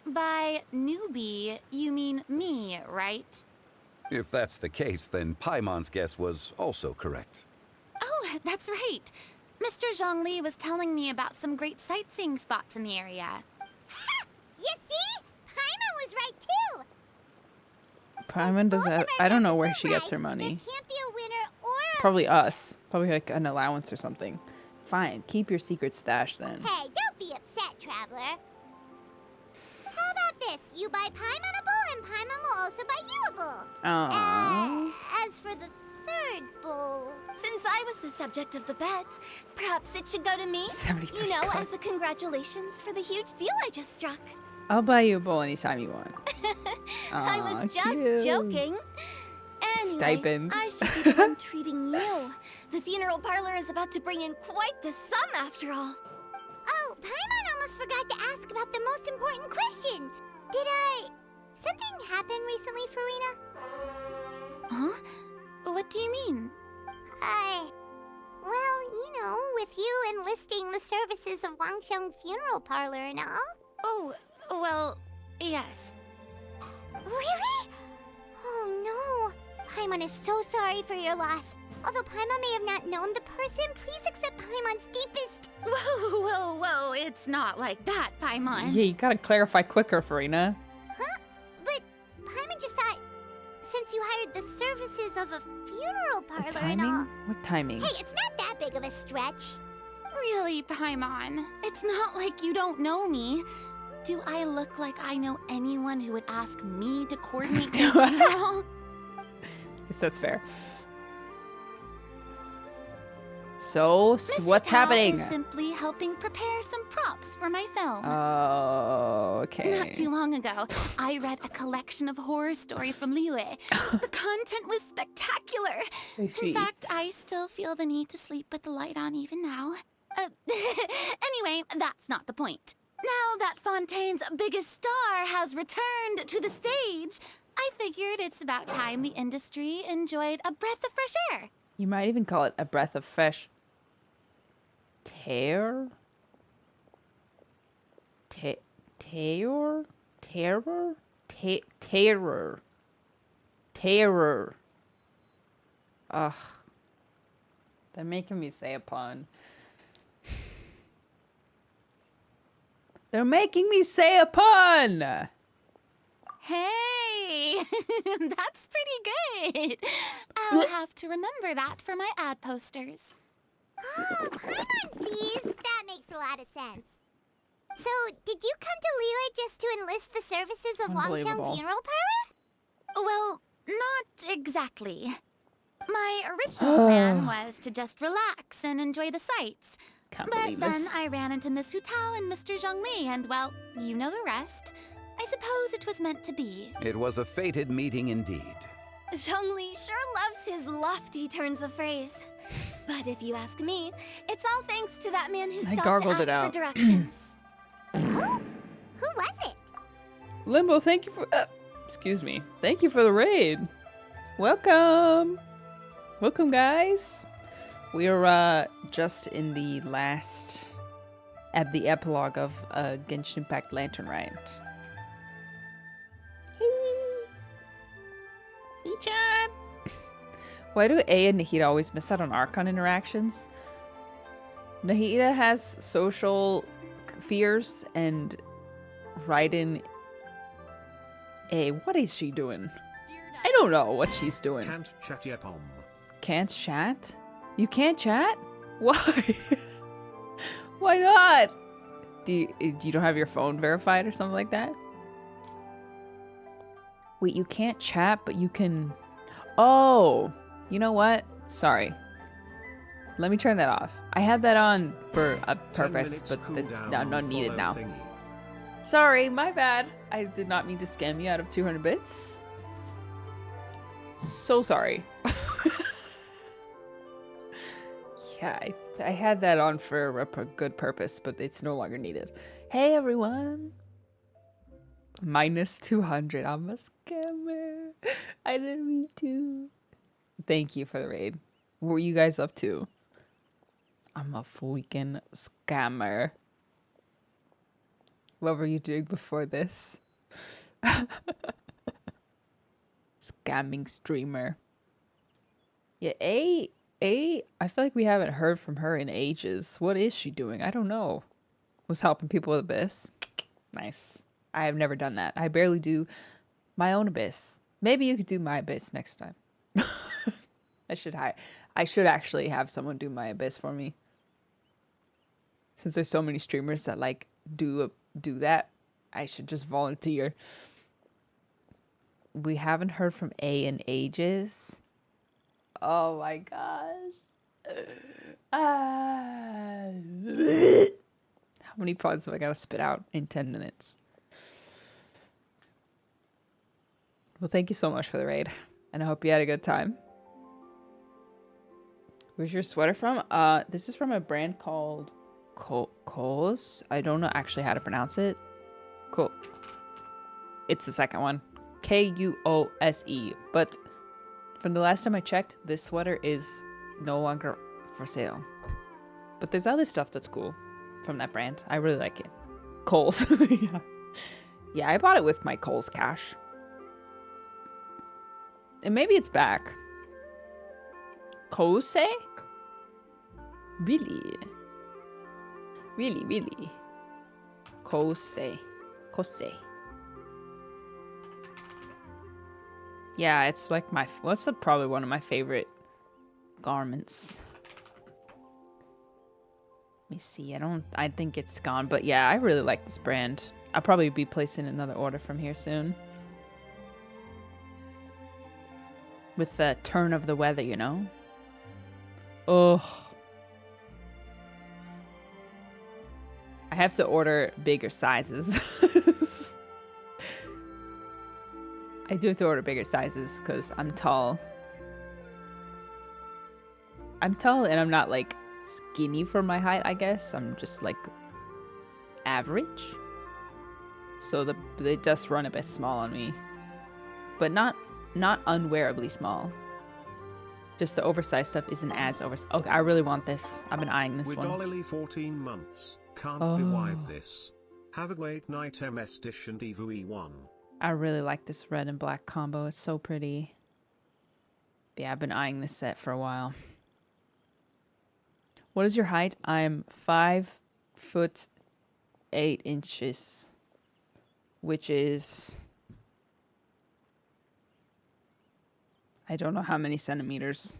By newbie, you mean me, right? If that's the case, then Paimon's guess was also correct. Oh, that's right. Mr. Zhongli was telling me about some great sightseeing spots in the area. You see? Paimon was right too. Paimon does that. I don't know where she gets her money. Can't be a winner or Probably us. Probably like an allowance or something. Fine, keep your secret stash then. Hey, don't be upset, traveler. How about this? You buy Paimon a bowl and Paimon will also buy you a bowl. Aww. As for the third bowl, since I was the subject of the bet, perhaps it should go to me. 73 You know, cards. as a congratulations for the huge deal I just struck. I'll buy you a bowl anytime you want. I was Aw, just cute. joking. Anyway, Stipend. I should be the one treating you. The funeral parlor is about to bring in quite the sum after all. Oh, Paimon almost forgot to ask about the most important question. Something happen recently, Farina? Huh? What do you mean? Well, you know, with you enlisting the services of Wangsheng Funeral Parlor and all. Oh, well, yes. Really? Oh no. Paimon is so sorry for your loss. Although Paimon may have not known the person, please accept Paimon's deepest... Whoa, it's not like that, Paimon. Yeah, you gotta clarify quicker, Farina. Huh? But Paimon just thought, since you hired the services of a funeral parlor and all... What timing? Hey, it's not that big of a stretch. Really, Paimon? It's not like you don't know me. Do I look like I know anyone who would ask me to coordinate their funeral? Guess that's fair. So, what's Tao happening? is simply helping prepare some props for my film. Oh, okay. Not too long ago, I read a collection of horror stories from Liyue. The content was spectacular. I see. In fact, I still feel the need to sleep with the light on even now. Anyway, that's not the point. Now that Fontaine's biggest star has returned to the stage, I figured it's about time the industry enjoyed a breath of fresh air. You might even call it a breath of fresh terror? Terror? Ugh. They're making me say a pun. They're making me say a pun! Hey, Really? That's pretty good. I'll have to remember that for my ad posters. Oh, Paimon sees. That makes a lot of sense. So, did you come to Liyue just to enlist the services of Longcheng Funeral Parlor? Well, not exactly. My original plan was to just relax and enjoy the sights. Can't but believe then this. I ran into Miss Hutao and Mr. Zhongli, and well, you know the rest. I suppose it was meant to be. It was a fated meeting indeed. Zhongli sure loves his lofty turns of phrase. But if you ask me, it's all thanks to that man who stopped to ask for directions. Who was it? Limbo, thank you for... excuse me. Thank you for the raid. Welcome. Welcome, guys. We are just in the last... at the epilogue of Genshin Impact Lantern Rite. Ichan! Why do A and Nahida always miss out on Archon interactions? Nahida has social fears and Raiden... A, what is she doing? I don't know what she's doing. Can't chat yet, Can't chat? You can't chat? Why? Why not? Do you don't have your phone verified or something like that? Wait, you can't chat, but you can... Oh! You know what? Sorry. Let me turn that off. I had that on for a purpose, but it's not needed now. Thingy. Sorry, my bad. I did not mean to scam you out of 200 bits. So sorry. Yeah, I had that on for a good purpose, but it's no longer needed. Hey, everyone. Minus 200. I'm a scammer. I didn't mean to. Thank you for the raid. What were you guys up to? I'm a freaking scammer. What were you doing before this? Scamming streamer. Yeah, I feel like we haven't heard from her in ages. What is she doing? I don't know. Was helping people with Abyss. Nice. I have never done that. I barely do my own Abyss. Maybe you could do my Abyss next time. I should actually have someone do my Abyss for me. Since there's so many streamers that like do that, I should just volunteer. We haven't heard from A in ages. Oh my gosh. How many pods have I got to spit out in 10 minutes? Well, thank you so much for the raid. And I hope you had a good time. Where's your sweater from? This is from a brand called Kos. I don't know actually how to pronounce it. Cool. It's the second one. Kuse. But from the last time I checked, this sweater is no longer for sale. But there's other stuff that's cool from that brand. I really like it. Kohl's. Yeah, I bought it with my Kohl's cash. And maybe it's back. Kose? Really? Really? Kose. Yeah, it's like what's probably one of my favorite garments. Let me see. I think it's gone, but yeah, I really like this brand. I'll probably be placing another order from here soon. With the turn of the weather, you know? Oh. I have to order bigger sizes. I do have to order bigger sizes because I'm tall. I'm tall and I'm not like skinny for my height, I guess. I'm just like average. So they just run a bit small on me. But not unwearably small. Just the oversized stuff isn't as oversized. Okay, I really want this. I've been eyeing this one. We're 14 months. Can't bewive this. Have a great night, MS Dish and Evu E1. I really like this red and black combo. It's so pretty. Yeah, I've been eyeing this set for a while. What is your height? I'm 5 foot 8 inches, which is I don't know how many centimeters.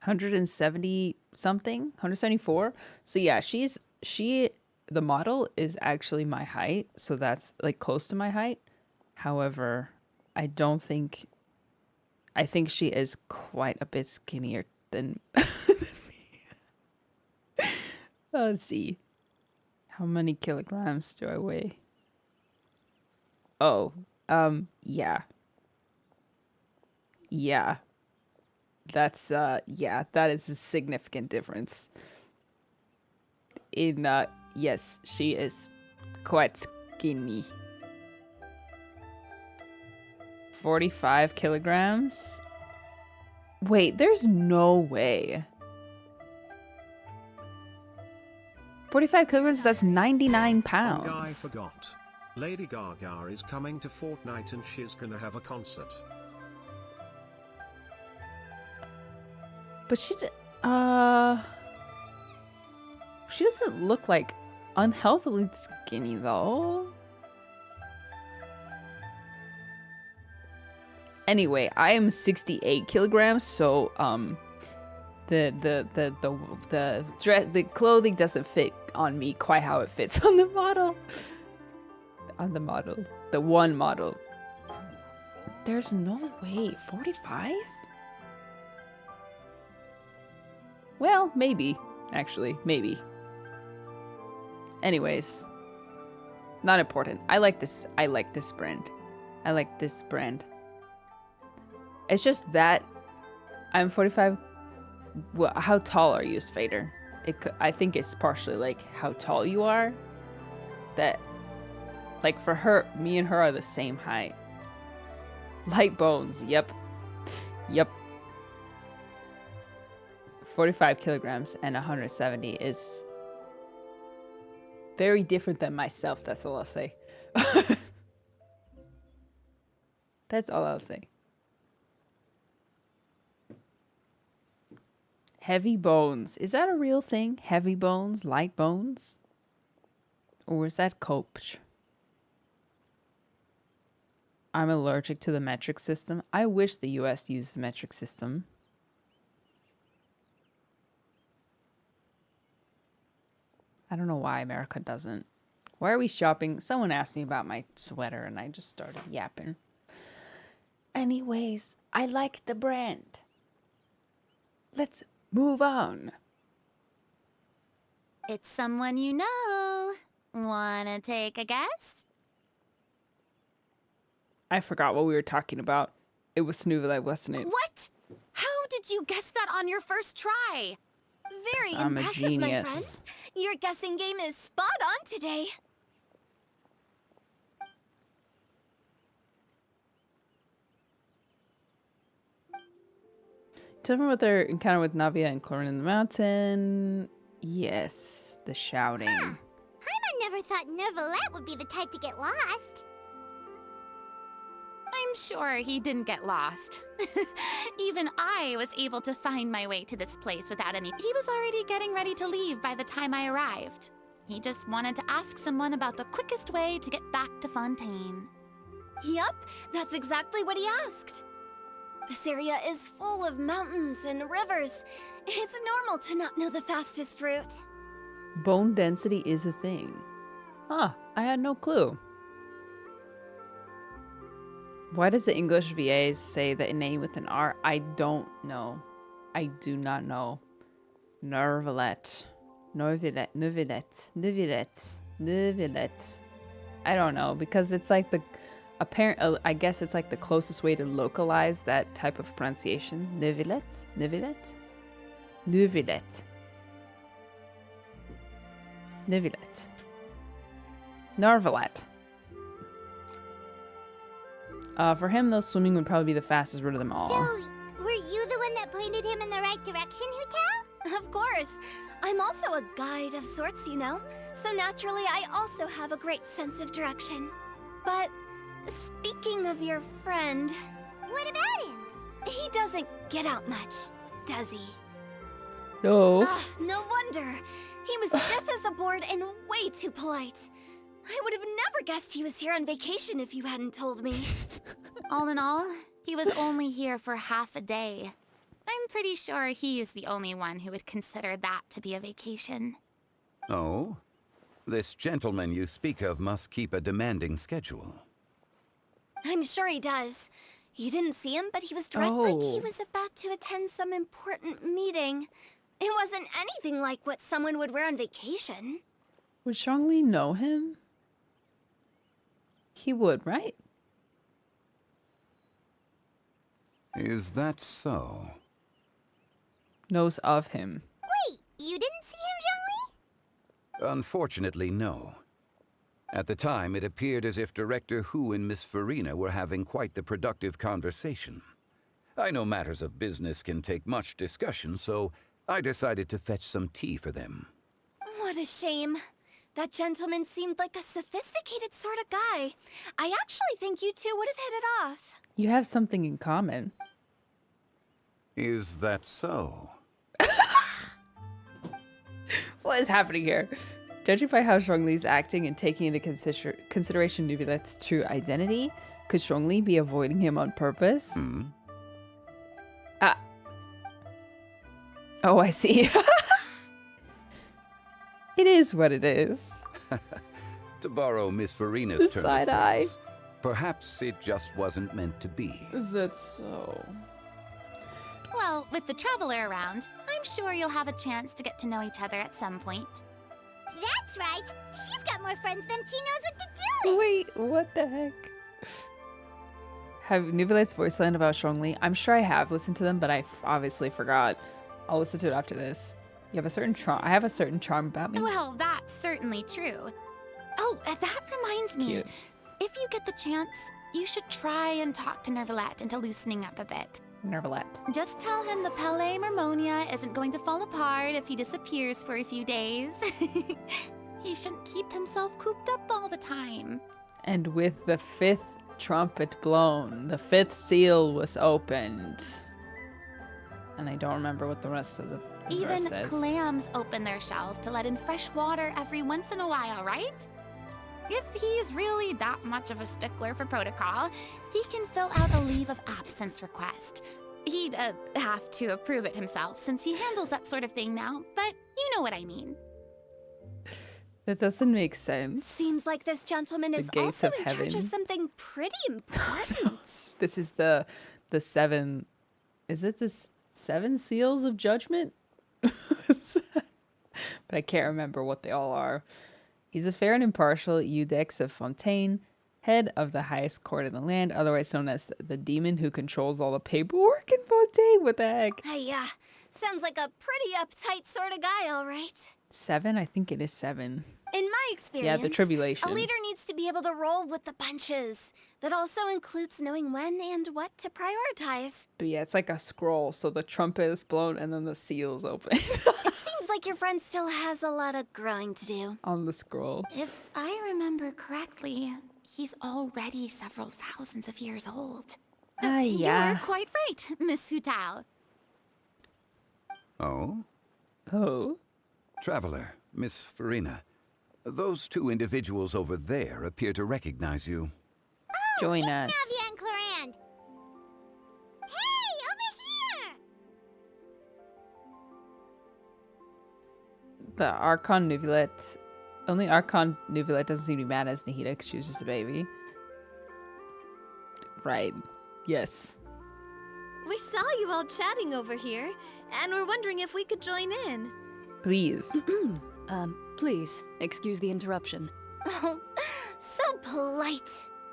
$170 something, 174. So yeah, the model is actually my height, so that's like close to my height. However, I think she is quite a bit skinnier than me. Let's see. How many kilograms do I weigh? Oh, yeah. Yeah. That's, yeah, that is a significant difference. Yes, she is quite skinny. 45 kilograms? Wait, there's no way. 45 kilograms, that's 99 pounds. I forgot. Lady Gaga is coming to Fortnite and she's gonna have a concert. But she doesn't look like unhealthily skinny though. Anyway, I am 68 kilograms, so the clothing doesn't fit on me quite how it fits on the model. The one model. There's no way. 45? Well, maybe. Actually, maybe. Anyways, not important. I like this brand. I like this brand. It's just that I'm 45. Well, how tall are you, Fader? I think it's partially like how tall you are. That, like for her, me and her are the same height. Light bones. Yep. 45 kilograms and 170 is very different than myself. That's all I'll say. That's all I'll say. Heavy bones. Is that a real thing? Heavy bones? Light bones? Or is that coach? I'm allergic to the metric system. I wish the US used the metric system. I don't know why America doesn't. Why are we shopping? Someone asked me about my sweater and I just started yapping. Anyways, I like the brand. Let's move on. It's someone you know. Wanna take a guess? I forgot what we were talking about. It was Snoovlet, wasn't it? What? How did you guess that on your first try? Very I'm impressive, a my genius. friend. Your guessing game is spot on today. Tell me about their encounter with Navia and Clorin in the mountain. Yes, the shouting. Paimon never thought Neuvillette would be the type to get lost. I'm sure he didn't get lost. Even I was able to find my way to this place without any... He was already getting ready to leave by the time I arrived. He just wanted to ask someone about the quickest way to get back to Fontaine. Yup, that's exactly what he asked. This area is full of mountains and rivers. It's normal to not know the fastest route. Bone density is a thing. Huh, I had no clue. Why does the English VAs say the name with an R? I don't know. I do not know. Neuvillette. I don't know, because it's like the apparent. I guess it's like the closest way to localize that type of pronunciation. Neuvillette. For him, though, swimming would probably be the fastest route of them all. So, were you the one that pointed him in the right direction, Hutel? Of course. I'm also a guide of sorts, you know. So naturally, I also have a great sense of direction. But speaking of your friend... What about him? He doesn't get out much, does he? No. No wonder. He was stiff as a board and way too polite. I would have never guessed he was here on vacation if you hadn't told me. All in all, he was only here for half a day. I'm pretty sure he is the only one who would consider that to be a vacation. Oh? This gentleman you speak of must keep a demanding schedule. I'm sure he does. You didn't see him, but he was dressed like he was about to attend some important meeting. It wasn't anything like what someone would wear on vacation. Would Zhongli know him? He would, right? Is that so? Knows of him. Wait, you didn't see him, Zhongli? Unfortunately, no. At the time, it appeared as if Director Hu and Miss Farina were having quite the productive conversation. I know matters of business can take much discussion, so I decided to fetch some tea for them. What a shame. That gentleman seemed like a sophisticated sort of guy. I actually think you two would have hit it off. You have something in common. Is that so? What is happening here? Judging by how Zhongli's acting and taking into consideration Nuvilet's true identity, could Zhongli be avoiding him on purpose? Hmm? Oh, I see. It is what it is. To borrow Miss Farina's term Side of eye. phrase, perhaps it just wasn't meant to be. Is that so? Well, with the Traveler around, I'm sure you'll have a chance to get to know each other at some point. That's right. She's got more friends than she knows what to do with. Wait, what the heck? Have Nuvilet's voice line about Zhongli? I'm sure I have listened to them, but I obviously forgot. I'll listen to it after this. You have a certain charm. I have a certain charm about me. Well, that's certainly true. Oh, that reminds me. Cute. If you get the chance, you should try and talk to Nervalet into loosening up a bit. Nervalet. Just tell him the Palais Mermonia isn't going to fall apart if he disappears for a few days. He shouldn't keep himself cooped up all the time. And with the 5th trumpet blown, the 5th seal was opened. And I don't remember what the rest of the Even verse says. clams open their shells to let in fresh water every once in a while, right? If he's really that much of a stickler for protocol, he can fill out a leave of absence request. He'd have to approve it himself since he handles that sort of thing now, but you know what I mean. That doesn't make sense. Seems like this gentleman The is gates also of in charge of heaven. something pretty important. This is the 7. Is it the 7 seals of judgment? But I can't remember what they all are. He's a fair and impartial Eudex of Fontaine, head of the highest court in the land, otherwise known as the demon who controls all the paperwork in Fontaine. What the heck? Yeah, sounds like a pretty uptight sort of guy, all right. 7? I think it is 7. In my experience, Yeah, the tribulation. a leader needs to be able to roll with the punches. That also includes knowing when and what to prioritize. But yeah, it's like a scroll, so the trumpet is blown and then the seal's open Seems like your friend still has a lot of growing to do. on the scroll. If I remember correctly, he's already several thousands of years old. Yeah. You're quite right, Miss Hu Tao. Oh? Oh? Traveler, Miss Farina. Those two individuals over there appear to recognize you. Join us. Navia and Clarand. Hey, over here! The Archon Nuvilet. Only Archon Nuvilet doesn't seem to be mad as Nahida because she was just a baby. Right. Yes. We saw you all chatting over here, and we're wondering if we could join in. Please. Please, excuse the interruption. Oh, so polite.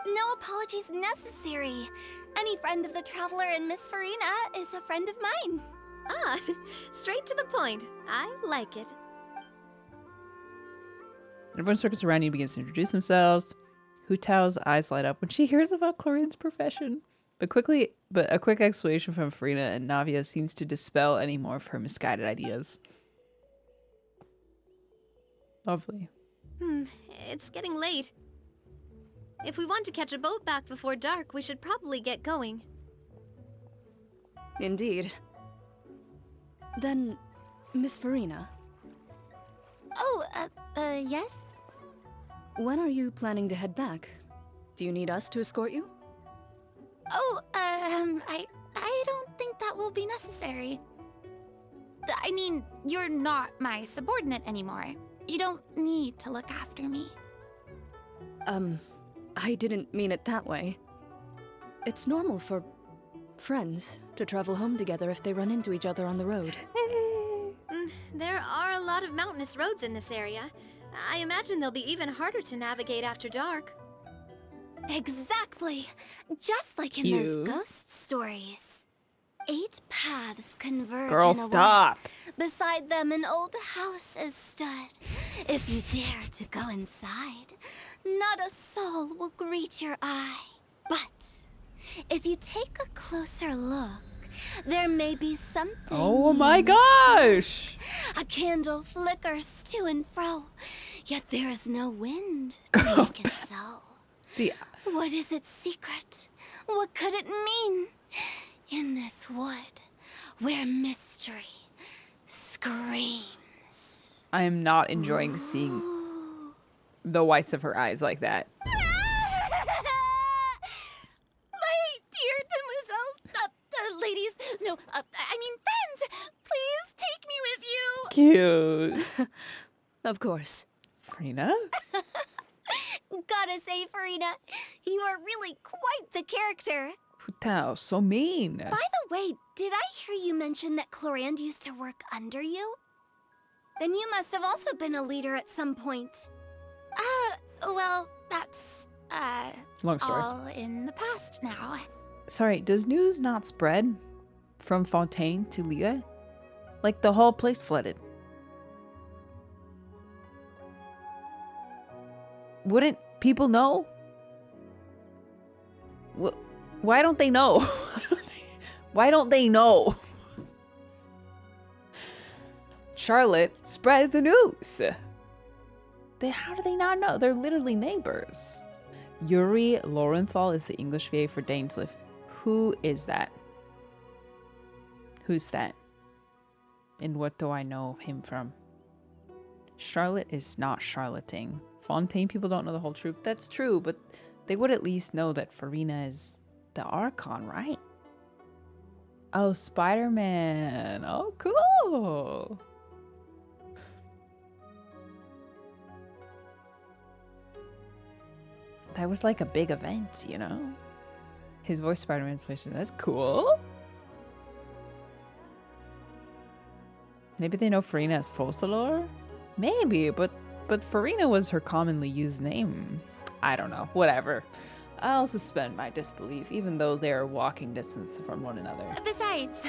No apologies necessary. Any friend of the Traveler and Miss Farina is a friend of mine. Ah, straight to the point. I like it. Everyone circles around you and begins to introduce themselves. Hu Tao's eyes light up when she hears about Clarin's profession. But a quick explanation from Farina and Navia seems to dispel any more of her misguided ideas. Lovely. It's getting late. If we want to catch a boat back before dark, we should probably get going. Indeed. Then, Miss Farina? Oh, yes? When are you planning to head back? Do you need us to escort you? Oh, I don't think that will be necessary. I mean, you're not my subordinate anymore. You don't need to look after me. I didn't mean it that way. It's normal for friends to travel home together if they run into each other on the road. There are a lot of mountainous roads in this area. I imagine they'll be even harder to navigate after dark. Exactly! Just like in Cute. those ghost stories. 8 paths converge Girl, in a stop. wood. Beside them an old house is stood. If you dare to go inside, not a soul will greet your eye. But if you take a closer look, there may be something. Oh my you must gosh! A candle flickers to and fro, yet there is no wind to make it so. The What is its secret? What could it mean? In this wood, where mystery screams. I am not enjoying seeing the whites of her eyes like that. My dear demoiselles, ladies, no, I mean friends, please take me with you. Cute. Of course. Farina? Gotta say, Farina, you are really quite the character. Puta, so mean. By the way, did I hear you mention that Clorand used to work under you? Then you must have also been a leader at some point. Well, that's, Long story. all in the past now. Sorry, does news not spread from Fontaine to Liyue? Like the whole place flooded. Wouldn't people know? Why don't they know? Why don't they know? Charlotte, spread the news. How do they not know? They're literally neighbors. Yuri Lorenthal is the English VA for Dainsleif. Who is that? Who's that? And what do I know him from? Charlotte is not charlating. Fontaine people don't know the whole truth. That's true, but they would at least know that Farina is the Archon, right? Oh, Spider-Man. Oh, cool. That was like a big event, you know? His voice Spider-Man's patient. That's cool. Maybe they know Farina as Focalor? Maybe, but Farina was her commonly used name. I don't know. Whatever. I'll suspend my disbelief, even though they're walking distance from one another. Besides,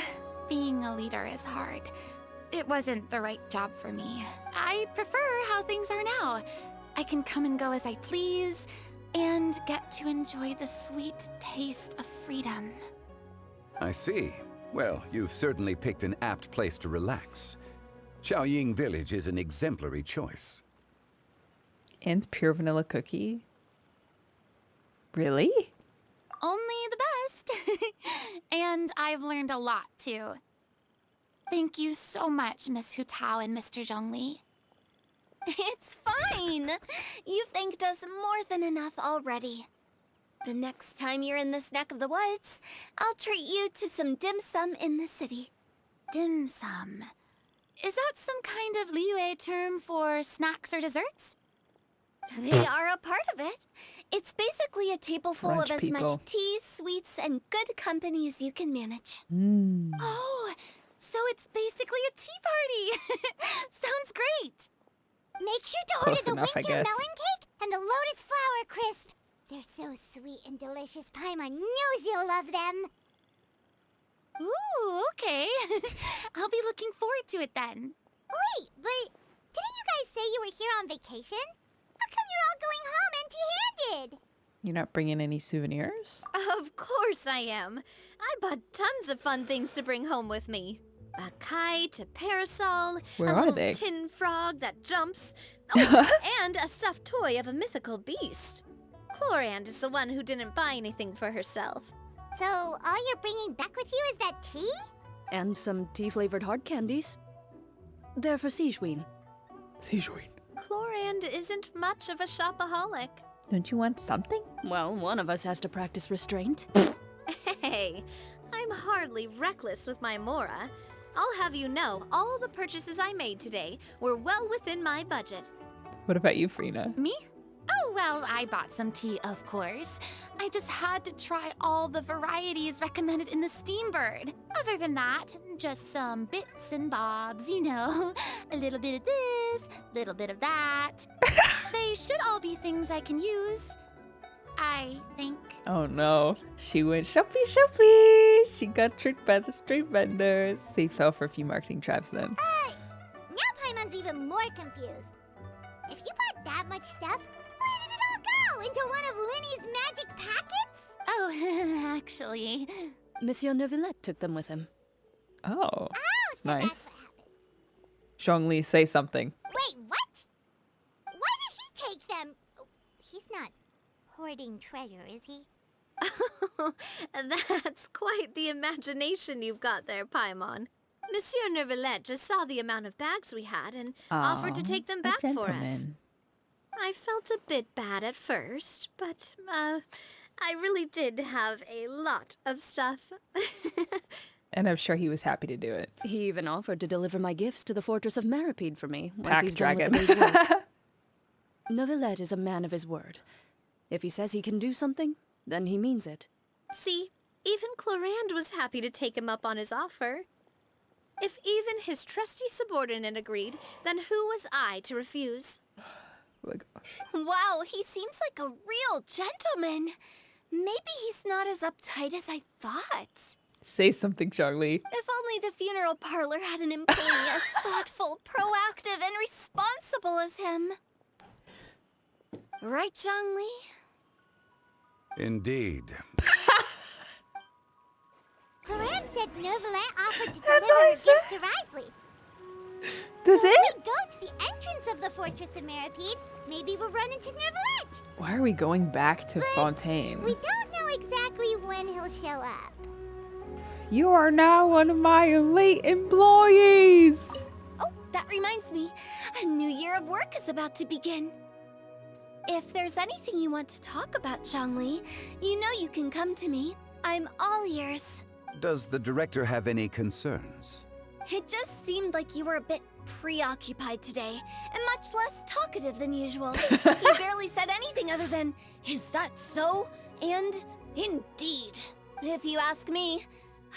being a leader is hard. It wasn't the right job for me. I prefer how things are now. I can come and go as I please, and get to enjoy the sweet taste of freedom. I see. Well, you've certainly picked an apt place to relax. Qiaoying Village is an exemplary choice. And pure vanilla cookie? Really? Only the best. And I've learned a lot, too. Thank you so much, Miss Hu Tao and Mr. Zhongli. It's fine. You've thanked us more than enough already. The next time you're in this neck of the woods, I'll treat you to some dim sum in the city. Dim sum? Is that some kind of Liyue term for snacks or desserts? They are a part of it. It's basically a table full French of as people. much tea, sweets, and good company as you can manage. Oh, so it's basically a tea party. Sounds great. Make sure to Close order the enough, I winter guess. melon cake and the lotus flower crisp. They're so sweet and delicious, Paimon knows you'll love them. Ooh, okay. I'll be looking forward to it then. Wait, but didn't you guys say you were here on vacation? How come you're all going home empty-handed? You're not bringing any souvenirs? Of course I am. I bought tons of fun things to bring home with me. A kite, a parasol, Where a are little they? tin frog that jumps, oh, and a stuffed toy of a mythical beast. Clorand is the one who didn't buy anything for herself. So all you're bringing back with you is that tea? And some tea-flavored hard candies. They're for Sigewin. Sigewin. Chlorand isn't much of a shopaholic. Don't you want something? Well, one of us has to practice restraint. Hey, I'm hardly reckless with my Mora. I'll have you know, all the purchases I made today were well within my budget. What about you, Frina? Me? Oh, well, I bought some tea, of course. I just had to try all the varieties recommended in the Steambird. Other than that, just some bits and bobs, you know. A little bit of this, little bit of that. They should all be things I can use, I think. Oh no, she went shoppy. She got tricked by the street vendors. They fell for a few marketing traps then. Now Paimon's even more confused. If you bought that much stuff, where did it all go? Into one of Linny's magic packets? Oh, actually... Monsieur Neuvillette took them with him. Oh, that's nice. Zhongli, say something. Wait, what? Why did he take them? He's not hoarding treasure, is he? That's quite the imagination you've got there, Paimon. Monsieur Neuvillette just saw the amount of bags we had and offered to take them back for us. I felt a bit bad at first, but I really did have a lot of stuff. And I'm sure he was happy to do it. He even offered to deliver my gifts to the Fortress of Meripede for me once Pack he's dragon. done with the day's work. Neuvillette is a man of his word. If he says he can do something, then he means it. See, even Chlorand was happy to take him up on his offer. If even his trusty subordinate agreed, then who was I to refuse? Oh my gosh. Wow, he seems like a real gentleman. Maybe he's not as uptight as I thought. Say something, Zhongli. If only the funeral parlor had an employee as thoughtful, proactive, and responsible as him. Right, Zhongli? Indeed. Chlorand said Neuvillette offered to deliver her gifts to Risley. That's so it? If we go to the entrance of the Fortress of Meripede, maybe we'll run into Neuvillette. Why are we going back to Fontaine? We don't know exactly when he'll show up. You are now one of my elite employees. Oh, that reminds me. A new year of work is about to begin. If there's anything you want to talk about, Zhongli, you know you can come to me. I'm all ears. Does the director have any concerns? It just seemed like you were a bit preoccupied today, and much less talkative than usual. You barely said anything other than, "Is that so?" and "Indeed." If you ask me,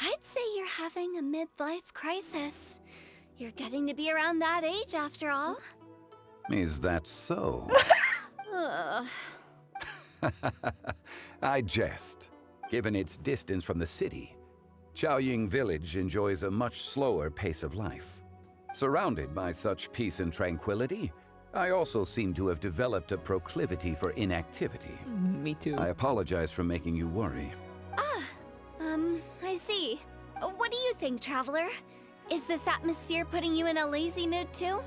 I'd say you're having a midlife crisis. You're getting to be around that age after all. Is that so? Ugh. I jest. Given its distance from the city, Chaoying Village enjoys a much slower pace of life. Surrounded by such peace and tranquility, I also seem to have developed a proclivity for inactivity. Me too. I apologize for making you worry. I see. What do you think, Traveler? Is this atmosphere putting you in a lazy mood too?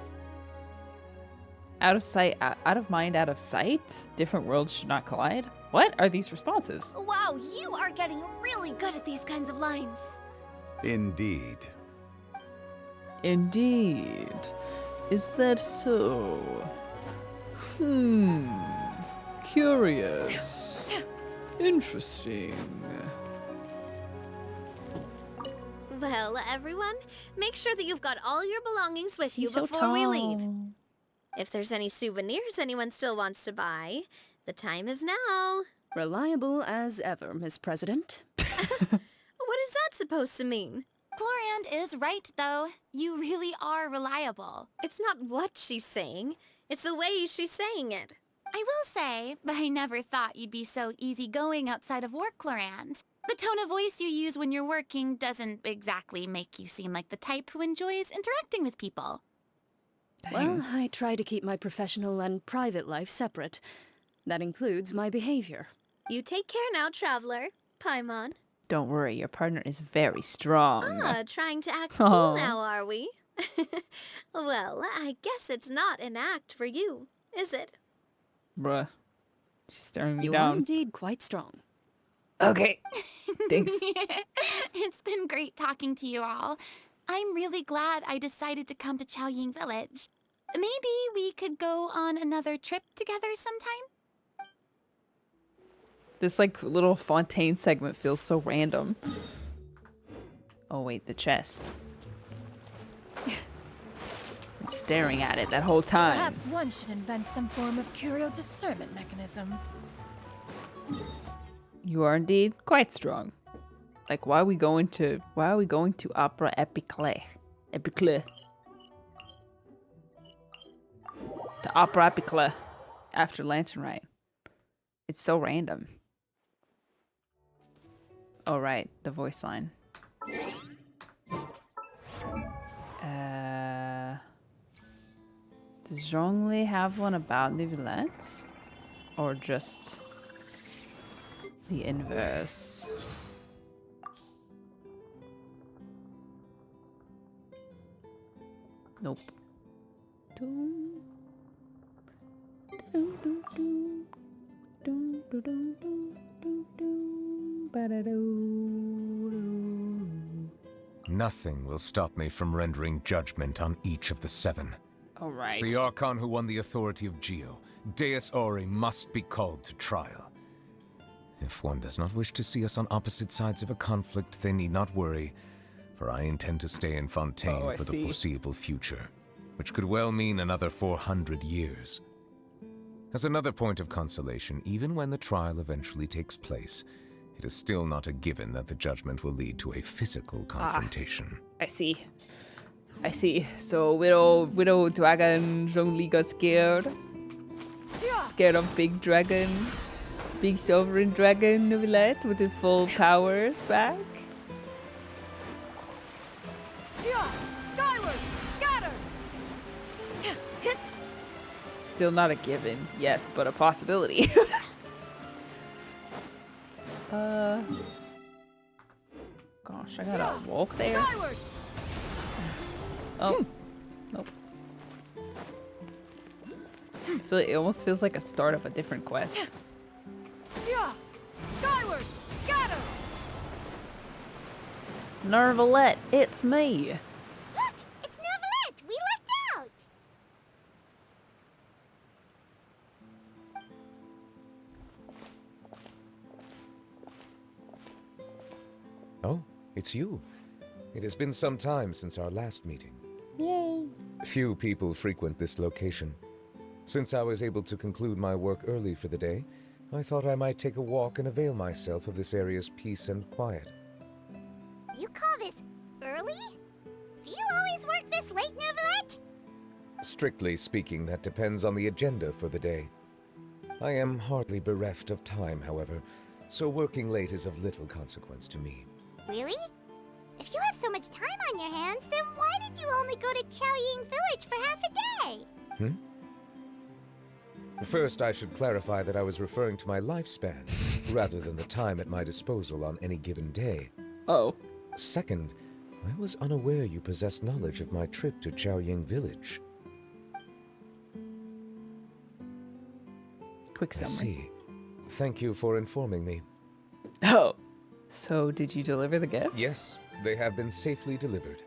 Out of sight, out of mind, out of sight? Different worlds should not collide? What are these responses? Wow, you are getting really good at these kinds of lines. Indeed. Indeed. Is that so? Curious. Interesting. Well, everyone, make sure that you've got all your belongings with you She's so before we leave. tall. If there's any souvenirs anyone still wants to buy, the time is now. Reliable as ever, Miss President. What is that supposed to mean? Chlorand is right, though. You really are reliable. It's not what she's saying, it's the way she's saying it. I will say, I never thought you'd be so easygoing outside of work, Chlorand. The tone of voice you use when you're working doesn't exactly make you seem like the type who enjoys interacting with people. Well, I try to keep my professional and private life separate. That includes my behavior. You take care now, Traveler. Paimon. Don't worry, your partner is very strong. Trying to act cool now, are we? Well, I guess it's not an act for you, is it? Bruh. She's staring me You down. are indeed quite strong. Okay. Thanks. It's been great talking to you all. I'm really glad I decided to come to Chaoying Village. Maybe we could go on another trip together sometime? This like little Fontaine segment feels so random. Oh wait, the chest. Been staring at it that whole time. Perhaps one should invent some form of curio discernment mechanism. You are indeed quite strong. Like, why are we going to Opera Epicle? The Opera Epicle after Lantern Rite. It's so random. Oh right, the voice line. Does Zhongli have one about Neuvillette? Or just the inverse? Nope. Nothing will stop me from rendering judgment on each of the 7. All right. As the Archon who won the authority of Geo, Deus Ori must be called to trial. If one does not wish to see us on opposite sides of a conflict, they need not worry, for I intend to stay in Fontaine for the foreseeable future, which could well mean another 400 years. As another point of consolation, even when the trial eventually takes place, it is still not a given that the judgment will lead to a physical confrontation. I see. So Widow Dragon Zhongli got scared. Scared of Big Dragon. Big Sovereign Dragon Neuvillette with his full powers back. Skyward! Scatter! Still not a given, yes, but a possibility. Gosh, I gotta walk there. Skyward! Oh, nope. It almost feels like a start of a different quest. Skyward! Scatter! Neuvillette, it's me. Look! It's Neuvillette! We lucked out! Oh, it's you. It has been some time since our last meeting. Yay. Few people frequent this location. Since I was able to conclude my work early for the day, I thought I might take a walk and avail myself of this area's peace and quiet. You call this early? Do you always work this late, Neuvillette? Strictly speaking, that depends on the agenda for the day. I am hardly bereft of time, however, so working late is of little consequence to me. Really? If you have so much time on your hands, then why did you only go to Chaoying Village for half a day? First, I should clarify that I was referring to my lifespan, rather than the time at my disposal on any given day. Oh. Second, I was unaware you possessed knowledge of my trip to Chaoying Village. Quick summary. I see. Thank you for informing me. Oh. So, did you deliver the gifts? Yes, they have been safely delivered.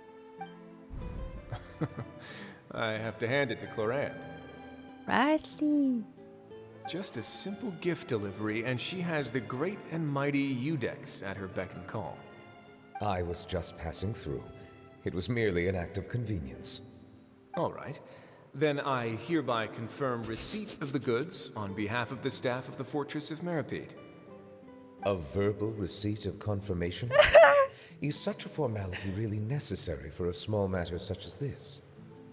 I have to hand it to Clorant. Riley. Just a simple gift delivery, and she has the great and mighty Udex at her beck and call. I was just passing through. It was merely an act of convenience. All right. Then I hereby confirm receipt of the goods on behalf of the staff of the Fortress of Meripede. A verbal receipt of confirmation? Is such a formality really necessary for a small matter such as this?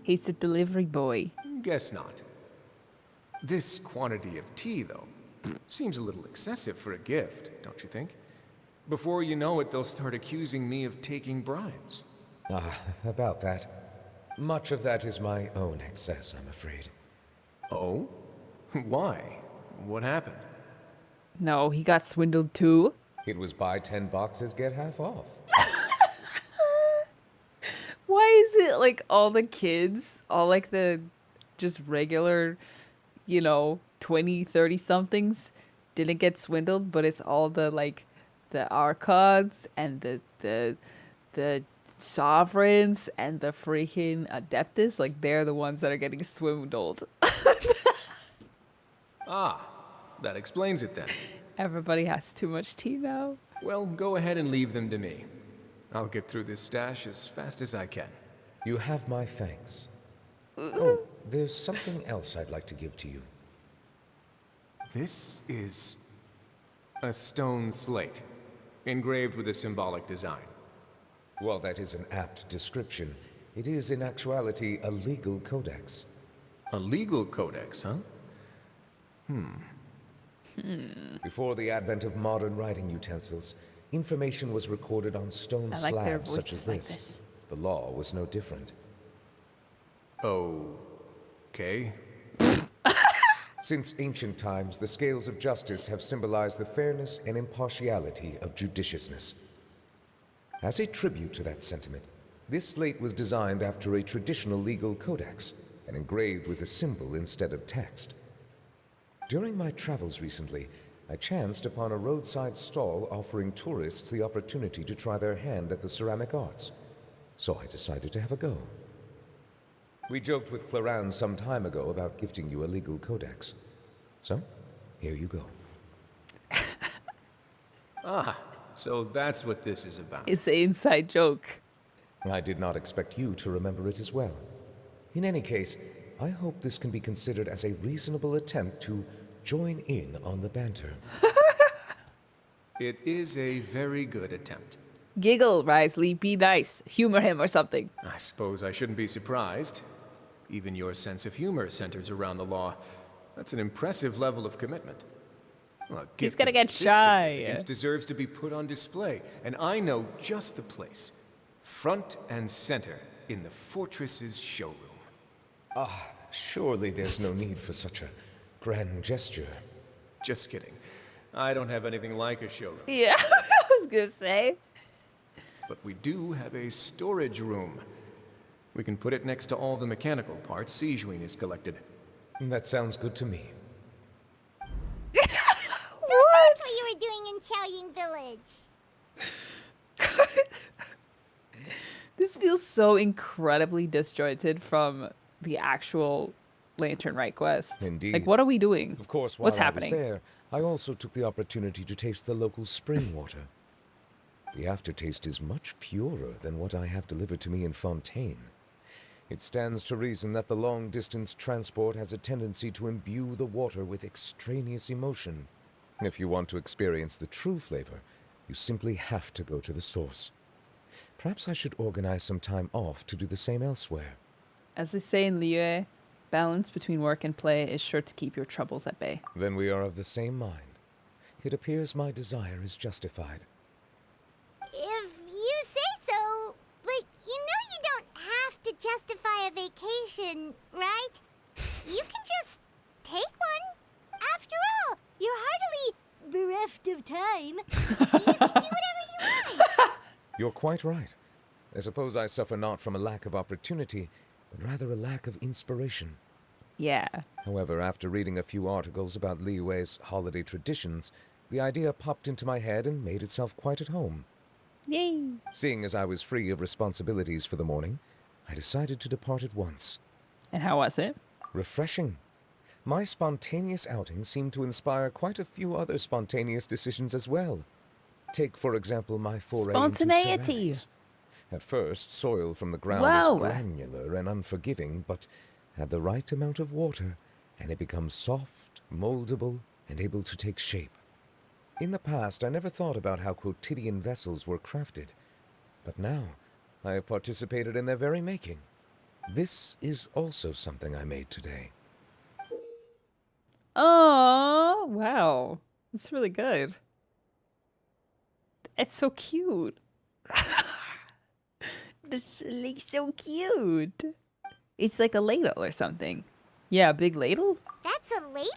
He's a delivery boy. Guess not. This quantity of tea, though, seems a little excessive for a gift, don't you think? Before you know it, they'll start accusing me of taking bribes. About that. Much of that is my own excess, I'm afraid. Oh? Why? What happened? No, he got swindled too. It was buy 10 boxes, get half off. Why is it like all the kids, all like the just regular, 20, 30 somethings didn't get swindled, but it's all the like the archons and the sovereigns and the freaking adeptus, like they're the ones that are getting swindled. Ah, that explains it then. Everybody has too much tea now. Well, go ahead and leave them to me. I'll get through this stash as fast as I can. You have my thanks. Oh, there's something else I'd like to give to you. This is a stone slate, engraved with a symbolic design. While that is an apt description, it is in actuality a legal codex. A legal codex, huh? Before the advent of modern writing utensils, information was recorded on stone I like their slabs such voices as like this. this. The law was no different. Okay. Since ancient times, the scales of justice have symbolized the fairness and impartiality of judiciousness. As a tribute to that sentiment, this slate was designed after a traditional legal codex and engraved with a symbol instead of text. During my travels recently, I chanced upon a roadside stall offering tourists the opportunity to try their hand at the ceramic arts, so I decided to have a go. We joked with Claran some time ago about gifting you a legal codex. So, here you go. Ah, so that's what this is about. It's an inside joke. I did not expect you to remember it as well. In any case, I hope this can be considered as a reasonable attempt to join in on the banter. It is a very good attempt. Giggle, Risley, be nice. Humor him or something. I suppose I shouldn't be surprised. Even your sense of humor centers around the law. That's an impressive level of commitment. Well, He's gonna get shy. It deserves to be put on display, and I know just the place. Front and center in the Fortress's showroom. Ah, surely there's no need for such a grand gesture. Just kidding. I don't have anything like a showroom. Yeah, I was gonna say. But we do have a storage room. We can put it next to all the mechanical parts Sijuin has collected. That sounds good to me. That's what you were doing in Chaoying Village. This feels so incredibly disjointed from the actual Lantern Rite quest. Indeed. Like, what are we doing? Of course, while What's I happening? was there, I also took the opportunity to taste the local spring water. The aftertaste is much purer than what I have delivered to me in Fontaine. It stands to reason that the long-distance transport has a tendency to imbue the water with extraneous emotion. If you want to experience the true flavor, you simply have to go to the source. Perhaps I should organize some time off to do the same elsewhere. As they say in Liyue, balance between work and play is sure to keep your troubles at bay. Then we are of the same mind. It appears my desire is justified. If you say so, but you know you don't have to justify a vacation, right? You can just take one. After all, you're hardly bereft of time. You can do whatever you want. You're quite right. I suppose I suffer not from a lack of opportunity, but rather a lack of inspiration. Yeah. However, after reading a few articles about Liyue's holiday traditions, the idea popped into my head and made itself quite at home. Yay! Seeing as I was free of responsibilities for the morning, I decided to depart at once. And how was it? Refreshing. My spontaneous outing seemed to inspire quite a few other spontaneous decisions as well. Take, for example, my foray Spontaneity. into ceramics. At first, soil from the ground Wow. is granular and unforgiving, but add the right amount of water, and it becomes soft, moldable, and able to take shape. In the past, I never thought about how quotidian vessels were crafted, but now I have participated in their very making. This is also something I made today. Oh, wow. That's really good. It's so cute. This looks so cute. It's like a ladle or something. Yeah, a big ladle? That's a ladle?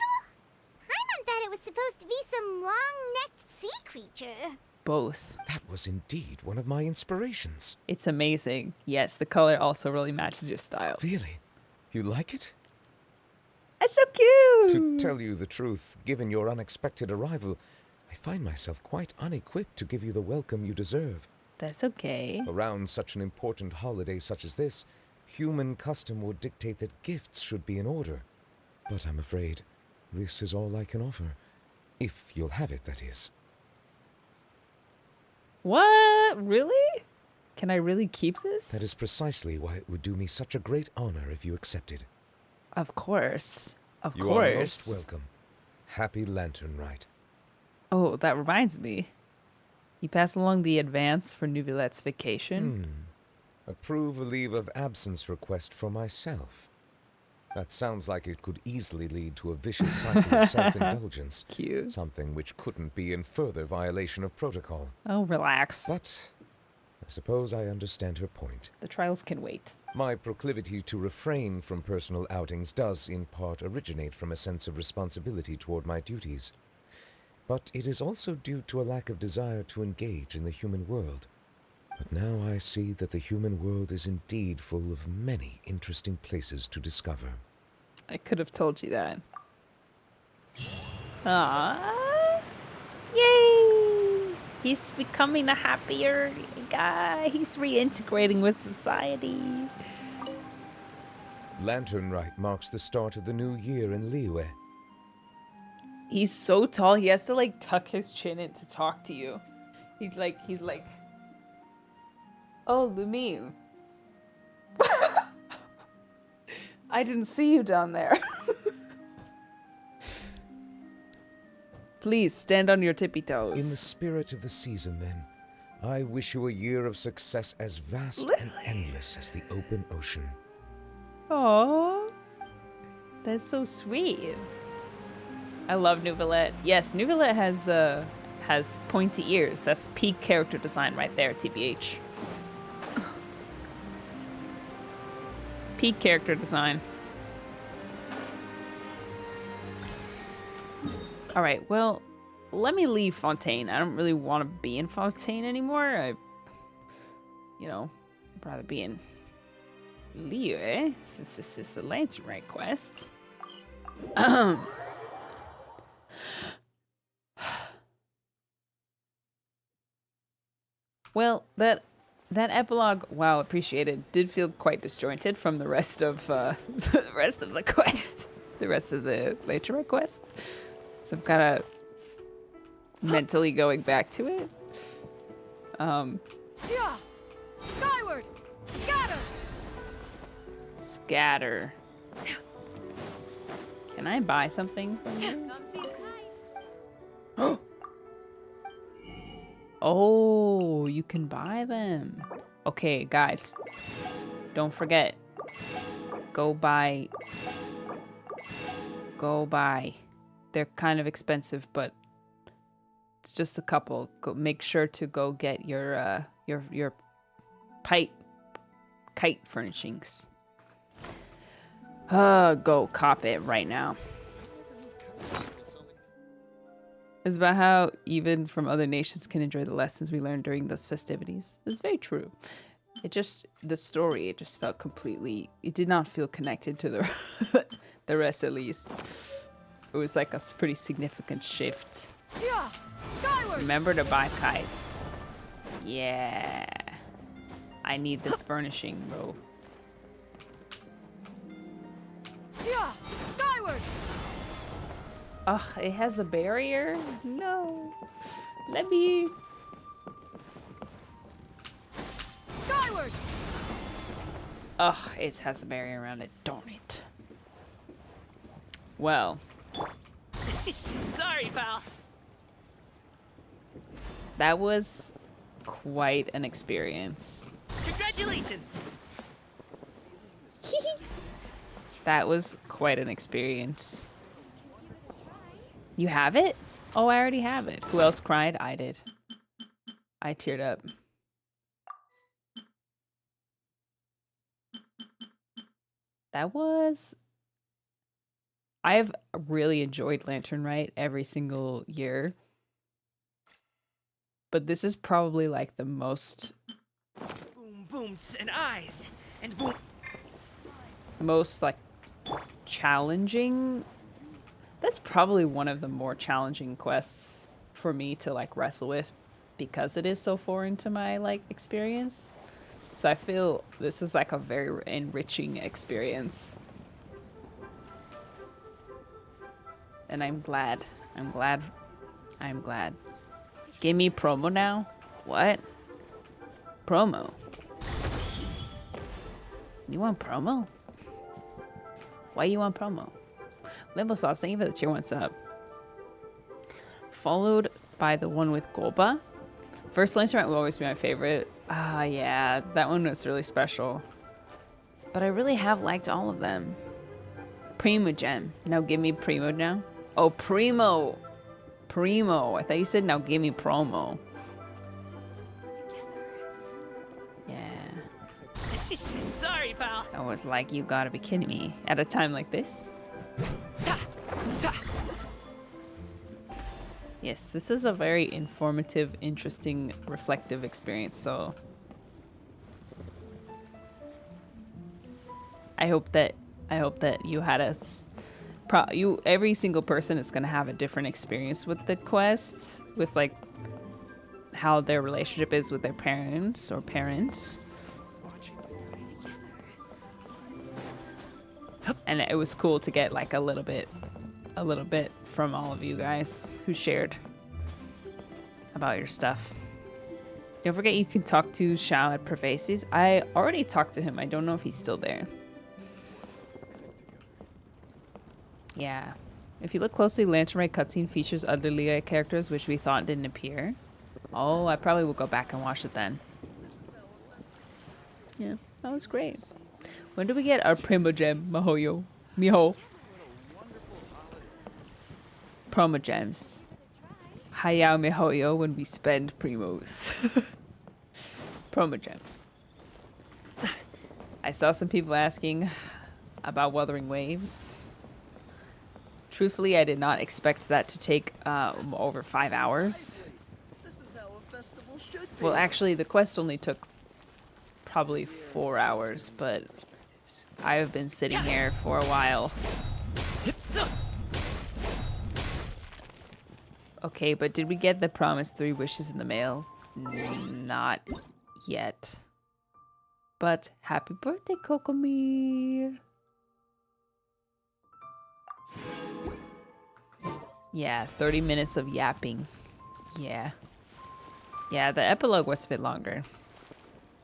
Paimon thought it was supposed to be some long-necked sea creature. Both. That was indeed one of my inspirations. It's amazing. Yes, the color also really matches your style. Really? You like it? It's so cute! To tell you the truth, given your unexpected arrival, I find myself quite unequipped to give you the welcome you deserve. That's okay. Around such an important holiday such as this, human custom would dictate that gifts should be in order. But I'm afraid this is all I can offer. If you'll have it, that is. What? Really? Can I really keep this? That is precisely why it would do me such a great honor if you accepted. Of course. Of you course. You are most welcome. Happy Lantern Rite. Oh, that reminds me. You pass along the advance for Nuvilette's vacation. Approve a leave of absence request for myself. That sounds like it could easily lead to a vicious cycle of self-indulgence. Cute. Something which couldn't be in further violation of protocol. Oh, relax. But I suppose I understand her point. The trials can wait. My proclivity to refrain from personal outings does, in part, originate from a sense of responsibility toward my duties. But it is also due to a lack of desire to engage in the human world. But now I see that the human world is indeed full of many interesting places to discover. I could have told you that. Ah, yay! He's becoming a happier guy. He's reintegrating with society. Lantern Rite marks the start of the new year in Liyue. He's so tall, he has to like tuck his chin in to talk to you. He's like, oh, Lumine. I didn't see you down there. Please stand on your tippy toes. In the spirit of the season, then, I wish you a year of success as vast and endless as the open ocean. Aww. That's so sweet. I love Nuvilette. Yes, Nuvilette has pointy ears. That's peak character design right there, TBH. Peak character design. Alright, well, let me leave Fontaine. I don't really want to be in Fontaine anymore. I'd rather be in Liyue, since this is a Lantern Rite quest. Well, that epilogue, while appreciated, did feel quite disjointed from the rest of the quest, the rest of the Lantern Rite quest. So I'm kind of mentally going back to it. Yeah. Skyward. Scatter. Scatter. Can I buy something from you? Oh, you can buy them. Okay, guys. Don't forget. Go buy. They're kind of expensive, but it's just a couple. Go make sure to go get your kite furnishings. Go cop it right now. It's about how even from other nations can enjoy the lessons we learned during those festivities. It's very true. The story, it just felt completely, it did not feel connected to the rest at least. It was like a pretty significant shift. Yeah. Skyward. Remember to buy kites. Yeah. I need this furnishing, bro. Yeah. Skyward. Ugh, it has a barrier? No. Let me... Skyward. Ugh, it has a barrier around it. Darn it. Well. Sorry, pal. That was quite an experience. Congratulations. That was quite an experience. You have it? Oh, I already have it. Who else cried? I did. I teared up. That was... I've really enjoyed Lantern Rite every single year. But this is probably like the most... Boom, booms, and eyes, and boom. Most like challenging. That's probably one of the more challenging quests for me to like wrestle with, because it is so foreign to my like experience. So I feel this is like a very enriching experience. And I'm glad. I'm glad. I'm glad. Give me promo now? What? Promo? You want promo? Why you want promo? Limbo Sauce, thank you for the tier 1 sub. Followed by the one with Golba. First Lantern will always be my favorite. Ah, yeah, that one was really special. But I really have liked all of them. Primo Gem. Now give me Primo now. Oh, Primo. Primo. I thought you said now give me promo. Yeah. Sorry, pal. I was like, you gotta be kidding me. At a time like this? Yes, this is a very informative, interesting, reflective experience, so I hope that you had every single person is going to have a different experience with the quests, with like how their relationship is with their parents or parents. And it was cool to get like a little bit from all of you guys who shared about your stuff. Don't forget you can talk to Xiao at Perfaces. I already talked to him. I don't know if he's still there. Yeah. If you look closely, Lantern Rite cutscene features other Leah characters which we thought didn't appear. Oh, I probably will go back and watch it then. Yeah, that was great. When do we get our Primo Gem, Miho? Promo gems. Hayao Mihoyo when we spend primos. Promo gem. I saw some people asking about Wuthering Waves. Truthfully, I did not expect that to take over 5 hours. Well, actually, the quest only took probably 4 hours, but I have been sitting here for a while. Okay, but did we get the promised 3 wishes in the mail? Not yet. But happy birthday, Kokomi! Yeah, 30 minutes of yapping. Yeah. Yeah, the epilogue was a bit longer.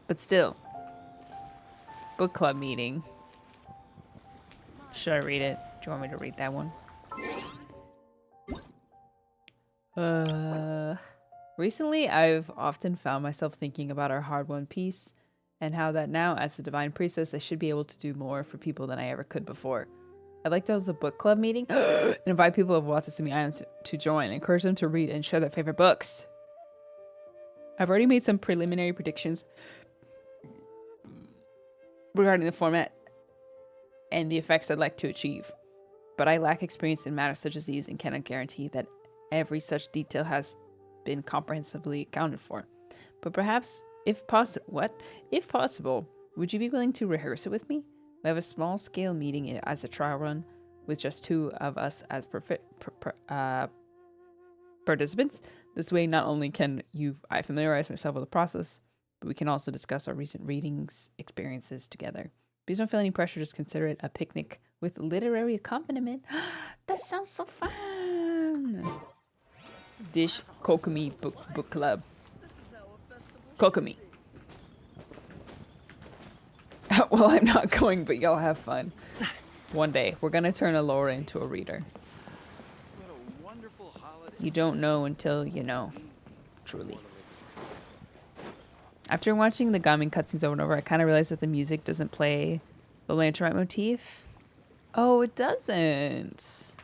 But still. Book club meeting. Should I read it? Do you want me to read that one? Recently, I've often found myself thinking about our hard-won peace and how that now, as a divine priestess, I should be able to do more for people than I ever could before. I'd like to host a book club meeting and invite people of Watasumi Island to join, encourage them to read and share their favorite books. I've already made some preliminary predictions regarding the format and the effects I'd like to achieve, but I lack experience in matters such as these and cannot guarantee that every such detail has been comprehensively accounted for. But perhaps, if possible, would you be willing to rehearse it with me? We have a small-scale meeting as a trial run with just 2 of us as participants. This way, not only can I familiarize myself with the process, but we can also discuss our recent readings experiences together. Please don't feel any pressure, just consider it a picnic with literary accompaniment. That sounds so fun! Dish Kokomi book club. Kokomi. Well, I'm not going, but y'all have fun. One day, we're gonna turn Alora into a reader. You don't know until you know. Truly. After watching the Gamin cutscenes over and over, I kind of realized that the music doesn't play the Lantern Rite motif. Oh, it doesn't.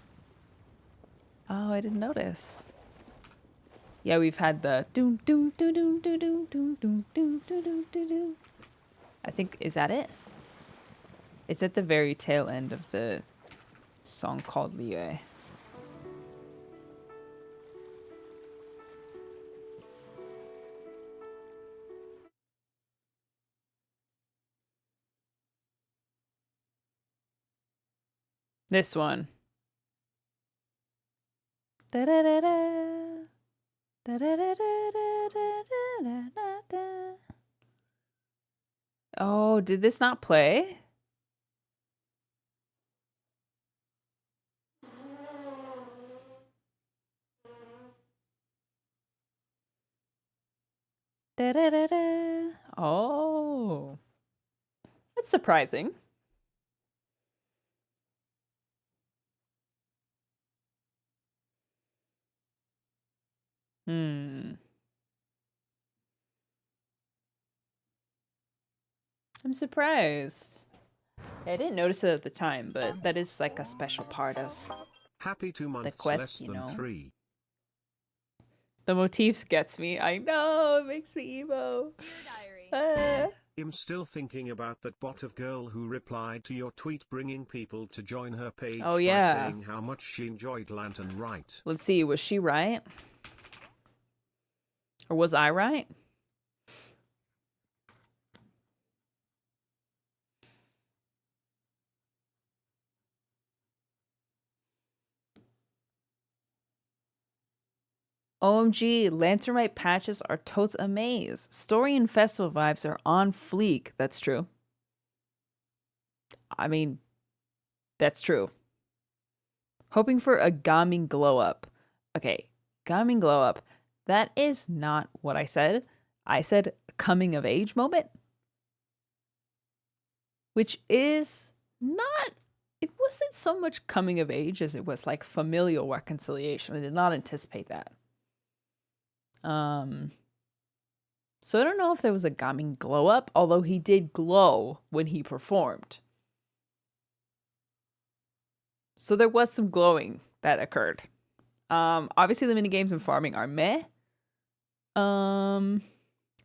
Oh, I didn't notice. Yeah, we've had the doom doom doom doom doom doom doom doom doom doom doom doom. I think, is that it? It's at the very tail end of the song called Liue. This one. Da da da da. Da da da da da. Oh, did this not play? Da-da-da-da. Oh, that's surprising. I'm surprised. I didn't notice it at the time, but that is like a special part of Happy 2 months the quest, less you than know. 3. The motifs gets me. I know, it makes me emo. I'm still thinking about that bot of girl who replied to your tweet bringing people to join her page Oh, by yeah. saying how much she enjoyed Lantern Rite. Let's see, was she right? Or was I right? OMG, Lantern Rite patches are totes amaze. Story and festival vibes are on fleek. That's true. I mean, that's true. Hoping for a gaming glow up. Okay, gaming glow up. That is not what I said. I said coming of age moment. Which is not, it wasn't so much coming of age as it was like familial reconciliation. I did not anticipate that. So I don't know if there was a gaming glow up, although he did glow when he performed. So there was some glowing that occurred. Obviously the minigames and farming are meh. The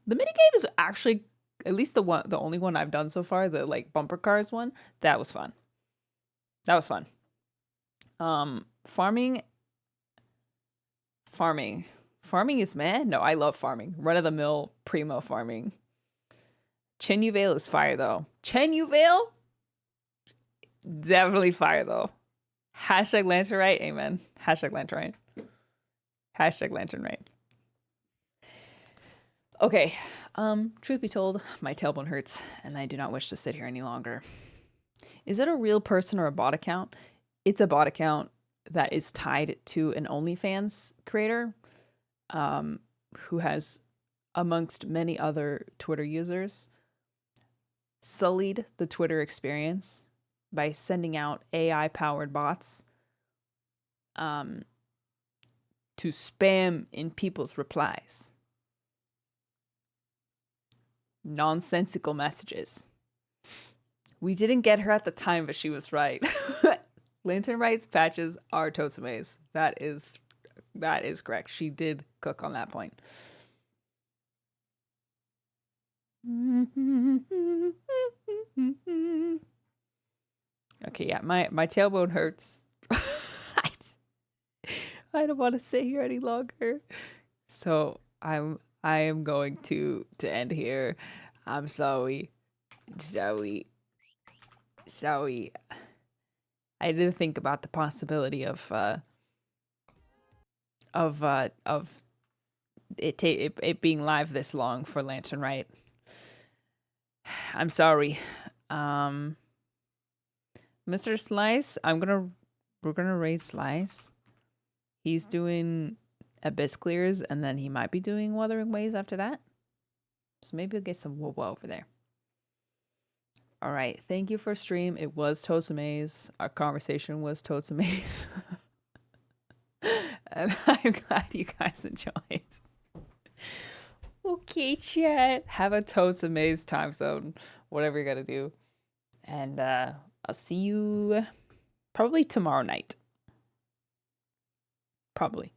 minigame is actually, at least the only one I've done so far, the like bumper cars one, that was fun. That was fun. Farming is meh. No, I love farming. Run of the mill primo farming. Chen Yu Vale is fire though. Chen Yu Vale, definitely fire though. Hashtag Lantern Rite, amen. Hashtag Lantern Rite. Hashtag Lantern Rite. Okay, truth be told, my tailbone hurts, and I do not wish to sit here any longer. Is it a real person or a bot account? It's a bot account that is tied to an OnlyFans creator, who has, amongst many other Twitter users, sullied the Twitter experience by sending out AI-powered bots to spam in people's replies. Nonsensical messages. We didn't get her at the time, but she was right. Lantern Rite's patches are totemes. That is correct. She did cook on that point. Okay, yeah, my tailbone hurts. I don't want to sit here any longer. So I am going to end here. I'm sorry. Sorry. I didn't think about the possibility of it being live this long for Lantern Rite. I'm sorry. Mr. Slice, we're gonna raid Slice. He's doing Abyss Clears, and then he might be doing Wuthering Waves after that. So maybe we'll get some whoa over there. All right, thank you for stream. It was Toasamaze. Our conversation was Toasamaze. And I'm glad you guys enjoyed. Okay, chat. Have a Toasamaze time zone. Whatever you gotta do. And I'll see you probably tomorrow night. Probably.